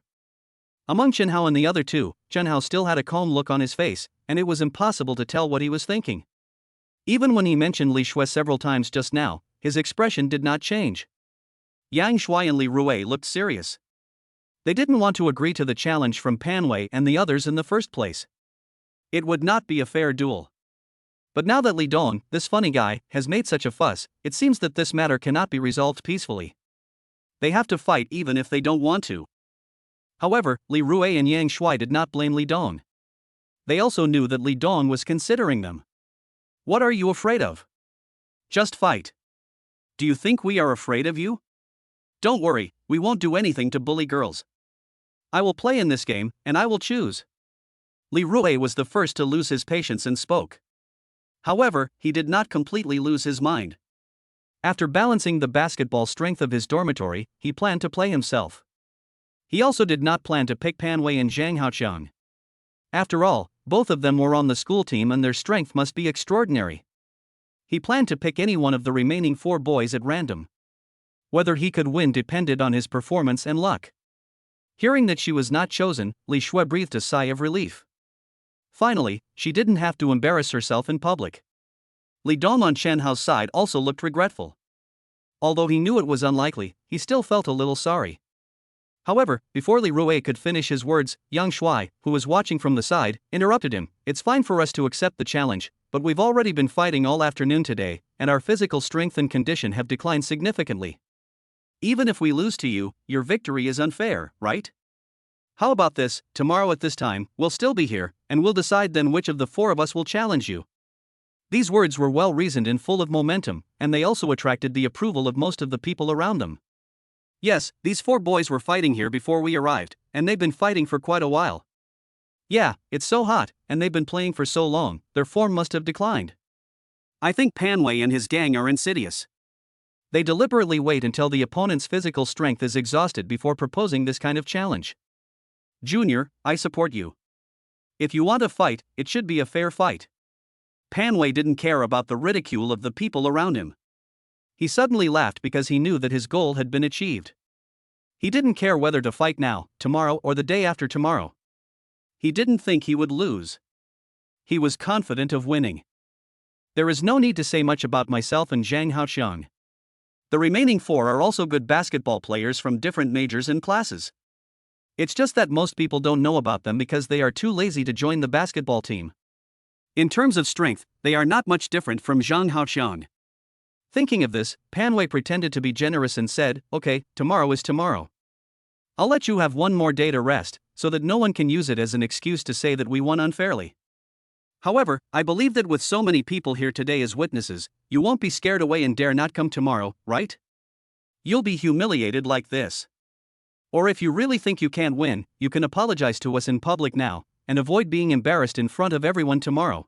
Among Chen Hao and the other two, Chen Hao still had a calm look on his face, and it was impossible to tell what he was thinking. Even when he mentioned Li Shui several times just now, his expression did not change. Yang Shuai and Li Rui looked serious. They didn't want to agree to the challenge from Pan Wei and the others in the first place. It would not be a fair duel. But now that Li Dong, this funny guy, has made such a fuss, it seems that this matter cannot be resolved peacefully. They have to fight even if they don't want to. However, Li Rui and Yang Shuai did not blame Li Dong. They also knew that Li Dong was considering them. What are you afraid of? Just fight. Do you think we are afraid of you? Don't worry, we won't do anything to bully girls. I will play in this game, and I will choose. Li Rui was the first to lose his patience and spoke. However, he did not completely lose his mind. After balancing the basketball strength of his dormitory, he planned to play himself. He also did not plan to pick Pan Wei and Zhang Haoqiang. After all, both of them were on the school team and their strength must be extraordinary. He planned to pick any one of the remaining 4 boys at random. Whether he could win depended on his performance and luck. Hearing that she was not chosen, Li Shui breathed a sigh of relief. Finally, she didn't have to embarrass herself in public. Li Dong on Chen Hao's side also looked regretful. Although he knew it was unlikely, he still felt a little sorry. However, before Li Rui could finish his words, Yang Shui, who was watching from the side, interrupted him. "It's fine for us to accept the challenge, but we've already been fighting all afternoon today, and our physical strength and condition have declined significantly. Even if we lose to you, your victory is unfair, right? How about this, tomorrow at this time, we'll still be here, and we'll decide then which of the 4 of us will challenge you." These words were well reasoned and full of momentum, and they also attracted the approval of most of the people around them. Yes, these 4 boys were fighting here before we arrived, and they've been fighting for quite a while. Yeah, it's so hot, and they've been playing for so long, their form must have declined. I think Pan Wei and his gang are insidious. They deliberately wait until the opponent's physical strength is exhausted before proposing this kind of challenge. Junior, I support you. If you want a fight, it should be a fair fight. Pan Wei didn't care about the ridicule of the people around him. He suddenly laughed because he knew that his goal had been achieved. He didn't care whether to fight now, tomorrow, or the day after tomorrow. He didn't think he would lose. He was confident of winning. There is no need to say much about myself and Zhang Haoqiang. The remaining 4 are also good basketball players from different majors and classes. It's just that most people don't know about them because they are too lazy to join the basketball team. In terms of strength, they are not much different from Zhang Haoqiang. Thinking of this, Pan Wei pretended to be generous and said, "Okay, tomorrow is tomorrow. I'll let you have 1 more day to rest, so that no one can use it as an excuse to say that we won unfairly. However, I believe that with so many people here today as witnesses, you won't be scared away and dare not come tomorrow, right? You'll be humiliated like this. Or if you really think you can't win, you can apologize to us in public now, and avoid being embarrassed in front of everyone tomorrow.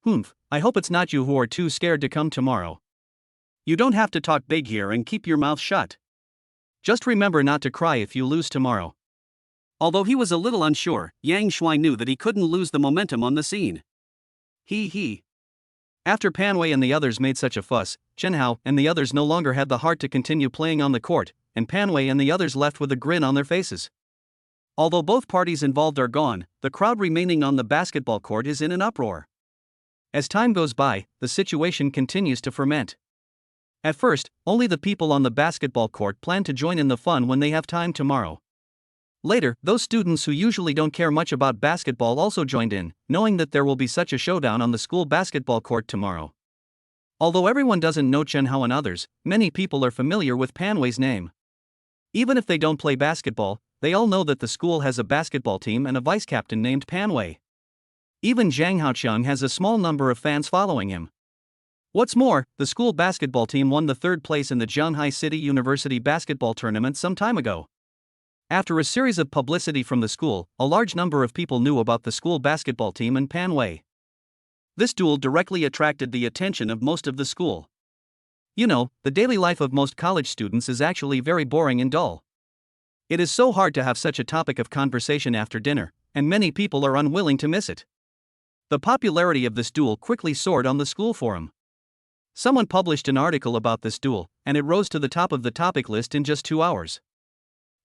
Humph, I hope it's not you who are too scared to come tomorrow. You don't have to talk big here and keep your mouth shut. Just remember not to cry if you lose tomorrow." Although he was a little unsure, Yang Shui knew that he couldn't lose the momentum on the scene. He. After Pan Wei and the others made such a fuss, Chen Hao and the others no longer had the heart to continue playing on the court, and Pan Wei and the others left with a grin on their faces. Although both parties involved are gone, the crowd remaining on the basketball court is in an uproar. As time goes by, the situation continues to ferment. At first, only the people on the basketball court plan to join in the fun when they have time tomorrow. Later, those students who usually don't care much about basketball also joined in, knowing that there will be such a showdown on the school basketball court tomorrow. Although everyone doesn't know Chen Hao and others, many people are familiar with Pan Wei's name. Even if they don't play basketball, they all know that the school has a basketball team and a vice-captain named Pan Wei. Even Zhang Haoqiang has a small number of fans following him. What's more, the school basketball team won the 3rd place in the Zhanghai City University basketball tournament some time ago. After a series of publicity from the school, a large number of people knew about the school basketball team and Pan Wei. This duel directly attracted the attention of most of the school. You know, the daily life of most college students is actually very boring and dull. It is so hard to have such a topic of conversation after dinner, and many people are unwilling to miss it. The popularity of this duel quickly soared on the school forum. Someone published an article about this duel, and it rose to the top of the topic list in just 2 hours.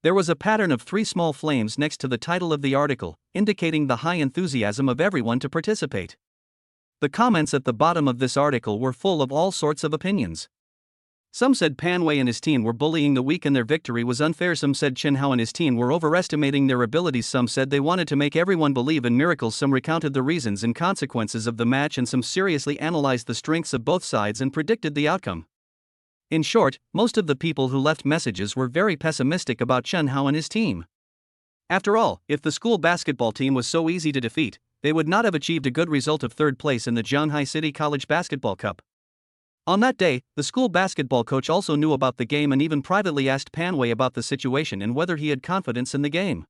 There was a pattern of 3 small flames next to the title of the article, indicating the high enthusiasm of everyone to participate. The comments at the bottom of this article were full of all sorts of opinions. Some said Pan Wei and his team were bullying the weak and their victory was unfair. Some said Chen Hao and his team were overestimating their abilities. Some said they wanted to make everyone believe in miracles. Some recounted the reasons and consequences of the match, and some seriously analyzed the strengths of both sides and predicted the outcome. In short, most of the people who left messages were very pessimistic about Chen Hao and his team. After all, if the school basketball team was so easy to defeat, they would not have achieved a good result of 3rd place in the Zhanghai City College Basketball Cup. On that day, the school basketball coach also knew about the game and even privately asked Pan Wei about the situation and whether he had confidence in the game.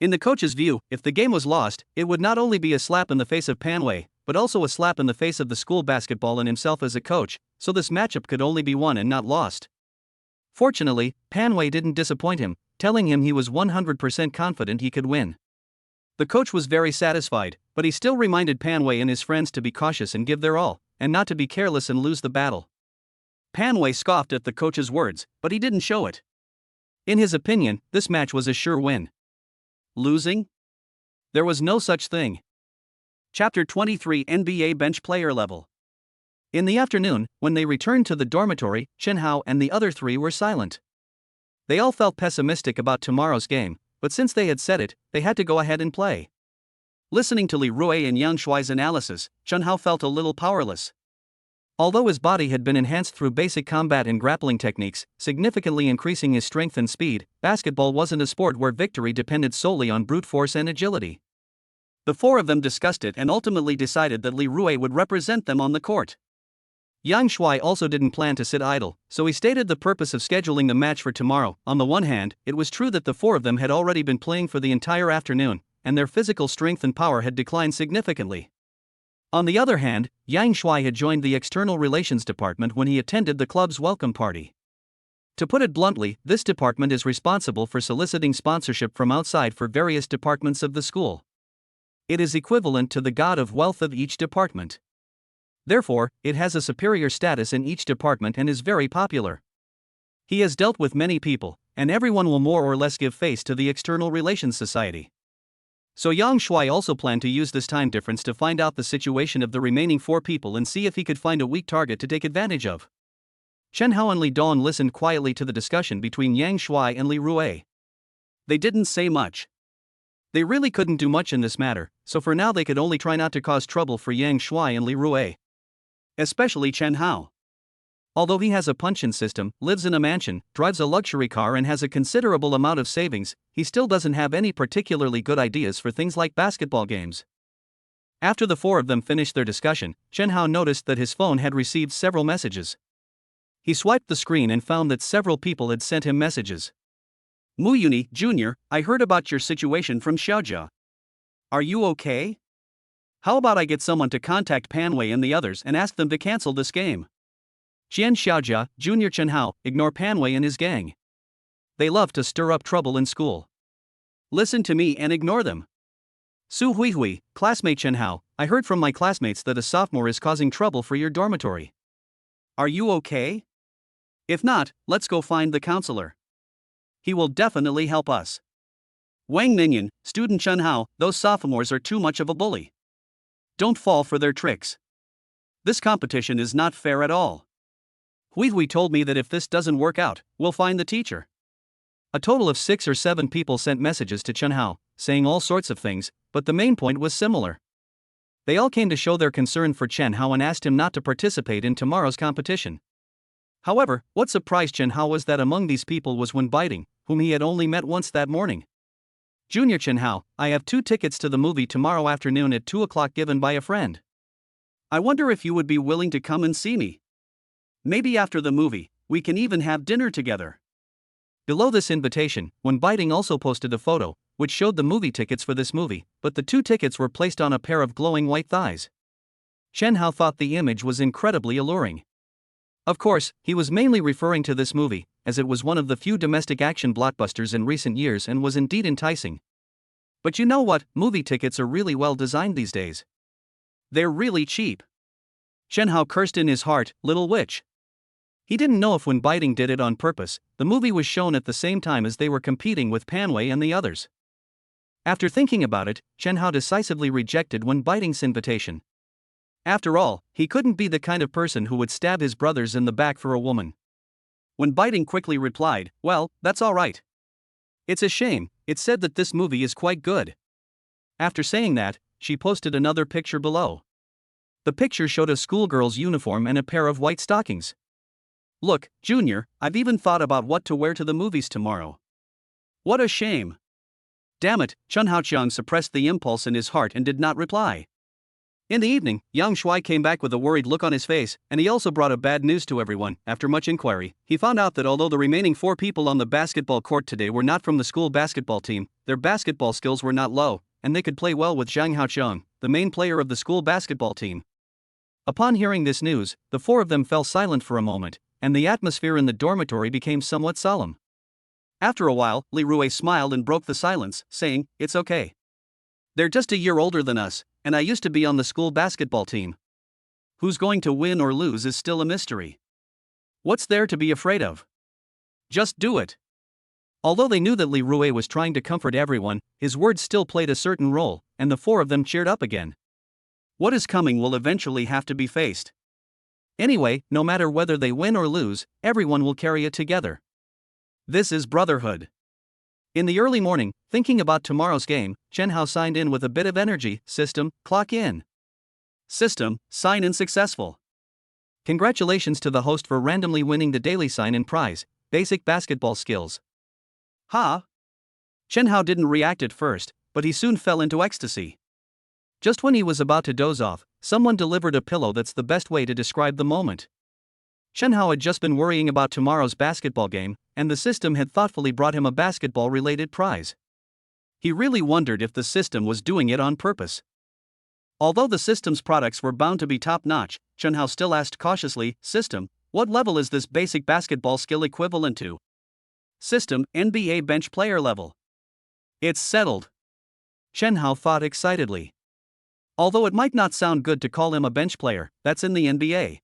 In the coach's view, if the game was lost, it would not only be a slap in the face of Pan Wei, but also a slap in the face of the school basketball and himself as a coach, so this matchup could only be won and not lost. Fortunately, Panway didn't disappoint him, telling him he was 100% confident he could win. The coach was very satisfied, but he still reminded Panway and his friends to be cautious and give their all, and not to be careless and lose the battle. Panway scoffed at the coach's words, but he didn't show it. In his opinion, this match was a sure win. Losing? There was no such thing. Chapter 23 NBA Bench Player Level. In the afternoon, when they returned to the dormitory, Chen Hao and the other three were silent. They all felt pessimistic about tomorrow's game, but since they had said it, they had to go ahead and play. Listening to Li Rui and Yang Shuai's analysis, Chen Hao felt a little powerless. Although his body had been enhanced through basic combat and grappling techniques, significantly increasing his strength and speed, basketball wasn't a sport where victory depended solely on brute force and agility. The four of them discussed it and ultimately decided that Li Rui would represent them on the court. Yang Shuai also didn't plan to sit idle, so he stated the purpose of scheduling the match for tomorrow. On the one hand, it was true that the four of them had already been playing for the entire afternoon, and their physical strength and power had declined significantly. On the other hand, Yang Shuai had joined the External Relations Department when he attended the club's welcome party. To put it bluntly, this department is responsible for soliciting sponsorship from outside for various departments of the school. It is equivalent to the god of wealth of each department. Therefore, it has a superior status in each department and is very popular. He has dealt with many people, and everyone will more or less give face to the External Relations Society. So Yang Shuai also planned to use this time difference to find out the situation of the remaining four people and see if he could find a weak target to take advantage of. Chen Hao and Li Dong listened quietly to the discussion between Yang Shuai and Li Rui. They didn't say much. They really couldn't do much in this matter, so for now they could only try not to cause trouble for Yang Shuai and Li Rui. Especially Chen Hao. Although he has a punch-in system, lives in a mansion, drives a luxury car and has a considerable amount of savings, he still doesn't have any particularly good ideas for things like basketball games. After the four of them finished their discussion, Chen Hao noticed that his phone had received several messages. He swiped the screen and found that several people had sent him messages. Mu Yuni, Jr., I heard about your situation from Xiaojia. Are you okay? How about I get someone to contact Panway and the others and ask them to cancel this game? Qian Xiaojia, Jr. Chen Hao, ignore Panway and his gang. They love to stir up trouble in school. Listen to me and ignore them. Su Huihui, classmate Chen Hao, I heard from my classmates that a sophomore is causing trouble for your dormitory. Are you okay? If not, let's go find the counselor. He will definitely help us. Wang Ningyan, student Chen Hao, those sophomores are too much of a bully. Don't fall for their tricks. This competition is not fair at all. Huihui told me that if this doesn't work out, we'll find the teacher. A total of 6 or 7 people sent messages to Chen Hao, saying all sorts of things, but the main point was similar. They all came to show their concern for Chen Hao and asked him not to participate in tomorrow's competition. However, what surprised Chen Hao was that among these people was Wen Baiting, whom he had only met once that morning. Junior Chen Hao, I have 2 tickets to the movie tomorrow afternoon at 2 o'clock given by a friend. I wonder if you would be willing to come and see me. Maybe after the movie, we can even have dinner together. Below this invitation, Wen Baiting also posted a photo, which showed the movie tickets for this movie, but the 2 tickets were placed on a pair of glowing white thighs. Chen Hao thought the image was incredibly alluring. Of course, he was mainly referring to this movie, as it was one of the few domestic action blockbusters in recent years and was indeed enticing. But you know what, movie tickets are really well designed these days. They're really cheap. Chen Hao cursed in his heart, little witch. He didn't know if Wen Baiting did it on purpose. The movie was shown at the same time as they were competing with Panway and the others. After thinking about it, Chen Hao decisively rejected Wen Baiting's invitation. After all, he couldn't be the kind of person who would stab his brothers in the back for a woman. Wen Baiting quickly replied, well, that's all right. It's a shame, it said that this movie is quite good. After saying that, she posted another picture below. The picture showed a schoolgirl's uniform and a pair of white stockings. Look, Junior, I've even thought about what to wear to the movies tomorrow. What a shame. Damn it, Chen Haoqiang suppressed the impulse in his heart and did not reply. In the evening, Yang Shuai came back with a worried look on his face, and he also brought a bad news to everyone. After much inquiry, he found out that although the remaining 4 people on the basketball court today were not from the school basketball team, their basketball skills were not low, and they could play well with Zhang Haoqiang, the main player of the school basketball team. Upon hearing this news, the four of them fell silent for a moment, and the atmosphere in the dormitory became somewhat solemn. After a while, Li Rui smiled and broke the silence, saying, "It's okay. They're just a year older than us, and I used to be on the school basketball team. Who's going to win or lose is still a mystery. What's there to be afraid of? Just do it." Although they knew that Li Rui was trying to comfort everyone, his words still played a certain role, and the four of them cheered up again. What is coming will eventually have to be faced. Anyway, no matter whether they win or lose, everyone will carry it together. This is brotherhood. In the early morning, thinking about tomorrow's game, Chen Hao signed in with a bit of energy. System, clock in. System, sign in successful. Congratulations to the host for randomly winning the daily sign-in prize, basic basketball skills. Ha! Chen Hao didn't react at first, but he soon fell into ecstasy. Just when he was about to doze off, someone delivered a pillow. That's the best way to describe the moment. Chen Hao had just been worrying about tomorrow's basketball game, and the system had thoughtfully brought him a basketball-related prize. He really wondered if the system was doing it on purpose. Although the system's products were bound to be top-notch, Chen Hao still asked cautiously, "System, what level is this basic basketball skill equivalent to?" "System, NBA bench player level." "It's settled." Chen Hao thought excitedly. Although it might not sound good to call him a bench player, that's in the NBA.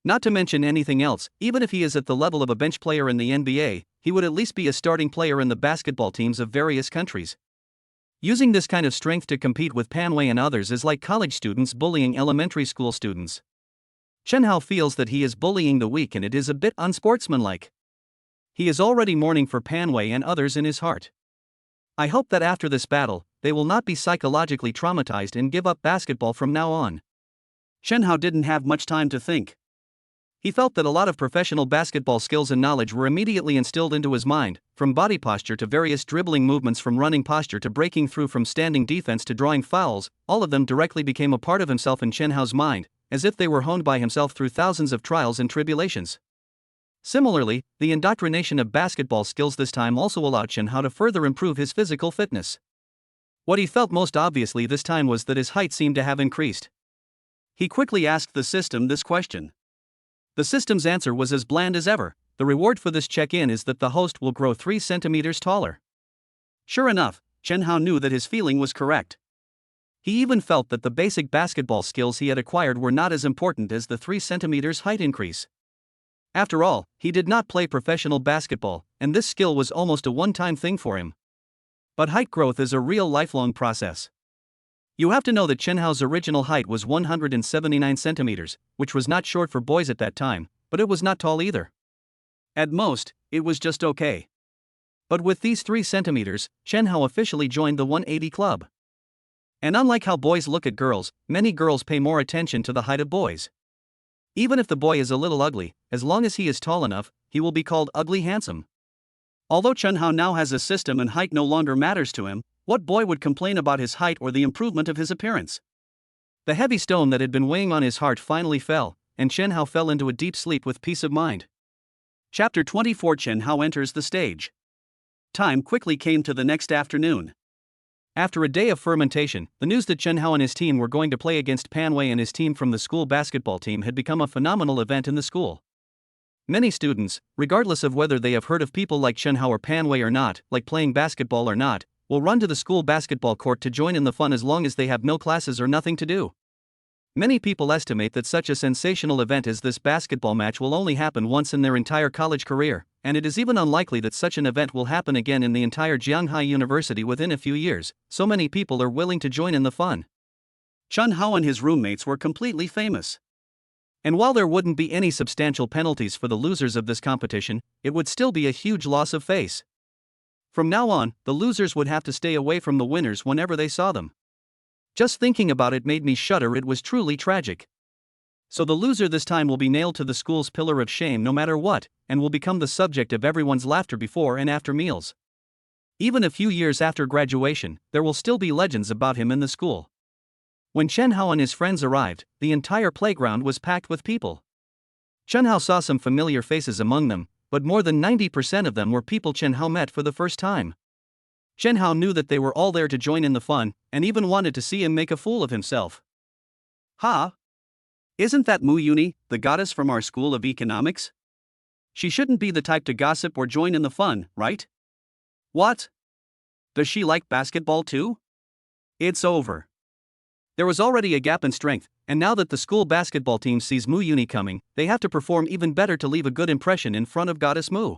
Not to mention anything else, even if he is at the level of a bench player in the NBA, he would at least be a starting player in the basketball teams of various countries. Using this kind of strength to compete with Panway and others is like college students bullying elementary school students. Chen Hao feels that he is bullying the weak, and it is a bit unsportsmanlike. He is already mourning for Panway and others in his heart. I hope that after this battle, they will not be psychologically traumatized and give up basketball from now on. Chen Hao didn't have much time to think. He felt that a lot of professional basketball skills and knowledge were immediately instilled into his mind, from body posture to various dribbling movements, from running posture to breaking through, from standing defense to drawing fouls. All of them directly became a part of himself in Chen Hao's mind, as if they were honed by himself through thousands of trials and tribulations. Similarly, the indoctrination of basketball skills this time also allowed Chen Hao to further improve his physical fitness. What he felt most obviously this time was that his height seemed to have increased. He quickly asked the system this question. The system's answer was as bland as ever: the reward for this check-in is that the host will grow 3 centimeters taller. Sure enough, Chen Hao knew that his feeling was correct. He even felt that the basic basketball skills he had acquired were not as important as the 3 centimeters height increase. After all, he did not play professional basketball, and this skill was almost a one-time thing for him. But height growth is a real lifelong process. You have to know that Chen Hao's original height was 179 centimeters, which was not short for boys at that time, but it was not tall either. At most, it was just okay. But with these 3 centimeters, Chen Hao officially joined the 180 club. And unlike how boys look at girls, many girls pay more attention to the height of boys. Even if the boy is a little ugly, as long as he is tall enough, he will be called ugly handsome. Although Chen Hao now has a system and height no longer matters to him, what boy would complain about his height or the improvement of his appearance? The heavy stone that had been weighing on his heart finally fell, and Chen Hao fell into a deep sleep with peace of mind. Chapter 24: Chen Hao enters the stage. Time quickly came to the next afternoon. After a day of fermentation, the news that Chen Hao and his team were going to play against Panway and his team from the school basketball team had become a phenomenal event in the school. Many students, regardless of whether they have heard of people like Chen Hao or Panway or not, like playing basketball or not, will run to the school basketball court to join in the fun as long as they have no classes or nothing to do. Many people estimate that such a sensational event as this basketball match will only happen once in their entire college career, and it is even unlikely that such an event will happen again in the entire Jianghai University within a few years. So many people are willing to join in the fun. Chen Hao and his roommates were completely famous. And while there wouldn't be any substantial penalties for the losers of this competition, it would still be a huge loss of face. From now on, the losers would have to stay away from the winners whenever they saw them. Just thinking about it made me shudder. It was truly tragic. So the loser this time will be nailed to the school's pillar of shame no matter what, and will become the subject of everyone's laughter before and after meals. Even a few years after graduation, there will still be legends about him in the school. When Chen Hao and his friends arrived, the entire playground was packed with people. Chen Hao saw some familiar faces among them, but more than 90% of them were people Chen Hao met for the first time. Chen Hao knew that they were all there to join in the fun, and even wanted to see him make a fool of himself. Ha! Isn't that Mu Yuni, the goddess from our school of economics? She shouldn't be the type to gossip or join in the fun, right? What? Does she like basketball too? It's over. There was already a gap in strength, and now that the school basketball team sees Mu Yuni coming, they have to perform even better to leave a good impression in front of Goddess Mu.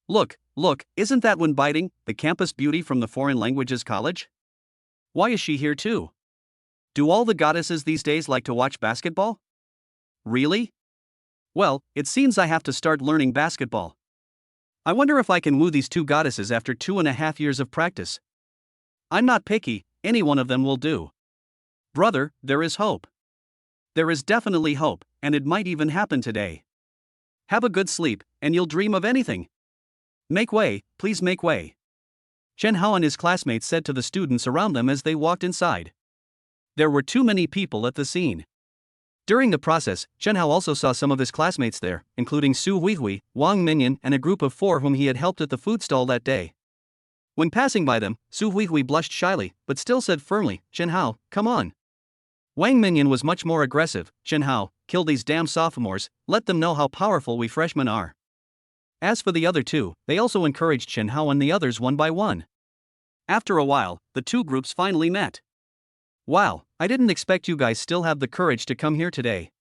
Look, isn't that one biting, the campus beauty from the foreign languages college? Why is she here too? Do all the goddesses these days like to watch basketball? Really? Well, it seems I have to start learning basketball. I wonder if I can woo these two goddesses after 2.5 years of practice. I'm not picky, any one of them will do. Brother, there is hope. There is definitely hope, and it might even happen today. Have a good sleep, and you'll dream of anything. Make way, please make way. Chen Hao and his classmates said to the students around them as they walked inside. There were too many people at the scene. During the process, Chen Hao also saw some of his classmates there, including Su Huihui, Wang Minyan, and a group of 4 whom he had helped at the food stall that day. When passing by them, Su Huihui blushed shyly, but still said firmly, "Chen Hao, come on." Wang Minyan was much more aggressive. "Chen Hao, kill these damn sophomores, let them know how powerful we freshmen are." As for the other two, they also encouraged Chen Hao and the others one by one. After a while, the two groups finally met. Wow, I didn't expect you guys still have the courage to come here today.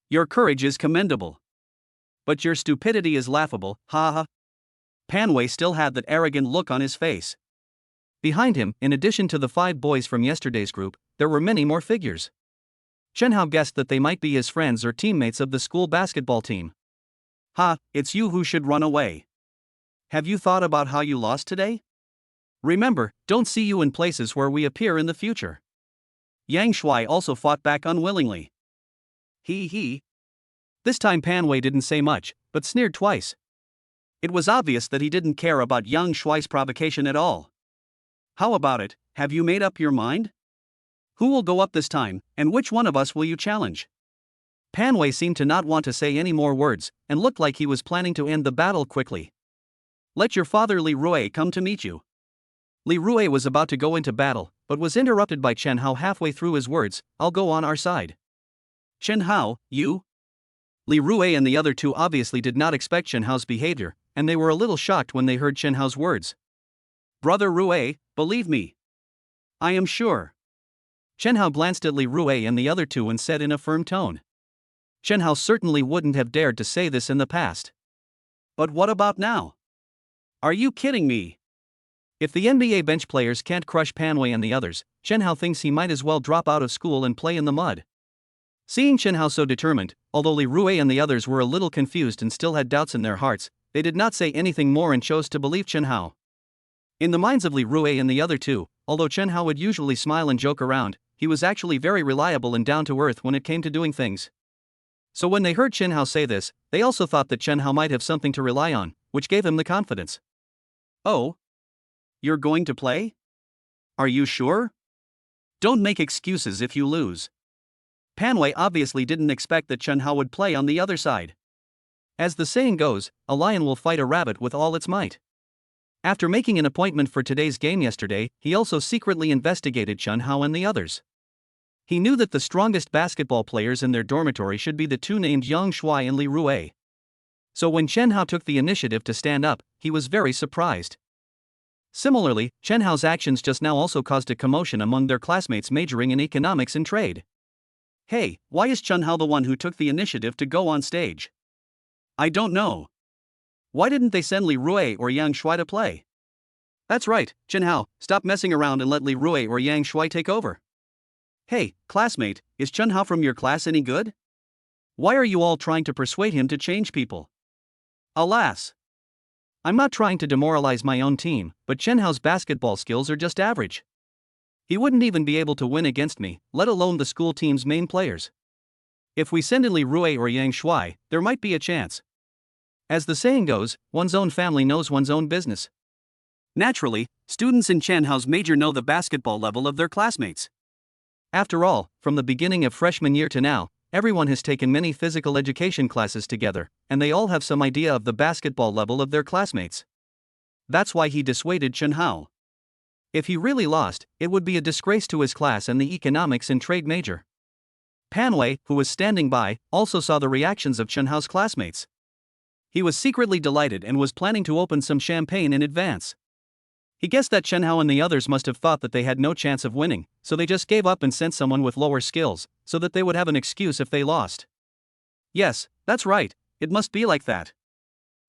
Your courage is commendable. But your stupidity is laughable, ha ha. Pan Wei still had that arrogant look on his face. Behind him, in addition to the 5 boys from yesterday's group, there were many more figures. Chen Hao guessed that they might be his friends or teammates of the school basketball team. Ha, it's you who should run away. Have you thought about how you lost today? Remember, don't see you in places where we appear in the future. Yang Shuai also fought back unwillingly. He. This time Pan Wei didn't say much, but sneered twice. It was obvious that he didn't care about Yang Shuai's provocation at all. How about it, have you made up your mind? Who will go up this time, and which one of us will you challenge? Pan Wei seemed to not want to say any more words, and looked like he was planning to end the battle quickly. Let your father Li Rui come to meet you. Li Rui was about to go into battle, but was interrupted by Chen Hao halfway through his words. "I'll go on our side." Chen Hao, you? Li Rui and the other two obviously did not expect Chen Hao's behavior, and they were a little shocked when they heard Chen Hao's words. Brother Rui, believe me. I am sure. Chen Hao glanced at Li Rui and the other two and said in a firm tone. Chen Hao certainly wouldn't have dared to say this in the past. But what about now? Are you kidding me? If the NBA bench players can't crush Pan Wei and the others, Chen Hao thinks he might as well drop out of school and play in the mud. Seeing Chen Hao so determined, although Li Rui and the others were a little confused and still had doubts in their hearts, they did not say anything more and chose to believe Chen Hao. In the minds of Li Rui and the other two, although Chen Hao would usually smile and joke around, he was actually very reliable and down to earth when it came to doing things. So when they heard Chen Hao say this, they also thought that Chen Hao might have something to rely on, which gave him the confidence. Oh? You're going to play? Are you sure? Don't make excuses if you lose. Pan Wei obviously didn't expect that Chen Hao would play on the other side. As the saying goes, a lion will fight a rabbit with all its might. After making an appointment for today's game yesterday, he also secretly investigated Chen Hao and the others. He knew that the strongest basketball players in their dormitory should be the two named Yang Shuai and Li Rui. So when Chen Hao took the initiative to stand up, he was very surprised. Similarly, Chen Hao's actions just now also caused a commotion among their classmates majoring in economics and trade. Hey, why is Chen Hao the one who took the initiative to go on stage? I don't know. Why didn't they send Li Rui or Yang Shuai to play? That's right, Chen Hao, stop messing around and let Li Rui or Yang Shuai take over. Hey, classmate, is Chen Hao from your class any good? Why are you all trying to persuade him to change people? Alas! I'm not trying to demoralize my own team, but Chen Hao's basketball skills are just average. He wouldn't even be able to win against me, let alone the school team's main players. If we send in Li Rui or Yang Shuai, there might be a chance. As the saying goes, one's own family knows one's own business. Naturally, students in Chen Hao's major know the basketball level of their classmates. After all, from the beginning of freshman year to now, everyone has taken many physical education classes together, and they all have some idea of the basketball level of their classmates. That's why he dissuaded Chen Hao. If he really lost, it would be a disgrace to his class and the economics and trade major. Panway, who was standing by, also saw the reactions of Chen Hao's classmates. He was secretly delighted and was planning to open some champagne in advance. He guessed that Chen Hao and the others must have thought that they had no chance of winning, so they just gave up and sent someone with lower skills, so that they would have an excuse if they lost. Yes, that's right, it must be like that.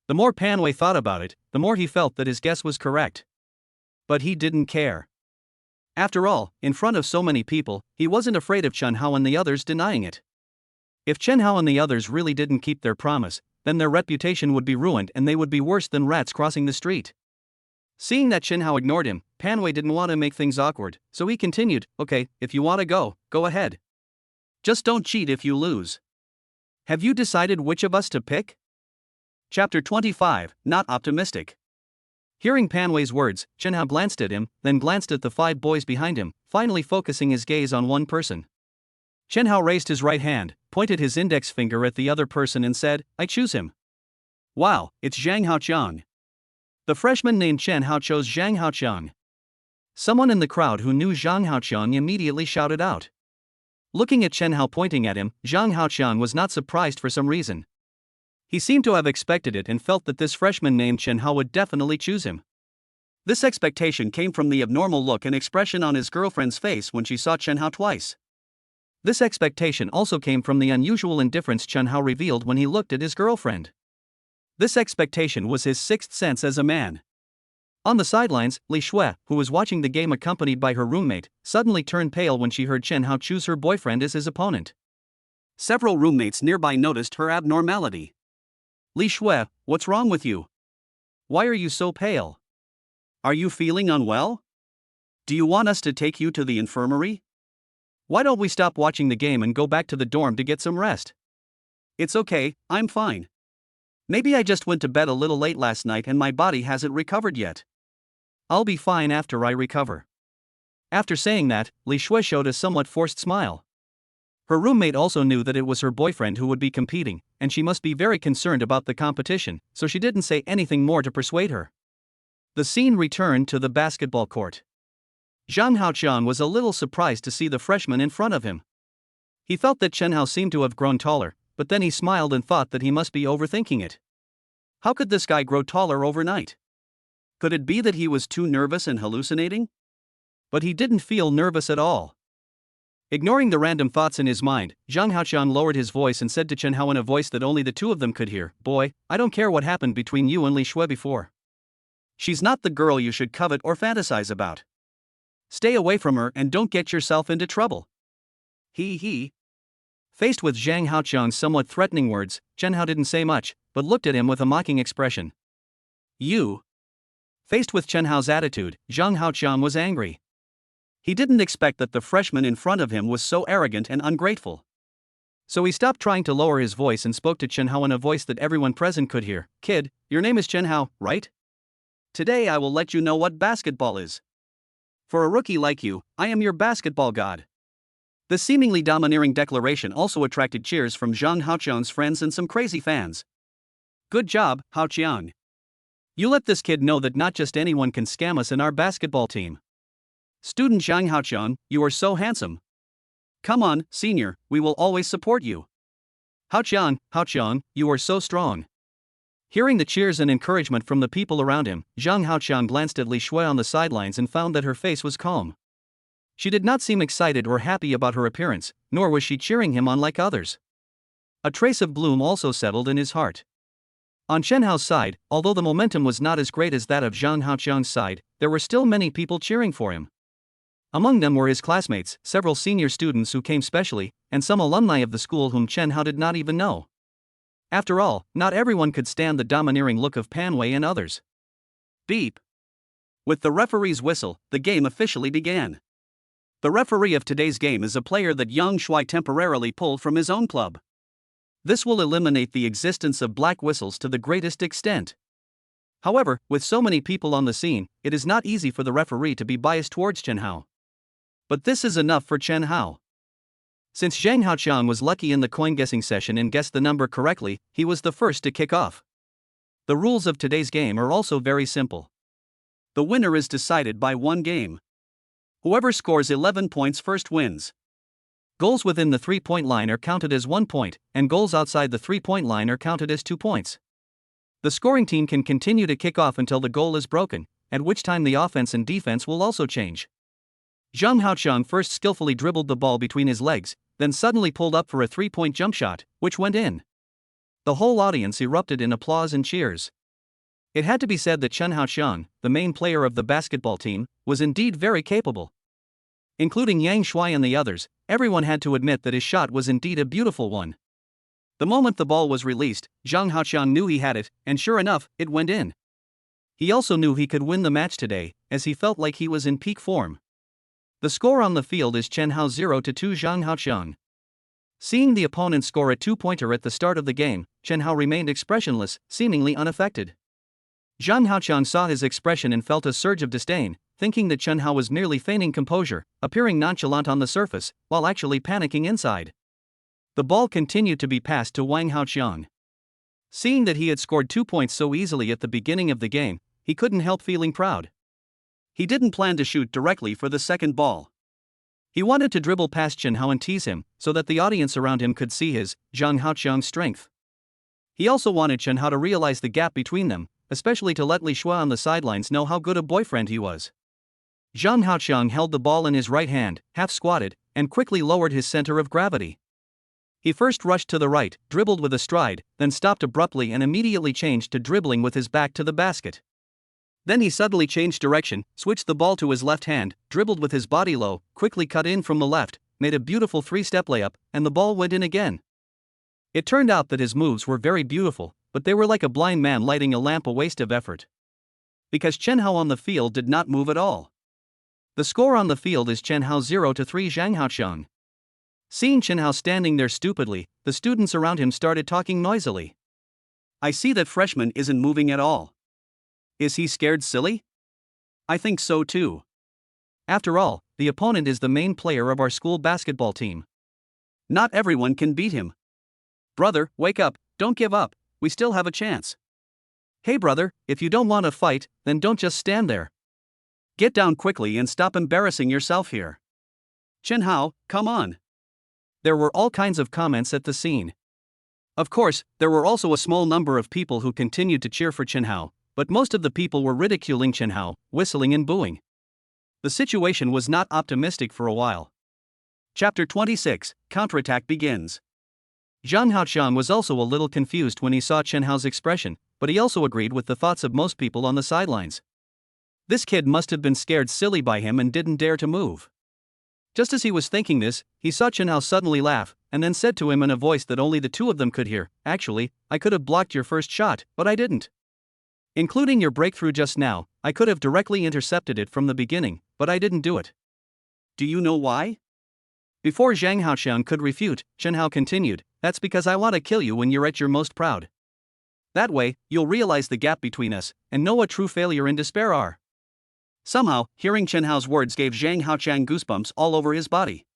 The more Panway thought about it, the more he felt that his guess was correct. But he didn't care. After all, in front of so many people, he wasn't afraid of Chen Hao and the others denying it. If Chen Hao and the others really didn't keep their promise, then their reputation would be ruined and they would be worse than rats crossing the street. Seeing that Chen Hao ignored him, Panway didn't want to make things awkward, so he continued, "Okay, if you want to go ahead. Just don't cheat if you lose. Have you decided which of us to pick?" Chapter 25, Not Optimistic. Hearing Panway's words, Chen Hao glanced at him, then glanced at the 5 boys behind him, finally focusing his gaze on one person. Chen Hao raised his right hand, pointed his index finger at the other person and said, "I choose him." Wow, it's Zhang Haoqiang. The freshman named Chen Hao chose Zhang Haoqiang. Someone in the crowd who knew Zhang Haoqiang immediately shouted out. Looking at Chen Hao pointing at him, Zhang Haoqiang was not surprised for some reason. He seemed to have expected it and felt that this freshman named Chen Hao would definitely choose him. This expectation came from the abnormal look and expression on his girlfriend's face when she saw Chen Hao twice. This expectation also came from the unusual indifference Chen Hao revealed when he looked at his girlfriend. This expectation was his sixth sense as a man. On the sidelines, Li Shui, who was watching the game accompanied by her roommate, suddenly turned pale when she heard Chen Hao choose her boyfriend as his opponent. Several roommates nearby noticed her abnormality. "Li Shui, what's wrong with you? Why are you so pale? Are you feeling unwell? Do you want us to take you to the infirmary? Why don't we stop watching the game and go back to the dorm to get some rest?" "It's okay, I'm fine. Maybe I just went to bed a little late last night and my body hasn't recovered yet. I'll be fine after I recover." After saying that, Li Shui showed a somewhat forced smile. Her roommate also knew that it was her boyfriend who would be competing, and she must be very concerned about the competition, so she didn't say anything more to persuade her. The scene returned to the basketball court. Zhang Haoqiang was a little surprised to see the freshman in front of him. He felt that Chen Hao seemed to have grown taller, but then he smiled and thought that he must be overthinking it. How could this guy grow taller overnight? Could it be that he was too nervous and hallucinating? But he didn't feel nervous at all. Ignoring the random thoughts in his mind, Zhang Haoqiang lowered his voice and said to Chen Hao in a voice that only the two of them could hear, "Boy, I don't care what happened between you and Li Shui before. She's not the girl you should covet or fantasize about. Stay away from her and don't get yourself into trouble." He. Faced with Zhang Haoqiang's somewhat threatening words, Chen Hao didn't say much, but looked at him with a mocking expression. "You." Faced with Chen Hao's attitude, Zhang Haoqiang was angry. He didn't expect that the freshman in front of him was so arrogant and ungrateful. So he stopped trying to lower his voice and spoke to Chen Hao in a voice that everyone present could hear. "Kid, your name is Chen Hao, right? Today I will let you know what basketball is. For a rookie like you, I am your basketball god." The seemingly domineering declaration also attracted cheers from Zhang Haoqiang's friends and some crazy fans. "Good job, Haoqiang. You let this kid know that not just anyone can scam us in our basketball team. Student Zhang Haoqiang, you are so handsome. Come on, senior, we will always support you. Haoqiang, you are so strong." Hearing the cheers and encouragement from the people around him, Zhang Haoqiang glanced at Li Shui on the sidelines and found that her face was calm. She did not seem excited or happy about her appearance, nor was she cheering him on like others. A trace of gloom also settled in his heart. On Chen Hao's side, although the momentum was not as great as that of Zhang Haoqiang's side, there were still many people cheering for him. Among them were his classmates, several senior students who came specially, and some alumni of the school whom Chen Hao did not even know. After all, not everyone could stand the domineering look of Panway and others. Beep. With the referee's whistle, the game officially began. The referee of today's game is a player that Yang Shui temporarily pulled from his own club. This will eliminate the existence of black whistles to the greatest extent. However, with so many people on the scene, it is not easy for the referee to be biased towards Chen Hao. But this is enough for Chen Hao. Since Zhang Haoqiang was lucky in the coin guessing session and guessed the number correctly, he was the first to kick off. The rules of today's game are also very simple. The winner is decided by one game. Whoever scores 11 points first wins. Goals within the 3-point line are counted as 1 point, and goals outside the 3-point line are counted as 2 points. The scoring team can continue to kick off until the goal is broken, at which time the offense and defense will also change. Zhang Haoqiang first skillfully dribbled the ball between his legs, then suddenly pulled up for a 3-point jump shot, which went in. The whole audience erupted in applause and cheers. It had to be said that Chen Haoqiang, the main player of the basketball team, was indeed very capable. Including Yang Shuai and the others, everyone had to admit that his shot was indeed a beautiful one. The moment the ball was released, Zhang Haoqiang knew he had it, and sure enough, it went in. He also knew he could win the match today, as he felt like he was in peak form. The score on the field is Chen Hao 0-2 Zhang Haoqiang. Seeing the opponent score a 2-pointer at the start of the game, Chen Hao remained expressionless, seemingly unaffected. Zhang Haoqiang saw his expression and felt a surge of disdain, thinking that Chen Hao was merely feigning composure, appearing nonchalant on the surface, while actually panicking inside. The ball continued to be passed to Wang Haoqiang. Seeing that he had scored 2 points so easily at the beginning of the game, he couldn't help feeling proud. He didn't plan to shoot directly for the second ball. He wanted to dribble past Chen Hao and tease him, so that the audience around him could see his, Zhang Haoqiang's strength. He also wanted Chen Hao to realize the gap between them, especially to let Li Shuai on the sidelines know how good a boyfriend he was. Zhang Haoqiang held the ball in his right hand, half squatted, and quickly lowered his center of gravity. He first rushed to the right, dribbled with a stride, then stopped abruptly and immediately changed to dribbling with his back to the basket. Then he suddenly changed direction, switched the ball to his left hand, dribbled with his body low, quickly cut in from the left, made a beautiful 3-step layup, and the ball went in again. It turned out that his moves were very beautiful, but they were like a blind man lighting a lamp, a waste of effort. Because Chen Hao on the field did not move at all. The score on the field is Chen Hao 0-3 Zhang Haoqiang. Seeing Chen Hao standing there stupidly, the students around him started talking noisily. I see that freshman isn't moving at all. Is he scared silly? I think so too. After all, the opponent is the main player of our school basketball team. Not everyone can beat him. Brother, wake up, don't give up, we still have a chance. Hey brother, if you don't want to fight, then don't just stand there. Get down quickly and stop embarrassing yourself here. Chen Hao, come on. There were all kinds of comments at the scene. Of course, there were also a small number of people who continued to cheer for Chen Hao, but most of the people were ridiculing Chen Hao, whistling and booing. The situation was not optimistic for a while. Chapter 26, Counterattack begins. Zhang Haoqiang was also a little confused when he saw Chen Hao's expression, but he also agreed with the thoughts of most people on the sidelines. This kid must have been scared silly by him and didn't dare to move. Just as he was thinking this, he saw Chen Hao suddenly laugh, and then said to him in a voice that only the two of them could hear, actually, I could have blocked your first shot, but I didn't. Including your breakthrough just now, I could have directly intercepted it from the beginning, but I didn't do it. Do you know why? Before Zhang Haoqiang could refute, Chen Hao continued, that's because I want to kill you when you're at your most proud. That way, you'll realize the gap between us, and know what true failure and despair are. Somehow, hearing Chen Hao's words gave Zhang Haoqiang goosebumps all over his body.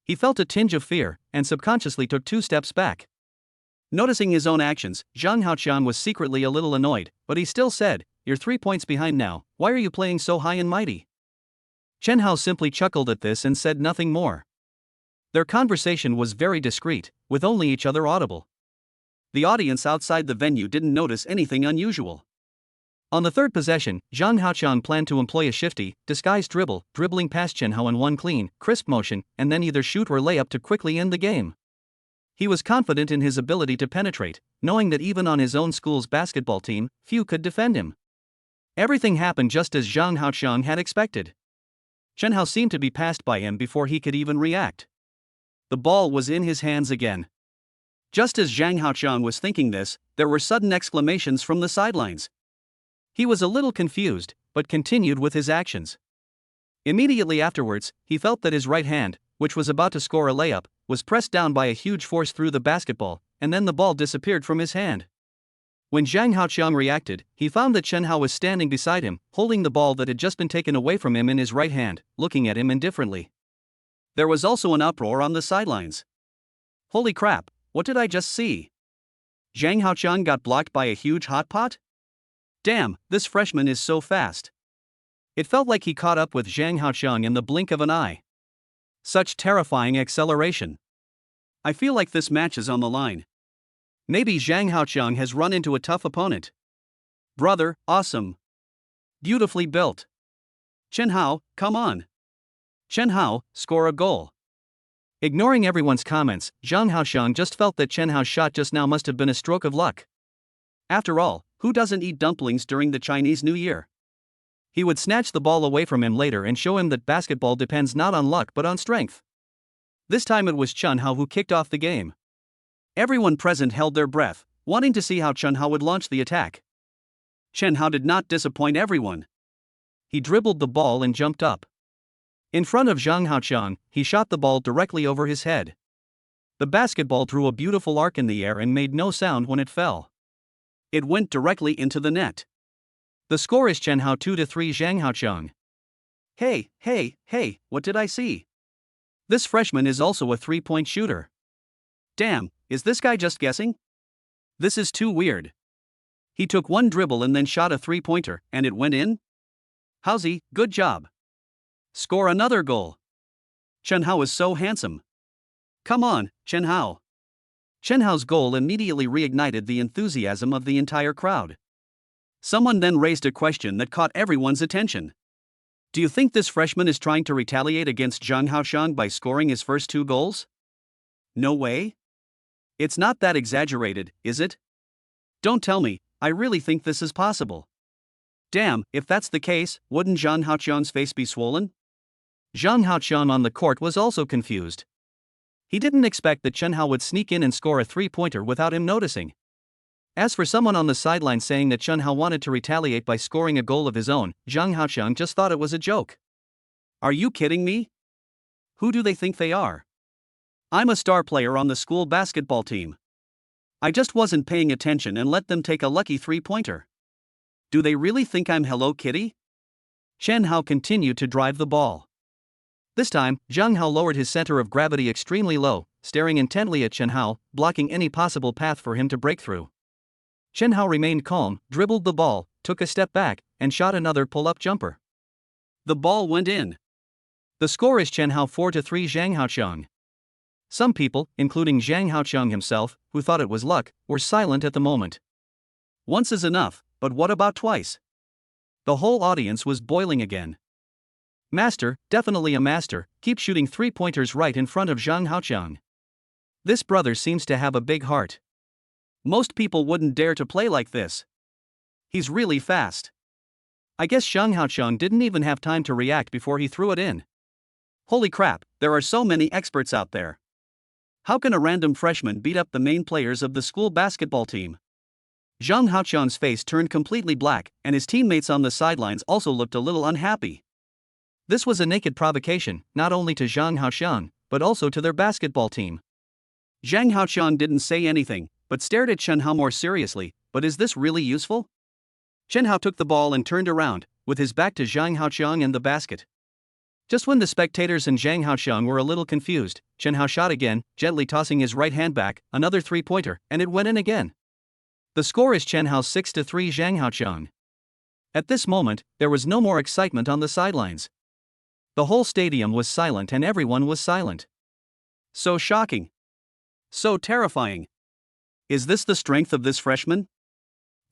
He felt a tinge of fear, and subconsciously took 2 steps back. Noticing his own actions, Zhang Haoqiang was secretly a little annoyed, but he still said, you're 3 points behind now, why are you playing so high and mighty? Chen Hao simply chuckled at this and said nothing more. Their conversation was very discreet, with only each other audible. The audience outside the venue didn't notice anything unusual. On the third possession, Zhang Haoqiang planned to employ a shifty, disguised dribble, dribbling past Chen Hao in one clean, crisp motion, and then either shoot or lay up to quickly end the game. He was confident in his ability to penetrate, knowing that even on his own school's basketball team, few could defend him. Everything happened just as Zhang Haoqiang had expected. Chen Hao seemed to be passed by him before he could even react. The ball was in his hands again. Just as Zhang Haoqiang was thinking this, there were sudden exclamations from the sidelines. He was a little confused, but continued with his actions. Immediately afterwards, he felt that his right hand, which was about to score a layup, was pressed down by a huge force through the basketball, and then the ball disappeared from his hand. When Zhang Haoqiang reacted, he found that Chen Hao was standing beside him, holding the ball that had just been taken away from him in his right hand, looking at him indifferently. There was also an uproar on the sidelines. Holy crap, what did I just see? Zhang Haoqiang got blocked by a huge hot pot? Damn, this freshman is so fast. It felt like he caught up with Zhang Haoqiang in the blink of an eye. Such terrifying acceleration. I feel like this match is on the line. Maybe Zhang Haoqiang has run into a tough opponent. Brother, awesome. Beautifully built. Chen Hao, come on. Chen Hao, score a goal. Ignoring everyone's comments, Zhang Haoqiang just felt that Chen Hao's shot just now must have been a stroke of luck. After all, who doesn't eat dumplings during the Chinese New Year? He would snatch the ball away from him later and show him that basketball depends not on luck but on strength. This time it was Chen Hao who kicked off the game. Everyone present held their breath, wanting to see how Chen Hao would launch the attack. Chen Hao did not disappoint everyone. He dribbled the ball and jumped up. In front of Zhang Haoqiang, he shot the ball directly over his head. The basketball drew a beautiful arc in the air and made no sound when it fell. It went directly into the net. The score is Chen Hao 2-3 Zhang Haoqiang. Hey, what did I see? This freshman is also a three-point shooter. Damn, is this guy just guessing? This is too weird. He took one dribble and then shot a three-pointer, and it went in? Howsy, good job. Score another goal. Chen Hao is so handsome. Come on, Chen Hao. Chen Hao's goal immediately reignited the enthusiasm of the entire crowd. Someone then raised a question that caught everyone's attention. Do you think this freshman is trying to retaliate against Zhang Haoqiang by scoring his first two goals? No way? It's not that exaggerated, is it? Don't tell me, I really think this is possible. Damn, if that's the case, wouldn't Zhang Haoqiang's face be swollen? Zhang Haoqiang on the court was also confused. He didn't expect that Chen Hao would sneak in and score a three-pointer without him noticing. As for someone on the sideline saying that Chen Hao wanted to retaliate by scoring a goal of his own, Zhang Haoqiang just thought it was a joke. Are you kidding me? Who do they think they are? I'm a star player on the school basketball team. I just wasn't paying attention and let them take a lucky three-pointer. Do they really think I'm Hello Kitty? Chen Hao continued to drive the ball. This time, Zhang Hao lowered his center of gravity extremely low, staring intently at Chen Hao, blocking any possible path for him to break through. Chen Hao remained calm, dribbled the ball, took a step back, and shot another pull-up jumper. The ball went in. The score is Chen Hao 4-3 Zhang Haoqiang. Some people, including Zhang Haoqiang himself, who thought it was luck, were silent at the moment. Once is enough, but what about twice? The whole audience was boiling again. Master, definitely a master, keep shooting three-pointers right in front of Zhang Haoqiang. This brother seems to have a big heart. Most people wouldn't dare to play like this. He's really fast. I guess Zhang Haoqiang didn't even have time to react before he threw it in. Holy crap, there are so many experts out there. How can a random freshman beat up the main players of the school basketball team? Zhang Haoqiang's face turned completely black, and his teammates on the sidelines also looked a little unhappy. This was a naked provocation, not only to Zhang Haoqiang, but also to their basketball team. Zhang Haoqiang didn't say anything, but stared at Chen Hao more seriously. But is this really useful? Chen Hao took the ball and turned around, with his back to Zhang Haoqiang and the basket. Just when the spectators and Zhang Haoqiang were a little confused, Chen Hao shot again, gently tossing his right hand back, another three-pointer, and it went in again. The score is Chen Hao 6-3 Zhang Haoqiang. At this moment, there was no more excitement on the sidelines. The whole stadium was silent and everyone was silent. So shocking. So terrifying. Is this the strength of this freshman?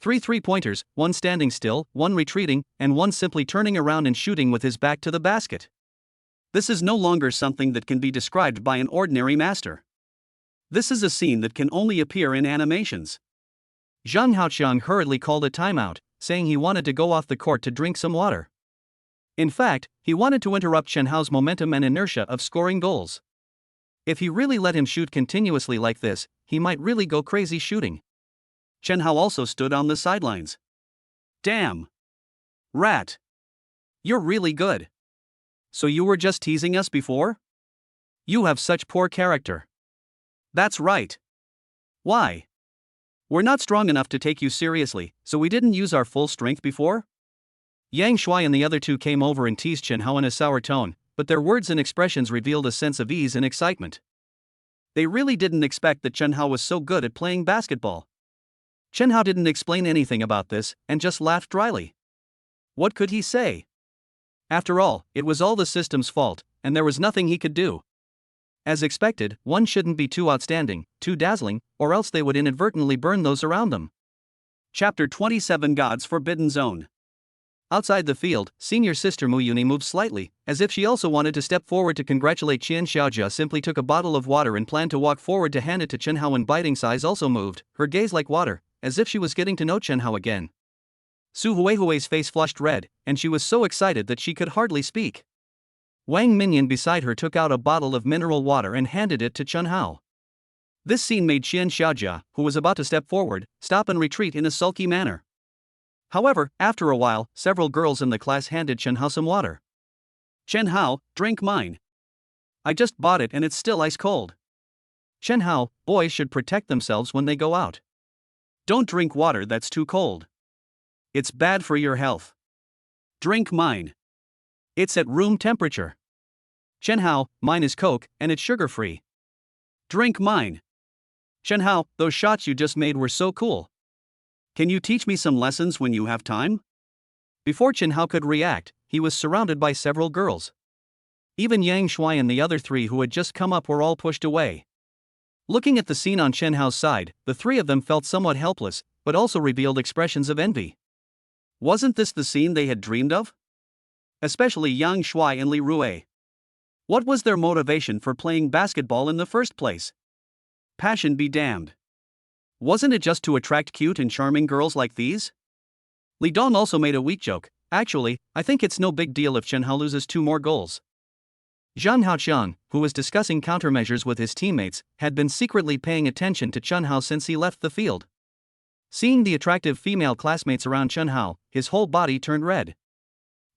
3 three-pointers, one standing still, one retreating, and one simply turning around and shooting with his back to the basket. This is no longer something that can be described by an ordinary master. This is a scene that can only appear in animations. Zhang Haoqiang hurriedly called a timeout, saying he wanted to go off the court to drink some water. In fact, he wanted to interrupt Chen Hao's momentum and inertia of scoring goals. If he really let him shoot continuously like this, he might really go crazy shooting. Chen Hao also stood on the sidelines. Damn. Rat. You're really good. So you were just teasing us before? You have such poor character. That's right. Why? We're not strong enough to take you seriously, so we didn't use our full strength before? Yang Shuai and the other two came over and teased Chen Hao in a sour tone, but their words and expressions revealed a sense of ease and excitement. They really didn't expect that Chen Hao was so good at playing basketball. Chen Hao didn't explain anything about this, and just laughed dryly. What could he say? After all, it was all the system's fault, and there was nothing he could do. As expected, one shouldn't be too outstanding, too dazzling, or else they would inadvertently burn those around them. Chapter 27 God's Forbidden Zone. Outside the field, senior sister Muyuni moved slightly, as if she also wanted to step forward to congratulate Qian Xiaojia. Simply took a bottle of water and planned to walk forward to hand it to Chen Hao when biting size also moved, her gaze like water, as if she was getting to know Chen Hao again. Su Huihui's face flushed red, and she was so excited that she could hardly speak. Wang Minyan beside her took out a bottle of mineral water and handed it to Chen Hao. This scene made Qian Xiaojia, who was about to step forward, stop and retreat in a sulky manner. However, after a while, several girls in the class handed Chen Hao some water. "Chen Hao, drink mine. I just bought it and it's still ice cold." "Chen Hao, boys should protect themselves when they go out. Don't drink water that's too cold. It's bad for your health. Drink mine. It's at room temperature." "Chen Hao, mine is Coke, and it's sugar-free." "Drink mine." "Chen Hao, those shots you just made were so cool. Can you teach me some lessons when you have time?" Before Chen Hao could react, he was surrounded by several girls. Even Yang Shuai and the other three who had just come up were all pushed away. Looking at the scene on Chen Hao's side, the three of them felt somewhat helpless, but also revealed expressions of envy. Wasn't this the scene they had dreamed of? Especially Yang Shuai and Li Rue. What was their motivation for playing basketball in the first place? Passion be damned. Wasn't it just to attract cute and charming girls like these? Li Dong also made a weak joke. "Actually, I think it's no big deal if Chen Hao loses 2 more goals." Zhang Haoqiang, who was discussing countermeasures with his teammates, had been secretly paying attention to Chen Hao since he left the field. Seeing the attractive female classmates around Chen Hao, his whole body turned red.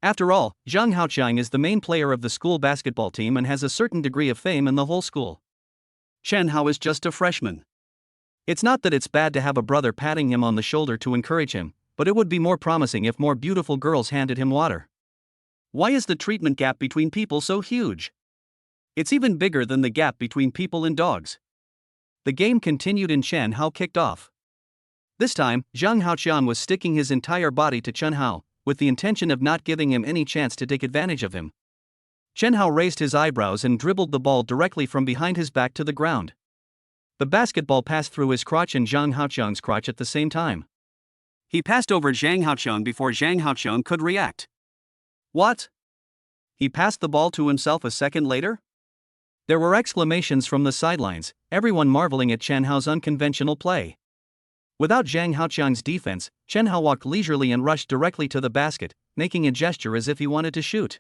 After all, Zhang Haoqiang is the main player of the school basketball team and has a certain degree of fame in the whole school. Chen Hao is just a freshman. It's not that it's bad to have a brother patting him on the shoulder to encourage him, but it would be more promising if more beautiful girls handed him water. Why is the treatment gap between people so huge? It's even bigger than the gap between people and dogs. The game continued and Chen Hao kicked off. This time, Zhang Haoqiang was sticking his entire body to Chen Hao, with the intention of not giving him any chance to take advantage of him. Chen Hao raised his eyebrows and dribbled the ball directly from behind his back to the ground. The basketball passed through his crotch and Zhang Haoqiang's crotch at the same time. He passed over Zhang Haoqiang before Zhang Haoqiang could react. What? He passed the ball to himself a second later? There were exclamations from the sidelines, everyone marveling at Chen Hao's unconventional play. Without Zhang Haoqiang's defense, Chen Hao walked leisurely and rushed directly to the basket, making a gesture as if he wanted to shoot.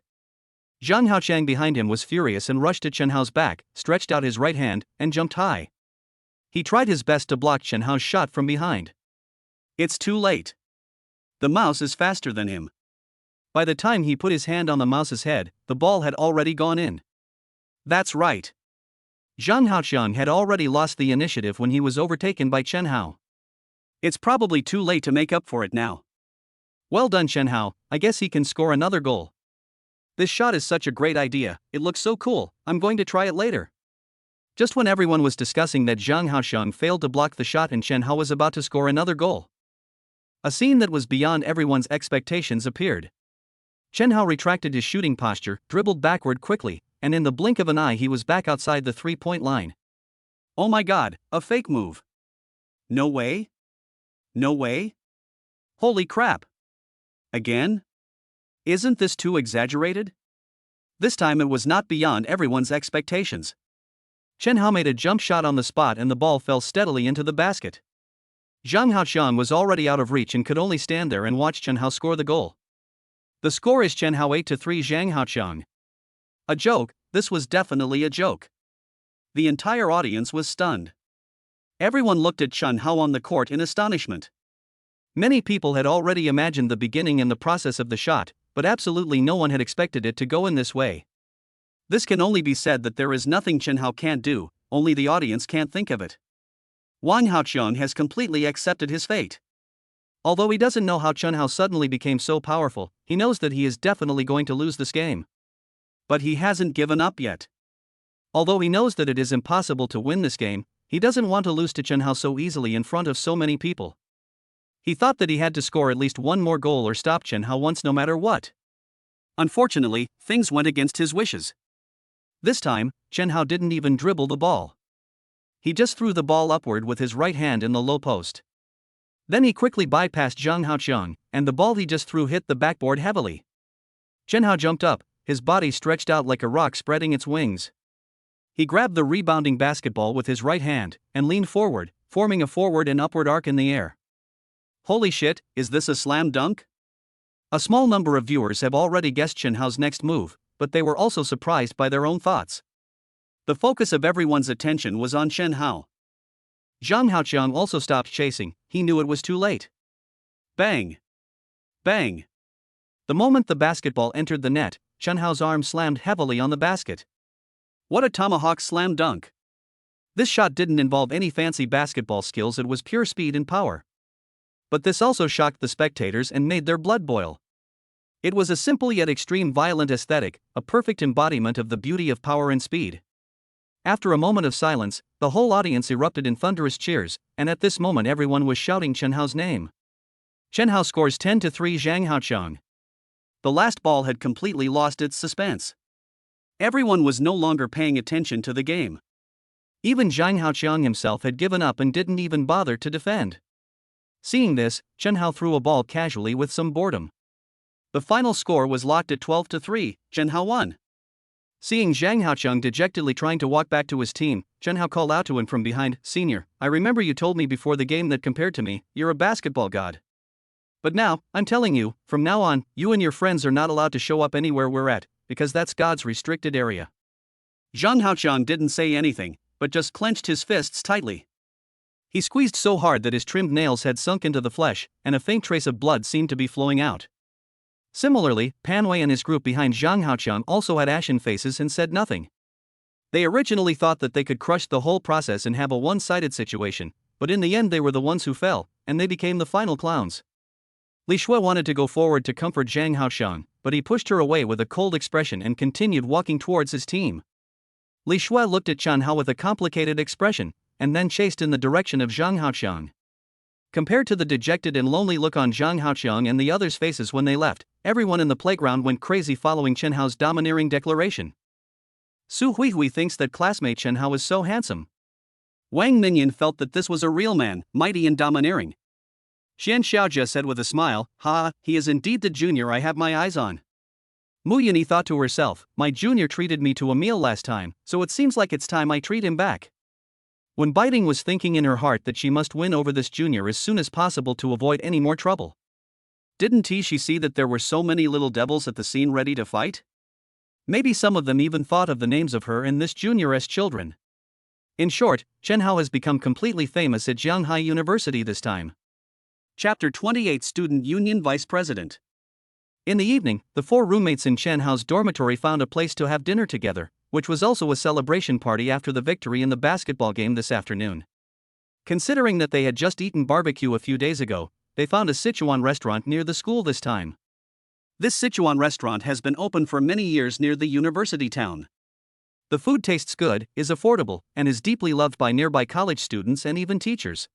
Zhang Haoqiang behind him was furious and rushed to Chen Hao's back, stretched out his right hand, and jumped high. He tried his best to block Chen Hao's shot from behind. It's too late. The mouse is faster than him. By the time he put his hand on the mouse's head, the ball had already gone in. That's right. Zhang Haoqiang had already lost the initiative when he was overtaken by Chen Hao. It's probably too late to make up for it now. Well done, Chen Hao, I guess he can score another goal. This shot is such a great idea, it looks so cool, I'm going to try it later. Just when everyone was discussing that Zhang Haoqiang failed to block the shot and Chen Hao was about to score another goal, a scene that was beyond everyone's expectations appeared. Chen Hao retracted his shooting posture, dribbled backward quickly, and in the blink of an eye he was back outside the three-point line. Oh my god, a fake move. No way? No way? Holy crap. Again? Isn't this too exaggerated? This time it was not beyond everyone's expectations. Chen Hao made a jump shot on the spot and the ball fell steadily into the basket. Zhang Haoqiang was already out of reach and could only stand there and watch Chen Hao score the goal. The score is Chen Hao 8-3 Zhang Haoqiang. A joke, this was definitely a joke. The entire audience was stunned. Everyone looked at Chen Hao on the court in astonishment. Many people had already imagined the beginning and the process of the shot, but absolutely no one had expected it to go in this way. This can only be said that there is nothing Chen Hao can't do, only the audience can't think of it. Wang Haoqiang has completely accepted his fate. Although he doesn't know how Chen Hao suddenly became so powerful, he knows that he is definitely going to lose this game. But he hasn't given up yet. Although he knows that it is impossible to win this game, he doesn't want to lose to Chen Hao so easily in front of so many people. He thought that he had to score at least one more goal or stop Chen Hao once no matter what. Unfortunately, things went against his wishes. This time, Chen Hao didn't even dribble the ball. He just threw the ball upward with his right hand in the low post. Then he quickly bypassed Zhang Haoqiang, and the ball he just threw hit the backboard heavily. Chen Hao jumped up, his body stretched out like a rock spreading its wings. He grabbed the rebounding basketball with his right hand, and leaned forward, forming a forward and upward arc in the air. Holy shit, is this a slam dunk? A small number of viewers have already guessed Chen Hao's next move, but they were also surprised by their own thoughts. The focus of everyone's attention was on Chen Hao. Zhang Haoqiang also stopped chasing, he knew it was too late. Bang! Bang! The moment the basketball entered the net, Chen Hao's arm slammed heavily on the basket. What a tomahawk slam dunk! This shot didn't involve any fancy basketball skills, it was pure speed and power. But this also shocked the spectators and made their blood boil. It was a simple yet extreme violent aesthetic, a perfect embodiment of the beauty of power and speed. After a moment of silence, the whole audience erupted in thunderous cheers, and at this moment everyone was shouting Chen Hao's name. Chen Hao scores 10-3 Zhang Haoqiang. The last ball had completely lost its suspense. Everyone was no longer paying attention to the game. Even Zhang Haoqiang himself had given up and didn't even bother to defend. Seeing this, Chen Hao threw a ball casually with some boredom. The final score was locked at 12-3, Chen Hao won. Seeing Zhang Haoqiang dejectedly trying to walk back to his team, Chen Hao called out to him from behind, "Senior, I remember you told me before the game that compared to me, you're a basketball god. But now, I'm telling you, from now on, you and your friends are not allowed to show up anywhere we're at, because that's God's restricted area." Zhang Haoqiang didn't say anything, but just clenched his fists tightly. He squeezed so hard that his trimmed nails had sunk into the flesh, and a faint trace of blood seemed to be flowing out. Similarly, Pan Wei and his group behind Zhang Haoqiang also had ashen faces and said nothing. They originally thought that they could crush the whole process and have a one-sided situation, but in the end they were the ones who fell, and they became the final clowns. Li Shui wanted to go forward to comfort Zhang Haoqiang, but he pushed her away with a cold expression and continued walking towards his team. Li Shui looked at Chen Hao with a complicated expression, and then chased in the direction of Zhang Haoqiang. Compared to the dejected and lonely look on Zhang Haoqiang and the others' faces when they left, everyone in the playground went crazy following Chen Hao's domineering declaration. Su Huihui thinks that classmate Chen Hao is so handsome. Wang Mingyan felt that this was a real man, mighty and domineering. Xian Xiaojia said with a smile, "Ha, he is indeed the junior I have my eyes on." Mu Yunyi thought to herself, "My junior treated me to a meal last time, so it seems like it's time I treat him back." When Biting was thinking in her heart that she must win over this junior as soon as possible to avoid any more trouble. Didn't she see that there were so many little devils at the scene ready to fight? Maybe some of them even thought of the names of her and this junior as children. In short, Chen Hao has become completely famous at Shanghai University this time. Chapter 28 Student Union Vice President. In the evening, the four roommates in Chen Hao's dormitory found a place to have dinner together, which was also a celebration party after the victory in the basketball game this afternoon. Considering that they had just eaten barbecue a few days ago, they found a Sichuan restaurant near the school this time. This Sichuan restaurant has been open for many years near the university town. The food tastes good, is affordable, and is deeply loved by nearby college students and even teachers.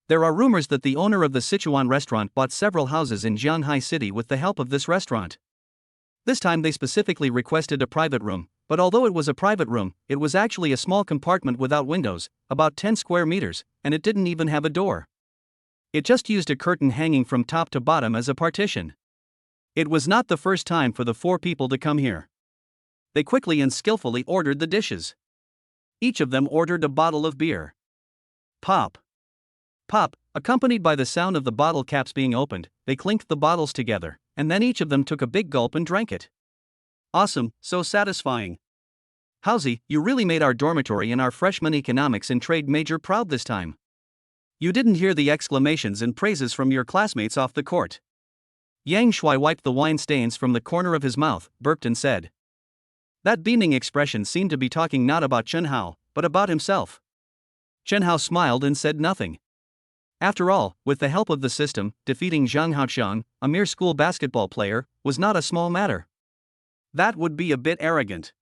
There are rumors that the owner of the Sichuan restaurant bought several houses in Jianghai City with the help of this restaurant. This time they specifically requested a private room, but although it was a private room, it was actually a small compartment without windows, about 10 square meters, and it didn't even have a door. It just used a curtain hanging from top to bottom as a partition. It was not the first time for the four people to come here. They quickly and skillfully ordered the dishes. Each of them ordered a bottle of beer. Pop. Pop, accompanied by the sound of the bottle caps being opened, they clinked the bottles together, and then each of them took a big gulp and drank it. Awesome, so satisfying. Howsy, you really made our dormitory and our freshman economics and trade major proud this time. You didn't hear the exclamations and praises from your classmates off the court. Yang Shui wiped the wine stains from the corner of his mouth, burped and said. That beaming expression seemed to be talking not about Chen Hao, but about himself. Chen Hao smiled and said nothing. After all, with the help of the system, defeating Zhang Haoqiang, a mere school basketball player, was not a small matter. That would be a bit arrogant.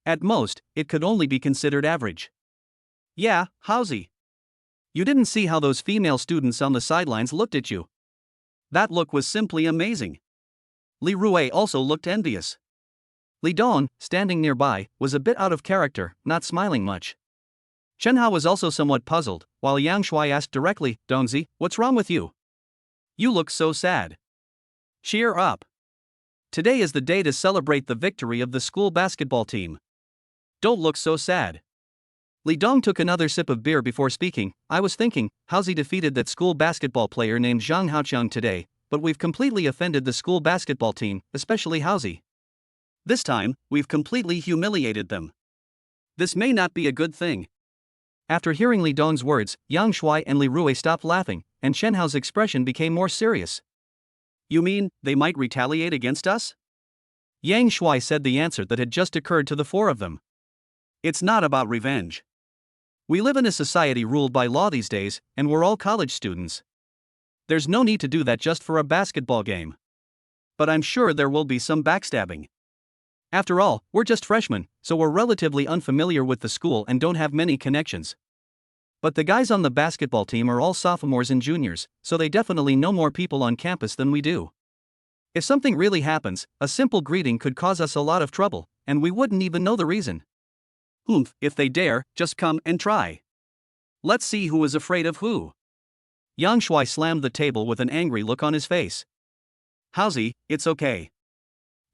At most, it could only be considered average. Yeah, howsy. You didn't see how those female students on the sidelines looked at you. That look was simply amazing. Li Rui also looked envious. Li Dong, standing nearby, was a bit out of character, not smiling much. Chen Hao was also somewhat puzzled, while Yang Shuai asked directly, Dongzi, what's wrong with you? You look so sad. Cheer up. Today is the day to celebrate the victory of the school basketball team. Don't look so sad. Li Dong took another sip of beer before speaking. I was thinking, how's he defeated that school basketball player named Zhang Haoqiang today, but we've completely offended the school basketball team, especially Haozi. This time, we've completely humiliated them. This may not be a good thing. After hearing Li Dong's words, Yang Shuai and Li Rui stopped laughing, and Chen Hao's expression became more serious. You mean, they might retaliate against us? Yang Shuai said the answer that had just occurred to the four of them. It's not about revenge. We live in a society ruled by law these days, and we're all college students. There's no need to do that just for a basketball game. But I'm sure there will be some backstabbing. After all, we're just freshmen, so we're relatively unfamiliar with the school and don't have many connections. But the guys on the basketball team are all sophomores and juniors, so they definitely know more people on campus than we do. If something really happens, a simple greeting could cause us a lot of trouble, and we wouldn't even know the reason. If they dare, just come and try. Let's see who is afraid of who. Yang Shuai slammed the table with an angry look on his face. Haozi, it's okay.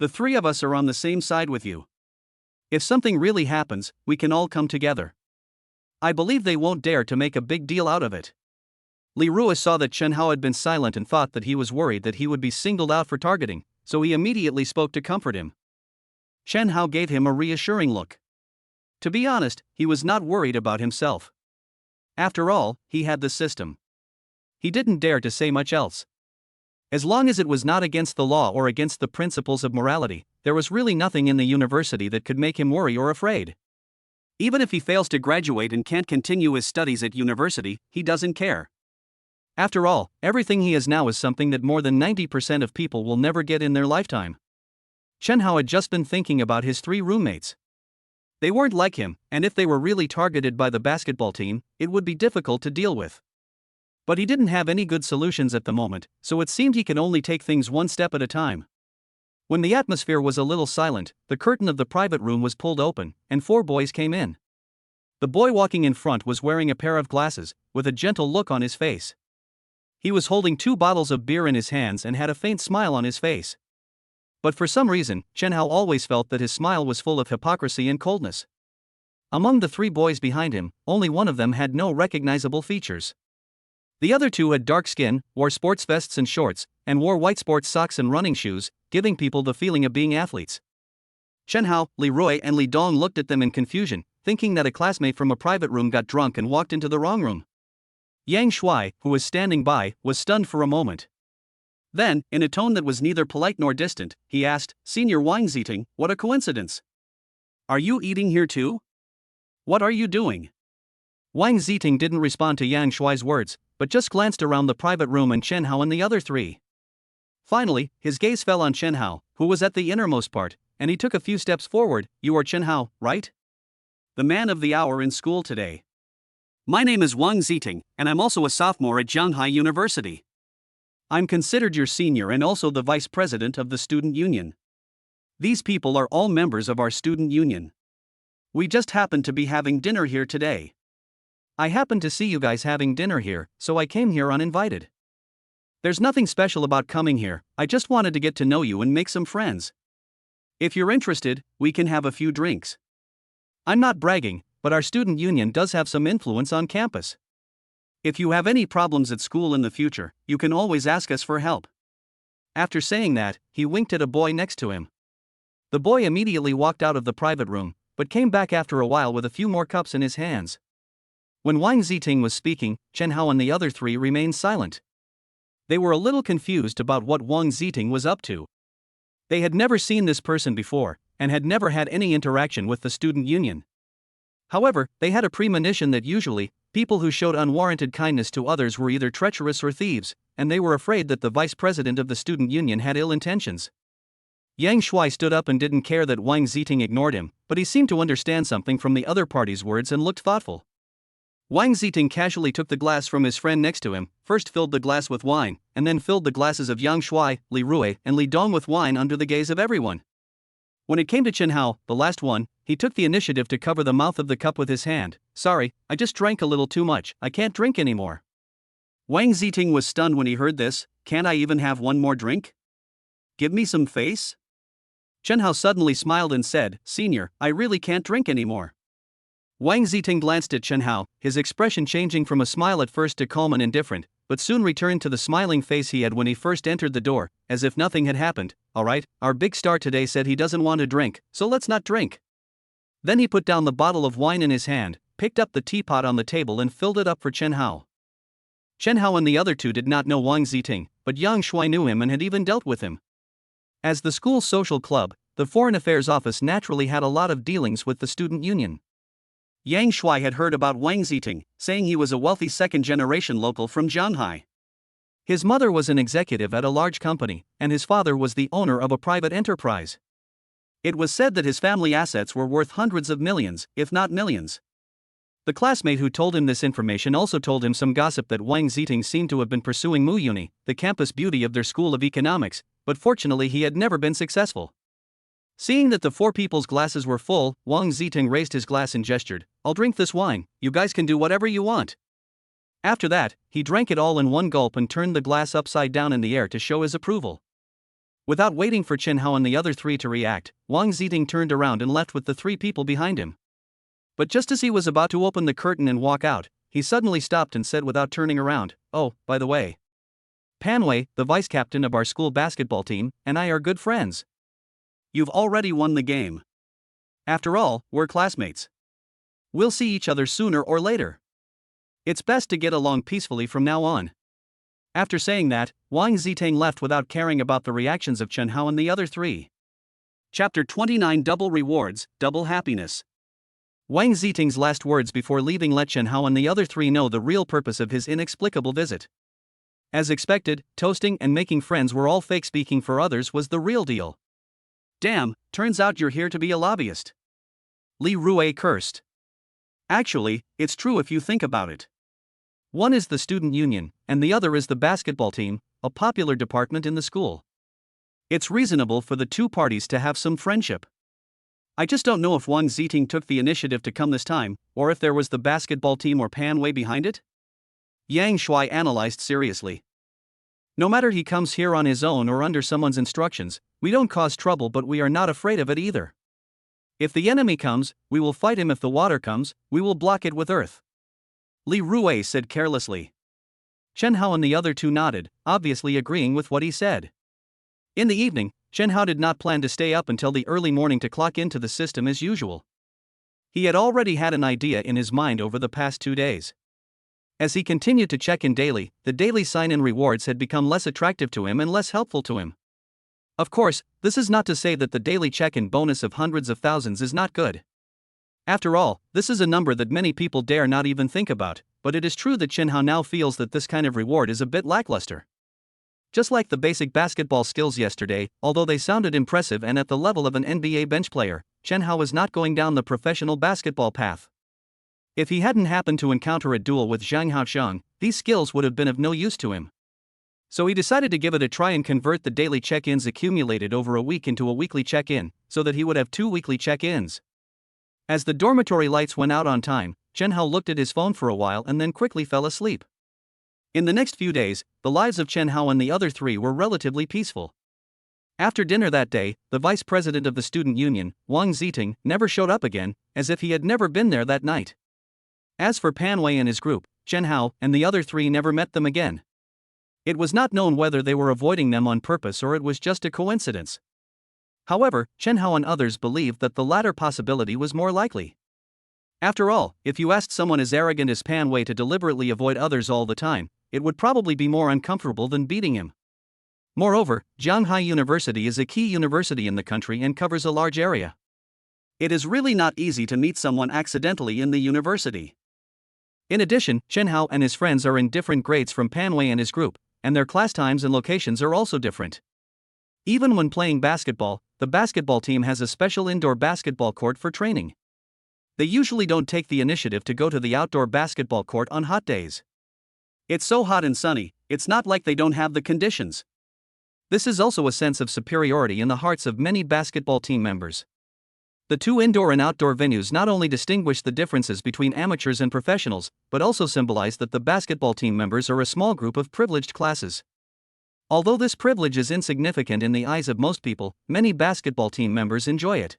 The three of us are on the same side with you. If something really happens, we can all come together. I believe they won't dare to make a big deal out of it. Li Rui saw that Chen Hao had been silent and thought that he was worried that he would be singled out for targeting, so he immediately spoke to comfort him. Chen Hao gave him a reassuring look. To be honest, he was not worried about himself. After all, he had the system. He didn't dare to say much else. As long as it was not against the law or against the principles of morality, there was really nothing in the university that could make him worry or afraid. Even if he fails to graduate and can't continue his studies at university, he doesn't care. After all, everything he has now is something that more than 90% of people will never get in their lifetime. Chen Hao had just been thinking about his three roommates. They weren't like him, and if they were really targeted by the basketball team, it would be difficult to deal with. But he didn't have any good solutions at the moment, so it seemed he could only take things one step at a time. When the atmosphere was a little silent, the curtain of the private room was pulled open, and four boys came in. The boy walking in front was wearing a pair of glasses, with a gentle look on his face. He was holding 2 bottles of beer in his hands and had a faint smile on his face. But for some reason, Chen Hao always felt that his smile was full of hypocrisy and coldness. Among the 3 boys behind him, only one of them had no recognizable features. The other 2 had dark skin, wore sports vests and shorts, and wore white sports socks and running shoes, giving people the feeling of being athletes. Chen Hao, Li Rui and Li Dong looked at them in confusion, thinking that a classmate from a private room got drunk and walked into the wrong room. Yang Shuai, who was standing by, was stunned for a moment. Then, in a tone that was neither polite nor distant, he asked, Senior Wang Ziting, what a coincidence. Are you eating here too? What are you doing? Wang Ziting didn't respond to Yang Shuai's words, but just glanced around the private room and Chen Hao and the other 3. Finally, his gaze fell on Chen Hao, who was at the innermost part, and he took a few steps forward. You are Chen Hao, right? The man of the hour in school today. My name is Wang Ziting, and I'm also a sophomore at Shanghai University. I'm considered your senior and also the vice president of the student union. These people are all members of our student union. We just happened to be having dinner here today. I happened to see you guys having dinner here, so I came here uninvited. There's nothing special about coming here, I just wanted to get to know you and make some friends. If you're interested, we can have a few drinks. I'm not bragging, but our student union does have some influence on campus. If you have any problems at school in the future, you can always ask us for help. After saying that, he winked at a boy next to him. The boy immediately walked out of the private room, but came back after a while with a few more cups in his hands. When Wang Ziting was speaking, Chen Hao and the other 3 remained silent. They were a little confused about what Wang Ziting was up to. They had never seen this person before, and had never had any interaction with the student union. However, they had a premonition that usually, people who showed unwarranted kindness to others were either treacherous or thieves, and they were afraid that the vice president of the student union had ill intentions. Yang Shuai stood up and didn't care that Wang Ziting ignored him, but he seemed to understand something from the other party's words and looked thoughtful. Wang Ziting casually took the glass from his friend next to him, first filled the glass with wine, and then filled the glasses of Yang Shuai, Li Rui, and Li Dong with wine under the gaze of everyone. When it came to Chen Hao, the last one, he took the initiative to cover the mouth of the cup with his hand. "Sorry, I just drank a little too much, I can't drink anymore." Wang Ziting was stunned when he heard this. "Can't I even have one more drink? Give me some face?" Chen Hao suddenly smiled and said, "Senior, I really can't drink anymore." Wang Ziting glanced at Chen Hao, his expression changing from a smile at first to calm and indifferent, but soon returned to the smiling face he had when he first entered the door, as if nothing had happened. "Alright, our big star today said he doesn't want to drink, so let's not drink." Then he put down the bottle of wine in his hand, picked up the teapot on the table and filled it up for Chen Hao. Chen Hao and the other two did not know Wang Ziting, but Yang Shuai knew him and had even dealt with him. As the school's social club, the Foreign Affairs Office naturally had a lot of dealings with the student union. Yang Shuai had heard about Wang Ziting, saying he was a wealthy second-generation local from Shanghai. His mother was an executive at a large company, and his father was the owner of a private enterprise. It was said that his family assets were worth hundreds of millions, if not millions. The classmate who told him this information also told him some gossip that Wang Ziting seemed to have been pursuing Mu Uni, the campus beauty of their school of economics, but fortunately he had never been successful. Seeing that the four people's glasses were full, Wang Ziting raised his glass and gestured, "I'll drink this wine, you guys can do whatever you want." After that, he drank it all in one gulp and turned the glass upside down in the air to show his approval. Without waiting for Chen Hao and the other three to react, Wang Ziting turned around and left with the three people behind him. But just as he was about to open the curtain and walk out, he suddenly stopped and said without turning around, "Oh, by the way, Panwei, the vice captain of our school basketball team, and I are good friends. You've already won the game. After all, we're classmates. We'll see each other sooner or later. It's best to get along peacefully from now on." After saying that, Wang Ziting left without caring about the reactions of Chen Hao and the other three. Chapter 29: Double Rewards, Double Happiness. Wang Ziting's last words before leaving let Chen Hao and the other three know the real purpose of his inexplicable visit. As expected, toasting and making friends were all fake. Speaking for others was the real deal. "Damn, turns out you're here to be a lobbyist," Li Rui cursed. "Actually, it's true if you think about it. One is the student union, and the other is the basketball team, a popular department in the school. It's reasonable for the two parties to have some friendship. I just don't know if Wang Ziting took the initiative to come this time, or if there was the basketball team or Panwei behind it?" Yang Shuai analyzed seriously. "No matter he comes here on his own or under someone's instructions, we don't cause trouble, but we are not afraid of it either. If the enemy comes, we will fight him. If the water comes, we will block it with earth," Li Rui said carelessly. Chen Hao and the other two nodded, obviously agreeing with what he said. In the evening, Chen Hao did not plan to stay up until the early morning to clock into the system as usual. He had already had an idea in his mind over the past 2 days. As he continued to check in daily, the daily sign-in rewards had become less attractive to him and less helpful to him. Of course, this is not to say that the daily check-in bonus of hundreds of thousands is not good. After all, this is a number that many people dare not even think about, but it is true that Chen Hao now feels that this kind of reward is a bit lackluster. Just like the basic basketball skills yesterday, although they sounded impressive and at the level of an NBA bench player, Chen Hao was not going down the professional basketball path. If he hadn't happened to encounter a duel with Zhang Haoxiang, these skills would have been of no use to him. So he decided to give it a try and convert the daily check-ins accumulated over a week into a weekly check-in, so that he would have 2 weekly check-ins. As the dormitory lights went out on time, Chen Hao looked at his phone for a while and then quickly fell asleep. In the next few days, the lives of Chen Hao and the other three were relatively peaceful. After dinner that day, the vice president of the student union, Wang Ziting, never showed up again, as if he had never been there that night. As for Panwei and his group, Chen Hao and the other three never met them again. It was not known whether they were avoiding them on purpose or it was just a coincidence. However, Chen Hao and others believed that the latter possibility was more likely. After all, if you asked someone as arrogant as Panwei to deliberately avoid others all the time, it would probably be more uncomfortable than beating him. Moreover, Shanghai University is a key university in the country and covers a large area. It is really not easy to meet someone accidentally in the university. In addition, Chen Hao and his friends are in different grades from Panwei and his group, and their class times and locations are also different. Even when playing basketball, the basketball team has a special indoor basketball court for training. They usually don't take the initiative to go to the outdoor basketball court on hot days. It's so hot and sunny, it's not like they don't have the conditions. This is also a sense of superiority in the hearts of many basketball team members. The two indoor and outdoor venues not only distinguish the differences between amateurs and professionals, but also symbolize that the basketball team members are a small group of privileged classes. Although this privilege is insignificant in the eyes of most people, many basketball team members enjoy it.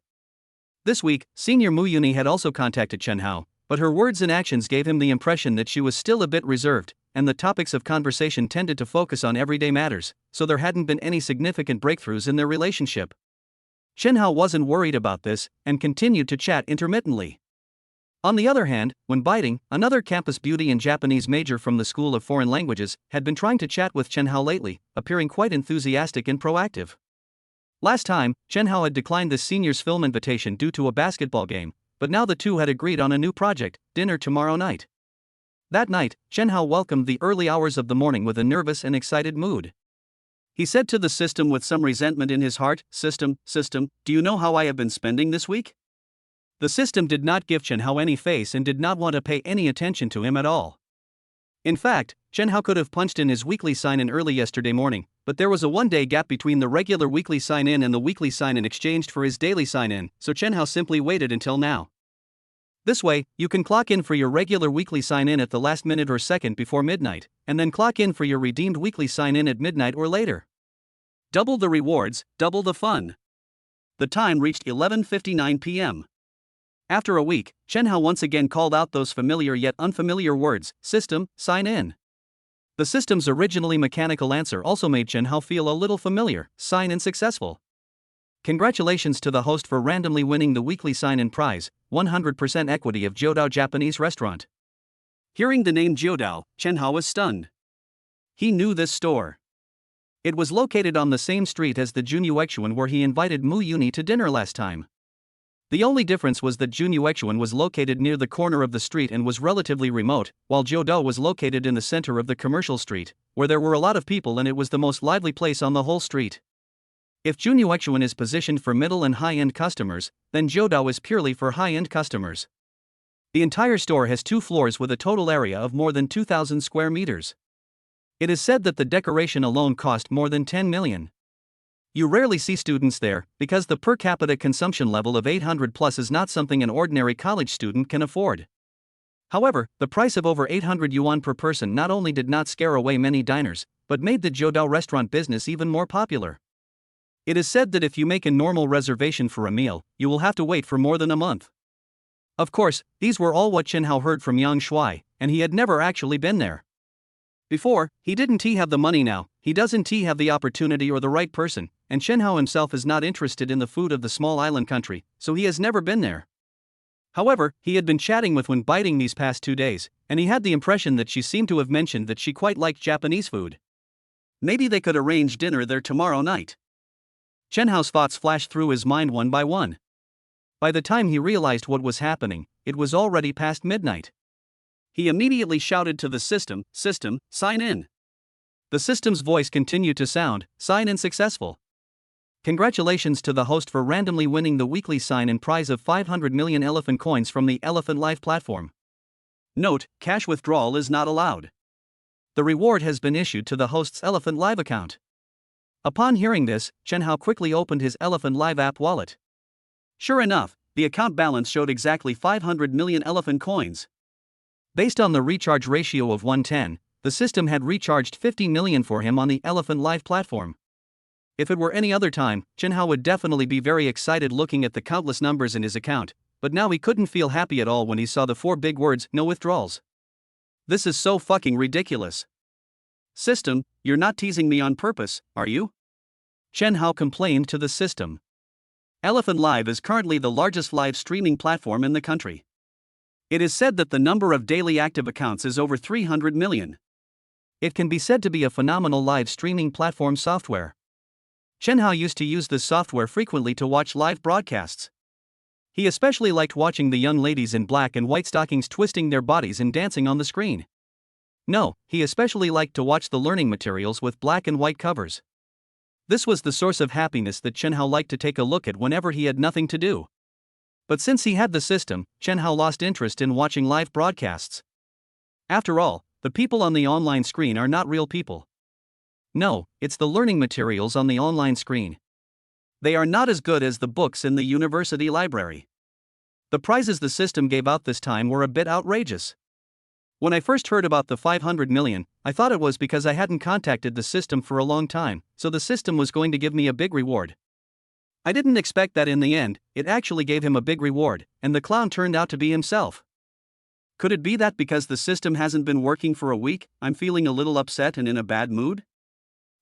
This week, senior Mu Yuni had also contacted Chen Hao, but her words and actions gave him the impression that she was still a bit reserved, and the topics of conversation tended to focus on everyday matters, so there hadn't been any significant breakthroughs in their relationship. Chen Hao wasn't worried about this, and continued to chat intermittently. On the other hand, when biting, another campus beauty and Japanese major from the School of Foreign Languages had been trying to chat with Chen Hao lately, appearing quite enthusiastic and proactive. Last time, Chen Hao had declined the senior's film invitation due to a basketball game, but now the two had agreed on a new project, dinner tomorrow night. That night, Chen Hao welcomed the early hours of the morning with a nervous and excited mood. He said to the system with some resentment in his heart, System, do you know how I have been spending this week? The system did not give Chen Hao any face and did not want to pay any attention to him at all. In fact, Chen Hao could have punched in his weekly sign-in early yesterday morning, but there was a one-day gap between the regular weekly sign-in and the weekly sign-in exchanged for his daily sign-in, so Chen Hao simply waited until now. This way, you can clock in for your regular weekly sign-in at the last minute or second before midnight, and then clock in for your redeemed weekly sign-in at midnight or later. Double the rewards, double the fun. The time reached 11:59 p.m. After a week, Chen Hao once again called out those familiar yet unfamiliar words, System, sign in. The system's originally mechanical answer also made Chen Hao feel a little familiar, sign in successful. Congratulations to the host for randomly winning the weekly sign-in prize, 100% equity of Jiudao Japanese restaurant. Hearing the name Jiudao, Chen Hao was stunned. He knew this store. It was located on the same street as the Junyuexuan where he invited Mu Yuni to dinner last time. The only difference was that Junyuexuan was located near the corner of the street and was relatively remote, while Jiudao was located in the center of the commercial street, where there were a lot of people and it was the most lively place on the whole street. If Junyuexuan is positioned for middle and high-end customers, then Jiudao is purely for high-end customers. The entire store has 2 floors with a total area of more than 2,000 square meters. It is said that the decoration alone cost more than 10 million. You rarely see students there, because the per capita consumption level of 800 plus is not something an ordinary college student can afford. However, the price of over 800 yuan per person not only did not scare away many diners, but made the Jiudao restaurant business even more popular. It is said that if you make a normal reservation for a meal, you will have to wait for more than a month. Of course, these were all what Chen Hao heard from Yang Shuai, and he had never actually been there. Before, he didn't have the money. Now, he doesn't have the opportunity or the right person, and Chen Hao himself is not interested in the food of the small island country, so he has never been there. However, he had been chatting with Wen Biting these past 2 days, and he had the impression that she seemed to have mentioned that she quite liked Japanese food. Maybe they could arrange dinner there tomorrow night. Chen Hao's thoughts flashed through his mind one by one. By the time he realized what was happening, it was already past midnight. He immediately shouted to the system, sign in. The system's voice continued to sound, sign in successful. Congratulations to the host for randomly winning the weekly sign-in prize of 500 million elephant coins from the Elephant Live platform. Note, cash withdrawal is not allowed. The reward has been issued to the host's Elephant Live account. Upon hearing this, Chen Hao quickly opened his Elephant Live app wallet. Sure enough, the account balance showed exactly 500 million elephant coins. Based on the recharge ratio of 1:10, the system had recharged 50 million for him on the Elephant Live platform. If it were any other time, Chen Hao would definitely be very excited looking at the countless numbers in his account, but now he couldn't feel happy at all when he saw the 4 big words, no withdrawals. This is so fucking ridiculous. System, you're not teasing me on purpose, are you? Chen Hao complained to the system. Elephant Live is currently the largest live streaming platform in the country. It is said that the number of daily active accounts is over 300 million. It can be said to be a phenomenal live streaming platform software. Chen Hao used to use this software frequently to watch live broadcasts. He especially liked watching the young ladies in black and white stockings twisting their bodies and dancing on the screen. No, he especially liked to watch the learning materials with black and white covers. This was the source of happiness that Chen Hao liked to take a look at whenever he had nothing to do. But since he had the system, Chen Hao lost interest in watching live broadcasts. After all, the people on the online screen are not real people. No, it's the learning materials on the online screen. They are not as good as the books in the university library. The prizes the system gave out this time were a bit outrageous. When I first heard about the 500 million, I thought it was because I hadn't contacted the system for a long time, so the system was going to give me a big reward. I didn't expect that in the end, it actually gave him a big reward, and the clown turned out to be himself. Could it be that because the system hasn't been working for a week, I'm feeling a little upset and in a bad mood?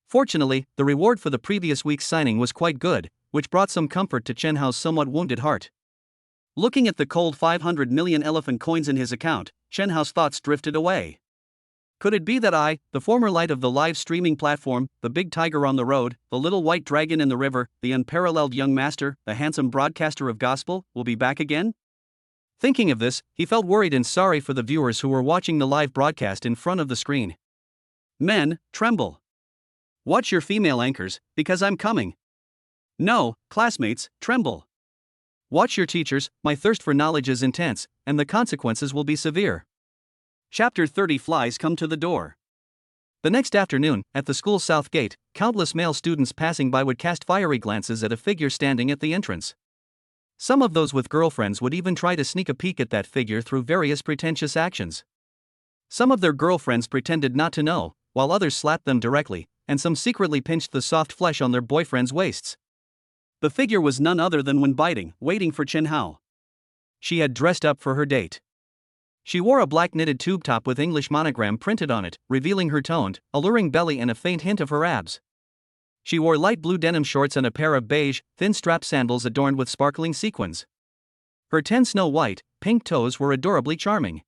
Fortunately, the reward for the previous week's signing was quite good, which brought some comfort to Chen Hao's somewhat wounded heart. Looking at the cold 500 million elephant coins in his account, Chen Hao's thoughts drifted away. Could it be that I, the former light of the live streaming platform, the big tiger on the road, the little white dragon in the river, the unparalleled young master, the handsome broadcaster of gospel, will be back again? Thinking of this, he felt worried and sorry for the viewers who were watching the live broadcast in front of the screen. Men, tremble. Watch your female anchors, because I'm coming. No, classmates, tremble. Watch your teachers, my thirst for knowledge is intense, and the consequences will be severe. Chapter 30. Flies come to the door. The next afternoon, at the school's south gate, countless male students passing by would cast fiery glances at a figure standing at the entrance. Some of those with girlfriends would even try to sneak a peek at that figure through various pretentious actions. Some of their girlfriends pretended not to know, while others slapped them directly, and some secretly pinched the soft flesh on their boyfriends' waists. The figure was none other than Wen Biting, waiting for Chen Hao. She had dressed up for her date. She wore a black knitted tube top with English monogram printed on it, revealing her toned, alluring belly and a faint hint of her abs. She wore light blue denim shorts and a pair of beige, thin-strap sandals adorned with sparkling sequins. Her 10 snow-white, pink toes were adorably charming.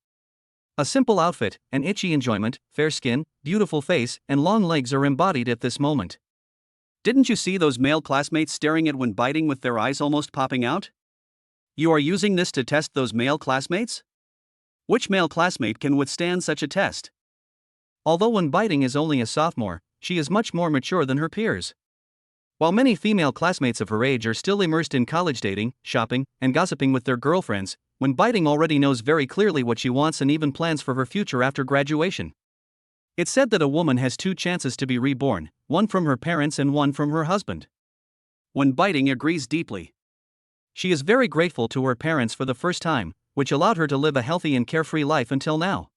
A simple outfit, an itchy enjoyment, fair skin, beautiful face, and long legs are embodied at this moment. Didn't you see those male classmates staring at Wen Biting with their eyes almost popping out? You are using this to test those male classmates? Which male classmate can withstand such a test? Although Wen Biting is only a sophomore, she is much more mature than her peers. While many female classmates of her age are still immersed in college dating, shopping, and gossiping with their girlfriends, Wen Biting already knows very clearly what she wants and even plans for her future after graduation. It's said that a woman has 2 chances to be reborn, one from her parents and one from her husband. Wen Biting agrees deeply. She is very grateful to her parents for the first time, which allowed her to live a healthy and carefree life until now.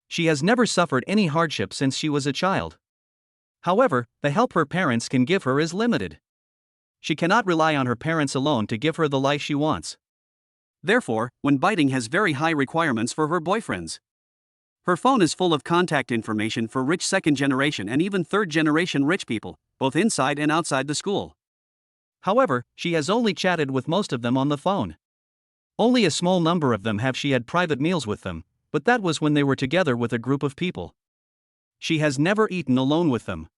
She has never suffered any hardship since she was a child. However, the help her parents can give her is limited. She cannot rely on her parents alone to give her the life she wants. Therefore, Wen Biting has very high requirements for her boyfriends. Her phone is full of contact information for rich second-generation and even third-generation rich people, both inside and outside the school. However, she has only chatted with most of them on the phone. Only a small number of them have she had private meals with them, but that was when they were together with a group of people. She has never eaten alone with them.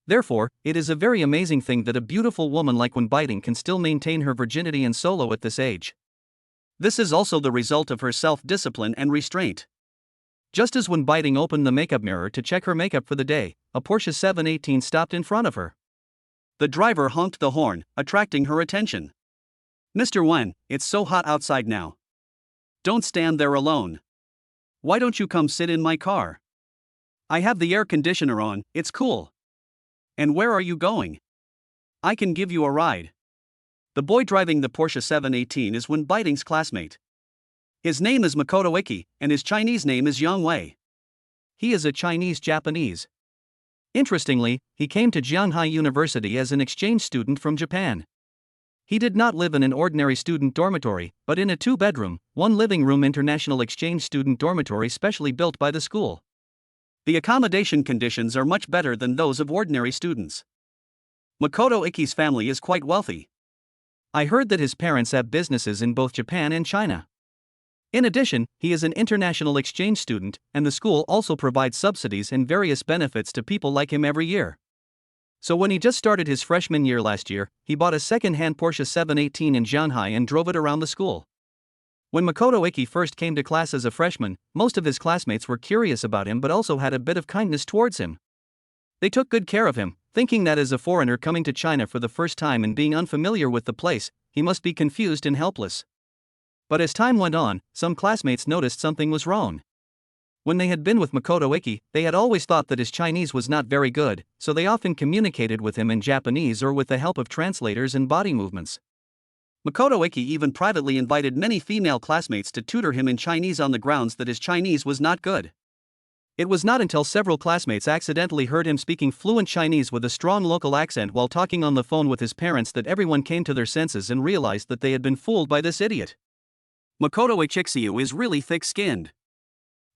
Therefore, it is a very amazing thing that a beautiful woman like Wen Biting can still maintain her virginity and solo at this age. This is also the result of her self-discipline and restraint. Just as Wen Biting opened the makeup mirror to check her makeup for the day, a Porsche 718 stopped in front of her. The driver honked the horn, attracting her attention. "Mr. Wen, it's so hot outside now. Don't stand there alone. Why don't you come sit in my car? I have the air conditioner on, it's cool. And where are you going? I can give you a ride." The boy driving the Porsche 718 is Wen Biting's classmate. His name is Makoto Iki, and his Chinese name is Yang Wei. He is a Chinese-Japanese. Interestingly, he came to Jianghai University as an exchange student from Japan. He did not live in an ordinary student dormitory, but in a 2-bedroom, 1-living-room international exchange student dormitory specially built by the school. The accommodation conditions are much better than those of ordinary students. Makoto Iki's family is quite wealthy. I heard that his parents have businesses in both Japan and China. In addition, he is an international exchange student, and the school also provides subsidies and various benefits to people like him every year. So when he just started his freshman year last year, he bought a second-hand Porsche 718 in Jianghai and drove it around the school. When Makoto Iki first came to class as a freshman, most of his classmates were curious about him but also had a bit of kindness towards him. They took good care of him, thinking that as a foreigner coming to China for the first time and being unfamiliar with the place, he must be confused and helpless. But as time went on, some classmates noticed something was wrong. When they had been with Makoto Iki, they had always thought that his Chinese was not very good, so they often communicated with him in Japanese or with the help of translators and body movements. Makoto Iki even privately invited many female classmates to tutor him in Chinese on the grounds that his Chinese was not good. It was not until several classmates accidentally heard him speaking fluent Chinese with a strong local accent while talking on the phone with his parents that everyone came to their senses and realized that they had been fooled by this idiot. Makoto Ichixiu is really thick-skinned.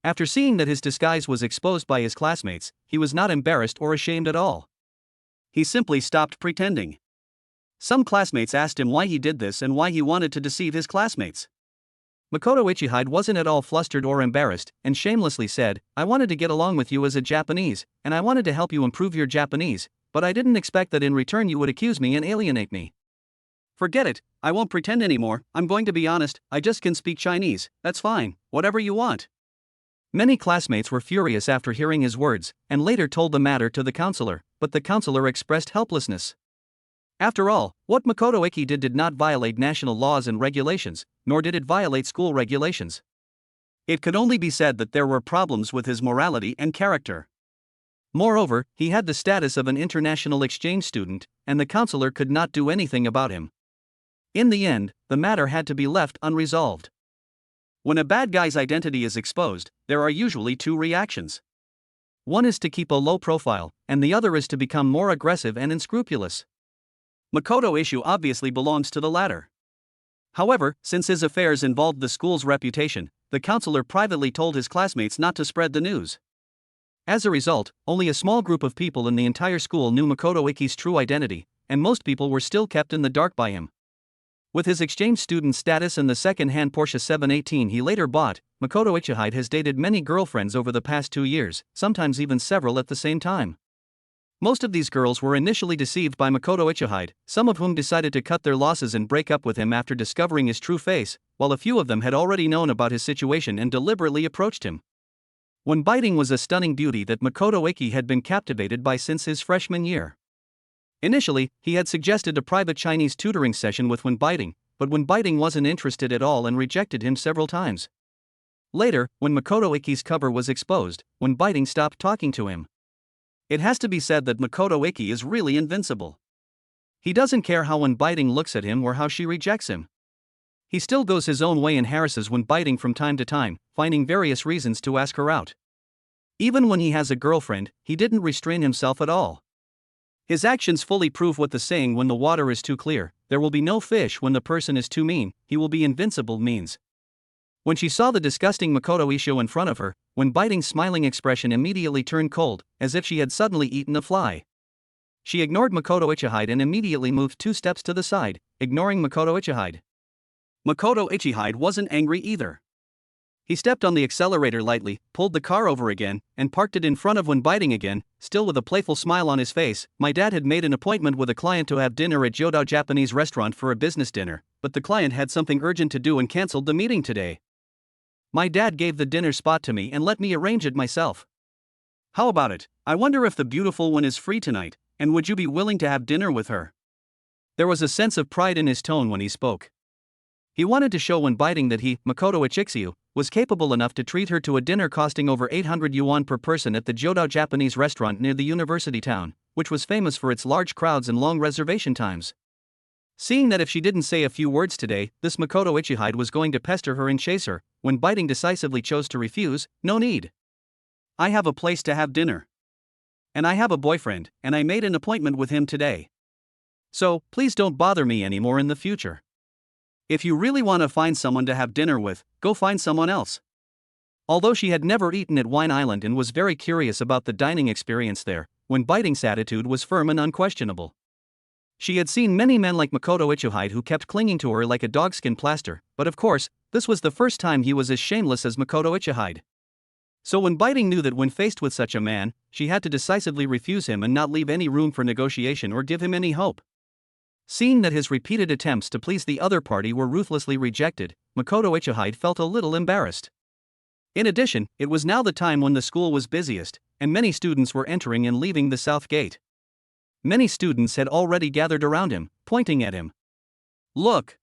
After seeing that his disguise was exposed by his classmates, he was not embarrassed or ashamed at all. He simply stopped pretending. Some classmates asked him why he did this and why he wanted to deceive his classmates. Makoto Ichihide wasn't at all flustered or embarrassed, and shamelessly said, "I wanted to get along with you as a Japanese, and I wanted to help you improve your Japanese, but I didn't expect that in return you would accuse me and alienate me. Forget it, I won't pretend anymore, I'm going to be honest, I just can speak Chinese, that's fine, whatever you want." Many classmates were furious after hearing his words, and later told the matter to the counselor, but the counselor expressed helplessness. After all, what Makoto Iki did not violate national laws and regulations, nor did it violate school regulations. It could only be said that there were problems with his morality and character. Moreover, he had the status of an international exchange student, and the counselor could not do anything about him. In the end, the matter had to be left unresolved. When a bad guy's identity is exposed, there are usually two reactions. One is to keep a low profile, and the other is to become more aggressive and unscrupulous. Makoto Ishu obviously belongs to the latter. However, since his affairs involved the school's reputation, the counselor privately told his classmates not to spread the news. As a result, only a small group of people in the entire school knew Makoto Iki's true identity, and most people were still kept in the dark by him. With his exchange student status and the second-hand Porsche 718 he later bought, Makoto Ichihide has dated many girlfriends over the past 2 years, sometimes even several at the same time. Most of these girls were initially deceived by Makoto Ichihide, some of whom decided to cut their losses and break up with him after discovering his true face, while a few of them had already known about his situation and deliberately approached him. When Biting was a stunning beauty that Makoto Iki had been captivated by since his freshman year. Initially, he had suggested a private Chinese tutoring session with When Biting, but When Biting wasn't interested at all and rejected him several times. Later, when Makoto Iki's cover was exposed, When Biting stopped talking to him. It has to be said that Makoto Iki is really invincible. He doesn't care how When Biting looks at him or how she rejects him. He still goes his own way and harasses When Biting from time to time, finding various reasons to ask her out. Even when he has a girlfriend, he didn't restrain himself at all. His actions fully prove what the saying "when the water is too clear, there will be no fish" when the person is too mean, he will be invincible means. When she saw the disgusting Makoto Isho in front of her, When Biting's smiling expression immediately turned cold, as if she had suddenly eaten a fly. She ignored Makoto Ichihide and immediately moved 2 steps to the side, ignoring Makoto Ichihide. Makoto Ichihide wasn't angry either. He stepped on the accelerator lightly, pulled the car over again, and parked it in front of When Biting again, still with a playful smile on his face. "My dad had made an appointment with a client to have dinner at Jodao Japanese restaurant for a business dinner, but the client had something urgent to do and cancelled the meeting today. My dad gave the dinner spot to me and let me arrange it myself. How about it? I wonder if the beautiful one is free tonight, and would you be willing to have dinner with her?" There was a sense of pride in his tone when he spoke. He wanted to show When Biting that he, Makoto Ichixiu, was capable enough to treat her to a dinner costing over 800 yuan per person at the Jodao Japanese restaurant near the university town, which was famous for its large crowds and long reservation times. Seeing that if she didn't say a few words today, this Makoto Ichihide was going to pester her and chase her, When Biting decisively chose to refuse. "No need. I have a place to have dinner. And I have a boyfriend, and I made an appointment with him today. So, please don't bother me anymore in the future. If you really want to find someone to have dinner with, go find someone else." Although she had never eaten at Wine Island and was very curious about the dining experience there, When Biting's attitude was firm and unquestionable. She had seen many men like Makoto Ichihide who kept clinging to her like a dogskin plaster, but of course, this was the first time he was as shameless as Makoto Ichihide. So When Biting knew that when faced with such a man, she had to decisively refuse him and not leave any room for negotiation or give him any hope. Seeing that his repeated attempts to please the other party were ruthlessly rejected, Makoto Ichihide felt a little embarrassed. In addition, it was now the time when the school was busiest, and many students were entering and leaving the south gate. Many students had already gathered around him, pointing at him. "Look!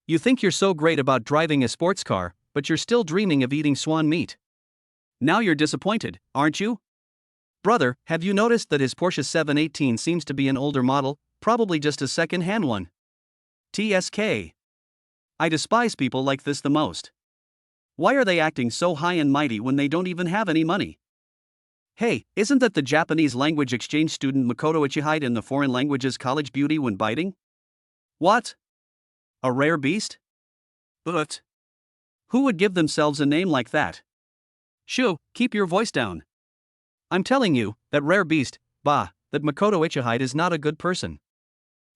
You think you're so great about driving a sports car, but you're still dreaming of eating swan meat. Now you're disappointed, aren't you? Brother, have you noticed that his Porsche 718 seems to be an older model, probably just a second-hand one? TSK. I despise people like this the most. Why are they acting so high and mighty when they don't even have any money? Hey, isn't that the Japanese language exchange student Makoto Ichihide in the foreign languages college beauty when biting? What? A rare beast? But who would give themselves a name like that? Shoo, keep your voice down. I'm telling you, that rare beast, that Makoto Ichihide is not a good person.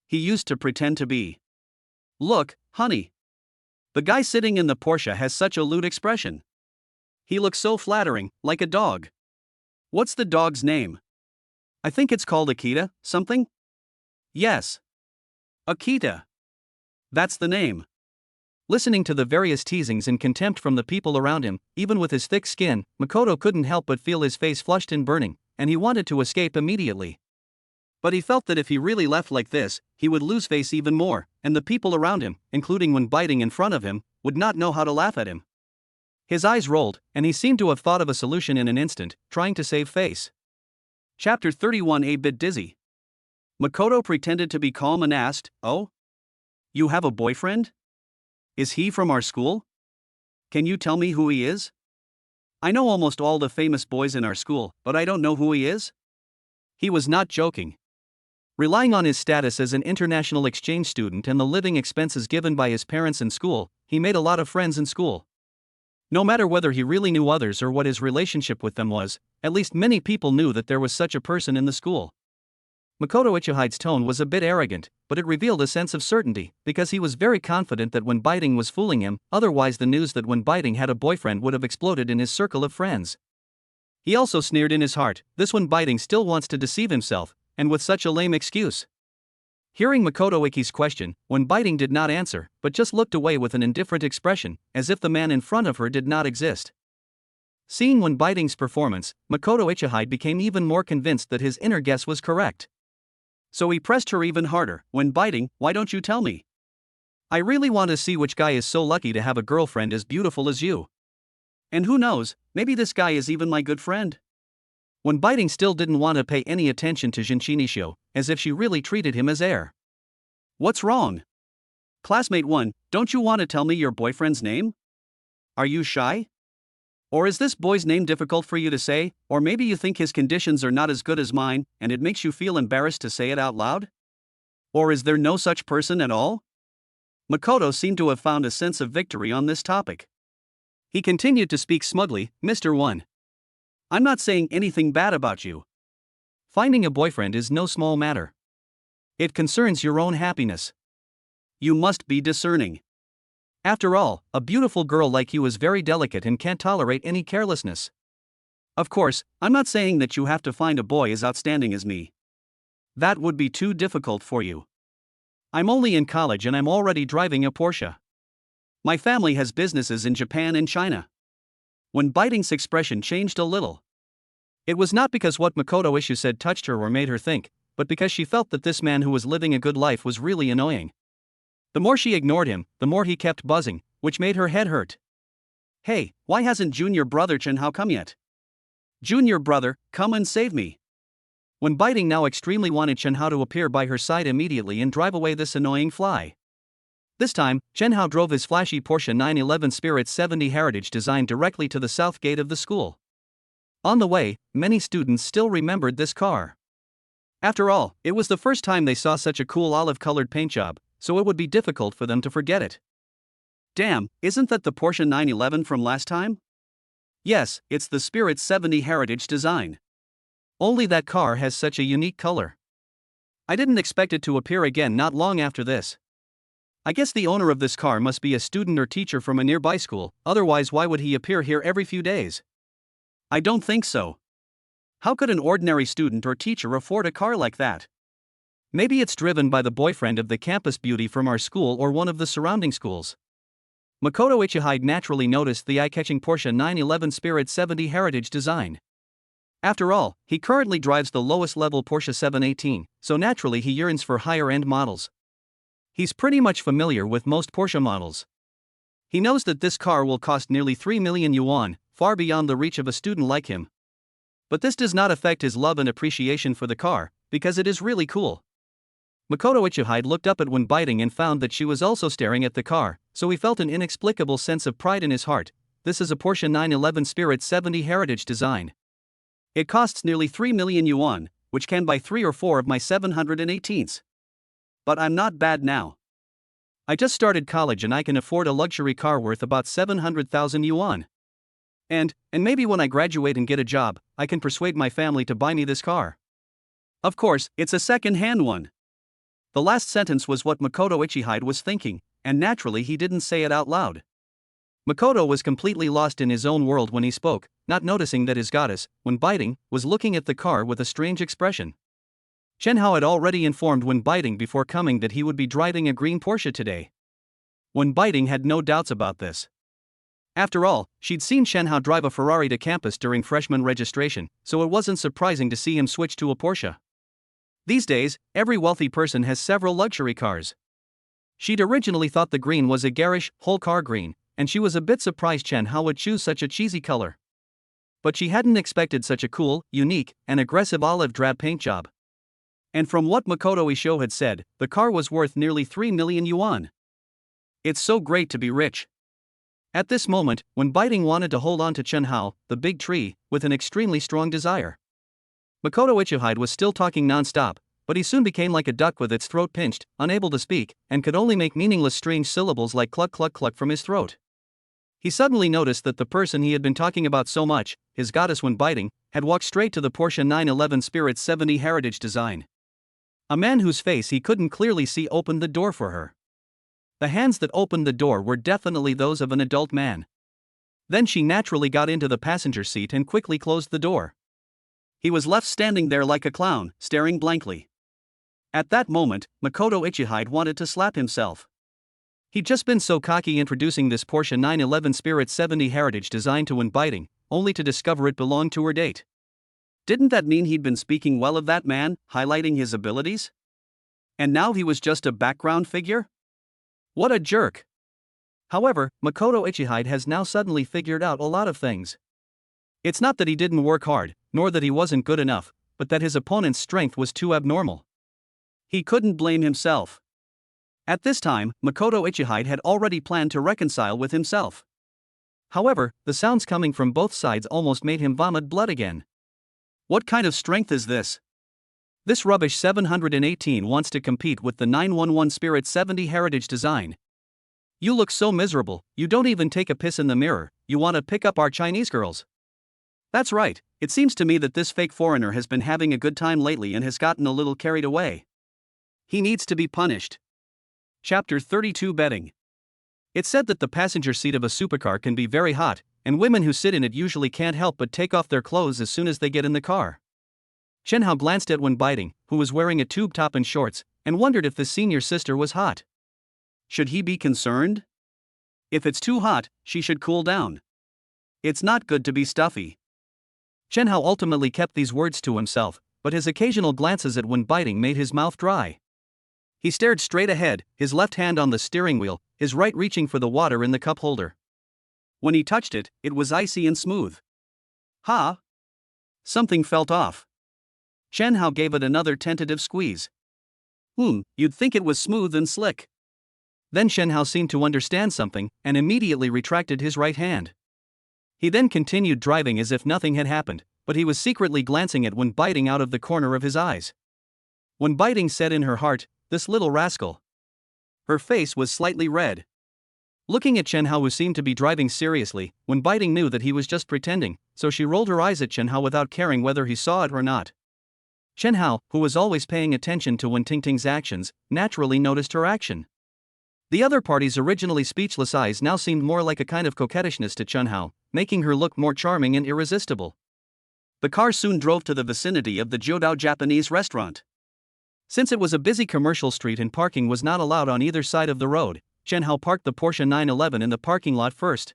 He used to pretend to be. Look, honey. The guy sitting in the Porsche has such a lewd expression. He looks so flattering, like a dog. What's the dog's name? I think it's called Akita, something? Yes. Akita. That's the name. Listening to the various teasings and contempt from the people around him, even with his thick skin, Makoto couldn't help but feel his face flushed and burning, and he wanted to escape immediately. But he felt that if he really left like this, he would lose face even more, and the people around him, including when biting in front of him, would not know how to laugh at him. His eyes rolled, and he seemed to have thought of a solution in an instant, trying to save face. Chapter 31. A bit dizzy. Makoto pretended to be calm and asked, "Oh? You have a boyfriend? Is he from our school? Can you tell me who he is? I know almost all the famous boys in our school, but I don't know who he is." He was not joking. Relying on his status as an international exchange student and the living expenses given by his parents and school, he made a lot of friends in school. No matter whether he really knew others or what his relationship with them was, at least many people knew that there was such a person in the school. Makoto Ichihide's tone was a bit arrogant, but it revealed a sense of certainty, because he was very confident that when biting was fooling him, otherwise the news that when biting had a boyfriend would have exploded in his circle of friends. He also sneered in his heart, this when biting still wants to deceive himself, and with such a lame excuse. Hearing Makoto Iki's question, when biting did not answer, but just looked away with an indifferent expression, as if the man in front of her did not exist. Seeing when biting's performance, Makoto Ichihide became even more convinced that his inner guess was correct. So he pressed her even harder, "When biting, why don't you tell me? I really want to see which guy is so lucky to have a girlfriend as beautiful as you. And who knows, maybe this guy is even my good friend." When biting still didn't want to pay any attention to Shinshinisho, as if she really treated him as air. "What's wrong? Classmate 1, don't you want to tell me your boyfriend's name? Are you shy? Or is this boy's name difficult for you to say, or maybe you think his conditions are not as good as mine, and it makes you feel embarrassed to say it out loud? Or is there no such person at all?" Makoto seemed to have found a sense of victory on this topic. He continued to speak smugly, "Mr. 1. I'm not saying anything bad about you. Finding a boyfriend is no small matter. It concerns your own happiness. You must be discerning. After all, a beautiful girl like you is very delicate and can't tolerate any carelessness. Of course, I'm not saying that you have to find a boy as outstanding as me. That would be too difficult for you. I'm only in college and I'm already driving a Porsche. My family has businesses in Japan and China." When biting's expression changed a little. It was not because what Makoto Ishu said touched her or made her think, but because she felt that this man who was living a good life was really annoying. The more she ignored him, the more he kept buzzing, which made her head hurt. "Hey, why hasn't junior brother Chenhao come yet? Junior brother, come and save me." When biting now extremely wanted Chenhao to appear by her side immediately and drive away this annoying fly. This time, Chenhao drove his flashy Porsche 911 Spirit 70 Heritage design directly to the south gate of the school. On the way, many students still remembered this car. After all, it was the first time they saw such a cool olive-colored paint job, so it would be difficult for them to forget it. "Damn, isn't that the Porsche 911 from last time?" "Yes, it's the Spirit 70 Heritage design. Only that car has such a unique color. I didn't expect it to appear again not long after this. I guess the owner of this car must be a student or teacher from a nearby school, otherwise why would he appear here every few days? I don't think so. How could an ordinary student or teacher afford a car like that? Maybe it's driven by the boyfriend of the campus beauty from our school or one of the surrounding schools." Makoto Ichihide naturally noticed the eye-catching Porsche 911 Spirit 70 Heritage design. After all, he currently drives the lowest-level Porsche 718, so naturally he yearns for higher-end models. He's pretty much familiar with most Porsche models. He knows that this car will cost nearly 3 million yuan, far beyond the reach of a student like him. But this does not affect his love and appreciation for the car, because it is really cool. Makoto Ichihide looked up at Wen Biting and found that she was also staring at the car, so he felt an inexplicable sense of pride in his heart. This is a Porsche 911 Spirit 70 Heritage design. It costs nearly 3 million yuan, which can buy 3 or 4 of my 718s. But I'm not bad now. I just started college and I can afford a luxury car worth about 700,000 yuan. And maybe when I graduate and get a job, I can persuade my family to buy me this car. Of course, it's a second-hand one. The last sentence was what Makoto Ichihide was thinking, and naturally he didn't say it out loud. Makoto was completely lost in his own world when he spoke, not noticing that his goddess, Wen Biting, was looking at the car with a strange expression. Chen Hao had already informed Wen Biting before coming that he would be driving a green Porsche today. Wen Biting had no doubts about this. After all, she'd seen Chen Hao drive a Ferrari to campus during freshman registration, so it wasn't surprising to see him switch to a Porsche. These days, every wealthy person has several luxury cars. She'd originally thought the green was a garish, whole car green, and she was a bit surprised Chen Hao would choose such a cheesy color. But she hadn't expected such a cool, unique, and aggressive olive drab paint job. And from what Makoto Isho had said, the car was worth nearly 3 million yuan. It's so great to be rich. At this moment, Wen Biting wanted to hold on to Chen Hao, the big tree, with an extremely strong desire. Makoto Ichihide was still talking non-stop, but he soon became like a duck with its throat pinched, unable to speak, and could only make meaningless strange syllables like cluck cluck cluck from his throat. He suddenly noticed that the person he had been talking about so much, his goddess Wen Biting, had walked straight to the Porsche 911 Spirit 70 Heritage design. A man whose face he couldn't clearly see opened the door for her. The hands that opened the door were definitely those of an adult man. Then she naturally got into the passenger seat and quickly closed the door. He was left standing there like a clown, staring blankly. At that moment, Makoto Ichihide wanted to slap himself. He'd just been so cocky introducing this Porsche 911 Spirit 70 Heritage design to Wen Biting, only to discover it belonged to her date. Didn't that mean he'd been speaking well of that man, highlighting his abilities? And now he was just a background figure? What a jerk! However, Makoto Ichihide has now suddenly figured out a lot of things. It's not that he didn't work hard, nor that he wasn't good enough, but that his opponent's strength was too abnormal. He couldn't blame himself. At this time, Makoto Ichihide had already planned to reconcile with himself. However, the sounds coming from both sides almost made him vomit blood again. What kind of strength is this? This rubbish 718 wants to compete with the 911 Spirit 70 Heritage design. You look so miserable, you don't even take a piss in the mirror, you want to pick up our Chinese girls. That's right, it seems to me that this fake foreigner has been having a good time lately and has gotten a little carried away. He needs to be punished. Chapter 32 Betting. It's said that the passenger seat of a supercar can be very hot, and women who sit in it usually can't help but take off their clothes as soon as they get in the car. Chen Hao glanced at Wen Biting, who was wearing a tube top and shorts, and wondered if the senior sister was hot. Should he be concerned? If it's too hot, she should cool down. It's not good to be stuffy. Chen Hao ultimately kept these words to himself, but his occasional glances at Wen Biting made his mouth dry. He stared straight ahead, his left hand on the steering wheel, his right reaching for the water in the cup holder. When he touched it, it was icy and smooth. Ha! Something felt off. Chen Hao gave it another tentative squeeze. You'd think it was smooth and slick. Then Chen Hao seemed to understand something, and immediately retracted his right hand. He then continued driving as if nothing had happened, but he was secretly glancing at Wen Biting out of the corner of his eyes. Wen Biting said in her heart, "This little rascal." Her face was slightly red. Looking at Chen Hao, who seemed to be driving seriously, Wen Biting knew that he was just pretending, so she rolled her eyes at Chen Hao without caring whether he saw it or not. Chen Hao, who was always paying attention to Wen Tingting's actions, naturally noticed her action. The other party's originally speechless eyes now seemed more like a kind of coquettishness to Chen Hao, making her look more charming and irresistible. The car soon drove to the vicinity of the Jiudao Japanese restaurant. Since it was a busy commercial street and parking was not allowed on either side of the road, Chen Hao parked the Porsche 911 in the parking lot first.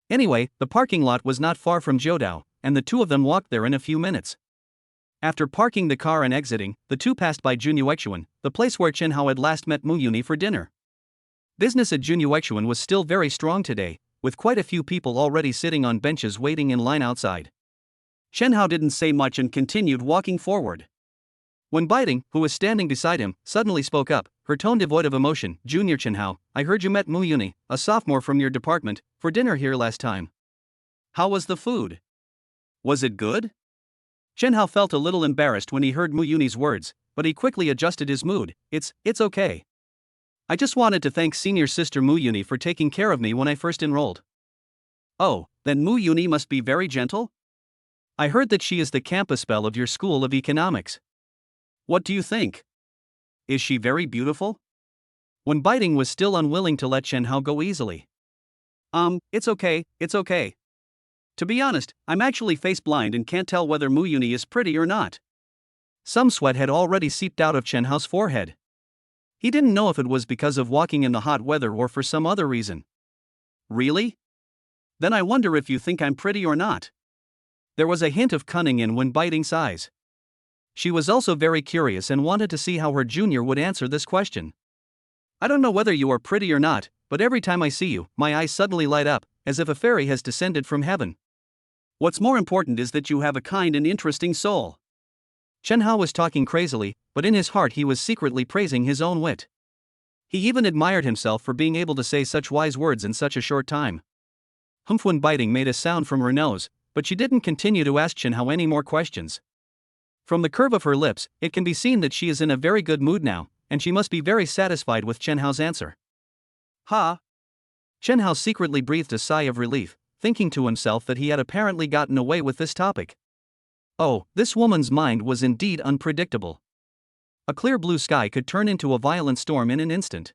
Anyway, the parking lot was not far from Jiudao, and the two of them walked there in a few minutes. After parking the car and exiting, the two passed by Junyuexuan, the place where Chen Hao had last met Mu Yuni for dinner. Business at Junyuexuan was still very strong today, with quite a few people already sitting on benches waiting in line outside. Chen Hao didn't say much and continued walking forward. When Biding, who was standing beside him, suddenly spoke up, her tone devoid of emotion, "Junior Chen Hao, I heard you met Mu Yuni, a sophomore from your department, for dinner here last time. How was the food? Was it good?" Chen Hao felt a little embarrassed when he heard Mu Yuni's words, but he quickly adjusted his mood. It's okay. I just wanted to thank senior sister Mu Yuni for taking care of me when I first enrolled." "Oh, then Mu Yuni must be very gentle? I heard that she is the campus belle of your school of economics. What do you think? Is she very beautiful?" When Biding was still unwilling to let Chen Hao go easily. It's okay. To be honest, I'm actually face blind and can't tell whether Mu Yuni is pretty or not." Some sweat had already seeped out of Chen Hao's forehead. He didn't know if it was because of walking in the hot weather or for some other reason. "Really? Then I wonder if you think I'm pretty or not." There was a hint of cunning in Wen Biding's eyes. She was also very curious and wanted to see how her junior would answer this question. "I don't know whether you are pretty or not, but every time I see you, my eyes suddenly light up, as if a fairy has descended from heaven. What's more important is that you have a kind and interesting soul." Chen Hao was talking crazily, but in his heart he was secretly praising his own wit. He even admired himself for being able to say such wise words in such a short time. Wen Biding made a sound from her nose, but she didn't continue to ask Chen Hao any more questions. From the curve of her lips, it can be seen that she is in a very good mood now, and she must be very satisfied with Chen Hao's answer. "Ha!" Chen Hao secretly breathed a sigh of relief, thinking to himself that he had apparently gotten away with this topic. Oh, this woman's mind was indeed unpredictable. A clear blue sky could turn into a violent storm in an instant.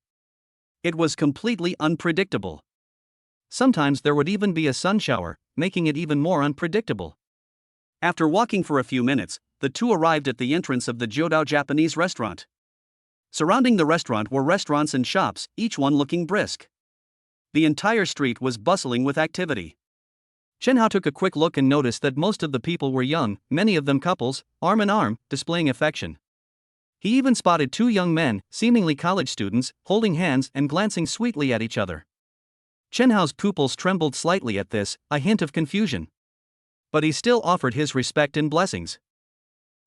It was completely unpredictable. Sometimes there would even be a sun shower, making it even more unpredictable. After walking for a few minutes, the two arrived at the entrance of the Jiudao Japanese restaurant. Surrounding the restaurant were restaurants and shops, each one looking brisk. The entire street was bustling with activity. Chen Hao took a quick look and noticed that most of the people were young, many of them couples, arm in arm, displaying affection. He even spotted two young men, seemingly college students, holding hands and glancing sweetly at each other. Chen Hao's pupils trembled slightly at this, a hint of confusion. But he still offered his respect and blessings.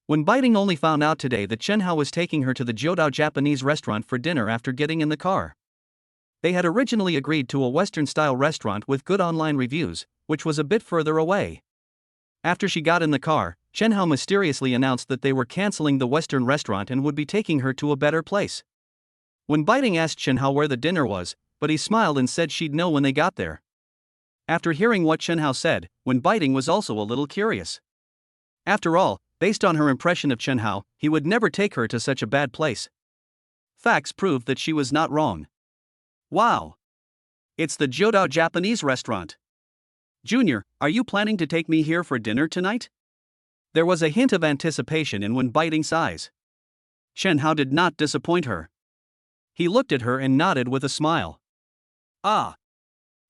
When Biding only found out today that Chen Hao was taking her to the Jiudao Japanese restaurant for dinner after getting in the car. They had originally agreed to a Western-style restaurant with good online reviews, which was a bit further away. After she got in the car, Chen Hao mysteriously announced that they were canceling the Western restaurant and would be taking her to a better place. When Biding asked Chen Hao where the dinner was, but he smiled and said she'd know when they got there. After hearing what Chen Hao said, When Biding was also a little curious. After all, based on her impression of Chen Hao, he would never take her to such a bad place. Facts proved that she was not wrong. Wow! It's the Jiudao Japanese restaurant. Junior, are you planning to take me here for dinner tonight? There was a hint of anticipation in Wen Biding's eyes. Chen Hao did not disappoint her. He looked at her and nodded with a smile. "Ah!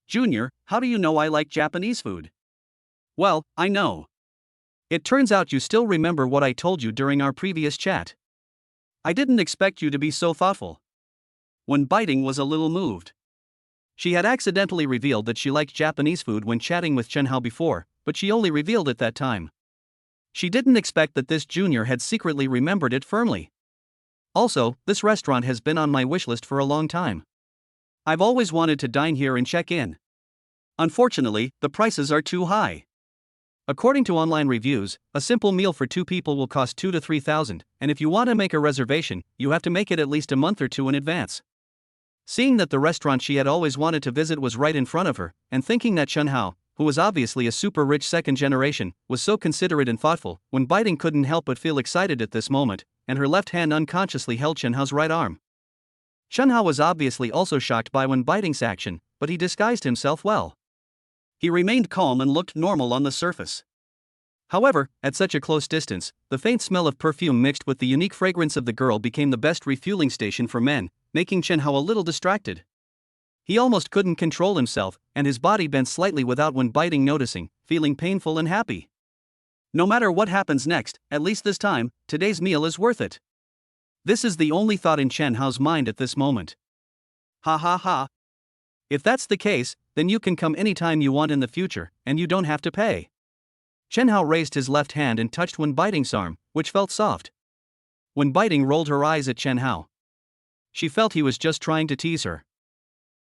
Junior, how do you know I like Japanese food?" "Well, I know. It turns out you still remember what I told you during our previous chat. I didn't expect you to be so thoughtful." Wen Biding was a little moved. She had accidentally revealed that she liked Japanese food when chatting with Chen Hao before, but she only revealed it that time. She didn't expect that this junior had secretly remembered it firmly. "Also, this restaurant has been on my wish list for a long time. I've always wanted to dine here and check in. Unfortunately, the prices are too high. According to online reviews, a simple meal for two people will cost 2,000 to 3,000, and if you want to make a reservation, you have to make it at least a month or two in advance." Seeing that the restaurant she had always wanted to visit was right in front of her, and thinking that Chen Hao, who was obviously a super rich second generation, was so considerate and thoughtful, Wen Biding couldn't help but feel excited at this moment, and her left hand unconsciously held Chen Hao's right arm. Chen Hao was obviously also shocked by Wen Biding's action, but he disguised himself well. He remained calm and looked normal on the surface. However, at such a close distance, the faint smell of perfume mixed with the unique fragrance of the girl became the best refueling station for men, making Chen Hao a little distracted. He almost couldn't control himself, and his body bent slightly without Wen Biding noticing, feeling painful and happy. No matter what happens next, at least this time, today's meal is worth it. This is the only thought in Chen Hao's mind at this moment. Ha ha ha. If that's the case, then you can come anytime you want in the future, and you don't have to pay. Chen Hao raised his left hand and touched Wen Biting's arm, which felt soft. Wen Biting rolled her eyes at Chen Hao. She felt he was just trying to tease her.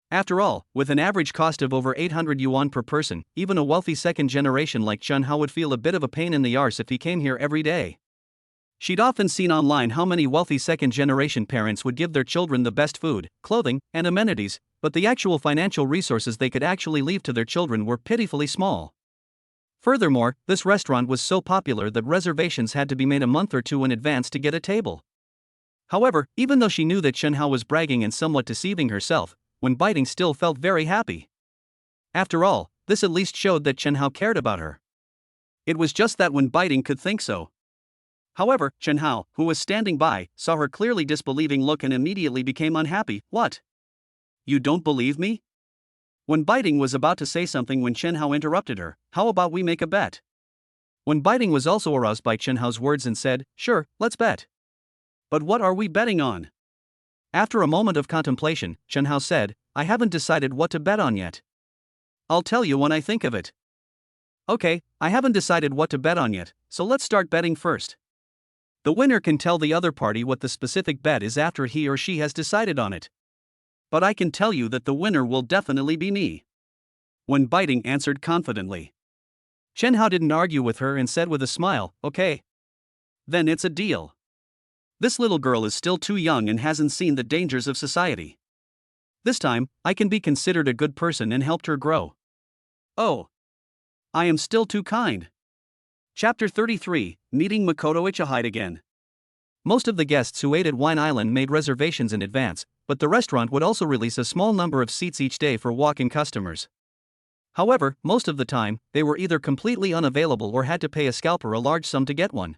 After all, with an average cost of over 800 yuan per person, even a wealthy second generation like Chen Hao would feel a bit of a pain in the arse if he came here every day. She'd often seen online how many wealthy second generation parents would give their children the best food, clothing, and amenities, but the actual financial resources they could actually leave to their children were pitifully small. Furthermore, this restaurant was so popular that reservations had to be made a month or two in advance to get a table. However, even though she knew that Chen Hao was bragging and somewhat deceiving herself, Wen Biting still felt very happy. After all, this at least showed that Chen Hao cared about her. It was just that Wen Biting could think so. However, Chen Hao, who was standing by, saw her clearly disbelieving look and immediately became unhappy. What? You don't believe me? Wen Biting was about to say something when Chen Hao interrupted her. How about we make a bet? Wen Biting was also aroused by Chen Hao's words and said, sure, let's bet. But what are we betting on? After a moment of contemplation, Chen Hao said, I haven't decided what to bet on yet. I'll tell you when I think of it. Okay, I haven't decided what to bet on yet, so let's start betting first. The winner can tell the other party what the specific bet is after he or she has decided on it. But I can tell you that the winner will definitely be me. Wen Biting answered confidently. Chen Hao didn't argue with her and said with a smile, okay. Then it's a deal. This little girl is still too young and hasn't seen the dangers of society. This time, I can be considered a good person and helped her grow. Oh. I am still too kind. Chapter 33, Meeting Makoto Ichihide again. Most of the guests who ate at Wine Island made reservations in advance, but the restaurant would also release a small number of seats each day for walk-in customers. However, most of the time, they were either completely unavailable or had to pay a scalper a large sum to get one.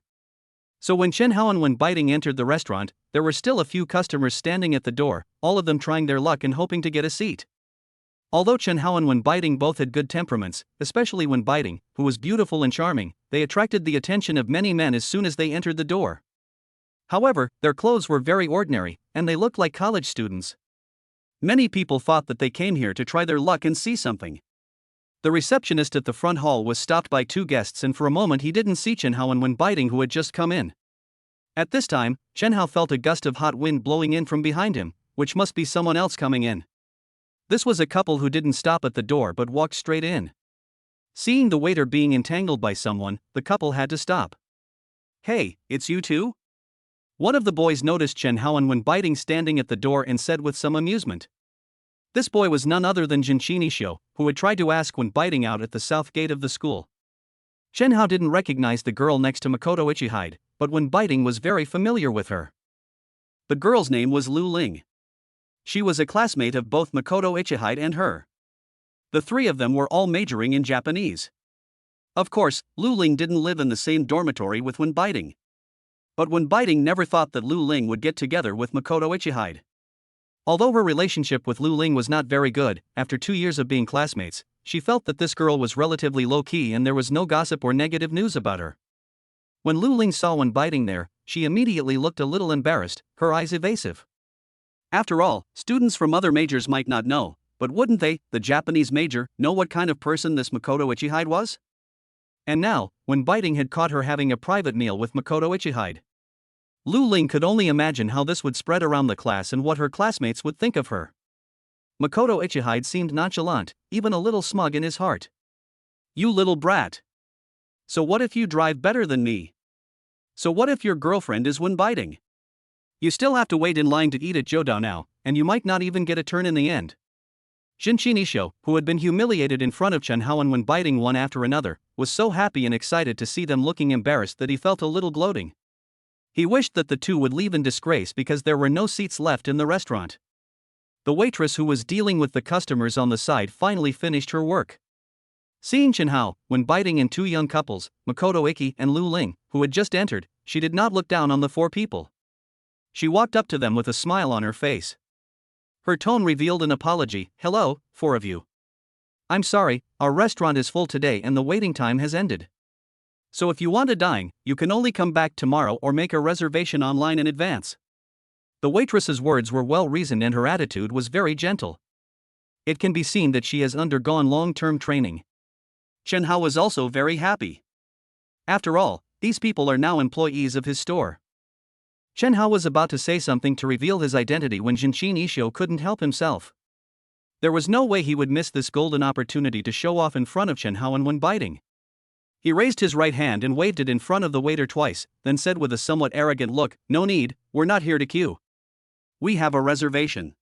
So when Chen Hao and Wen Biting entered the restaurant, there were still a few customers standing at the door, all of them trying their luck and hoping to get a seat. Although Chen Hao and Wen Biting both had good temperaments, especially Wen Biting, who was beautiful and charming, they attracted the attention of many men as soon as they entered the door. However, their clothes were very ordinary, and they looked like college students. Many people thought that they came here to try their luck and see something. The receptionist at the front hall was stopped by two guests and for a moment he didn't see Chen Hao and Wen Biting who had just come in. At this time, Chen Hao felt a gust of hot wind blowing in from behind him, which must be someone else coming in. This was a couple who didn't stop at the door but walked straight in. Seeing the waiter being entangled by someone, the couple had to stop. Hey, it's you two? One of the boys noticed Chen Hao and Wen Biting standing at the door and said with some amusement. This boy was none other than Jinshinisho, who had tried to ask Wen Biting out at the south gate of the school. Chen Hao didn't recognize the girl next to Makoto Ichihide, but Wen Biting was very familiar with her. The girl's name was Lu Ling. She was a classmate of both Makoto Ichihide and her. The three of them were all majoring in Japanese. Of course, Lu Ling didn't live in the same dormitory with Wen Biting. But Wen Biting never thought that Lu Ling would get together with Makoto Ichihide. Although her relationship with Lu Ling was not very good, after 2 years of being classmates, she felt that this girl was relatively low-key and there was no gossip or negative news about her. When Lu Ling saw Wen Biting there, she immediately looked a little embarrassed, her eyes evasive. After all, students from other majors might not know, but wouldn't they, the Japanese major, know what kind of person this Makoto Ichihide was? And now, Wen Biting had caught her having a private meal with Makoto Ichihide. Lu Ling could only imagine how this would spread around the class and what her classmates would think of her. Makoto Ichihide seemed nonchalant, even a little smug in his heart. You little brat. So what if you drive better than me? So what if your girlfriend is Wen Biting? You still have to wait in line to eat at Jodao now, and you might not even get a turn in the end. Jinshinisho, who had been humiliated in front of Chen Hao and Wen Biting one after another, was so happy and excited to see them looking embarrassed that he felt a little gloating. He wished that the two would leave in disgrace because there were no seats left in the restaurant. The waitress who was dealing with the customers on the side finally finished her work. Seeing Chen Hao, Wen Biting and two young couples, Makoto Iki and Lu Ling, who had just entered, she did not look down on the four people. She walked up to them with a smile on her face. Her tone revealed an apology. Hello, four of you. I'm sorry, our restaurant is full today and the waiting time has ended. So if you want a dine, you can only come back tomorrow or make a reservation online in advance. The waitress's words were well reasoned and her attitude was very gentle. It can be seen that she has undergone long-term training. Chen Hao was also very happy. After all, these people are now employees of his store. Chen Hao was about to say something to reveal his identity when Jinshin Isho couldn't help himself. There was no way he would miss this golden opportunity to show off in front of Chen Hao and when biting. He raised his right hand and waved it in front of the waiter twice, then said with a somewhat arrogant look, "No need, we're not here to queue. We have a reservation."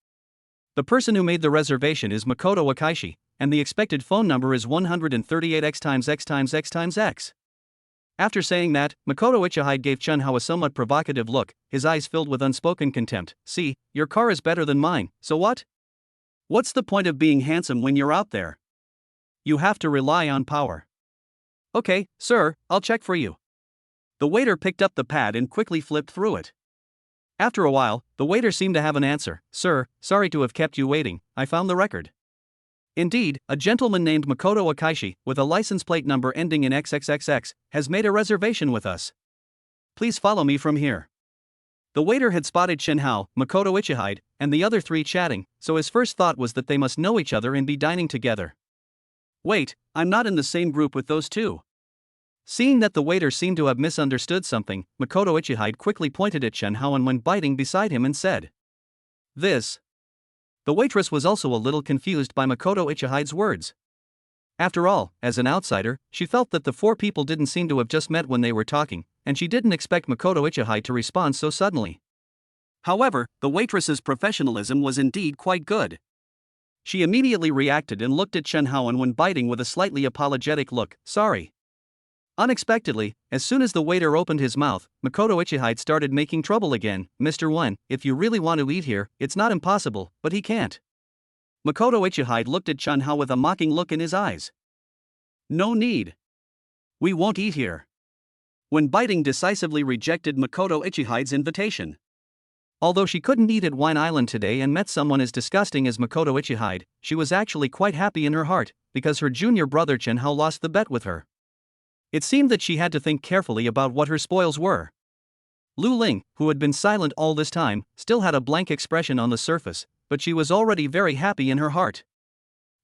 The person who made the reservation is Makoto Akaishi, and the expected phone number is 138X*X*X*X. After saying that, Makoto Ichihide gave Chen Hao a somewhat provocative look, his eyes filled with unspoken contempt. "See, your car is better than mine, so what? What's the point of being handsome when you're out there? You have to rely on power." "Okay, sir, I'll check for you." The waiter picked up the pad and quickly flipped through it. After a while, the waiter seemed to have an answer. "Sir, sorry to have kept you waiting, I found the record. Indeed, a gentleman named Makoto Akaishi, with a license plate number ending in XXXX, has made a reservation with us. Please follow me from here." The waiter had spotted Chen Hao, Makoto Ichihide, and the other three chatting, so his first thought was that they must know each other and be dining together. "Wait, I'm not in the same group with those two." Seeing that the waiter seemed to have misunderstood something, Makoto Ichihide quickly pointed at Chen Hao and went biting beside him and said, "This." The waitress was also a little confused by Makoto Ichihide's words. After all, as an outsider, she felt that the four people didn't seem to have just met when they were talking, and she didn't expect Makoto Ichihide to respond so suddenly. However, the waitress's professionalism was indeed quite good. She immediately reacted and looked at Chen Hao and when biting with a slightly apologetic look, "Sorry." Unexpectedly, as soon as the waiter opened his mouth, Makoto Ichihide started making trouble again. "Mr. Wen, if you really want to eat here, it's not impossible, but he can't." Makoto Ichihide looked at Chen Hao with a mocking look in his eyes. "No need. We won't eat here." When biting decisively rejected Makoto Ichihide's invitation. Although she couldn't eat at Wine Island today and met someone as disgusting as Makoto Ichihide, she was actually quite happy in her heart, because her junior brother Chen Hao lost the bet with her. It seemed that she had to think carefully about what her spoils were. Lu Ling, who had been silent all this time, still had a blank expression on the surface, but she was already very happy in her heart.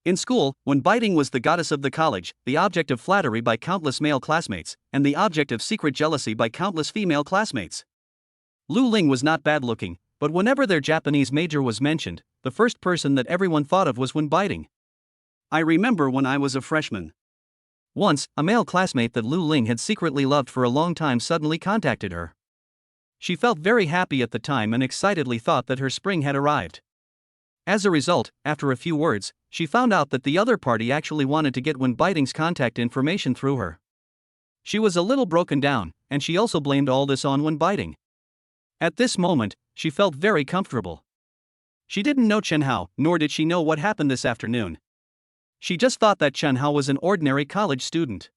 In school, when biting was the goddess of the college, the object of flattery by countless male classmates, and the object of secret jealousy by countless female classmates. Lu Ling was not bad looking, but whenever their Japanese major was mentioned, the first person that everyone thought of was when biting. I remember when I was a freshman. Once, a male classmate that Lu Ling had secretly loved for a long time suddenly contacted her. She felt very happy at the time and excitedly thought that her spring had arrived. As a result, after a few words, she found out that the other party actually wanted to get Wen Biting's contact information through her. She was a little broken down, and she also blamed all this on Wen Biting. At this moment, she felt very comfortable. She didn't know Chen Hao, nor did she know what happened this afternoon. She just thought that Chen Hao was an ordinary college student.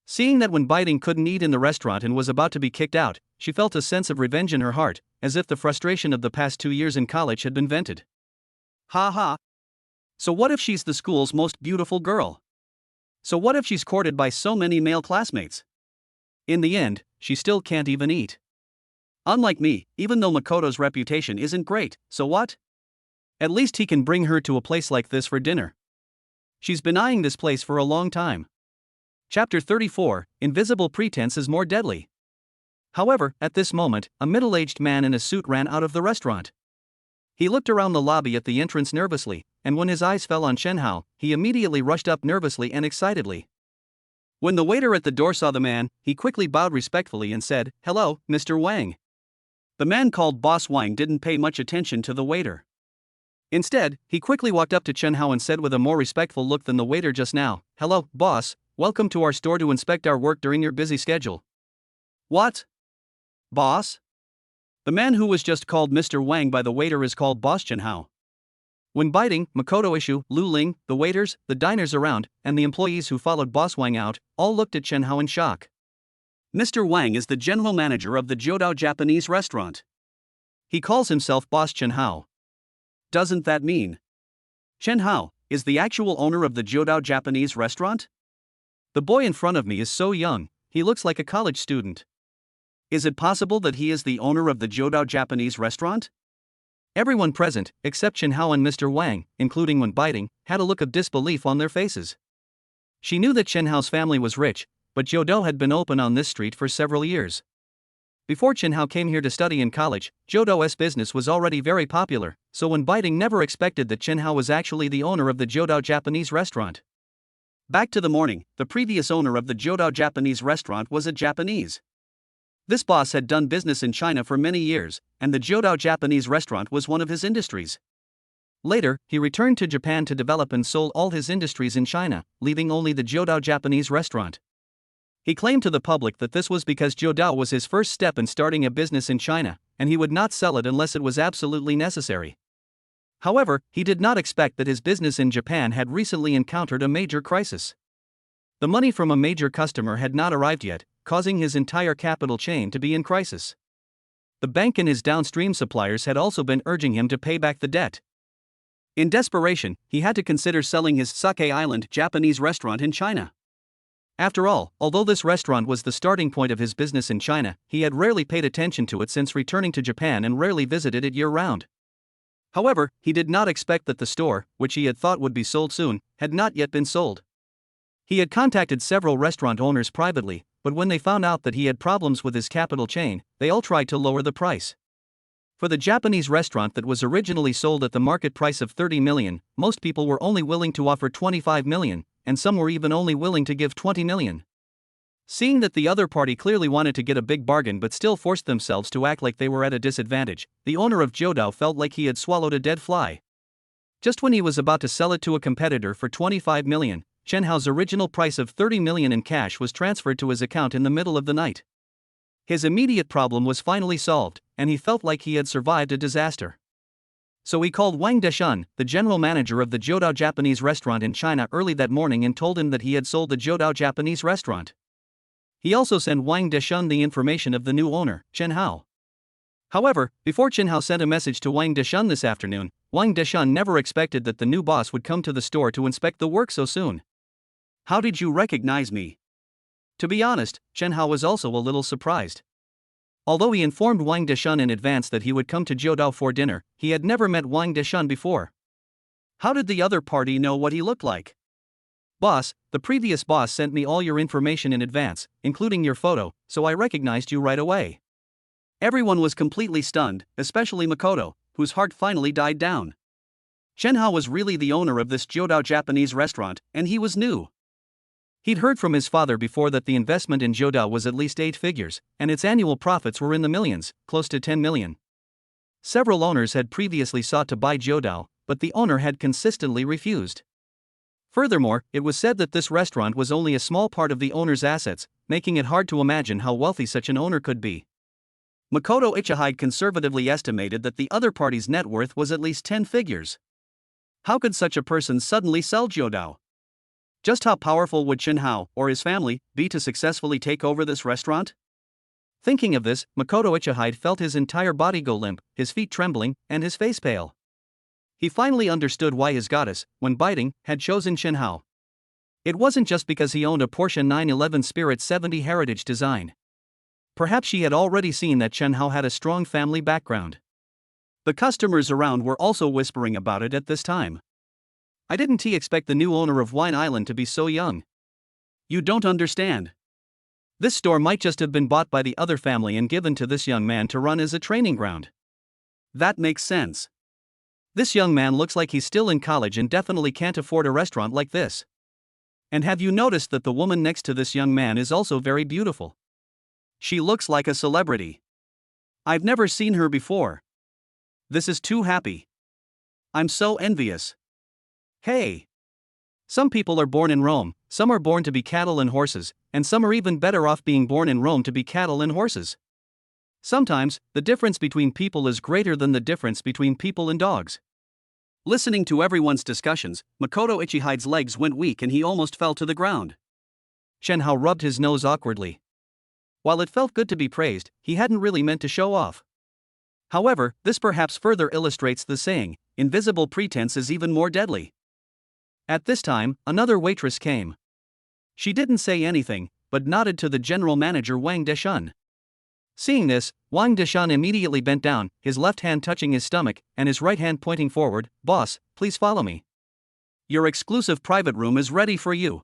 Seeing that Wen Biting couldn't eat in the restaurant and was about to be kicked out, she felt a sense of revenge in her heart, as if the frustration of the past 2 years in college had been vented. Ha ha. So what if she's the school's most beautiful girl? So what if she's courted by so many male classmates? In the end, she still can't even eat. Unlike me, even though Makoto's reputation isn't great, so what? At least he can bring her to a place like this for dinner. She's been eyeing this place for a long time. Chapter 34, Invisible Pretense is More Deadly. However, at this moment, a middle-aged man in a suit ran out of the restaurant. He looked around the lobby at the entrance nervously, and when his eyes fell on Chen Hao, he immediately rushed up nervously and excitedly. When the waiter at the door saw the man, he quickly bowed respectfully and said, "Hello, Mr. Wang." The man called Boss Wang didn't pay much attention to the waiter. Instead, he quickly walked up to Chen Hao and said with a more respectful look than the waiter just now, "Hello, boss, welcome to our store to inspect our work during your busy schedule." "What? Boss?" The man who was just called Mr. Wang by the waiter is called Boss Chen Hao. When biting, Makoto Ishu, Lu Ling, the waiters, the diners around, and the employees who followed Boss Wang out, all looked at Chen Hao in shock. Mr. Wang is the general manager of the Jodao Japanese restaurant. He calls himself Boss Chen Hao. Doesn't that mean Chen Hao is the actual owner of the Jodao Japanese restaurant? The boy in front of me is so young, he looks like a college student. Is it possible that he is the owner of the Jodao Japanese restaurant? Everyone present, except Chen Hao and Mr. Wang, including Wen Biting, had a look of disbelief on their faces. She knew that Chen Hao's family was rich, but Jodao had been open on this street for several years. Before Chen Hao came here to study in college, Jodao's business was already very popular, so Wen Biting never expected that Chen Hao was actually the owner of the Jodao Japanese restaurant. Back to the morning, the previous owner of the Jodao Japanese restaurant was a Japanese. This boss had done business in China for many years, and the Jodao Japanese restaurant was one of his industries. Later, he returned to Japan to develop and sold all his industries in China, leaving only the Jodao Japanese restaurant. He claimed to the public that this was because Jodao was his first step in starting a business in China, and he would not sell it unless it was absolutely necessary. However, he did not expect that his business in Japan had recently encountered a major crisis. The money from a major customer had not arrived yet, causing his entire capital chain to be in crisis. The bank and his downstream suppliers had also been urging him to pay back the debt. In desperation, he had to consider selling his Sake Island Japanese restaurant in China. After all, although this restaurant was the starting point of his business in China, he had rarely paid attention to it since returning to Japan and rarely visited it year-round. However, he did not expect that the store, which he had thought would be sold soon, had not yet been sold. He had contacted several restaurant owners privately, but when they found out that he had problems with his capital chain, they all tried to lower the price. For the Japanese restaurant that was originally sold at the market price of 30 million, most people were only willing to offer 25 million, and some were even only willing to give 20 million. Seeing that the other party clearly wanted to get a big bargain but still forced themselves to act like they were at a disadvantage, the owner of Jodao felt like he had swallowed a dead fly. Just when he was about to sell it to a competitor for 25 million, Chen Hao's original price of 30 million in cash was transferred to his account in the middle of the night. His immediate problem was finally solved, and he felt like he had survived a disaster. So he called Wang Deshun, the general manager of the Jodao Japanese restaurant in China, early that morning and told him that he had sold the Jodao Japanese restaurant. He also sent Wang Deshun the information of the new owner, Chen Hao. However, before Chen Hao sent a message to Wang Deshun this afternoon, Wang Deshun never expected that the new boss would come to the store to inspect the work so soon. "How did you recognize me?" To be honest, Chen Hao was also a little surprised. Although he informed Wang Deshun in advance that he would come to Jodao for dinner, he had never met Wang Deshun before. How did the other party know what he looked like? "Boss, the previous boss sent me all your information in advance, including your photo, so I recognized you right away." Everyone was completely stunned, especially Makoto, whose heart finally died down. Chen Hao was really the owner of this Jodao Japanese restaurant, and he was new. He'd heard from his father before that the investment in Jodao was at least 8 figures, and its annual profits were in the millions, close to 10 million. Several owners had previously sought to buy Jodao, but the owner had consistently refused. Furthermore, it was said that this restaurant was only a small part of the owner's assets, making it hard to imagine how wealthy such an owner could be. Makoto Ichihide conservatively estimated that the other party's net worth was at least 10 figures. How could such a person suddenly sell Jodao? Just how powerful would Chen Hao, or his family, be to successfully take over this restaurant? Thinking of this, Makoto Ichihide felt his entire body go limp, his feet trembling, and his face pale. He finally understood why his goddess, when biting, had chosen Chen Hao. It wasn't just because he owned a Porsche 911 Spirit 70 heritage design. Perhaps she had already seen that Chen Hao had a strong family background. The customers around were also whispering about it at this time. "I didn't expect the new owner of Wine Island to be so young. You don't understand. This store might just have been bought by the other family and given to this young man to run as a training ground. That makes sense. This young man looks like he's still in college and definitely can't afford a restaurant like this. And have you noticed that the woman next to this young man is also very beautiful? She looks like a celebrity. I've never seen her before. This is too happy. I'm so envious. Hey! Some people are born in Rome, some are born to be cattle and horses, and some are even better off being born in Rome to be cattle and horses. Sometimes, the difference between people is greater than the difference between people and dogs." Listening to everyone's discussions, Makoto Ichihide's legs went weak and he almost fell to the ground. Chen Hao rubbed his nose awkwardly. While it felt good to be praised, he hadn't really meant to show off. However, this perhaps further illustrates the saying, "Invisible pretense is even more deadly." At this time, another waitress came. She didn't say anything, but nodded to the general manager Wang Deshun. Seeing this, Wang Deshun immediately bent down, his left hand touching his stomach, and his right hand pointing forward. "Boss, please follow me. Your exclusive private room is ready for you.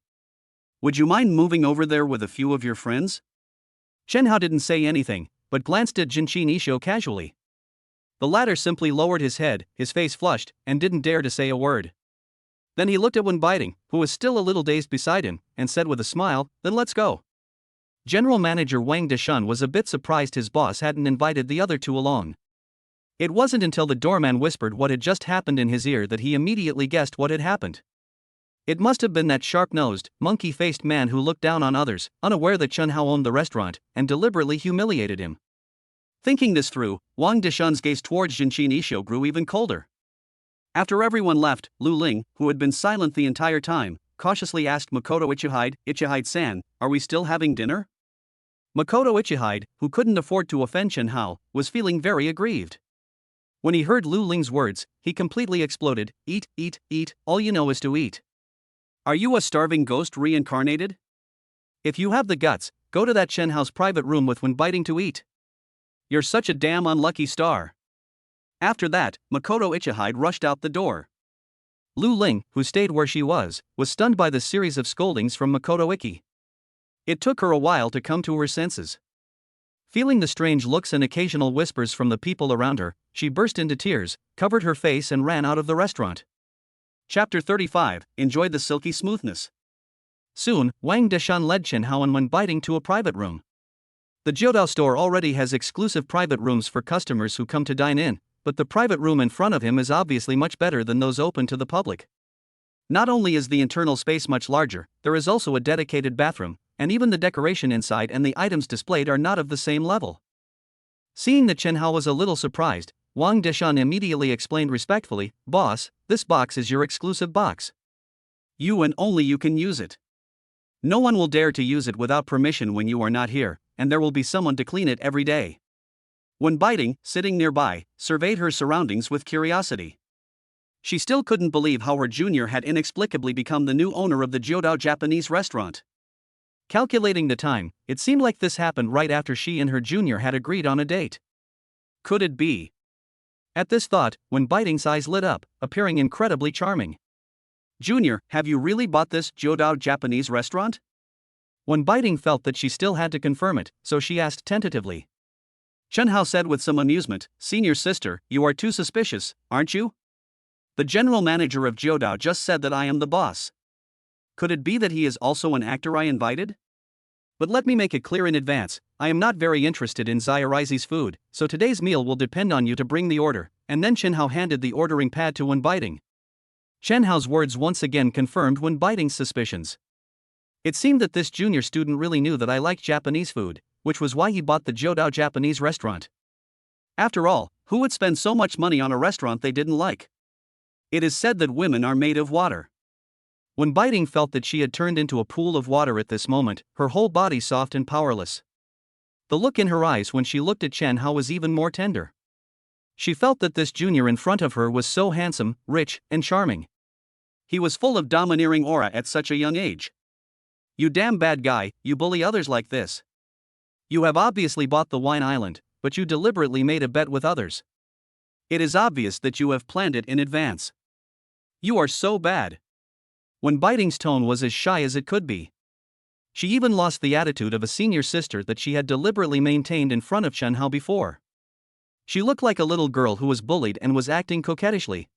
Would you mind moving over there with a few of your friends?" Chen Hao didn't say anything, but glanced at Jinqi Nisho casually. The latter simply lowered his head, his face flushed, and didn't dare to say a word. Then he looked at Wen Baiting, who was still a little dazed beside him, and said with a smile, "Then let's go." General Manager Wang Deshun was a bit surprised his boss hadn't invited the other two along. It wasn't until the doorman whispered what had just happened in his ear that he immediately guessed what had happened. It must have been that sharp-nosed, monkey-faced man who looked down on others, unaware that Chen Hao owned the restaurant, and deliberately humiliated him. Thinking this through, Wang Deshun's gaze towards Jinqi Nisho grew even colder. After everyone left, Lu Ling, who had been silent the entire time, cautiously asked Makoto Ichihide-san, "Are we still having dinner?" Makoto Ichihide, who couldn't afford to offend Chen Hao, was feeling very aggrieved. When he heard Lu Ling's words, he completely exploded. "Eat, eat, eat, all you know is to eat. Are you a starving ghost reincarnated? If you have the guts, go to that Chen Hao's private room with Wen Baiting to eat. You're such a damn unlucky star." After that, Makoto Ichihide rushed out the door. Lu Ling, who stayed where she was stunned by the series of scoldings from Makoto Iki. It took her a while to come to her senses. Feeling the strange looks and occasional whispers from the people around her, she burst into tears, covered her face and ran out of the restaurant. Chapter 35, Enjoy the silky smoothness. Soon, Wang Deshun led Chen Hao and Wen Baiting to a private room. The Jiudao store already has exclusive private rooms for customers who come to dine in, but the private room in front of him is obviously much better than those open to the public. Not only is the internal space much larger, there is also a dedicated bathroom, and even the decoration inside and the items displayed are not of the same level. Seeing that Chen Hao was a little surprised, Wang Deshun immediately explained respectfully, "Boss, this box is your exclusive box. You and only you can use it. No one will dare to use it without permission when you are not here, and there will be someone to clean it every day." Wen Baiting, sitting nearby, surveyed her surroundings with curiosity. She still couldn't believe how her junior had inexplicably become the new owner of the Jiudao Japanese restaurant. Calculating the time, it seemed like this happened right after she and her junior had agreed on a date. Could it be? At this thought, Wen Baiting's eyes lit up, appearing incredibly charming. "Junior, have you really bought this Jiudao Japanese restaurant?" Wen Baiting felt that she still had to confirm it, so she asked tentatively. Chen Hao said with some amusement, "Senior sister, you are too suspicious, aren't you? The general manager of Jiudao just said that I am the boss. Could it be that he is also an actor I invited? But let me make it clear in advance, I am not very interested in Zayarizi's food, so today's meal will depend on you to bring the order." And then Chen Hao handed the ordering pad to Wen Baiting. Chen Hao's words once again confirmed Wen Baiting's suspicions. It seemed that this junior student really knew that I liked Japanese food, which was why he bought the Jiudao Japanese restaurant. After all, who would spend so much money on a restaurant they didn't like? It is said that women are made of water. Wen Baiting felt that she had turned into a pool of water at this moment, her whole body soft and powerless. The look in her eyes when she looked at Chen Hao was even more tender. She felt that this junior in front of her was so handsome, rich, and charming. He was full of domineering aura at such a young age. "You damn bad guy, you bully others like this. You have obviously bought the wine island, but you deliberately made a bet with others. It is obvious that you have planned it in advance. You are so bad." Wen Baiting's tone was as shy as it could be. She even lost the attitude of a senior sister that she had deliberately maintained in front of Chen Hao before. She looked like a little girl who was bullied and was acting coquettishly.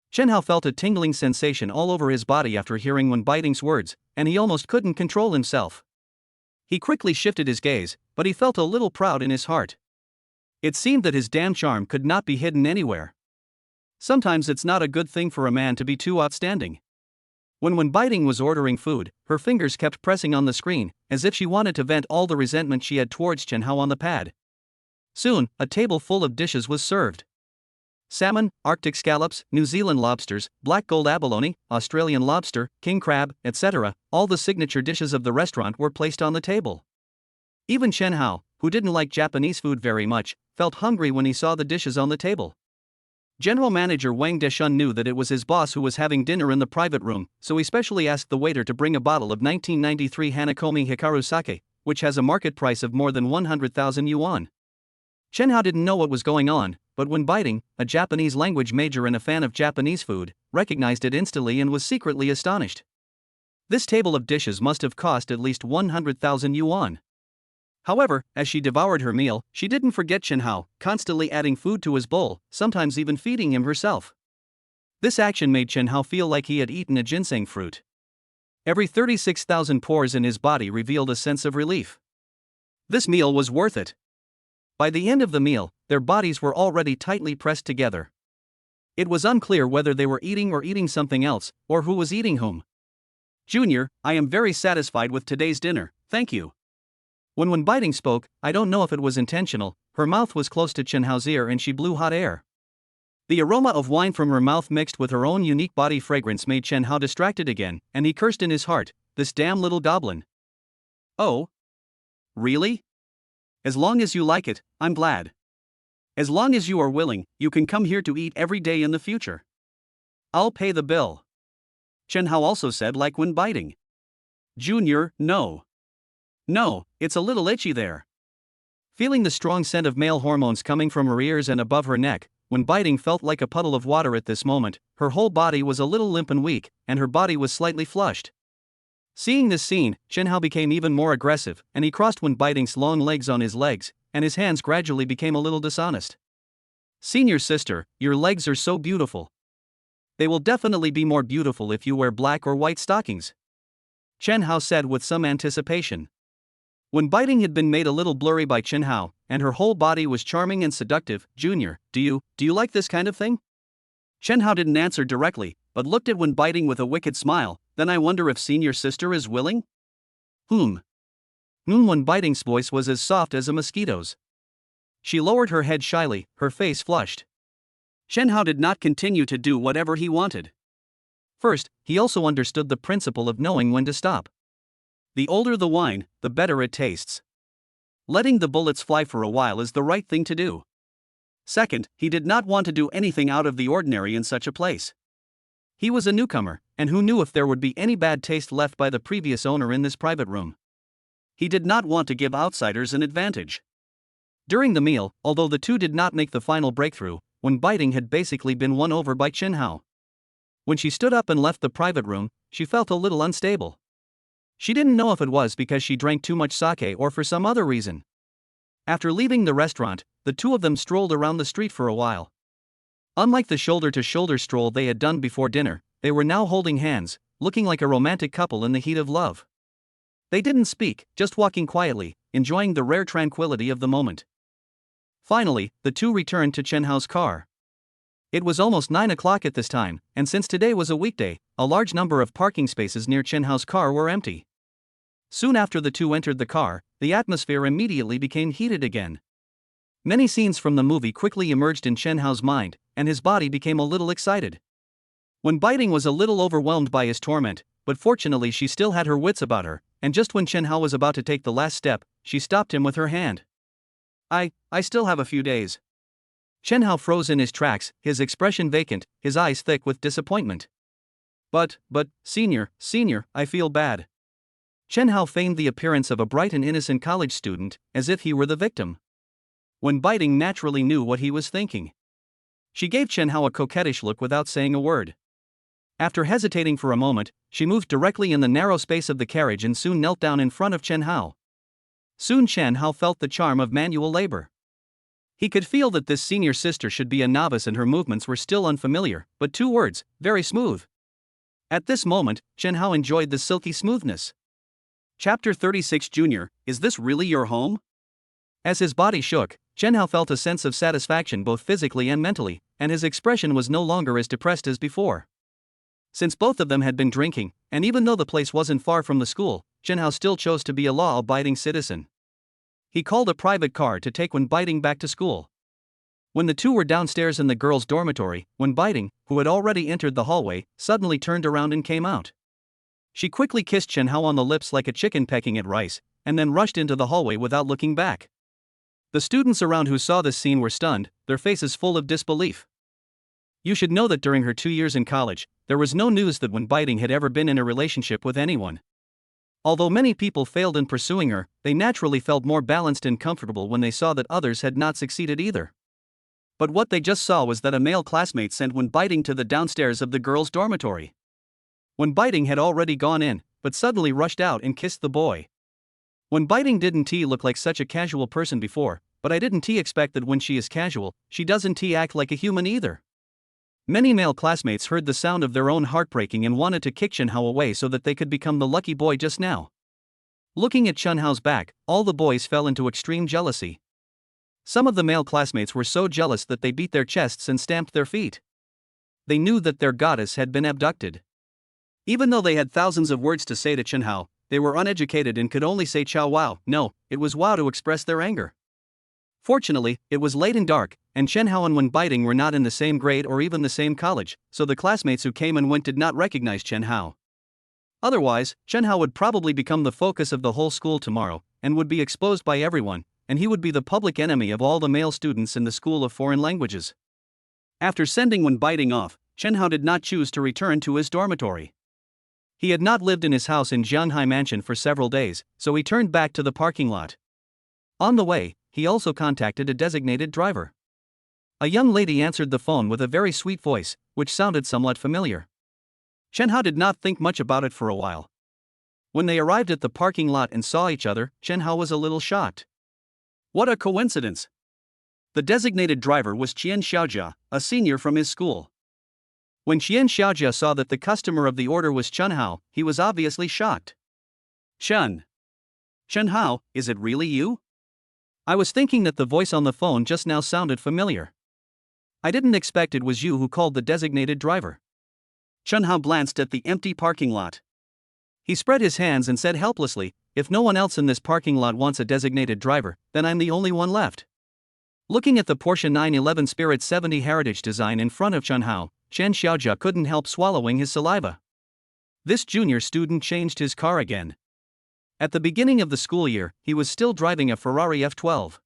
Chen Hao felt a tingling sensation all over his body after hearing Wen Baiting's words, and he almost couldn't control himself. He quickly shifted his gaze, but he felt a little proud in his heart. It seemed that his damn charm could not be hidden anywhere. Sometimes it's not a good thing for a man to be too outstanding. When Wen Baiting was ordering food, her fingers kept pressing on the screen, as if she wanted to vent all the resentment she had towards Chen Hao on the pad. Soon, a table full of dishes was served. Salmon, Arctic scallops, New Zealand lobsters, black gold abalone, Australian lobster, king crab, etc., all the signature dishes of the restaurant were placed on the table. Even Chen Hao, who didn't like Japanese food very much, felt hungry when he saw the dishes on the table. General Manager Wang Deshun knew that it was his boss who was having dinner in the private room, so he specially asked the waiter to bring a bottle of 1993 Hanakomi Hikaru sake, which has a market price of more than 100,000 yuan. Chen Hao didn't know what was going on, but when biting, a Japanese language major and a fan of Japanese food, recognized it instantly and was secretly astonished. This table of dishes must have cost at least 100,000 yuan. However, as she devoured her meal, she didn't forget Chen Hao, constantly adding food to his bowl, sometimes even feeding him herself. This action made Chen Hao feel like he had eaten a ginseng fruit. Every 36,000 pores in his body revealed a sense of relief. This meal was worth it. By the end of the meal, their bodies were already tightly pressed together. It was unclear whether they were eating or eating something else, or who was eating whom. "Junior, I am very satisfied with today's dinner, thank you." When biting spoke, I don't know if it was intentional, her mouth was close to Chen Hao's ear and she blew hot air. The aroma of wine from her mouth mixed with her own unique body fragrance made Chen Hao distracted again, and he cursed in his heart, "This damn little goblin." "Oh? Really? As long as you like it, I'm glad. As long as you are willing, you can come here to eat every day in the future. I'll pay the bill." Chen Hao also said like when biting. "Junior, no. No, it's a little itchy there." Feeling the strong scent of male hormones coming from her ears and above her neck, when biting felt like a puddle of water at this moment, her whole body was a little limp and weak, and her body was slightly flushed. Seeing this scene, Chen Hao became even more aggressive, and he crossed when biting's long legs on his legs, and his hands gradually became a little dishonest. "Senior sister, your legs are so beautiful. They will definitely be more beautiful if you wear black or white stockings," Chen Hao said with some anticipation. When biting had been made a little blurry by Chen Hao, and her whole body was charming and seductive, "Junior, do you like this kind of thing?" Chen Hao didn't answer directly, but looked at when biting with a wicked smile. "Then I wonder if senior sister is willing?" When biting's voice was as soft as a mosquito's. She lowered her head shyly, her face flushed. Chen Hao did not continue to do whatever he wanted. First, he also understood the principle of knowing when to stop. The older the wine, the better it tastes. Letting the bullets fly for a while is the right thing to do. Second, he did not want to do anything out of the ordinary in such a place. He was a newcomer, and who knew if there would be any bad taste left by the previous owner in this private room. He did not want to give outsiders an advantage. During the meal, although the two did not make the final breakthrough, when biting had basically been won over by Chen Hao. When she stood up and left the private room, she felt a little unstable. She didn't know if it was because she drank too much sake or for some other reason. After leaving the restaurant, the two of them strolled around the street for a while. Unlike the shoulder-to-shoulder stroll they had done before dinner, they were now holding hands, looking like a romantic couple in the heat of love. They didn't speak, just walking quietly, enjoying the rare tranquility of the moment. Finally, the two returned to Chen Hao's car. It was almost 9 o'clock at this time, and since today was a weekday, a large number of parking spaces near Chen Hao's car were empty. Soon after the two entered the car, the atmosphere immediately became heated again. Many scenes from the movie quickly emerged in Chen Hao's mind, and his body became a little excited. When biting was a little overwhelmed by his torment, but fortunately she still had her wits about her, and just when Chen Hao was about to take the last step, she stopped him with her hand. I still have a few days." Chen Hao froze in his tracks, his expression vacant, his eyes thick with disappointment. But, senior, I feel bad." Chen Hao feigned the appearance of a bright and innocent college student, as if he were the victim. When biting naturally knew what he was thinking. She gave Chen Hao a coquettish look without saying a word. After hesitating for a moment, she moved directly in the narrow space of the carriage and soon knelt down in front of Chen Hao. Soon Chen Hao felt the charm of manual labor. He could feel that this senior sister should be a novice and her movements were still unfamiliar, but 2 words, very smooth. At this moment, Chen Hao enjoyed the silky smoothness. Chapter 36 Junior, is this really your home? As his body shook, Chen Hao felt a sense of satisfaction both physically and mentally, and his expression was no longer as depressed as before. Since both of them had been drinking, and even though the place wasn't far from the school, Chen Hao still chose to be a law-abiding citizen. He called a private car to take when biting back to school. When the two were downstairs in the girls' dormitory, when biting, who had already entered the hallway, suddenly turned around and came out. She quickly kissed Chen Hao on the lips like a chicken pecking at rice, and then rushed into the hallway without looking back. The students around who saw this scene were stunned, their faces full of disbelief. You should know that during her 2 years in college, there was no news that Wen Baiting had ever been in a relationship with anyone. Although many people failed in pursuing her, they naturally felt more balanced and comfortable when they saw that others had not succeeded either. But what they just saw was that a male classmate sent Wen Baiting to the downstairs of the girls' dormitory. Wen Baiting had already gone in, but suddenly rushed out and kissed the boy. Wen Baiting didn't look like such a casual person before, but I didn't expect that when she is casual, she doesn't act like a human either. Many male classmates heard the sound of their own heartbreaking and wanted to kick Chen Hao away so that they could become the lucky boy just now. Looking at Chen Hao's back, all the boys fell into extreme jealousy. Some of the male classmates were so jealous that they beat their chests and stamped their feet. They knew that their goddess had been abducted. Even though they had thousands of words to say to Chen Hao, they were uneducated and could only say chow wow, no, it was wow to express their anger. Fortunately, it was late and dark, and Chen Hao and Wen Baiting were not in the same grade or even the same college, so the classmates who came and went did not recognize Chen Hao. Otherwise, Chen Hao would probably become the focus of the whole school tomorrow, and would be exposed by everyone, and he would be the public enemy of all the male students in the School of Foreign Languages. After sending Wen Baiting off, Chen Hao did not choose to return to his dormitory. He had not lived in his house in Jianhai Mansion for several days, so he turned back to the parking lot. On the way, he also contacted a designated driver. A young lady answered the phone with a very sweet voice, which sounded somewhat familiar. Chen Hao did not think much about it for a while. When they arrived at the parking lot and saw each other, Chen Hao was a little shocked. What a coincidence! The designated driver was Qian Xiaojia, a senior from his school. When Qian Xiaojia saw that the customer of the order was Chen Hao, he was obviously shocked. Chen Hao, is it really you? I was thinking that the voice on the phone just now sounded familiar. I didn't expect it was you who called the designated driver. Chen Hao glanced at the empty parking lot. He spread his hands and said helplessly, if no one else in this parking lot wants a designated driver, then I'm the only one left. Looking at the Porsche 911 Spirit 70 Heritage design in front of Chen Hao, Qian Xiaojia couldn't help swallowing his saliva. This junior student changed his car again. At the beginning of the school year, he was still driving a Ferrari F12.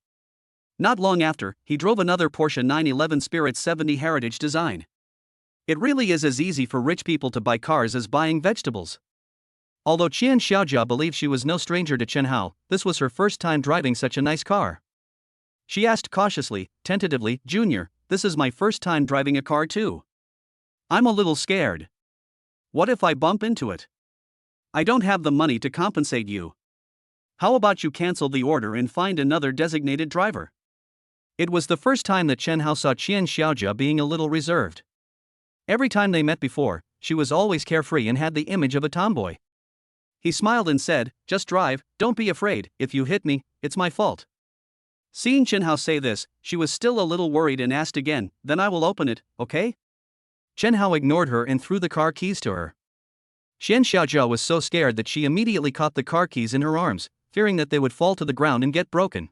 Not long after, he drove another Porsche 911 Spirit 70 Heritage design. It really is as easy for rich people to buy cars as buying vegetables. Although Qian Xiaojia believed she was no stranger to Chen Hao, this was her first time driving such a nice car. She asked cautiously, tentatively, Junior, this is my first time driving a car too. I'm a little scared. What if I bump into it? I don't have the money to compensate you. How about you cancel the order and find another designated driver? It was the first time that Chen Hao saw Qian Xiaojia being a little reserved. Every time they met before, she was always carefree and had the image of a tomboy. He smiled and said, just drive, don't be afraid, if you hit me, it's my fault. Seeing Chen Hao say this, she was still a little worried and asked again, then I will open it, okay? Chen Hao ignored her and threw the car keys to her. Qian Xiaojia was so scared that she immediately caught the car keys in her arms, fearing that they would fall to the ground and get broken.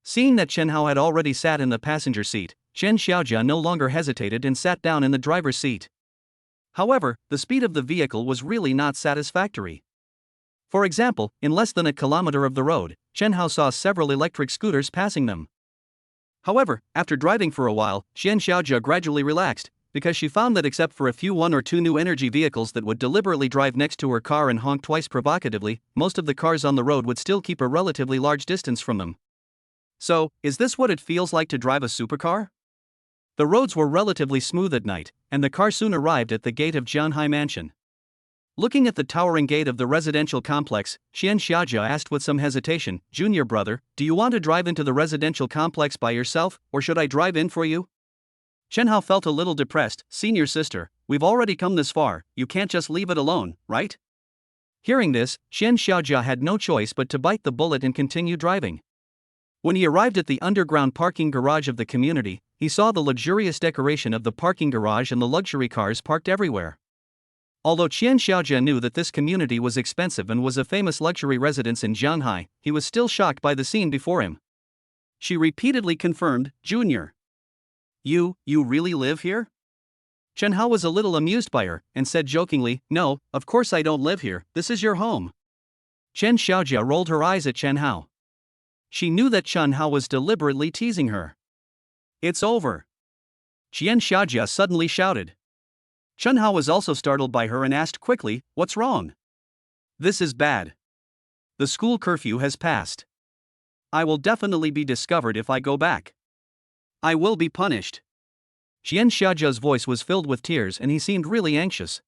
Seeing that Chen Hao had already sat in the passenger seat, Qian Xiaojia no longer hesitated and sat down in the driver's seat. However, the speed of the vehicle was really not satisfactory. For example, in less than a kilometer of the road, Chen Hao saw several electric scooters passing them. However, after driving for a while, Qian Xiaojia gradually relaxed, because she found that except for a few 1 or 2 new energy vehicles that would deliberately drive next to her car and honk twice provocatively, most of the cars on the road would still keep a relatively large distance from them. So, is this what it feels like to drive a supercar? The roads were relatively smooth at night, and the car soon arrived at the gate of Jianhai Mansion. Looking at the towering gate of the residential complex, Qian Xiaojia asked with some hesitation, Junior brother, do you want to drive into the residential complex by yourself, or should I drive in for you? Chen Hao felt a little depressed. Senior sister, we've already come this far, you can't just leave it alone, right? Hearing this, Qian Xiaojia had no choice but to bite the bullet and continue driving. When he arrived at the underground parking garage of the community, he saw the luxurious decoration of the parking garage and the luxury cars parked everywhere. Although Qian Xiaojia knew that this community was expensive and was a famous luxury residence in Jianhai, he was still shocked by the scene before him. She repeatedly confirmed, Junior. You really live here? Chen Hao was a little amused by her, and said jokingly, no, of course I don't live here, this is your home. Qian Xiaojia rolled her eyes at Chen Hao. She knew that Chen Hao was deliberately teasing her. It's over. Qian Xiaojia suddenly shouted. Chen Hao was also startled by her and asked quickly, "What's wrong?" "This is bad. The school curfew has passed. I will definitely be discovered if I go back. I will be punished." Qian Xiaojia's voice was filled with tears and he seemed really anxious.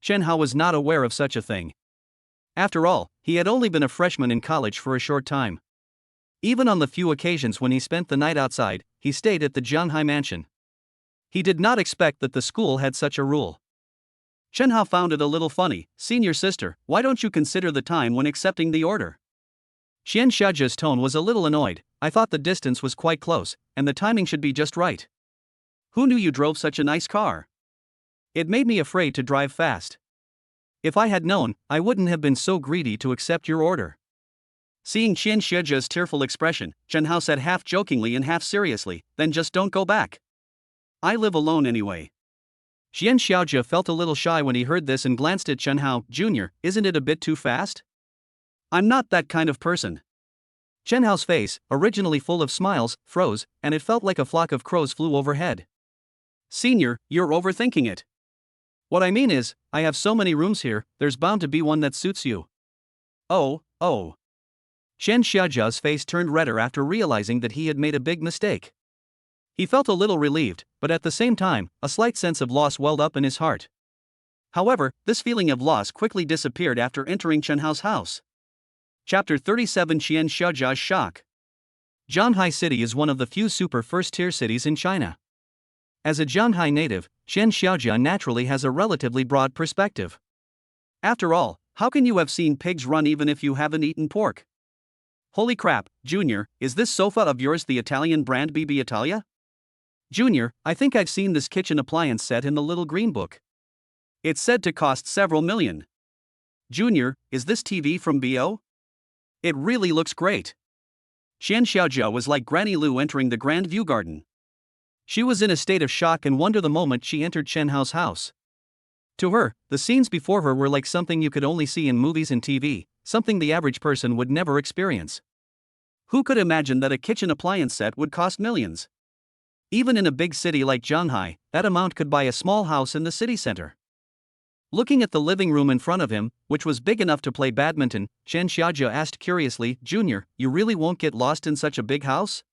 Chen Hao was not aware of such a thing. After all, he had only been a freshman in college for a short time. Even on the few occasions when he spent the night outside, he stayed at the Jianghai mansion. He did not expect that the school had such a rule. Chen Hao found it a little funny. "Senior sister, why don't you consider the time when accepting the order?" Qian Xiaojia's tone was a little annoyed. "I thought the distance was quite close, and the timing should be just right. Who knew you drove such a nice car? It made me afraid to drive fast. If I had known, I wouldn't have been so greedy to accept your order." Seeing Qian Xiaojia's tearful expression, Chen Hao said half jokingly and half seriously, "Then just don't go back. I live alone anyway." Qian Xiaojia felt a little shy when he heard this and glanced at Chen Hao. "Junior, isn't it a bit too fast? I'm not that kind of person." Chen Hao's face, originally full of smiles, froze, and it felt like a flock of crows flew overhead. "Senior, you're overthinking it. What I mean is, I have so many rooms here, there's bound to be one that suits you." Oh. Qian Xiaojia's face turned redder after realizing that he had made a big mistake. He felt a little relieved, but at the same time, a slight sense of loss welled up in his heart. However, this feeling of loss quickly disappeared after entering Chen Hao's house. Chapter 37: Qian Xiaojia's shock. Jianghai City is one of the few super first-tier cities in China. As a Jianghai native, Qian Xiaojia naturally has a relatively broad perspective. After all, how can you have seen pigs run even if you haven't eaten pork? Holy crap, Junior, is this sofa of yours the Italian brand BB Italia? Junior, I think I've seen this kitchen appliance set in the little green book. It's said to cost several million. Junior, is this TV from BO? It really looks great. Qian Xiaojia was like Granny Lu entering the Grand View Garden. She was in a state of shock and wonder the moment she entered Chen Hao's house. To her, the scenes before her were like something you could only see in movies and TV, something the average person would never experience. Who could imagine that a kitchen appliance set would cost millions? Even in a big city like Jianghai, that amount could buy a small house in the city center. Looking at the living room in front of him, which was big enough to play badminton, Chen Xiaojia asked curiously, "Junior, you really won't get lost in such a big house?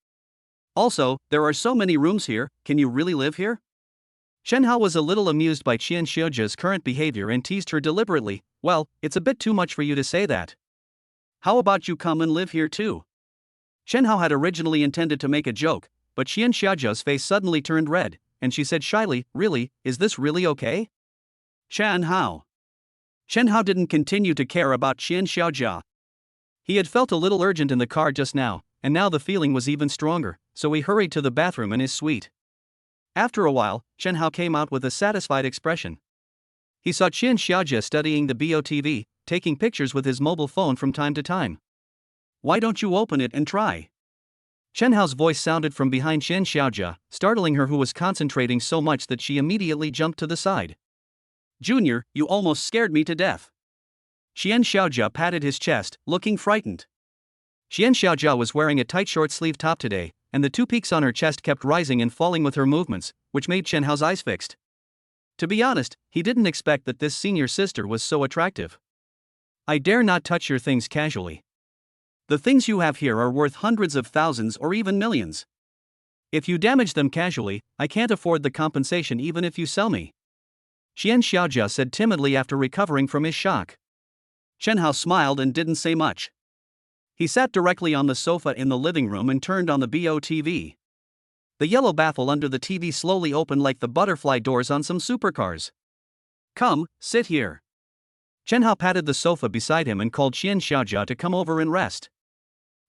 Also, there are so many rooms here, can you really live here?" Chen Hao was a little amused by Qian Xiaojia's current behavior and teased her deliberately. "Well, it's a bit too much for you to say that. How about you come and live here too?" Chen Hao had originally intended to make a joke, but Qian Xiaojia's face suddenly turned red, and she said shyly, "Really, is this really okay?" Chen Hao didn't continue to care about Qian Xiaojia. He had felt a little urgent in the car just now, and now the feeling was even stronger, so he hurried to the bathroom in his suite. After a while, Chen Hao came out with a satisfied expression. He saw Qian Xiaojia studying the BOTV, taking pictures with his mobile phone from time to time. "Why don't you open it and try?" Chen Hao's voice sounded from behind Qian Xiaojia, startling her, who was concentrating so much that she immediately jumped to the side. "Junior, you almost scared me to death." Qian Xiaojia patted his chest, looking frightened. Qian Xiaojia was wearing a tight short-sleeved top today, and the two peaks on her chest kept rising and falling with her movements, which made Chen Hao's eyes fixed. To be honest, he didn't expect that this senior sister was so attractive. "I dare not touch your things casually. The things you have here are worth hundreds of thousands or even millions. If you damage them casually, I can't afford the compensation even if you sell me," Qian Xiaojia said timidly after recovering from his shock. Chen Hao smiled and didn't say much. He sat directly on the sofa in the living room and turned on the BOTV. The yellow baffle under the TV slowly opened like the butterfly doors on some supercars. "Come, sit here." Chen Hao patted the sofa beside him and called Qian Xiaojia to come over and rest.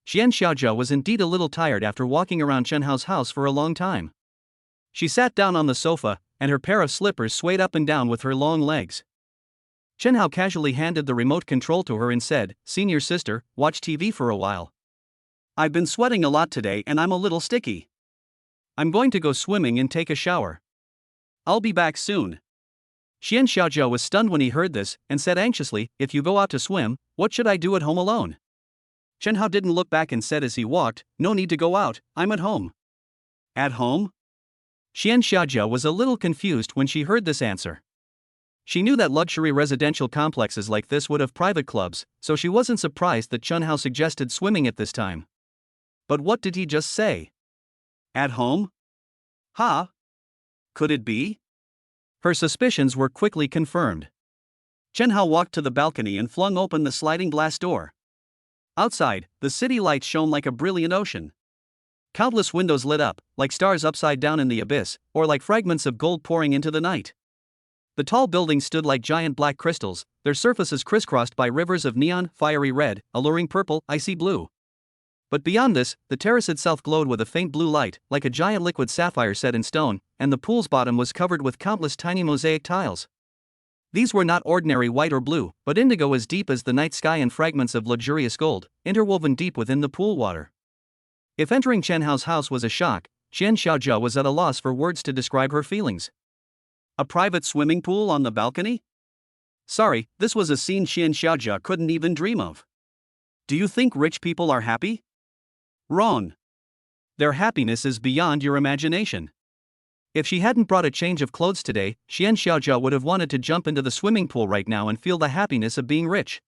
Qian Xiaojia was indeed a little tired after walking around Chen Hao's house for a long time. She sat down on the sofa, and her pair of slippers swayed up and down with her long legs. Chen Hao casually handed the remote control to her and said, "Senior sister, watch TV for a while. I've been sweating a lot today and I'm a little sticky. I'm going to go swimming and take a shower. I'll be back soon." Qian Xiaojia was stunned when he heard this, and said anxiously, "If you go out to swim, what should I do at home alone?" Chen Hao didn't look back and said as he walked, "No need to go out, I'm at home." "At home? Xian Xiaojia was a little confused when she heard this answer. She knew that luxury residential complexes like this would have private clubs, so she wasn't surprised that Chun Hao suggested swimming at this time. But what did he just say? At home? Ha? Could it be? Her suspicions were quickly confirmed. Chen Hao walked to the balcony and flung open the sliding glass door. Outside, the city lights shone like a brilliant ocean. Countless windows lit up, like stars upside down in the abyss, or like fragments of gold pouring into the night. The tall buildings stood like giant black crystals, their surfaces crisscrossed by rivers of neon, fiery red, alluring purple, icy blue. But beyond this, the terrace itself glowed with a faint blue light, like a giant liquid sapphire set in stone, and the pool's bottom was covered with countless tiny mosaic tiles. These were not ordinary white or blue, but indigo as deep as the night sky and fragments of luxurious gold, interwoven deep within the pool water. If entering Chen Hao's house was a shock, Xian Xiaojia was at a loss for words to describe her feelings. A private swimming pool on the balcony? Sorry, this was a scene Xian Xiaojia couldn't even dream of. Do you think rich people are happy? Wrong. Their happiness is beyond your imagination. If she hadn't brought a change of clothes today, Xian Xiaojia would have wanted to jump into the swimming pool right now and feel the happiness of being rich.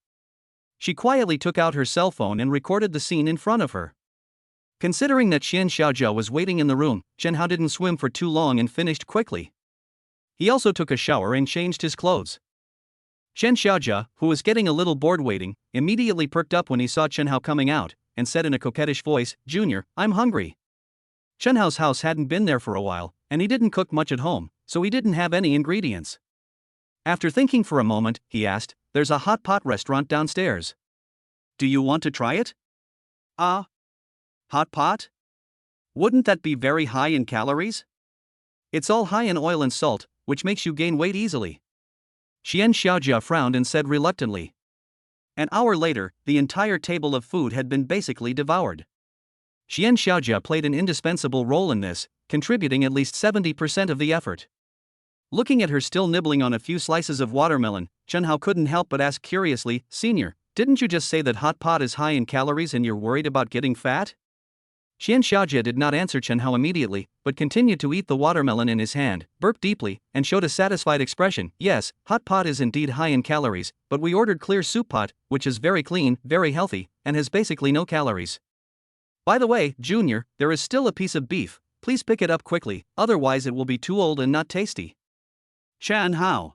She quietly took out her cell phone and recorded the scene in front of her. Considering that Xian Xiaojia was waiting in the room, Chen Hao didn't swim for too long and finished quickly. He also took a shower and changed his clothes. Xian Xiaojia, who was getting a little bored waiting, immediately perked up when he saw Chen Hao coming out, and said in a coquettish voice, "Junior, I'm hungry." Chen Hao's house hadn't been there for a while, and he didn't cook much at home, so he didn't have any ingredients. After thinking for a moment, he asked, "There's a hot pot restaurant downstairs. Do you want to try it?" Ah? Hot pot? Wouldn't that be very high in calories? It's all high in oil and salt, which makes you gain weight easily. Xian Xiaojia frowned and said reluctantly. An hour later, the entire table of food had been basically devoured. Xian Xiaojia played an indispensable role in this, contributing at least 70% of the effort. Looking at her still nibbling on a few slices of watermelon, Chen Hao couldn't help but ask curiously, "Senior, didn't you just say that hot pot is high in calories and you're worried about getting fat?" Xian Xiaojia did not answer Chen Hao immediately, but continued to eat the watermelon in his hand, burped deeply, and showed a satisfied expression. "Yes, hot pot is indeed high in calories, but we ordered clear soup pot, which is very clean, very healthy, and has basically no calories. By the way, Junior, there is still a piece of beef, please pick it up quickly, otherwise it will be too old and not tasty." Chen Hao.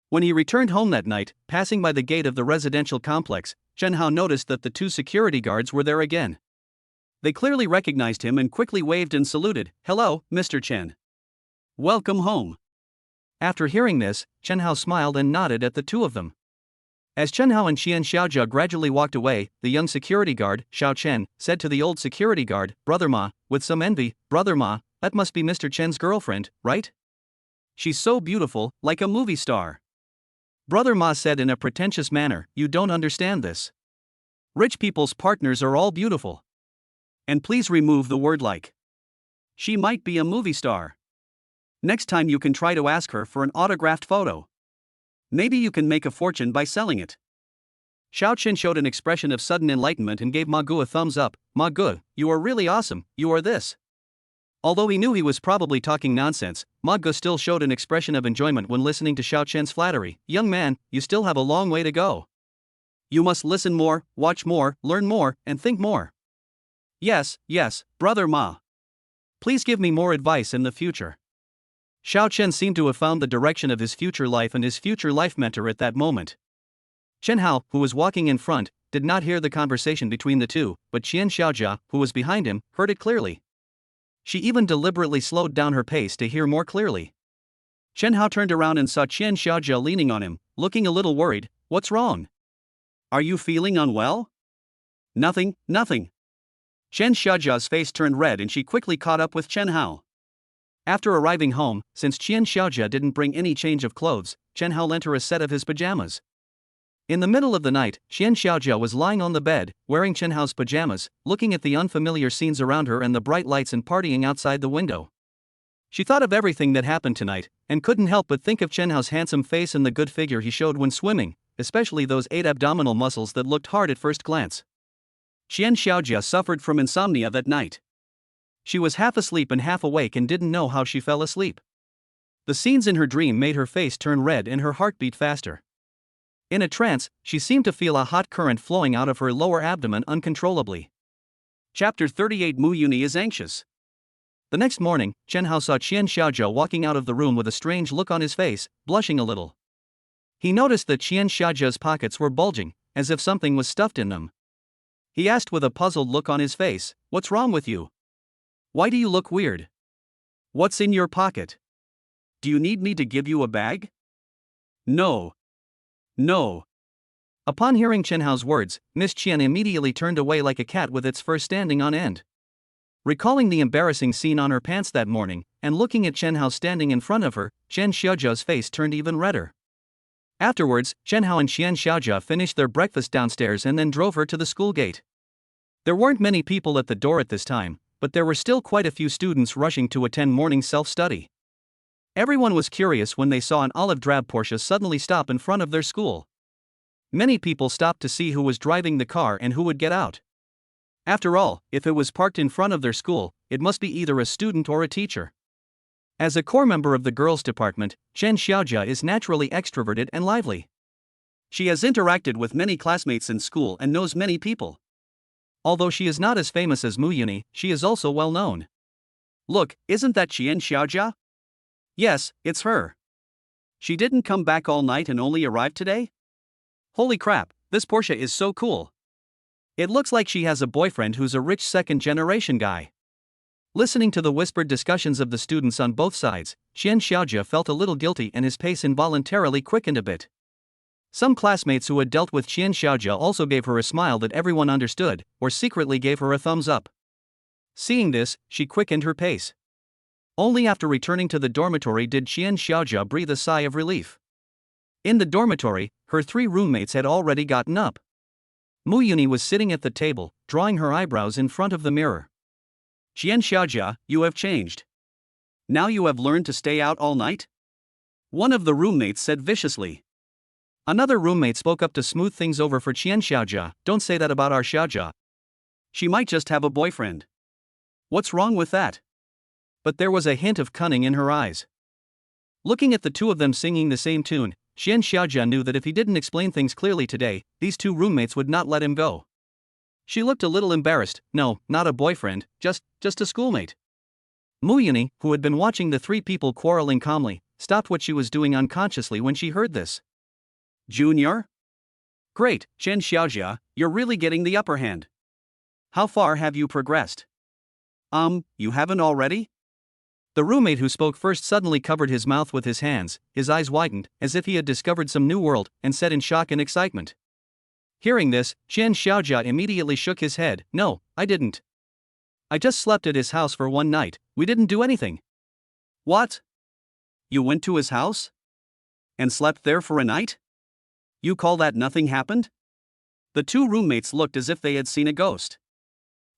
When he returned home that night, passing by the gate of the residential complex, Chen Hao noticed that the two security guards were there again. They clearly recognized him and quickly waved and saluted. "Hello, Mr. Chen. Welcome home." After hearing this, Chen Hao smiled and nodded at the two of them. As Chen Hao and Xian Xiaojia gradually walked away, the young security guard, Xiao Chen, said to the old security guard, "Brother Ma," with some envy, "Brother Ma, that must be Mr. Chen's girlfriend, right? She's so beautiful, like a movie star." Brother Ma said in a pretentious manner, "You don't understand this. Rich people's partners are all beautiful. And please remove the word like. She might be a movie star. Next time you can try to ask her for an autographed photo. Maybe you can make a fortune by selling it." Xiao Chen showed an expression of sudden enlightenment and gave Ma Gu a thumbs up. "Ma Gu, you are really awesome, you are this." Although he knew he was probably talking nonsense, Ma Gu still showed an expression of enjoyment when listening to Xiao Chen's flattery. "Young man, you still have a long way to go. You must listen more, watch more, learn more, and think more." Yes, Brother Ma. Please give me more advice in the future." Xiao Chen seemed to have found the direction of his future life and his future life mentor at that moment. Chen Hao, who was walking in front, did not hear the conversation between the two, but Xian Xiaojia, who was behind him, heard it clearly. She even deliberately slowed down her pace to hear more clearly. Chen Hao turned around and saw Xian Xiaojia leaning on him, looking a little worried. "What's wrong? Are you feeling unwell?" Nothing. Xian Xiaojia's face turned red and she quickly caught up with Chen Hao. After arriving home, since Xian Xiaojia didn't bring any change of clothes, Chen Hao lent her a set of his pajamas. In the middle of the night, Xian Xiaojia was lying on the bed, wearing Chen Hao's pajamas, looking at the unfamiliar scenes around her and the bright lights and partying outside the window. She thought of everything that happened tonight, and couldn't help but think of Chen Hao's handsome face and the good figure he showed when swimming, especially those 8 abdominal muscles that looked hard at first glance. Xian Xiaojia suffered from insomnia that night. She was half asleep and half awake and didn't know how she fell asleep. The scenes in her dream made her face turn red and her heart beat faster. In a trance, she seemed to feel a hot current flowing out of her lower abdomen uncontrollably. Chapter 38 Mu Yuni is anxious. The next morning, Chen Hao saw Qian Xiaozhou walking out of the room with a strange look on his face, blushing a little. He noticed that Qian Xiaozhou's pockets were bulging, as if something was stuffed in them. He asked with a puzzled look on his face, "What's wrong with you? Why do you look weird? What's in your pocket? Do you need me to give you a bag?" "No. No." Upon hearing Chen Hao's words, Miss Qian immediately turned away like a cat with its fur standing on end. Recalling the embarrassing scene on her pants that morning, and looking at Chen Hao standing in front of her, Chen Xiaozhou's face turned even redder. Afterwards, Chen Hao and Qian Xiaozhou finished their breakfast downstairs and then drove her to the school gate. There weren't many people at the door at this time, but there were still quite a few students rushing to attend morning self-study. Everyone was curious when they saw an olive drab Porsche suddenly stop in front of their school. Many people stopped to see who was driving the car and who would get out. After all, if it was parked in front of their school, it must be either a student or a teacher. As a core member of the girls' department, Chen Xiaozhou is naturally extroverted and lively. She has interacted with many classmates in school and knows many people. Although she is not as famous as Mu Yuni, she is also well known. "Look, isn't that Qian Xiaozhou?" "Yes, it's her. She didn't come back all night and only arrived today? Holy crap, this Porsche is so cool. It looks like she has a boyfriend who's a rich second-generation guy." Listening to the whispered discussions of the students on both sides, Qian Xiaozhou felt a little guilty and his pace involuntarily quickened a bit. Some classmates who had dealt with Qian Xiaozhou also gave her a smile that everyone understood, or secretly gave her a thumbs up. Seeing this, she quickened her pace. Only after returning to the dormitory did Qian Xiaozhou breathe a sigh of relief. In the dormitory, her 3 roommates had already gotten up. Mu Yuni was sitting at the table, drawing her eyebrows in front of the mirror. "Qian Xiaozhou, you have changed. Now you have learned to stay out all night?" one of the roommates said viciously. Another roommate spoke up to smooth things over for Qian Xiaozhou, "Don't say that about our Xiaozhou. She might just have a boyfriend. What's wrong with that?" But there was a hint of cunning in her eyes. Looking at the two of them singing the same tune, Qian Xiaozhou knew that if he didn't explain things clearly today, these 2 roommates would not let him go. She looked a little embarrassed. "No, not a boyfriend, just a schoolmate." Mu Yuni, who had been watching the 3 people quarreling calmly, stopped what she was doing unconsciously when she heard this. "Junior? Great, Chen Xiaozhou, you're really getting the upper hand. How far have you progressed?" You haven't already?" The roommate who spoke first suddenly covered his mouth with his hands, his eyes widened, as if he had discovered some new world, and said in shock and excitement. Hearing this, Chen Xiaozhou immediately shook his head. "No, I didn't. I just slept at his house for 1 night, we didn't do anything." "What? You went to his house? And slept there for a night? You call that nothing happened?" The 2 roommates looked as if they had seen a ghost.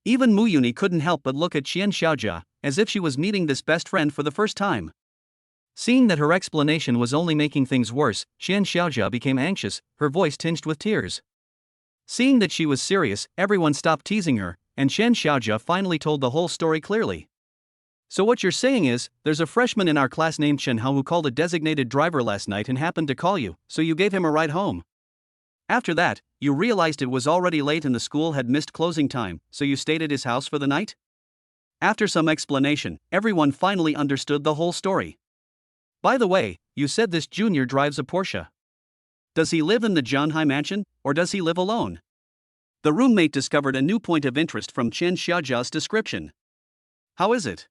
Even Mu Yuni couldn't help but look at Qian Xiaozhou, as if she was meeting this best friend for the first time. Seeing that her explanation was only making things worse, Qian Xiaozhou became anxious, her voice tinged with tears. Seeing that she was serious, everyone stopped teasing her, and Qian Xiaozhou finally told the whole story clearly. "So what you're saying is, there's a freshman in our class named Chen Hao who called a designated driver last night and happened to call you, so you gave him a ride home. After that, you realized it was already late and the school had missed closing time, so you stayed at his house for the night?" After some explanation, everyone finally understood the whole story. "By the way, you said this junior drives a Porsche. Does he live in the Zhanhai mansion, or does he live alone?" The roommate discovered a new point of interest from Chen Xiaozhou's description. "How is it?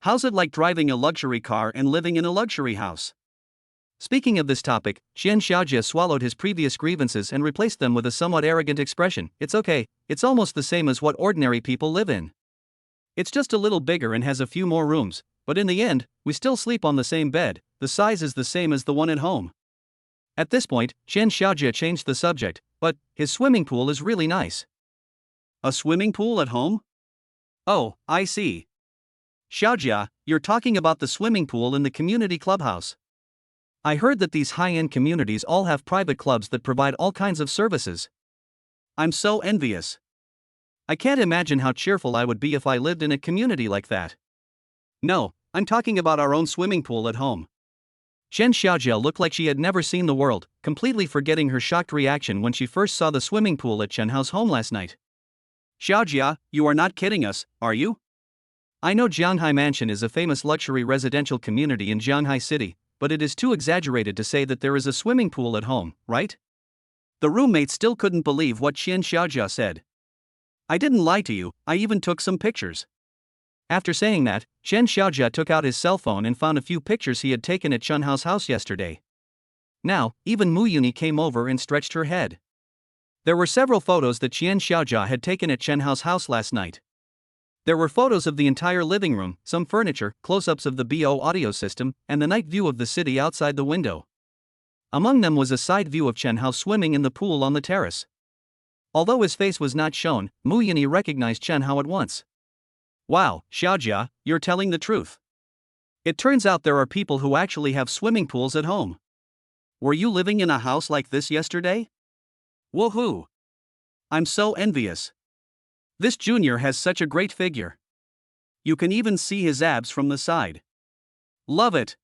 How's it like driving a luxury car and living in a luxury house?" Speaking of this topic, Chen Xiaozhou swallowed his previous grievances and replaced them with a somewhat arrogant expression. "It's okay, it's almost the same as what ordinary people live in. It's just a little bigger and has a few more rooms, but in the end, we still sleep on the same bed, the size is the same as the one at home." At this point, Chen Xiaozhou changed the subject, "But his swimming pool is really nice." "A swimming pool at home? Oh, I see. Xiaozhou, you're talking about the swimming pool in the community clubhouse. I heard that these high-end communities all have private clubs that provide all kinds of services. I'm so envious. I can't imagine how cheerful I would be if I lived in a community like that. No, I'm talking about our own swimming pool at home. Chen Xiaojia looked like she had never seen the world, completely forgetting her shocked reaction when she first saw the swimming pool at Chen Hao's home last night. Xiaojia, you are not kidding us, are you? I know Jianghai Mansion is a famous luxury residential community in Jianghai City, but it is too exaggerated to say that there is a swimming pool at home, right? The roommate still couldn't believe what Chen Xiaojia said. I didn't lie to you, I even took some pictures. After saying that, Chen Xiaojia took out his cell phone and found a few pictures he had taken at Chen Hao's house yesterday. Now, even Mu Yuni came over and stretched her head. There were several photos that Chen Xiaojia had taken at Chen Hao's house last night. There were photos of the entire living room, some furniture, close-ups of the BO audio system, and the night view of the city outside the window. Among them was a side view of Chen Hao swimming in the pool on the terrace. Although his face was not shown, Mu Yuni recognized Chen Hao at once. Wow, Xiaojia, you're telling the truth. It turns out there are people who actually have swimming pools at home. Were you living in a house like this yesterday? Woohoo! I'm so envious. This junior has such a great figure. You can even see his abs from the side. Love it.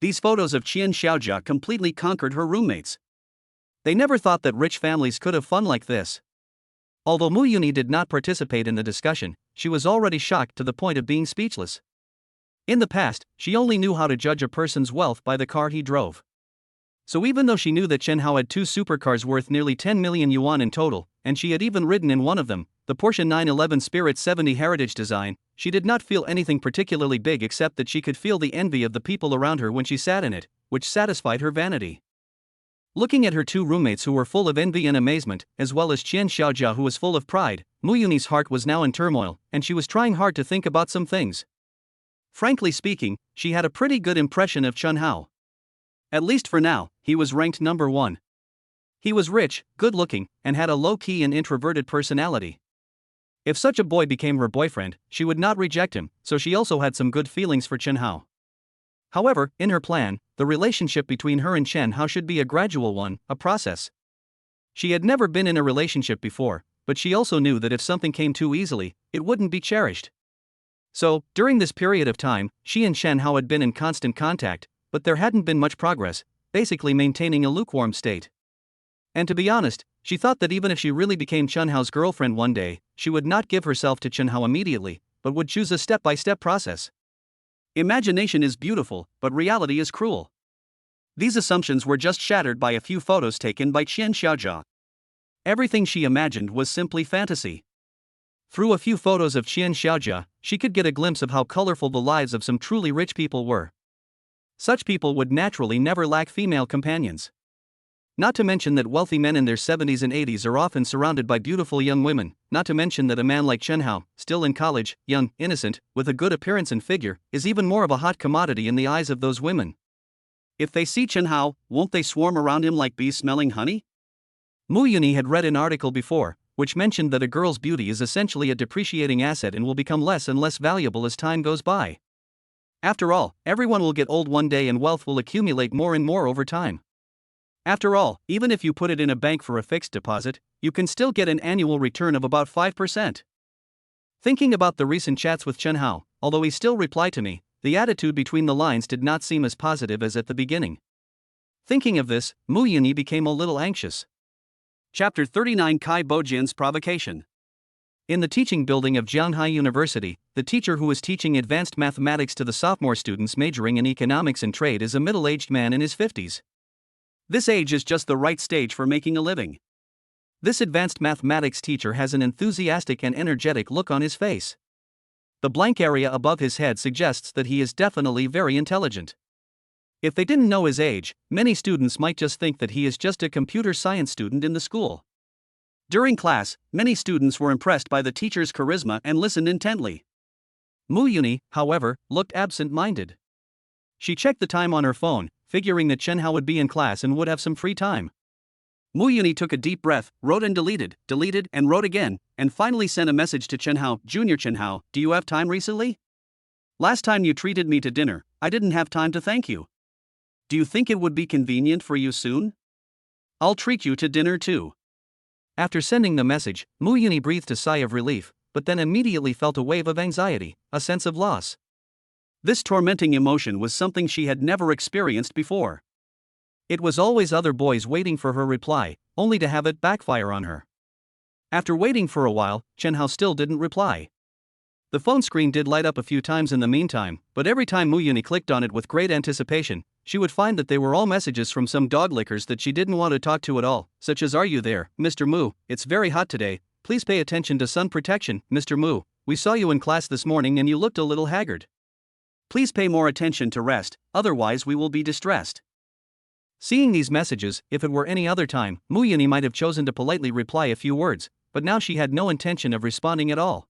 These photos of Chen Xiaojia completely conquered her roommates. They never thought that rich families could have fun like this. Although Mu Yuni did not participate in the discussion, she was already shocked to the point of being speechless. In the past, she only knew how to judge a person's wealth by the car he drove. So even though she knew that Chen Hao had two supercars worth nearly 10 million yuan in total, and she had even ridden in one of them, the Porsche 911 Spirit 70 Heritage Design, she did not feel anything particularly big except that she could feel the envy of the people around her when she sat in it, which satisfied her vanity. Looking at her two roommates who were full of envy and amazement, as well as Chen Xiaojia who was full of pride, Mu Yuni's heart was now in turmoil, and she was trying hard to think about some things. Frankly speaking, she had a pretty good impression of Chen Hao. At least for now, he was ranked number 1. He was rich, good-looking, and had a low-key and introverted personality. If such a boy became her boyfriend, she would not reject him, so she also had some good feelings for Chen Hao. However, in her plan, the relationship between her and Chen Hao should be a gradual one, a process. She had never been in a relationship before, but she also knew that if something came too easily, it wouldn't be cherished. So, during this period of time, she and Chen Hao had been in constant contact, but there hadn't been much progress, basically maintaining a lukewarm state. And to be honest, she thought that even if she really became Chen Hao's girlfriend one day, she would not give herself to Chen Hao immediately, but would choose a step-by-step process. Imagination is beautiful, but reality is cruel. These assumptions were just shattered by a few photos taken by Chen Xiaojia. Everything she imagined was simply fantasy. Through a few photos of Chen Xiaojia, she could get a glimpse of how colorful the lives of some truly rich people were. Such people would naturally never lack female companions. Not to mention that wealthy men in their 70s and 80s are often surrounded by beautiful young women, not to mention that a man like Chen Hao, still in college, young, innocent, with a good appearance and figure, is even more of a hot commodity in the eyes of those women. If they see Chen Hao, won't they swarm around him like bees smelling honey? Mu Yuni had read an article before, which mentioned that a girl's beauty is essentially a depreciating asset and will become less and less valuable as time goes by. After all, everyone will get old one day and wealth will accumulate more and more over time. After all, even if you put it in a bank for a fixed deposit, you can still get an annual return of about 5%. Thinking about the recent chats with Chen Hao, although he still replied to me, the attitude between the lines did not seem as positive as at the beginning. Thinking of this, Mu Yuni became a little anxious. Chapter 39 Kai Bojin's Provocation. In the teaching building of Jianghai University, the teacher who is teaching advanced mathematics to the sophomore students majoring in economics and trade is a middle-aged man in his 50s. This age is just the right stage for making a living. This advanced mathematics teacher has an enthusiastic and energetic look on his face. The blank area above his head suggests that he is definitely very intelligent. If they didn't know his age, many students might just think that he is just a computer science student in the school. During class, many students were impressed by the teacher's charisma and listened intently. Mu Yuni, however, looked absent-minded. She checked the time on her phone, figuring that Chen Hao would be in class and would have some free time. Mu Yuni took a deep breath, wrote and deleted and wrote again, and finally sent a message to Chen Hao. Junior Chen Hao, do you have time recently? Last time you treated me to dinner, I didn't have time to thank you. Do you think it would be convenient for you soon? I'll treat you to dinner too. After sending the message, Mu Yuni breathed a sigh of relief, but then immediately felt a wave of anxiety, a sense of loss. This tormenting emotion was something she had never experienced before. It was always other boys waiting for her reply, only to have it backfire on her. After waiting for a while, Chen Hao still didn't reply. The phone screen did light up a few times in the meantime, but every time Mu Yuni clicked on it with great anticipation, she would find that they were all messages from some dog lickers that she didn't want to talk to at all, such as "Are you there, Mr. Mu? It's very hot today. Please pay attention to sun protection, Mr. Mu. We saw you in class this morning and you looked a little haggard. Please pay more attention to rest, otherwise we will be distressed." Seeing these messages, if it were any other time, Mu Yuni might have chosen to politely reply a few words, but now she had no intention of responding at all.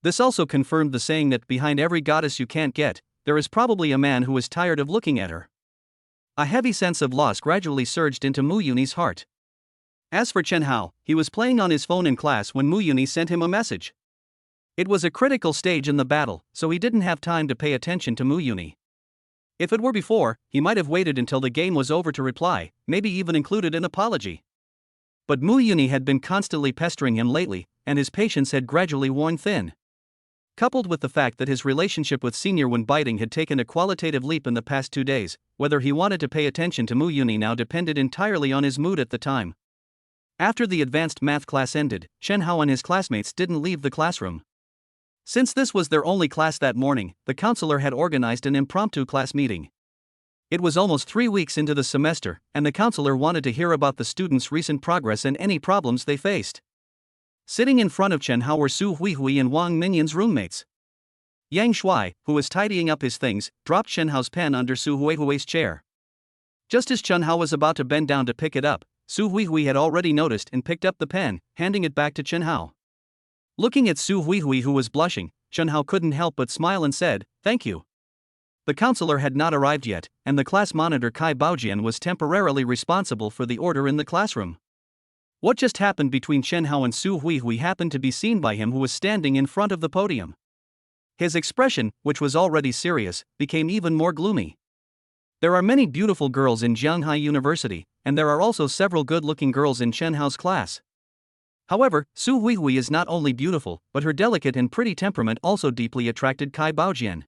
This also confirmed the saying that behind every goddess you can't get, there is probably a man who is tired of looking at her. A heavy sense of loss gradually surged into Mu Yuni's heart. As for Chen Hao, he was playing on his phone in class when Mu Yuni sent him a message. It was a critical stage in the battle, so he didn't have time to pay attention to Mu Yuni. If it were before, he might have waited until the game was over to reply, maybe even included an apology. But Mu Yuni had been constantly pestering him lately, and his patience had gradually worn thin. Coupled with the fact that his relationship with Senior Wen Biting had taken a qualitative leap in the past 2 days, whether he wanted to pay attention to Mu Yuni now depended entirely on his mood at the time. After the advanced math class ended, Chen Hao and his classmates didn't leave the classroom. Since this was their only class that morning, the counselor had organized an impromptu class meeting. It was almost 3 weeks into the semester, and the counselor wanted to hear about the students' recent progress and any problems they faced. Sitting in front of Chen Hao were Su Huihui and Wang Minyan's roommates. Yang Shuai, who was tidying up his things, dropped Chen Hao's pen under Su Huihui's chair. Just as Chen Hao was about to bend down to pick it up, Su Huihui had already noticed and picked up the pen, handing it back to Chen Hao. Looking at Su Huihui, who was blushing, Chen Hao couldn't help but smile and said, "Thank you." The counselor had not arrived yet, and the class monitor Kai Baojian was temporarily responsible for the order in the classroom. What just happened between Chen Hao and Su Huihui happened to be seen by him, who was standing in front of the podium. His expression, which was already serious, became even more gloomy. There are many beautiful girls in Jianghai University, and there are also several good-looking girls in Chen Hao's class. However, Su Huihui is not only beautiful, but her delicate and pretty temperament also deeply attracted Kai Baojian.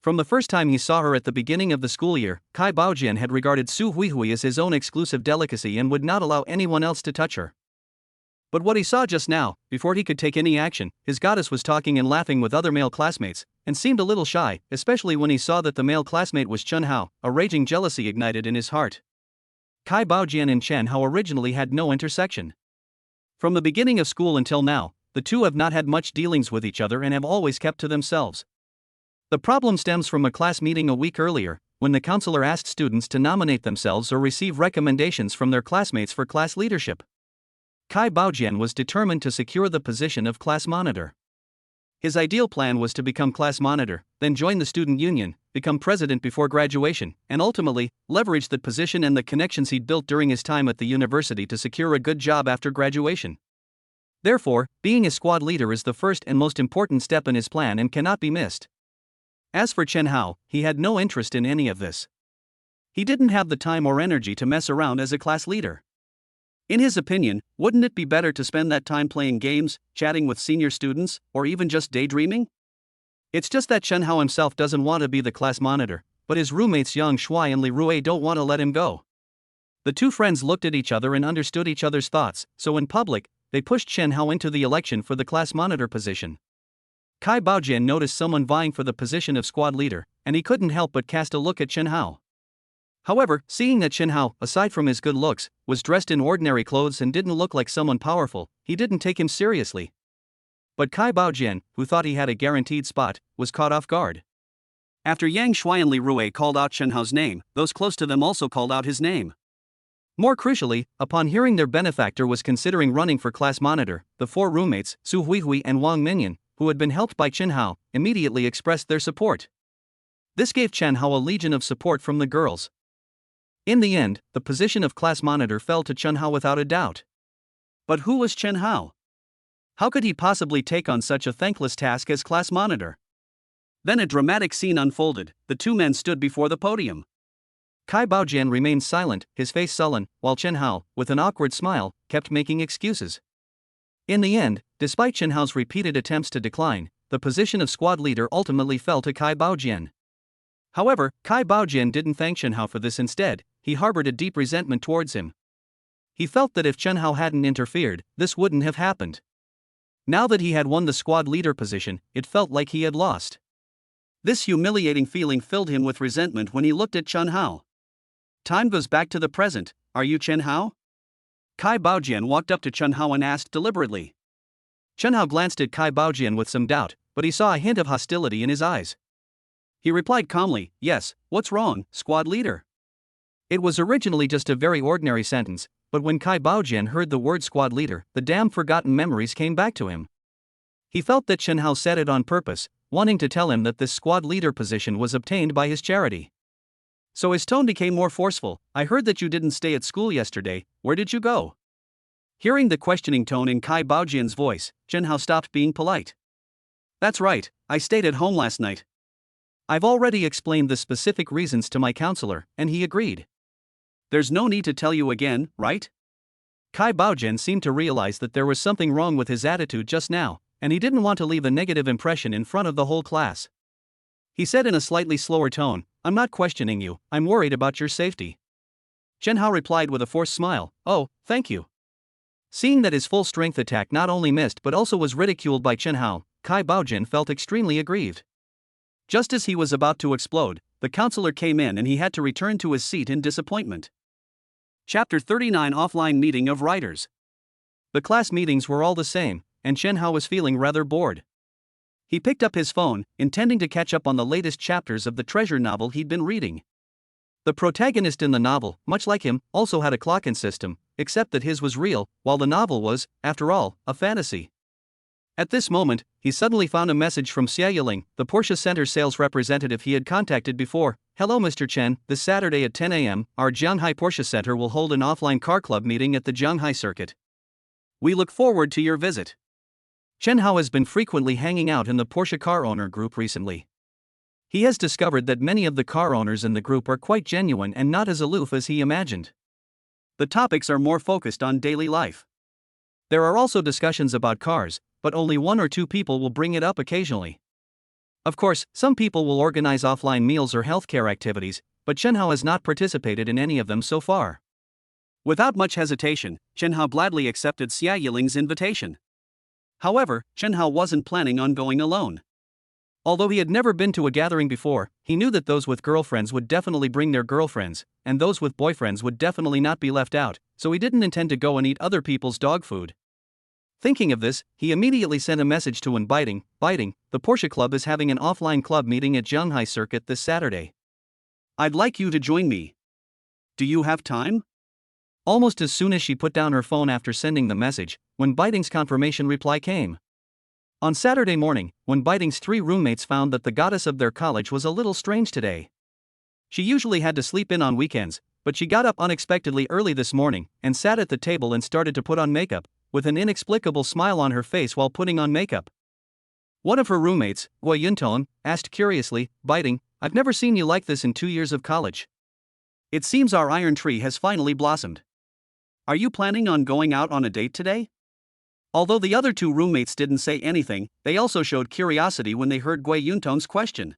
From the first time he saw her at the beginning of the school year, Kai Baojian had regarded Su Huihui as his own exclusive delicacy and would not allow anyone else to touch her. But what he saw just now, before he could take any action, his goddess was talking and laughing with other male classmates, and seemed a little shy, especially when he saw that the male classmate was Chen Hao. A raging jealousy ignited in his heart. Kai Baojian and Chen Hao originally had no intersection. From the beginning of school until now, the two have not had much dealings with each other and have always kept to themselves. The problem stems from a class meeting a week earlier, when the counselor asked students to nominate themselves or receive recommendations from their classmates for class leadership. Kai Baojian was determined to secure the position of class monitor. His ideal plan was to become class monitor, then join the student union, become president before graduation, and ultimately, leverage that position and the connections he'd built during his time at the university to secure a good job after graduation. Therefore, being a squad leader is the first and most important step in his plan and cannot be missed. As for Chen Hao, he had no interest in any of this. He didn't have the time or energy to mess around as a class leader. In his opinion, wouldn't it be better to spend that time playing games, chatting with senior students, or even just daydreaming? It's just that Chen Hao himself doesn't want to be the class monitor, but his roommates Yang Shuai and Li Rui don't want to let him go. The two friends looked at each other and understood each other's thoughts, so in public, they pushed Chen Hao into the election for the class monitor position. Kai Baojian noticed someone vying for the position of squad leader, and he couldn't help but cast a look at Chen Hao. However, seeing that Chen Hao, aside from his good looks, was dressed in ordinary clothes and didn't look like someone powerful, he didn't take him seriously. But Kai Baojian, who thought he had a guaranteed spot, was caught off guard. After Yang Shuai and Li Rui called out Chen Hao's name, those close to them also called out his name. More crucially, upon hearing their benefactor was considering running for class monitor, the four roommates, Su Huihui and Wang Minyan, who had been helped by Chen Hao, immediately expressed their support. This gave Chen Hao a legion of support from the girls. In the end, the position of class monitor fell to Chen Hao without a doubt. But who was Chen Hao? How could he possibly take on such a thankless task as class monitor? Then a dramatic scene unfolded. The two men stood before the podium. Kai Baojian remained silent, his face sullen, while Chen Hao, with an awkward smile, kept making excuses. In the end, despite Chen Hao's repeated attempts to decline, the position of squad leader ultimately fell to Kai Baojian. However, Kai Baojian didn't thank Chen Hao for this. Instead, he harbored a deep resentment towards him. He felt that if Chen Hao hadn't interfered, this wouldn't have happened. Now that he had won the squad leader position, it felt like he had lost. This humiliating feeling filled him with resentment when he looked at Chen Hao. Time goes back to the present. Are you Chen Hao? Kai Baojian walked up to Chen Hao and asked deliberately. Chen Hao glanced at Kai Baojian with some doubt, but he saw a hint of hostility in his eyes. He replied calmly, "Yes, what's wrong, squad leader?" It was originally just a very ordinary sentence, but when Kai Baojian heard the word squad leader, the damn forgotten memories came back to him. He felt that Chen Hao said it on purpose, wanting to tell him that this squad leader position was obtained by his charity. So his tone became more forceful. "I heard that you didn't stay at school yesterday, where did you go?" Hearing the questioning tone in Kai Baojian's voice, Chen Hao stopped being polite. "That's right, I stayed at home last night. I've already explained the specific reasons to my counselor, and he agreed. There's no need to tell you again, right?" Kai Baojian seemed to realize that there was something wrong with his attitude just now, and he didn't want to leave a negative impression in front of the whole class. He said in a slightly slower tone, "I'm not questioning you, I'm worried about your safety." Chen Hao replied with a forced smile, "Oh, thank you." Seeing that his full-strength attack not only missed but also was ridiculed by Chen Hao, Kai Baojian felt extremely aggrieved. Just as he was about to explode, the counselor came in and he had to return to his seat in disappointment. Chapter 39 Offline Meeting of Writers. The class meetings were all the same, and Chen Hao was feeling rather bored. He picked up his phone, intending to catch up on the latest chapters of the treasure novel he'd been reading. The protagonist in the novel, much like him, also had a clock-in system, except that his was real, while the novel was, after all, a fantasy. At this moment, he suddenly found a message from Xia Yiling, the Porsche Center sales representative he had contacted before. "Hello Mr. Chen, this Saturday at 10 a.m., our Jianghai Porsche Center will hold an offline car club meeting at the Jianghai circuit. We look forward to your visit." Chen Hao has been frequently hanging out in the Porsche car owner group recently. He has discovered that many of the car owners in the group are quite genuine and not as aloof as he imagined. The topics are more focused on daily life. There are also discussions about cars, but only one or two people will bring it up occasionally. Of course, some people will organize offline meals or healthcare activities, but Chen Hao has not participated in any of them so far. Without much hesitation, Chen Hao gladly accepted Xia Yiling's invitation. However, Chen Hao wasn't planning on going alone. Although he had never been to a gathering before, he knew that those with girlfriends would definitely bring their girlfriends, and those with boyfriends would definitely not be left out, so he didn't intend to go and eat other people's dog food. Thinking of this, he immediately sent a message to Wen Biting, "The Porsche Club is having an offline club meeting at Jianghai Circuit this Saturday. I'd like you to join me. Do you have time?" Almost as soon as she put down her phone after sending the message, Wen Biting's confirmation reply came. On Saturday morning, Wen Biting's 3 roommates found that the goddess of their college was a little strange today. She usually had to sleep in on weekends, but she got up unexpectedly early this morning and sat at the table and started to put on makeup, with an inexplicable smile on her face while putting on makeup. One of her roommates, Gui Yunton, asked curiously, "Biting, I've never seen you like this in 2 years of college. It seems our iron tree has finally blossomed. Are you planning on going out on a date today?" Although the other 2 roommates didn't say anything, they also showed curiosity when they heard Gui Yunton's question.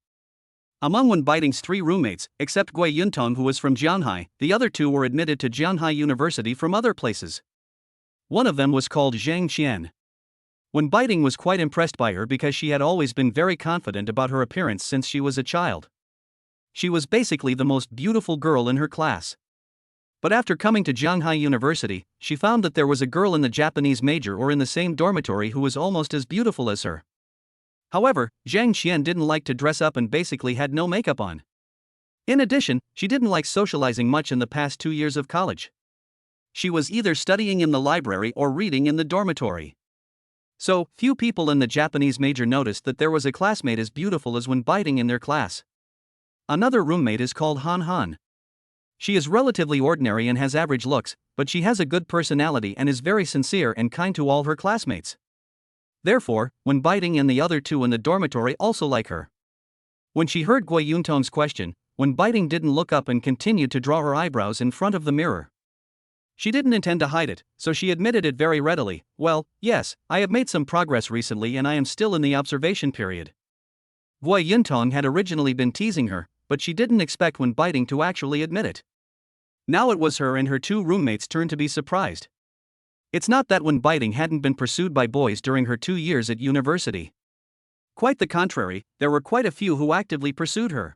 Among Wen Biting's 3 roommates, except Gui Yunton who was from Jianghai, the other 2 were admitted to Jianghai University from other places. One of them was called Zhang Qian. Wen Biting was quite impressed by her because she had always been very confident about her appearance since she was a child. She was basically the most beautiful girl in her class. But after coming to Jianghai University, she found that there was a girl in the Japanese major or in the same dormitory who was almost as beautiful as her. However, Zhang Qian didn't like to dress up and basically had no makeup on. In addition, she didn't like socializing much in the past 2 years of college. She was either studying in the library or reading in the dormitory. So, few people in the Japanese major noticed that there was a classmate as beautiful as Wen Biting in their class. Another roommate is called Han Han. She is relatively ordinary and has average looks, but she has a good personality and is very sincere and kind to all her classmates. Therefore, Wen Biting and the other 2 in the dormitory also like her. When she heard Gui Yunton's question, when Biting didn't look up and continued to draw her eyebrows in front of the mirror. She didn't intend to hide it, so she admitted it very readily. Well, yes, I have made some progress recently and I am still in the observation period. Guo Yuntong had originally been teasing her, but she didn't expect Wen Biting to actually admit it. Now it was her and her two roommates' turn to be surprised. It's not that Wen Biting hadn't been pursued by boys during her 2 years at university. Quite the contrary, there were quite a few who actively pursued her.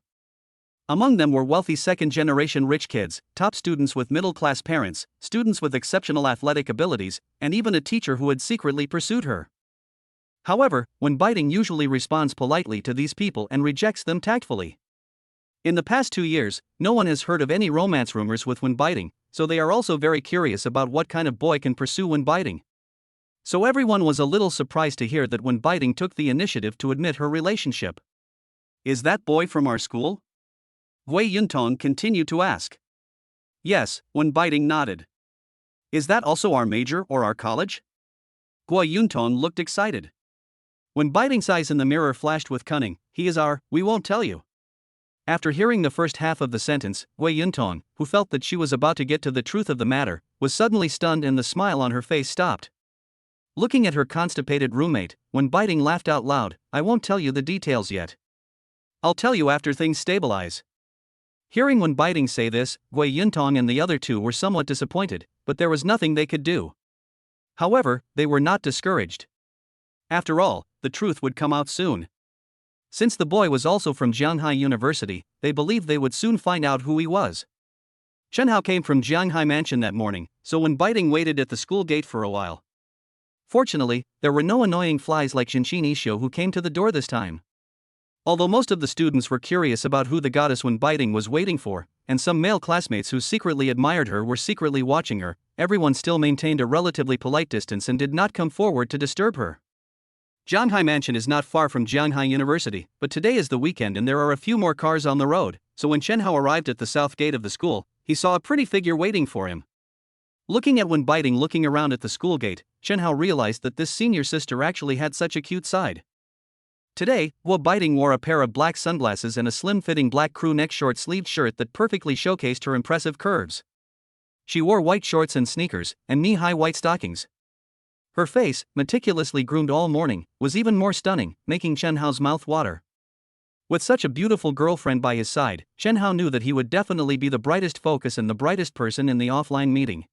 Among them were wealthy second-generation rich kids, top students with middle-class parents, students with exceptional athletic abilities, and even a teacher who had secretly pursued her. However, Wen Biting usually responds politely to these people and rejects them tactfully. In the past 2 years, no one has heard of any romance rumors with Wen Biting, so they are also very curious about what kind of boy can pursue Wen Biting. So everyone was a little surprised to hear that Wen Biting took the initiative to admit her relationship. Is that boy from our school? Guo Yuntong continued to ask. Yes, Wen Biting nodded. Is that also our major or our college? Guo Yuntong looked excited. Wen Biting's eyes in the mirror flashed with cunning. He is our, we won't tell you. After hearing the first half of the sentence, Guo Yuntong, who felt that she was about to get to the truth of the matter, was suddenly stunned and the smile on her face stopped. Looking at her constipated roommate, Wen Biting laughed out loud. I won't tell you the details yet. I'll tell you after things stabilize. Hearing Wen Biting say this, Guo Yuntong and the other two were somewhat disappointed, but there was nothing they could do. However, they were not discouraged. After all, the truth would come out soon. Since the boy was also from Jianghai University, they believed they would soon find out who he was. Chen Hao came from Jianghai Mansion that morning, so Wen Biting waited at the school gate for a while. Fortunately, there were no annoying flies like Xinqin Ishiu who came to the door this time. Although most of the students were curious about who the goddess Wen Biting was waiting for, and some male classmates who secretly admired her were secretly watching her, everyone still maintained a relatively polite distance and did not come forward to disturb her. Jianghai Mansion is not far from Jianghai University, but today is the weekend and there are a few more cars on the road, so when Chen Hao arrived at the south gate of the school, he saw a pretty figure waiting for him. Looking at Wen Biting looking around at the school gate, Chen Hao realized that this senior sister actually had such a cute side. Today, Wen Biting wore a pair of black sunglasses and a slim-fitting black crew neck short-sleeved shirt that perfectly showcased her impressive curves. She wore white shorts and sneakers, and knee-high white stockings. Her face, meticulously groomed all morning, was even more stunning, making Chen Hao's mouth water. With such a beautiful girlfriend by his side, Chen Hao knew that he would definitely be the brightest focus and the brightest person in the offline meeting.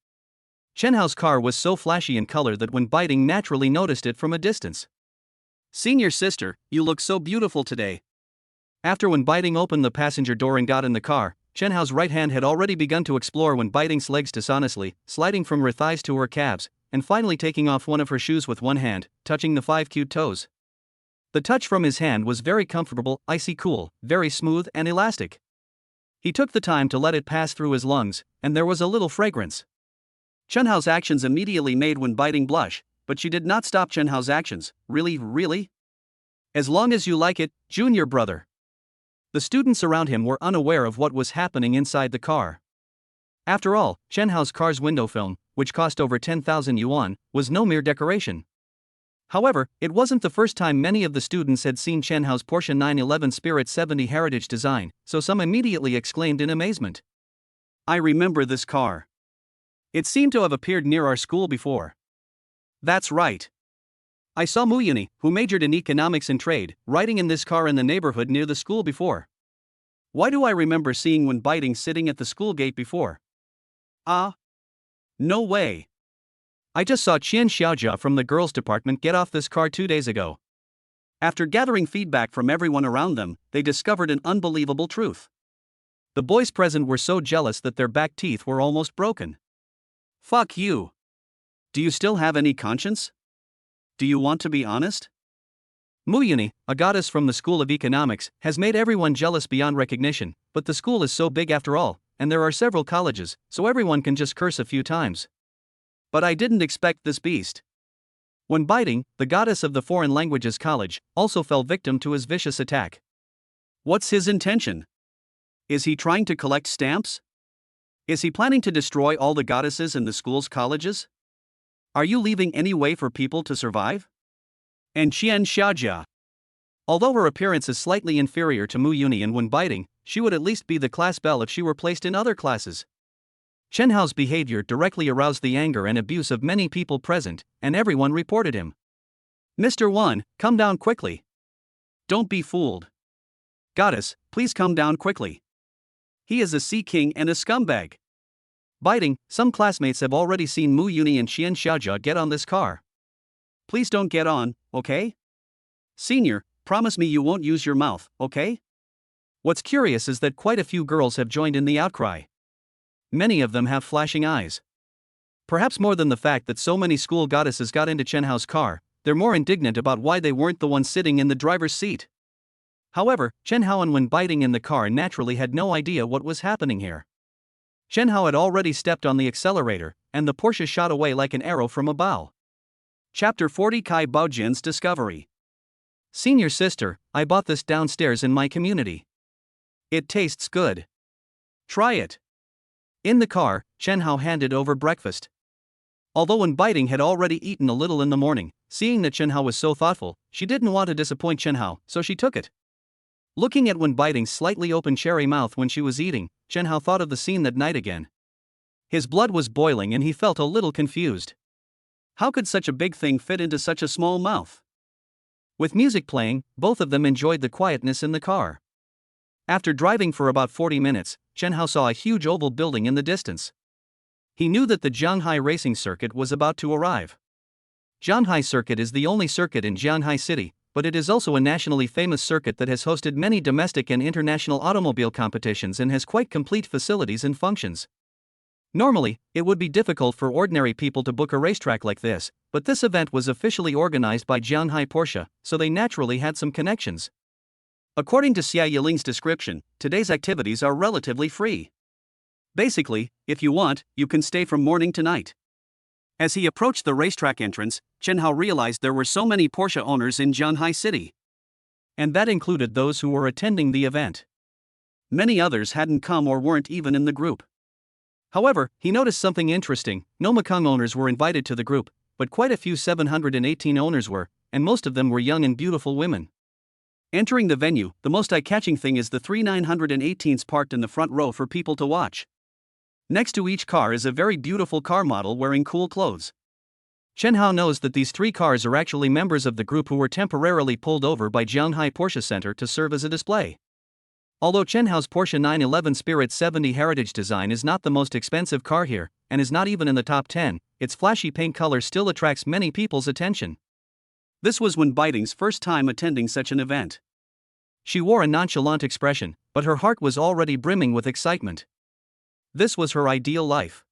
Chen Hao's car was so flashy in color that Wen Biting naturally noticed it from a distance. Senior sister, you look so beautiful today. After Wen Biting opened the passenger door and got in the car, Chen Hao's right hand had already begun to explore Wen Biting's legs dishonestly, sliding from her thighs to her calves, and finally taking off one of her shoes with one hand, touching the 5 cute toes. The touch from his hand was very comfortable, icy cool, very smooth and elastic. He took the time to let it pass through his lungs, and there was a little fragrance. Chen Hao's actions immediately made Wen Biting blush, but she did not stop Chen Hao's actions. Really? As long as you like it, junior brother. The students around him were unaware of what was happening inside the car. After all, Chen Hao's car's window film, which cost over 10,000 yuan, was no mere decoration. However, it wasn't the first time many of the students had seen Chen Hao's Porsche 911 Spirit 70 heritage design, so some immediately exclaimed in amazement. I remember this car. It seemed to have appeared near our school before. That's right. I saw Mu Yuni, who majored in economics and trade, riding in this car in the neighborhood near the school before. Why do I remember seeing Wen Biting sitting at the school gate before? Ah? No way. I just saw Qian Xiaojia from the girls' department get off this car 2 days ago. After gathering feedback from everyone around them, they discovered an unbelievable truth. The boys present were so jealous that their back teeth were almost broken. Fuck you. Do you still have any conscience? Do you want to be honest? Mu Yuni, a goddess from the School of Economics, has made everyone jealous beyond recognition, but the school is so big after all, and there are several colleges, so everyone can just curse a few times. But I didn't expect this beast. Wen Biting, the goddess of the Foreign Languages College, also fell victim to his vicious attack. What's his intention? Is he trying to collect stamps? Is he planning to destroy all the goddesses in the school's colleges? Are you leaving any way for people to survive? And Qian Xiaojia. Although her appearance is slightly inferior to Mu Yuni and Wen Biting, she would at least be the class belle if she were placed in other classes. Chen Hao's behavior directly aroused the anger and abuse of many people present, and everyone reported him. "Mr. Wan, come down quickly. Don't be fooled. Goddess, please come down quickly. He is a sea king and a scumbag." Biting, some classmates have already seen Mu Yuni and Xian Xiaojia get on this car. "Please don't get on, okay? Senior, promise me you won't use your mouth, okay?" What's curious is that quite a few girls have joined in the outcry. Many of them have flashing eyes. Perhaps more than the fact that so many school goddesses got into Chen Hao's car, they're more indignant about why they weren't the ones sitting in the driver's seat. However, Chen Hao, when biting in the car, naturally had no idea what was happening here. Chen Hao had already stepped on the accelerator, and the Porsche shot away like an arrow from a bow. Chapter 40: Kai Baojian's Discovery. Senior sister, I bought this downstairs in my community. It tastes good. Try it. In the car, Chen Hao handed over breakfast. Although when biting had already eaten a little in the morning, seeing that Chen Hao was so thoughtful, she didn't want to disappoint Chen Hao, so she took it. Looking at Wen Biting's slightly open cherry mouth when she was eating, Chen Hao thought of the scene that night again. His blood was boiling and he felt a little confused. How could such a big thing fit into such a small mouth? With music playing, both of them enjoyed the quietness in the car. After driving for about 40 minutes, Chen Hao saw a huge oval building in the distance. He knew that the Jianghai racing circuit was about to arrive. Jianghai Circuit is the only circuit in Jianghai City, but it is also a nationally famous circuit that has hosted many domestic and international automobile competitions and has quite complete facilities and functions. Normally, it would be difficult for ordinary people to book a racetrack like this, but this event was officially organized by Jianghai Porsche, so they naturally had some connections. According to Xia Yiling's description, today's activities are relatively free. Basically, if you want, you can stay from morning to night. As he approached the racetrack entrance, Chen Hao realized there were so many Porsche owners in Jianghai City. And that included those who were attending the event. Many others hadn't come or weren't even in the group. However, he noticed something interesting. No Mekong owners were invited to the group, but quite a few 718 owners were, and most of them were young and beautiful women. Entering the venue, the most eye-catching thing is the 3 918s parked in the front row for people to watch. Next to each car is a very beautiful car model wearing cool clothes. Chen Hao knows that these 3 cars are actually members of the group who were temporarily pulled over by Jianghai Porsche Center to serve as a display. Although Chen Hao's Porsche 911 Spirit 70 Heritage design is not the most expensive car here, and is not even in the top 10, its flashy paint color still attracts many people's attention. This was Wen Biting's first time attending such an event. She wore a nonchalant expression, but her heart was already brimming with excitement. This was her ideal life.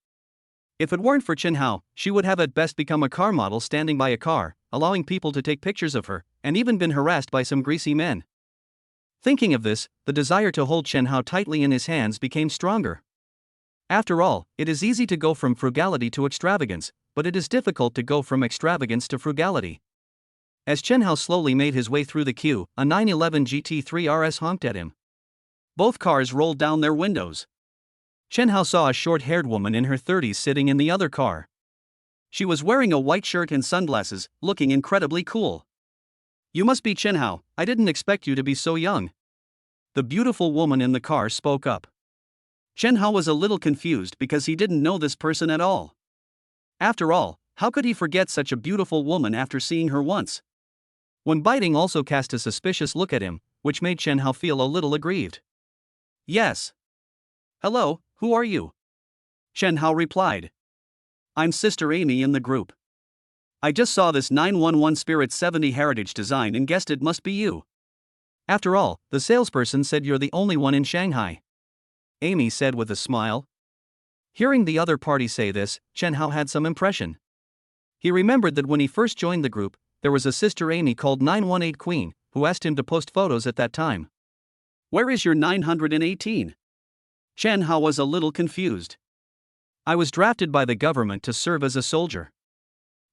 If it weren't for Chen Hao, she would have at best become a car model standing by a car, allowing people to take pictures of her, and even been harassed by some greasy men. Thinking of this, the desire to hold Chen Hao tightly in his hands became stronger. After all, it is easy to go from frugality to extravagance, but it is difficult to go from extravagance to frugality. As Chen Hao slowly made his way through the queue, a 911 GT3 RS honked at him. Both cars rolled down their windows. Chen Hao saw a short-haired woman in her 30s sitting in the other car. She was wearing a white shirt and sunglasses, looking incredibly cool. "You must be Chen Hao, I didn't expect you to be so young." The beautiful woman in the car spoke up. Chen Hao was a little confused because he didn't know this person at all. After all, how could he forget such a beautiful woman after seeing her once? Wen Biting also cast a suspicious look at him, which made Chen Hao feel a little aggrieved. "Yes. Hello, who are you?" Chen Hao replied. "I'm Sister Amy in the group. I just saw this 911 Spirit 70 Heritage design and guessed it must be you. After all, the salesperson said you're the only one in Shanghai," Amy said with a smile. Hearing the other party say this, Chen Hao had some impression. He remembered that when he first joined the group, there was a Sister Amy called 918 Queen, who asked him to post photos at that time. "Where is your 918? Chen Hao was a little confused. "I was drafted by the government to serve as a soldier.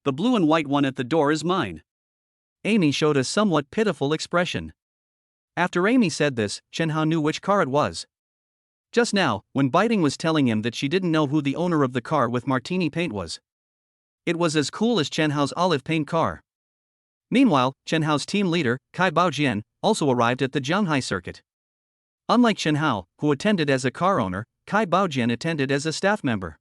The blue and white one at the door is mine." Amy showed a somewhat pitiful expression. After Amy said this, Chen Hao knew which car it was. Just now, when Biting was telling him that she didn't know who the owner of the car with martini paint was. It was as cool as Chen Hao's olive paint car. Meanwhile, Chen Hao's team leader, Kai Baojian, also arrived at the Jianghai circuit. Unlike Chen Hao, who attended as a car owner, Kai Baojian attended as a staff member.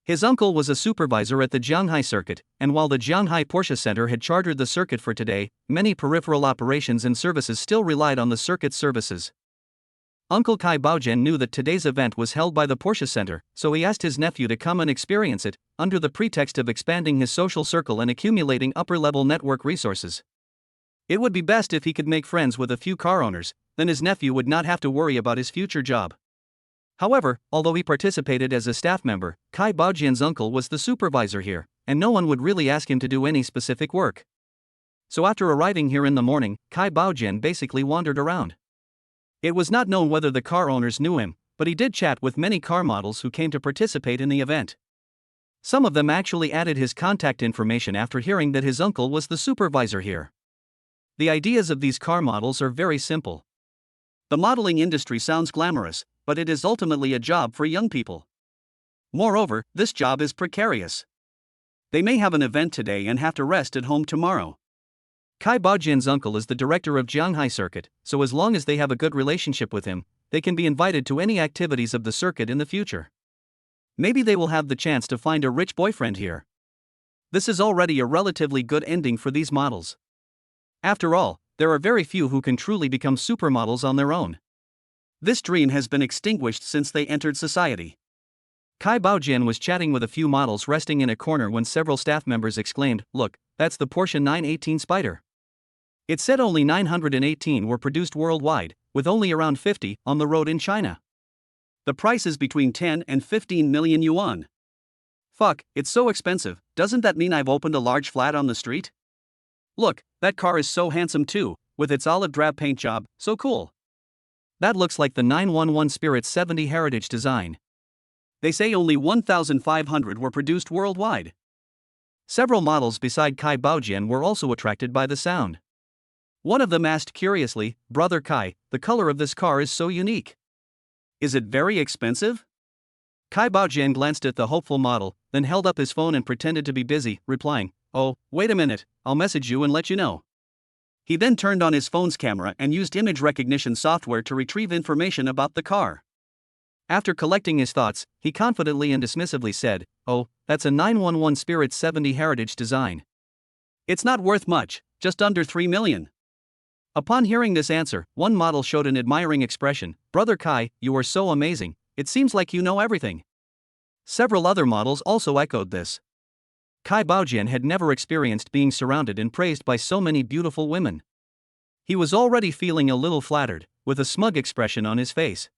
His uncle was a supervisor at the Jianghai circuit, and while the Jianghai Porsche Center had chartered the circuit for today, many peripheral operations and services still relied on the circuit's services. Uncle Kai Baojian knew that today's event was held by the Porsche Center, so he asked his nephew to come and experience it, under the pretext of expanding his social circle and accumulating upper-level network resources. It would be best if he could make friends with a few car owners, then his nephew would not have to worry about his future job. However, although he participated as a staff member, Kai Baojian's uncle was the supervisor here, and no one would really ask him to do any specific work. So after arriving here in the morning, Kai Baojian basically wandered around. It was not known whether the car owners knew him, but he did chat with many car models who came to participate in the event. Some of them actually added his contact information after hearing that his uncle was the supervisor here. The ideas of these car models are very simple. The modeling industry sounds glamorous, but it is ultimately a job for young people. Moreover, this job is precarious. They may have an event today and have to rest at home tomorrow. Kai Baojian's uncle is the director of Jianghai Circuit, so as long as they have a good relationship with him, they can be invited to any activities of the circuit in the future. Maybe they will have the chance to find a rich boyfriend here. This is already a relatively good ending for these models. After all, there are very few who can truly become supermodels on their own. This dream has been extinguished since they entered society. Kai Baojian was chatting with a few models resting in a corner when several staff members exclaimed, "Look, that's the Porsche 918 Spider." It said only 918 were produced worldwide, with only around 50 on the road in China. The price is between 10 and 15 million yuan. Fuck, it's so expensive, doesn't that mean I've opened a large flat on the street? Look, that car is so handsome too, with its olive drab paint job, so cool. That looks like the 911 Spirit 70 Heritage design. They say only 1,500 were produced worldwide. Several models beside Kai Baojian were also attracted by the sound. One of them asked curiously, "Brother Kai, the color of this car is so unique. Is it very expensive?" Kai Baojian glanced at the hopeful model, then held up his phone and pretended to be busy, replying, "Oh, wait a minute, I'll message you and let you know." He then turned on his phone's camera and used image recognition software to retrieve information about the car. After collecting his thoughts, he confidently and dismissively said, "Oh, that's a 911 Spirit 70 Heritage design. It's not worth much, just under 3 million. Upon hearing this answer, one model showed an admiring expression, "Brother Kai, you are so amazing, it seems like you know everything." Several other models also echoed this. Kai Baojian had never experienced being surrounded and praised by so many beautiful women. He was already feeling a little flattered, with a smug expression on his face.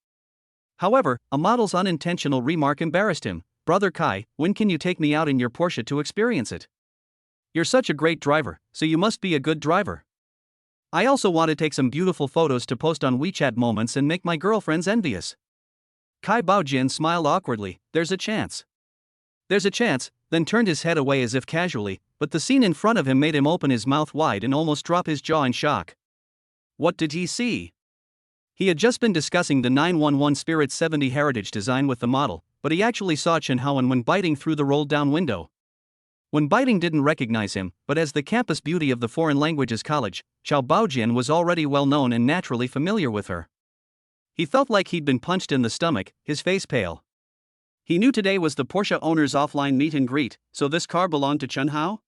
However, a model's unintentional remark embarrassed him. "Brother Kai, when can you take me out in your Porsche to experience it? You're such a great driver, so you must be a good driver. I also want to take some beautiful photos to post on WeChat Moments and make my girlfriends envious." Kai Baojian smiled awkwardly. "There's a chance." "There's a chance," then turned his head away as if casually, but the scene in front of him made him open his mouth wide and almost drop his jaw in shock. What did he see? He had just been discussing the 911 Spirit 70 Heritage design with the model, but he actually saw Chen Haowen when biting through the rolled-down window. When biting didn't recognize him, but as the campus beauty of the Foreign Languages College, Qiao Baojian was already well known and naturally familiar with her. He felt like he'd been punched in the stomach, his face pale. He knew today was the Porsche owner's offline meet and greet, so this car belonged to Chen Hao?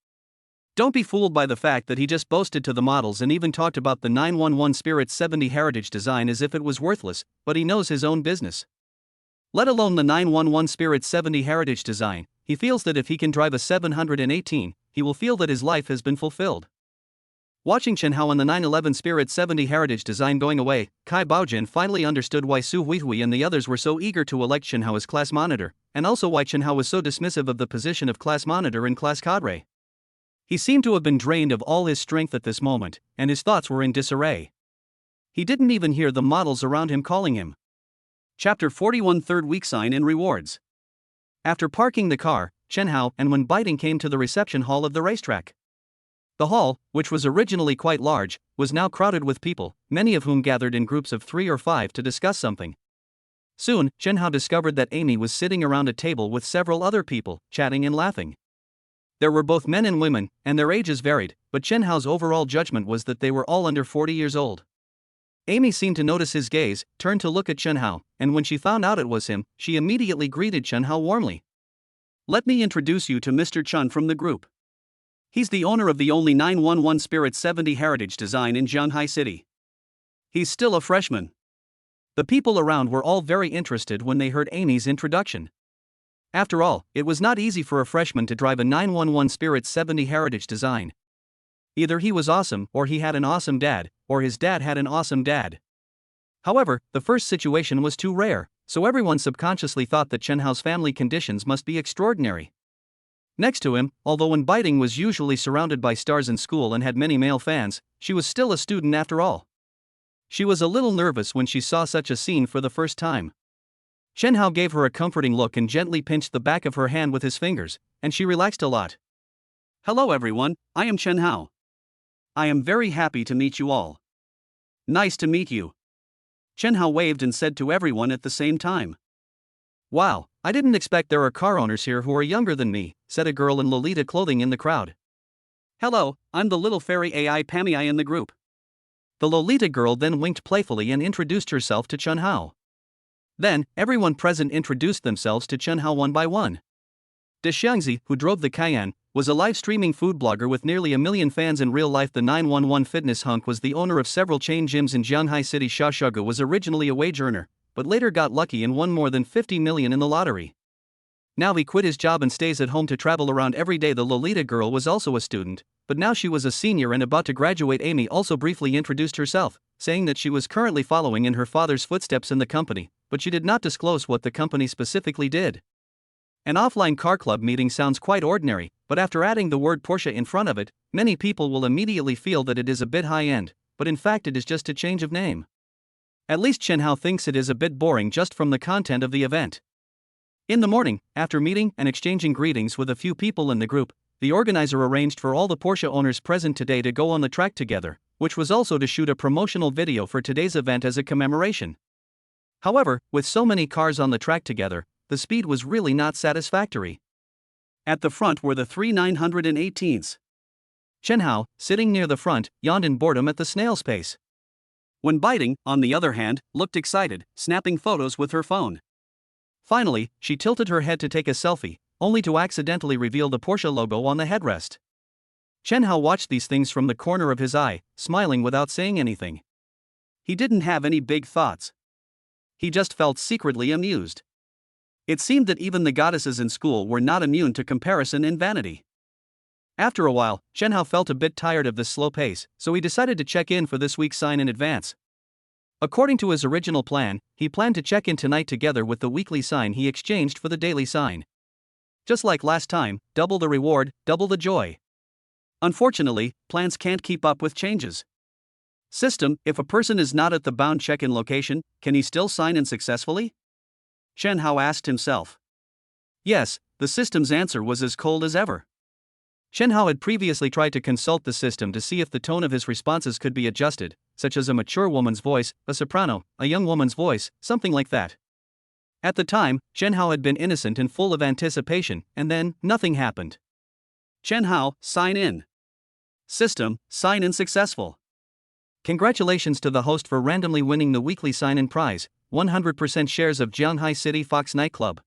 Don't be fooled by the fact that he just boasted to the models and even talked about the 911 Spirit 70 Heritage design as if it was worthless, but he knows his own business. Let alone the 911 Spirit 70 Heritage design, he feels that if he can drive a 718, he will feel that his life has been fulfilled. Watching Chen Hao and the 911 Spirit 70 Heritage design going away, Kai Baojian finally understood why Su Huihui and the others were so eager to elect Chen Hao as class monitor, and also why Chen Hao was so dismissive of the position of class monitor and class cadre. He seemed to have been drained of all his strength at this moment, and his thoughts were in disarray. He didn't even hear the models around him calling him. Chapter 41 Third Week Sign and Rewards. After parking the car, Chen Hao and Wen Biting came to the reception hall of the racetrack. The hall, which was originally quite large, was now crowded with people, many of whom gathered in groups of 3 or 5 to discuss something. Soon, Chen Hao discovered that Amy was sitting around a table with several other people, chatting and laughing. There were both men and women, and their ages varied, but Chen Hao's overall judgment was that they were all under 40 years old. Amy seemed to notice his gaze, turned to look at Chen Hao, and when she found out it was him, she immediately greeted Chen Hao warmly. "Let me introduce you to Mr. Chun from the group. He's the owner of the only 911 Spirit 70 heritage design in Shanghai City. He's still a freshman." The people around were all very interested when they heard Amy's introduction. After all, it was not easy for a freshman to drive a 911 Spirit 70 heritage design. Either he was awesome, or he had an awesome dad, or his dad had an awesome dad. However, the first situation was too rare, so everyone subconsciously thought that Chen Hao's family conditions must be extraordinary. Next to him, although Wen Biting was usually surrounded by stars in school and had many male fans, she was still a student after all. She was a little nervous when she saw such a scene for the first time. Chen Hao gave her a comforting look and gently pinched the back of her hand with his fingers, and she relaxed a lot. "Hello everyone, I am Chen Hao. I am very happy to meet you all." "Nice to meet you." Chen Hao waved and said to everyone at the same time. "Wow, I didn't expect there are car owners here who are younger than me," said a girl in Lolita clothing in the crowd. "Hello, I'm the little fairy AI Pamii in the group." The Lolita girl then winked playfully and introduced herself to Chen Hao. Then, everyone present introduced themselves to Chen Hao one by one. De Xiangzi, who drove the Cayenne, was a live-streaming food blogger with nearly 1 million fans in real life. The 911 fitness hunk was the owner of several chain gyms in Shanghai City. Xiaoshuge was originally a wage earner, but later got lucky and won more than 50 million in the lottery. Now he quit his job and stays at home to travel around every day. The Lolita girl was also a student, but now she was a senior and about to graduate. Amy also briefly introduced herself, saying that she was currently following in her father's footsteps in the company, but she did not disclose what the company specifically did. An offline car club meeting sounds quite ordinary, but after adding the word Porsche in front of it, many people will immediately feel that it is a bit high-end, but in fact it is just a change of name. At least Chen Hao thinks it is a bit boring just from the content of the event. In the morning, after meeting and exchanging greetings with a few people in the group, the organizer arranged for all the Porsche owners present today to go on the track together, which was also to shoot a promotional video for today's event as a commemoration. However, with so many cars on the track together, the speed was really not satisfactory. At the front were the three 918s. Chen Hao, sitting near the front, yawned in boredom at the snail's pace. Wen Biting, on the other hand, looked excited, snapping photos with her phone. Finally, she tilted her head to take a selfie, only to accidentally reveal the Porsche logo on the headrest. Chen Hao watched these things from the corner of his eye, smiling without saying anything. He didn't have any big thoughts. He just felt secretly amused. It seemed that even the goddesses in school were not immune to comparison and vanity. After a while, Chen Hao felt a bit tired of this slow pace, so he decided to check in for this week's sign in advance. According to his original plan, he planned to check in tonight together with the weekly sign he exchanged for the daily sign. Just like last time, double the reward, double the joy. Unfortunately, plans can't keep up with changes. System, if a person is not at the bound check-in location, can he still sign in successfully? Chen Hao asked himself. Yes, the system's answer was as cold as ever. Chen Hao had previously tried to consult the system to see if the tone of his responses could be adjusted, such as a mature woman's voice, a soprano, a young woman's voice, something like that. At the time, Chen Hao had been innocent and full of anticipation, and then, nothing happened. Chen Hao, sign in. System, sign in successful. Congratulations to the host for randomly winning the weekly sign-in prize, 100% shares of Shanghai City Fox nightclub.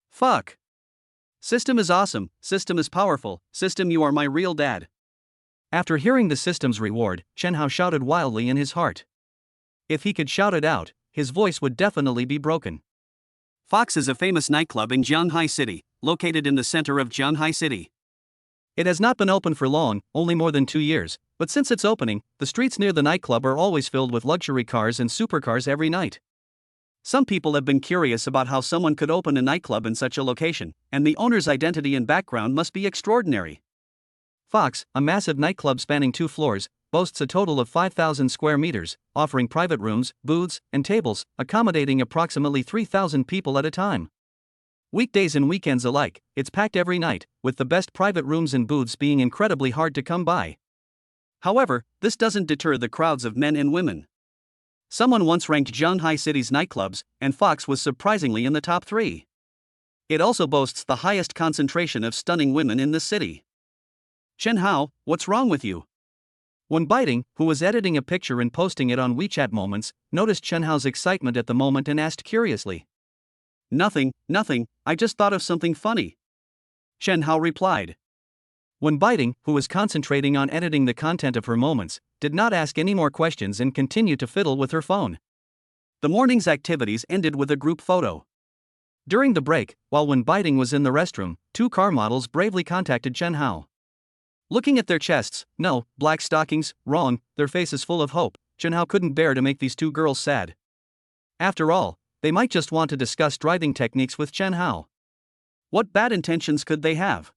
Fuck. System is awesome, system is powerful, system you are my real dad. After hearing the system's reward, Chen Hao shouted wildly in his heart. If he could shout it out, his voice would definitely be broken. Fox is a famous nightclub in Shanghai City, located in the center of Shanghai City. It has not been open for long, only more than 2 years, but since its opening, the streets near the nightclub are always filled with luxury cars and supercars every night. Some people have been curious about how someone could open a nightclub in such a location, and the owner's identity and background must be extraordinary. Fox, a massive nightclub spanning 2 floors, boasts a total of 5,000 square meters, offering private rooms, booths, and tables, accommodating approximately 3,000 people at a time. Weekdays and weekends alike, it's packed every night, with the best private rooms and booths being incredibly hard to come by. However, this doesn't deter the crowds of men and women. Someone once ranked Shanghai City's nightclubs, and Fox was surprisingly in the top 3. It also boasts the highest concentration of stunning women in the city. Chen Hao, what's wrong with you? When Biting, who was editing a picture and posting it on WeChat Moments, noticed Chen Hao's excitement at the moment and asked curiously. Nothing, I just thought of something funny. Chen Hao replied. When Biting, who was concentrating on editing the content of her moments, did not ask any more questions and continued to fiddle with her phone. The morning's activities ended with a group photo. During the break, while When Biting was in the restroom, two car models bravely contacted Chen Hao. Looking at their chests, no, black stockings, wrong, their faces full of hope, Chen Hao couldn't bear to make these two girls sad. After all, they might just want to discuss driving techniques with Chen Hao. What bad intentions could they have?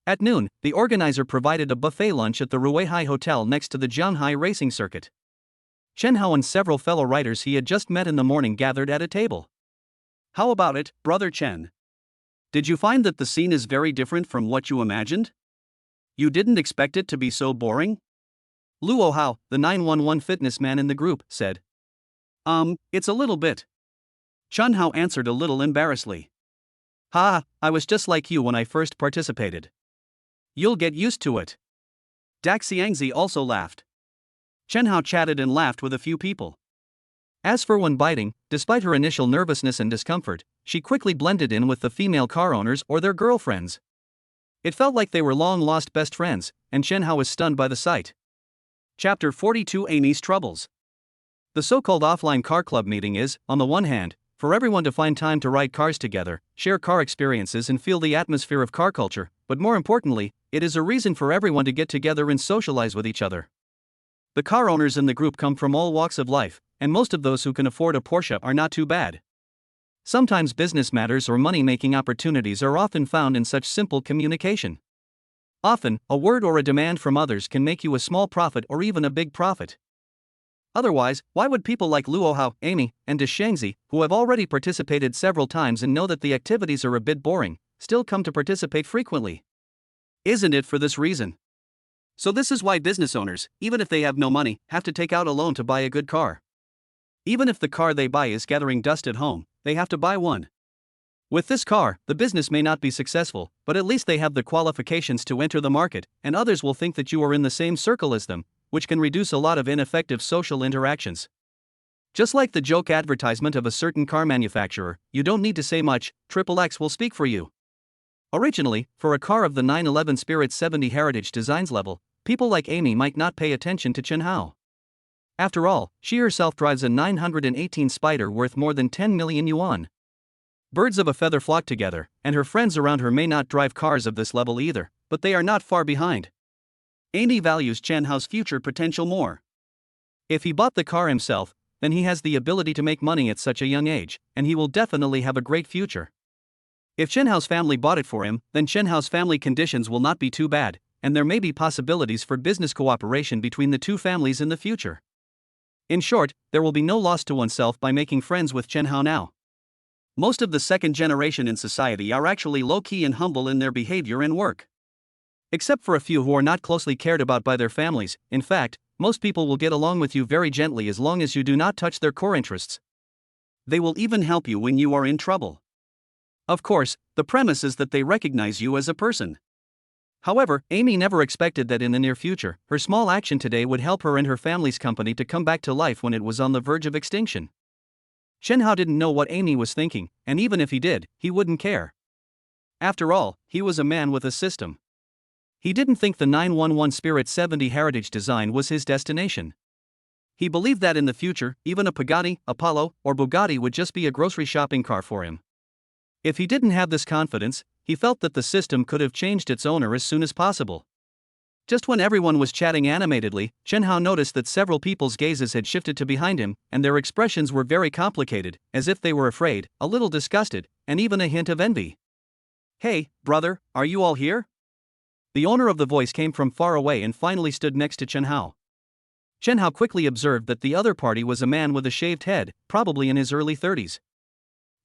At noon, the organizer provided a buffet lunch at the Ruihai Hotel next to the Jianghai racing circuit. Chen Hao and several fellow writers he had just met in the morning gathered at a table. How about it, brother Chen? Did you find that the scene is very different from what you imagined? You didn't expect it to be so boring? Luo Hao, the 911 fitness man in the group, said. It's a little bit. Chen Hao answered a little embarrassedly. I was just like you when I first participated. You'll get used to it. Dak Xiangzi also laughed. Chen Hao chatted and laughed with a few people. As for When Biting, despite her initial nervousness and discomfort, she quickly blended in with the female car owners or their girlfriends. It felt like they were long-lost best friends, and Chen Hao was stunned by the sight. Chapter 42: Amy's Troubles. The so-called offline car club meeting is, on the one hand, for everyone to find time to ride cars together, share car experiences and feel the atmosphere of car culture, but more importantly, it is a reason for everyone to get together and socialize with each other. The car owners in the group come from all walks of life, and most of those who can afford a Porsche are not too bad. Sometimes business matters or money-making opportunities are often found in such simple communication. Often, a word or a demand from others can make you a small profit or even a big profit. Otherwise, why would people like Luo Hao, Amy, and De Shangzi, who have already participated several times and know that the activities are a bit boring, still come to participate frequently? Isn't it for this reason? So this is why business owners, even if they have no money, have to take out a loan to buy a good car. Even if the car they buy is gathering dust at home, they have to buy one. With this car, the business may not be successful, but at least they have the qualifications to enter the market, and others will think that you are in the same circle as them, which can reduce a lot of ineffective social interactions. Just like the joke advertisement of a certain car manufacturer, you don't need to say much, XXX will speak for you. Originally, for a car of the 911 Spirit 70 Heritage Designs level, people like Amy might not pay attention to Chen Hao. After all, she herself drives a 918 Spider worth more than 10 million yuan. Birds of a feather flock together, and her friends around her may not drive cars of this level either, but they are not far behind. Amy values Chen Hao's future potential more. If he bought the car himself, then he has the ability to make money at such a young age, and he will definitely have a great future. If Chen Hao's family bought it for him, then Chen Hao's family conditions will not be too bad, and there may be possibilities for business cooperation between the two families in the future. In short, there will be no loss to oneself by making friends with Chen Hao now. Most of the second generation in society are actually low-key and humble in their behavior and work. Except for a few who are not closely cared about by their families, in fact, most people will get along with you very gently as long as you do not touch their core interests. They will even help you when you are in trouble. Of course, the premise is that they recognize you as a person. However, Amy never expected that in the near future, her small action today would help her and her family's company to come back to life when it was on the verge of extinction. Chen Hao didn't know what Amy was thinking, and even if he did, he wouldn't care. After all, he was a man with a system. He didn't think the 911 Spirit 70 Heritage design was his destination. He believed that in the future, even a Pagani, Apollo, or Bugatti would just be a grocery shopping car for him. If he didn't have this confidence, he felt that the system could have changed its owner as soon as possible. Just when everyone was chatting animatedly, Chen Hao noticed that several people's gazes had shifted to behind him, and their expressions were very complicated, as if they were afraid, a little disgusted, and even a hint of envy. "Hey, brother, are you all here?" The owner of the voice came from far away and finally stood next to Chen Hao. Chen Hao quickly observed that the other party was a man with a shaved head, probably in his early 30s.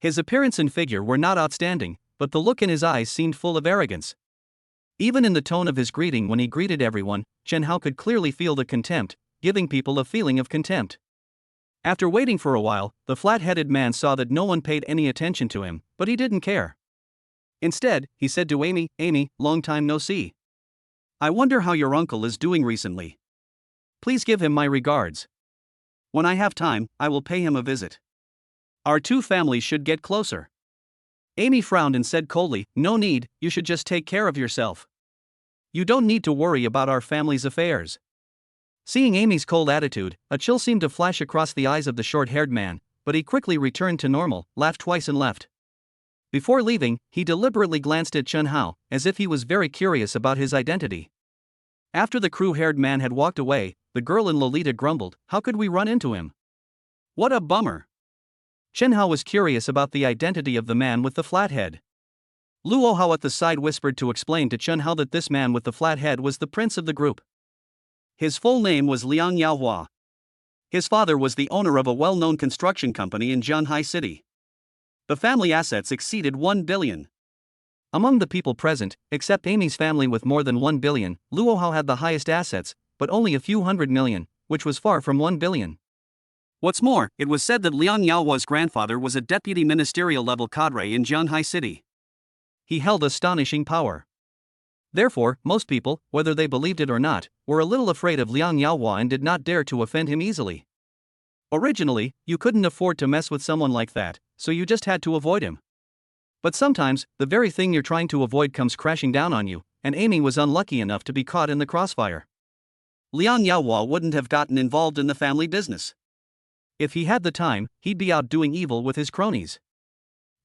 His appearance and figure were not outstanding, but the look in his eyes seemed full of arrogance. Even in the tone of his greeting when he greeted everyone, Chen Hao could clearly feel the contempt, giving people a feeling of contempt. After waiting for a while, the flat-headed man saw that no one paid any attention to him, but he didn't care. Instead, he said to Amy, "Amy, long time no see. I wonder how your uncle is doing recently." Please give him my regards. When I have time, I will pay him a visit. Our two families should get closer. Amy frowned and said coldly, "No need, you should just take care of yourself. You don't need to worry about our family's affairs." Seeing Amy's cold attitude, a chill seemed to flash across the eyes of the short-haired man, but he quickly returned to normal, laughed twice and left. Before leaving, he deliberately glanced at Chen Hao, as if he was very curious about his identity. After the crew-haired man had walked away, the girl in Lolita grumbled, "How could we run into him? What a bummer." Chen Hao was curious about the identity of the man with the flat head. Luo Hao at the side whispered to explain to Chen Hao that this man with the flat head was the prince of the group. His full name was Liang Yaohua. His father was the owner of a well-known construction company in Zhanghai City. The family assets exceeded 1 billion. Among the people present, except Amy's family with more than 1 billion, Luo Hao had the highest assets, but only a few hundred million, which was far from 1 billion. What's more, it was said that Liang Yaohua's grandfather was a deputy ministerial-level cadre in Zhanghai City. He held astonishing power. Therefore, most people, whether they believed it or not, were a little afraid of Liang Yaohua and did not dare to offend him easily. Originally, you couldn't afford to mess with someone like that, so you just had to avoid him. But sometimes, the very thing you're trying to avoid comes crashing down on you, and Amy was unlucky enough to be caught in the crossfire. Liang Yaohua wouldn't have gotten involved in the family business. If he had the time, he'd be out doing evil with his cronies.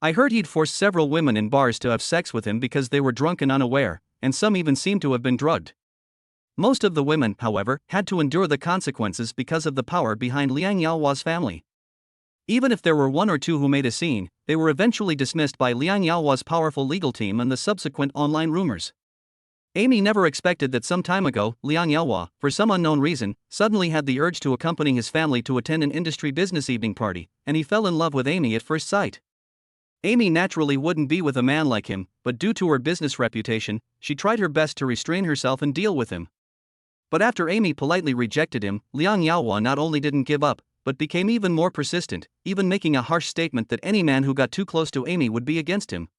I heard he'd forced several women in bars to have sex with him because they were drunk and unaware, and some even seemed to have been drugged. Most of the women, however, had to endure the consequences because of the power behind Liang Yaohua's family. Even if there were one or two who made a scene, they were eventually dismissed by Liang Yaohua's powerful legal team and the subsequent online rumors. Amy never expected that some time ago, Liang Yaohua, for some unknown reason, suddenly had the urge to accompany his family to attend an industry business evening party, and he fell in love with Amy at first sight. Amy naturally wouldn't be with a man like him, but due to her business reputation, she tried her best to restrain herself and deal with him. But after Amy politely rejected him, Liang Yaohua not only didn't give up, but became even more persistent, even making a harsh statement that any man who got too close to Amy would be against him.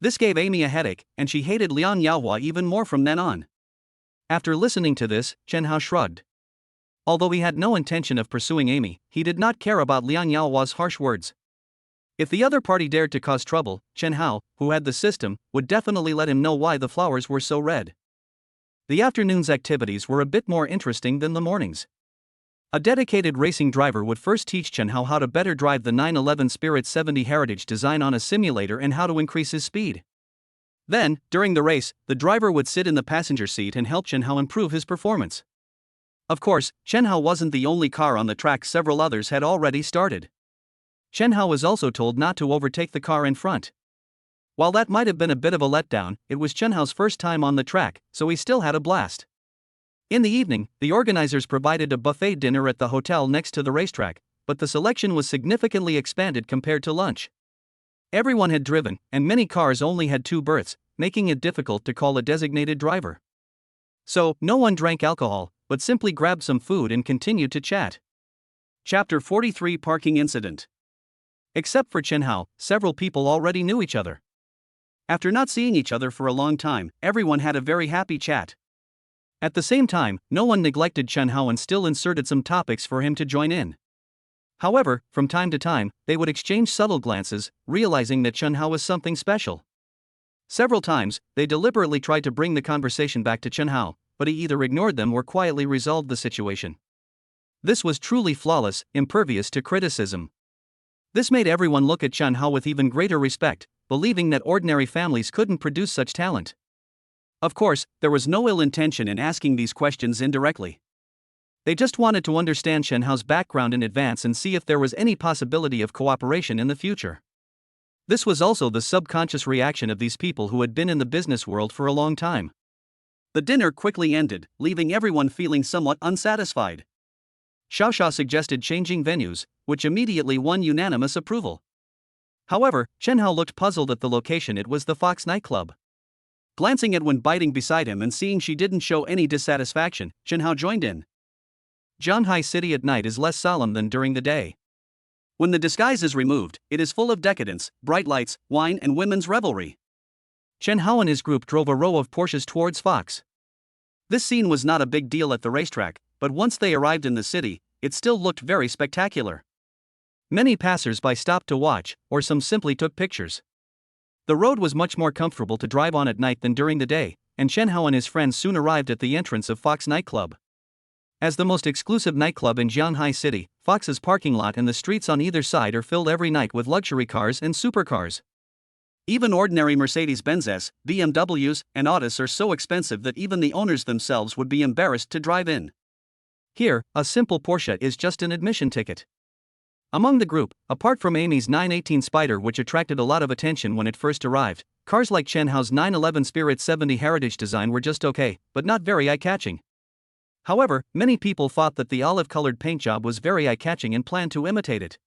This gave Amy a headache, and she hated Liang Yaohua even more from then on. After listening to this, Chen Hao shrugged. Although he had no intention of pursuing Amy, he did not care about Liang Yaohua's harsh words. If the other party dared to cause trouble, Chen Hao, who had the system, would definitely let him know why the flowers were so red. The afternoon's activities were a bit more interesting than the morning's. A dedicated racing driver would first teach Chen Hao how to better drive the 911 Spirit 70 Heritage design on a simulator and how to increase his speed. Then, during the race, the driver would sit in the passenger seat and help Chen Hao improve his performance. Of course, Chen Hao wasn't the only car on the track, several others had already started. Chen Hao was also told not to overtake the car in front. While that might have been a bit of a letdown, it was Chen Hao's first time on the track, so he still had a blast. In the evening, the organizers provided a buffet dinner at the hotel next to the racetrack, but the selection was significantly expanded compared to lunch. Everyone had driven, and many cars only had 2 berths, making it difficult to call a designated driver. So, no one drank alcohol, but simply grabbed some food and continued to chat. Chapter 43 Parking Incident. Except for Chen Hao, several people already knew each other. After not seeing each other for a long time, everyone had a very happy chat. At the same time, no one neglected Chen Hao and still inserted some topics for him to join in. However, from time to time, they would exchange subtle glances, realizing that Chen Hao was something special. Several times, they deliberately tried to bring the conversation back to Chen Hao, but he either ignored them or quietly resolved the situation. This was truly flawless, impervious to criticism. This made everyone look at Chen Hao with even greater respect, believing that ordinary families couldn't produce such talent. Of course, there was no ill intention in asking these questions indirectly. They just wanted to understand Chen Hao's background in advance and see if there was any possibility of cooperation in the future. This was also the subconscious reaction of these people who had been in the business world for a long time. The dinner quickly ended, leaving everyone feeling somewhat unsatisfied. Xiaoxia suggested changing venues, which immediately won unanimous approval. However, Chen Hao looked puzzled at the location. It was the Fox nightclub. Glancing at Wen biting beside him and seeing she didn't show any dissatisfaction, Chen Hao joined in. Zhanghai City at night is less solemn than during the day. When the disguise is removed, it is full of decadence, bright lights, wine and women's revelry. Chen Hao and his group drove a row of Porsches towards Fox. This scene was not a big deal at the racetrack, but once they arrived in the city, it still looked very spectacular. Many passers-by stopped to watch, or some simply took pictures. The road was much more comfortable to drive on at night than during the day, and Chen Hao and his friends soon arrived at the entrance of Fox nightclub. As the most exclusive nightclub in Jianghai City, Fox's parking lot and the streets on either side are filled every night with luxury cars and supercars. Even ordinary Mercedes-Benzes, BMWs, and Autos are so expensive that even the owners themselves would be embarrassed to drive in. Here, a simple Porsche is just an admission ticket. Among the group, apart from Amy's 918 Spider, which attracted a lot of attention when it first arrived, cars like Chen Hao's 911 Spirit 70 Heritage design were just okay, but not very eye-catching. However, many people thought that the olive-colored paint job was very eye-catching and planned to imitate it.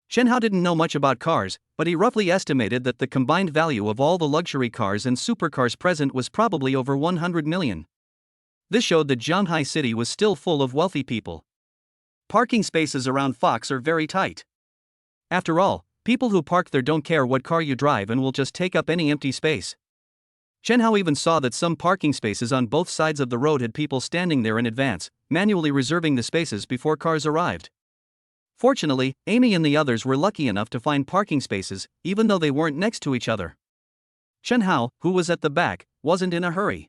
Chen Hao didn't know much about cars, but he roughly estimated that the combined value of all the luxury cars and supercars present was probably over 100 million. This showed that Jianghai City was still full of wealthy people. Parking spaces around Fox are very tight. After all, people who park there don't care what car you drive and will just take up any empty space. Chen Hao even saw that some parking spaces on both sides of the road had people standing there in advance, manually reserving the spaces before cars arrived. Fortunately, Amy and the others were lucky enough to find parking spaces, even though they weren't next to each other. Chen Hao, who was at the back, wasn't in a hurry.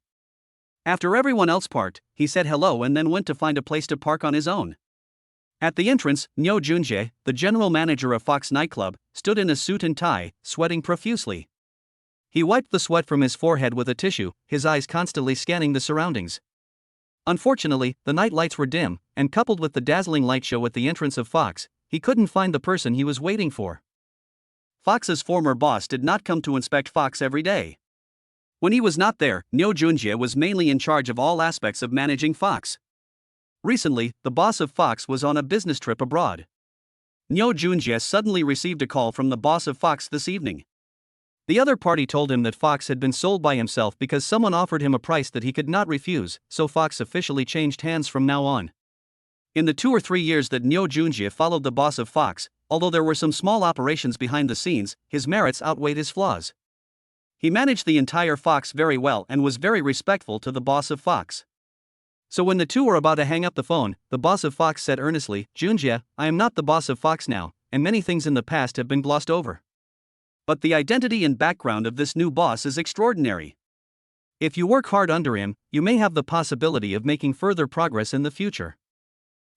After everyone else parked, he said hello and then went to find a place to park on his own. At the entrance, Niu Junjie, the general manager of Fox nightclub, stood in a suit and tie, sweating profusely. He wiped the sweat from his forehead with a tissue, his eyes constantly scanning the surroundings. Unfortunately, the night lights were dim, and coupled with the dazzling light show at the entrance of Fox, he couldn't find the person he was waiting for. Fox's former boss did not come to inspect Fox every day. When he was not there, Niu Junjie was mainly in charge of all aspects of managing Fox. Recently, the boss of Fox was on a business trip abroad. Niu Junjie suddenly received a call from the boss of Fox this evening. The other party told him that Fox had been sold by himself because someone offered him a price that he could not refuse, so Fox officially changed hands from now on. In the 2 or 3 years that Niu Junjie followed the boss of Fox, although there were some small operations behind the scenes, his merits outweighed his flaws. He managed the entire Fox very well and was very respectful to the boss of Fox. So when the two were about to hang up the phone, the boss of Fox said earnestly, "Junjie, I am not the boss of Fox now, and many things in the past have been glossed over. But the identity and background of this new boss is extraordinary. If you work hard under him, you may have the possibility of making further progress in the future."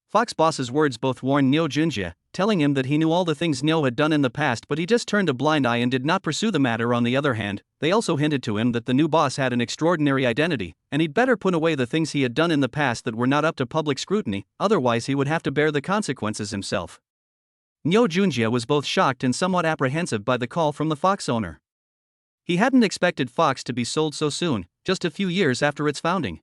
Fox boss's words both warned Niu Junjie, telling him that he knew all the things Niu had done in the past, but he just turned a blind eye and did not pursue the matter. On the other hand, they also hinted to him that the new boss had an extraordinary identity, and he'd better put away the things he had done in the past that were not up to public scrutiny, otherwise he would have to bear the consequences himself. Niu Junjie was both shocked and somewhat apprehensive by the call from the Fox owner. He hadn't expected Fox to be sold so soon, just a few years after its founding.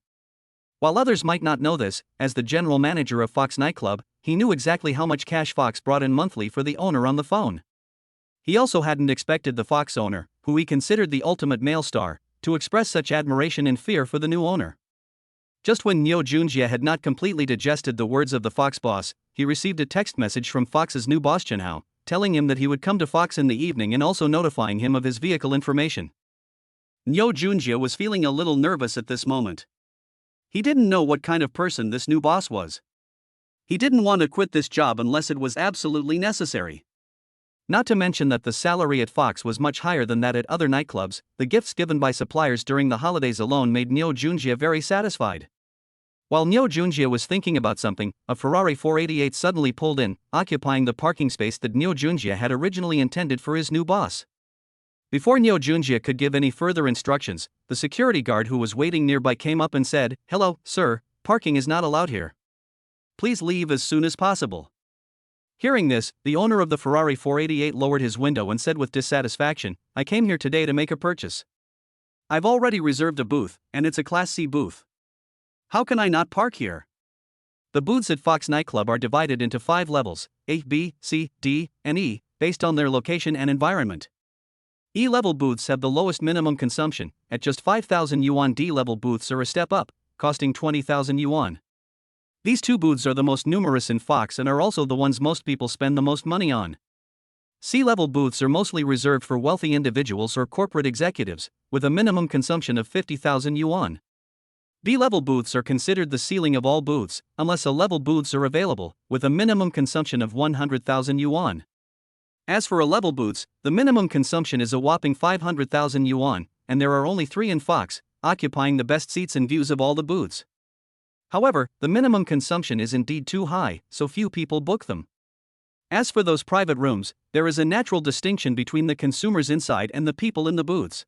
While others might not know this, as the general manager of Fox nightclub, he knew exactly how much cash Fox brought in monthly for the owner on the phone. He also hadn't expected the Fox owner, who he considered the ultimate male star, to express such admiration and fear for the new owner. Just when Niu Junjie had not completely digested the words of the Fox boss, he received a text message from Fox's new boss Chen Hao, telling him that he would come to Fox in the evening and also notifying him of his vehicle information. Niu Junjie was feeling a little nervous at this moment. He didn't know what kind of person this new boss was. He didn't want to quit this job unless it was absolutely necessary. Not to mention that the salary at Fox was much higher than that at other nightclubs. The gifts given by suppliers during the holidays alone made Niu Junjie very satisfied. While Niu Junjie was thinking about something, a Ferrari 488 suddenly pulled in, occupying the parking space that Niu Junjie had originally intended for his new boss. Before Niu Junjie could give any further instructions, the security guard who was waiting nearby came up and said, "Hello, sir, parking is not allowed here. Please leave as soon as possible." Hearing this, the owner of the Ferrari 488 lowered his window and said with dissatisfaction, "I came here today to make a purchase. I've already reserved a booth, and it's a Class C booth. How can I not park here?" The booths at Fox nightclub are divided into 5 levels, A, B, C, D, and E, based on their location and environment. E-level booths have the lowest minimum consumption, at just 5,000 yuan. D-level booths are a step up, costing 20,000 yuan. These 2 booths are the most numerous in Fox and are also the ones most people spend the most money on. C-level booths are mostly reserved for wealthy individuals or corporate executives, with a minimum consumption of 50,000 yuan. B-level booths are considered the ceiling of all booths, unless A-level booths are available, with a minimum consumption of 100,000 yuan. As for A-level booths, the minimum consumption is a whopping 500,000 yuan, and there are only 3 in Fox, occupying the best seats and views of all the booths. However, the minimum consumption is indeed too high, so few people book them. As for those private rooms, there is a natural distinction between the consumers inside and the people in the booths.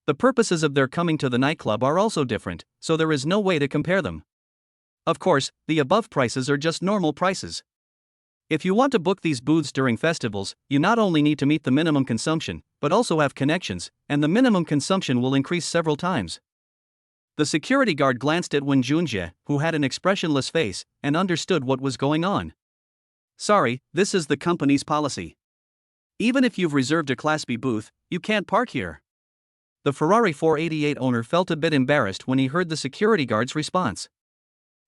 The purposes of their coming to the nightclub are also different, so there is no way to compare them. Of course, the above prices are just normal prices. If you want to book these booths during festivals, you not only need to meet the minimum consumption, but also have connections, and the minimum consumption will increase several times. The security guard glanced at Wen Junjie, who had an expressionless face, and understood what was going on. Sorry, this is the company's policy. Even if you've reserved a Class B booth, you can't park here. The Ferrari 488 owner felt a bit embarrassed when he heard the security guard's response.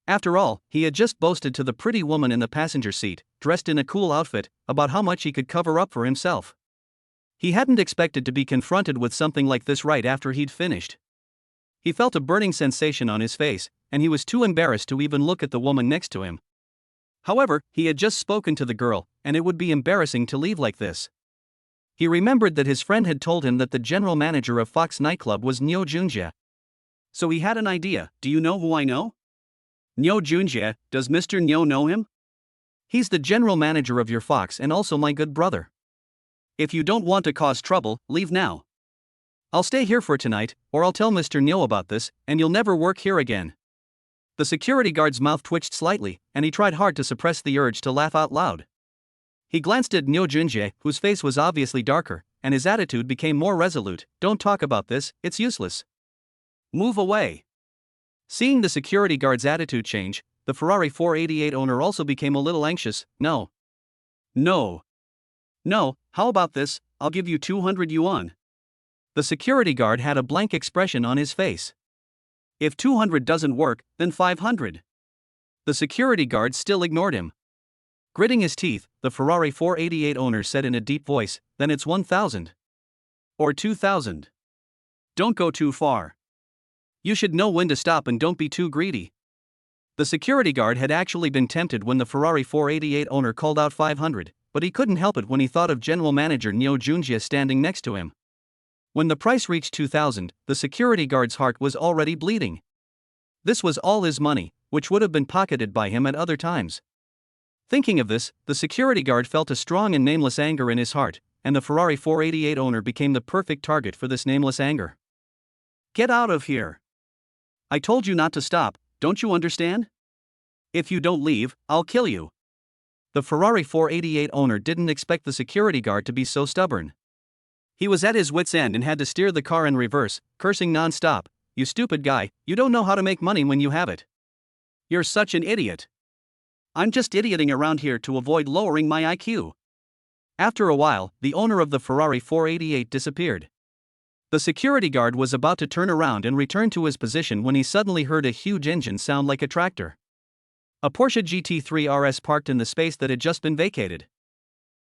After all, he had just boasted to the pretty woman in the passenger seat, dressed in a cool outfit, about how much he could cover up for himself. He hadn't expected to be confronted with something like this right after he'd finished. He felt a burning sensation on his face, and he was too embarrassed to even look at the woman next to him. However, he had just spoken to the girl, and it would be embarrassing to leave like this. He remembered that his friend had told him that the general manager of Fox nightclub was Nyo Junjie. So he had an idea. Do you know who I know? Nyo Junjie, does Mr. Nyo know him? He's the general manager of your Fox and also my good brother. If you don't want to cause trouble, leave now. I'll stay here for tonight, or I'll tell Mr. Nyo about this, and you'll never work here again. The security guard's mouth twitched slightly, and he tried hard to suppress the urge to laugh out loud. He glanced at Nyo Junjie, whose face was obviously darker, and his attitude became more resolute. Don't talk about this, it's useless. Move away. Seeing the security guard's attitude change, the Ferrari 488 owner also became a little anxious. No. No. No, how about this? I'll give you 200 yuan. The security guard had a blank expression on his face. If 200 doesn't work, then 500. The security guard still ignored him. Gritting his teeth, the Ferrari 488 owner said in a deep voice, then it's 1,000. Or 2,000. Don't go too far. You should know when to stop and don't be too greedy. The security guard had actually been tempted when the Ferrari 488 owner called out 500, but he couldn't help it when he thought of general manager Nyo Junjie standing next to him. When the price reached 2,000, the security guard's heart was already bleeding. This was all his money, which would have been pocketed by him at other times. Thinking of this, the security guard felt a strong and nameless anger in his heart, and the Ferrari 488 owner became the perfect target for this nameless anger. Get out of here. I told you not to stop, don't you understand? If you don't leave, I'll kill you. The Ferrari 488 owner didn't expect the security guard to be so stubborn. He was at his wit's end and had to steer the car in reverse, cursing non-stop. You stupid guy, you don't know how to make money when you have it. You're such an idiot. I'm just idioting around here to avoid lowering my IQ. After a while, the owner of the Ferrari 488 disappeared. The security guard was about to turn around and return to his position when he suddenly heard a huge engine sound like a tractor. A Porsche GT3 RS parked in the space that had just been vacated.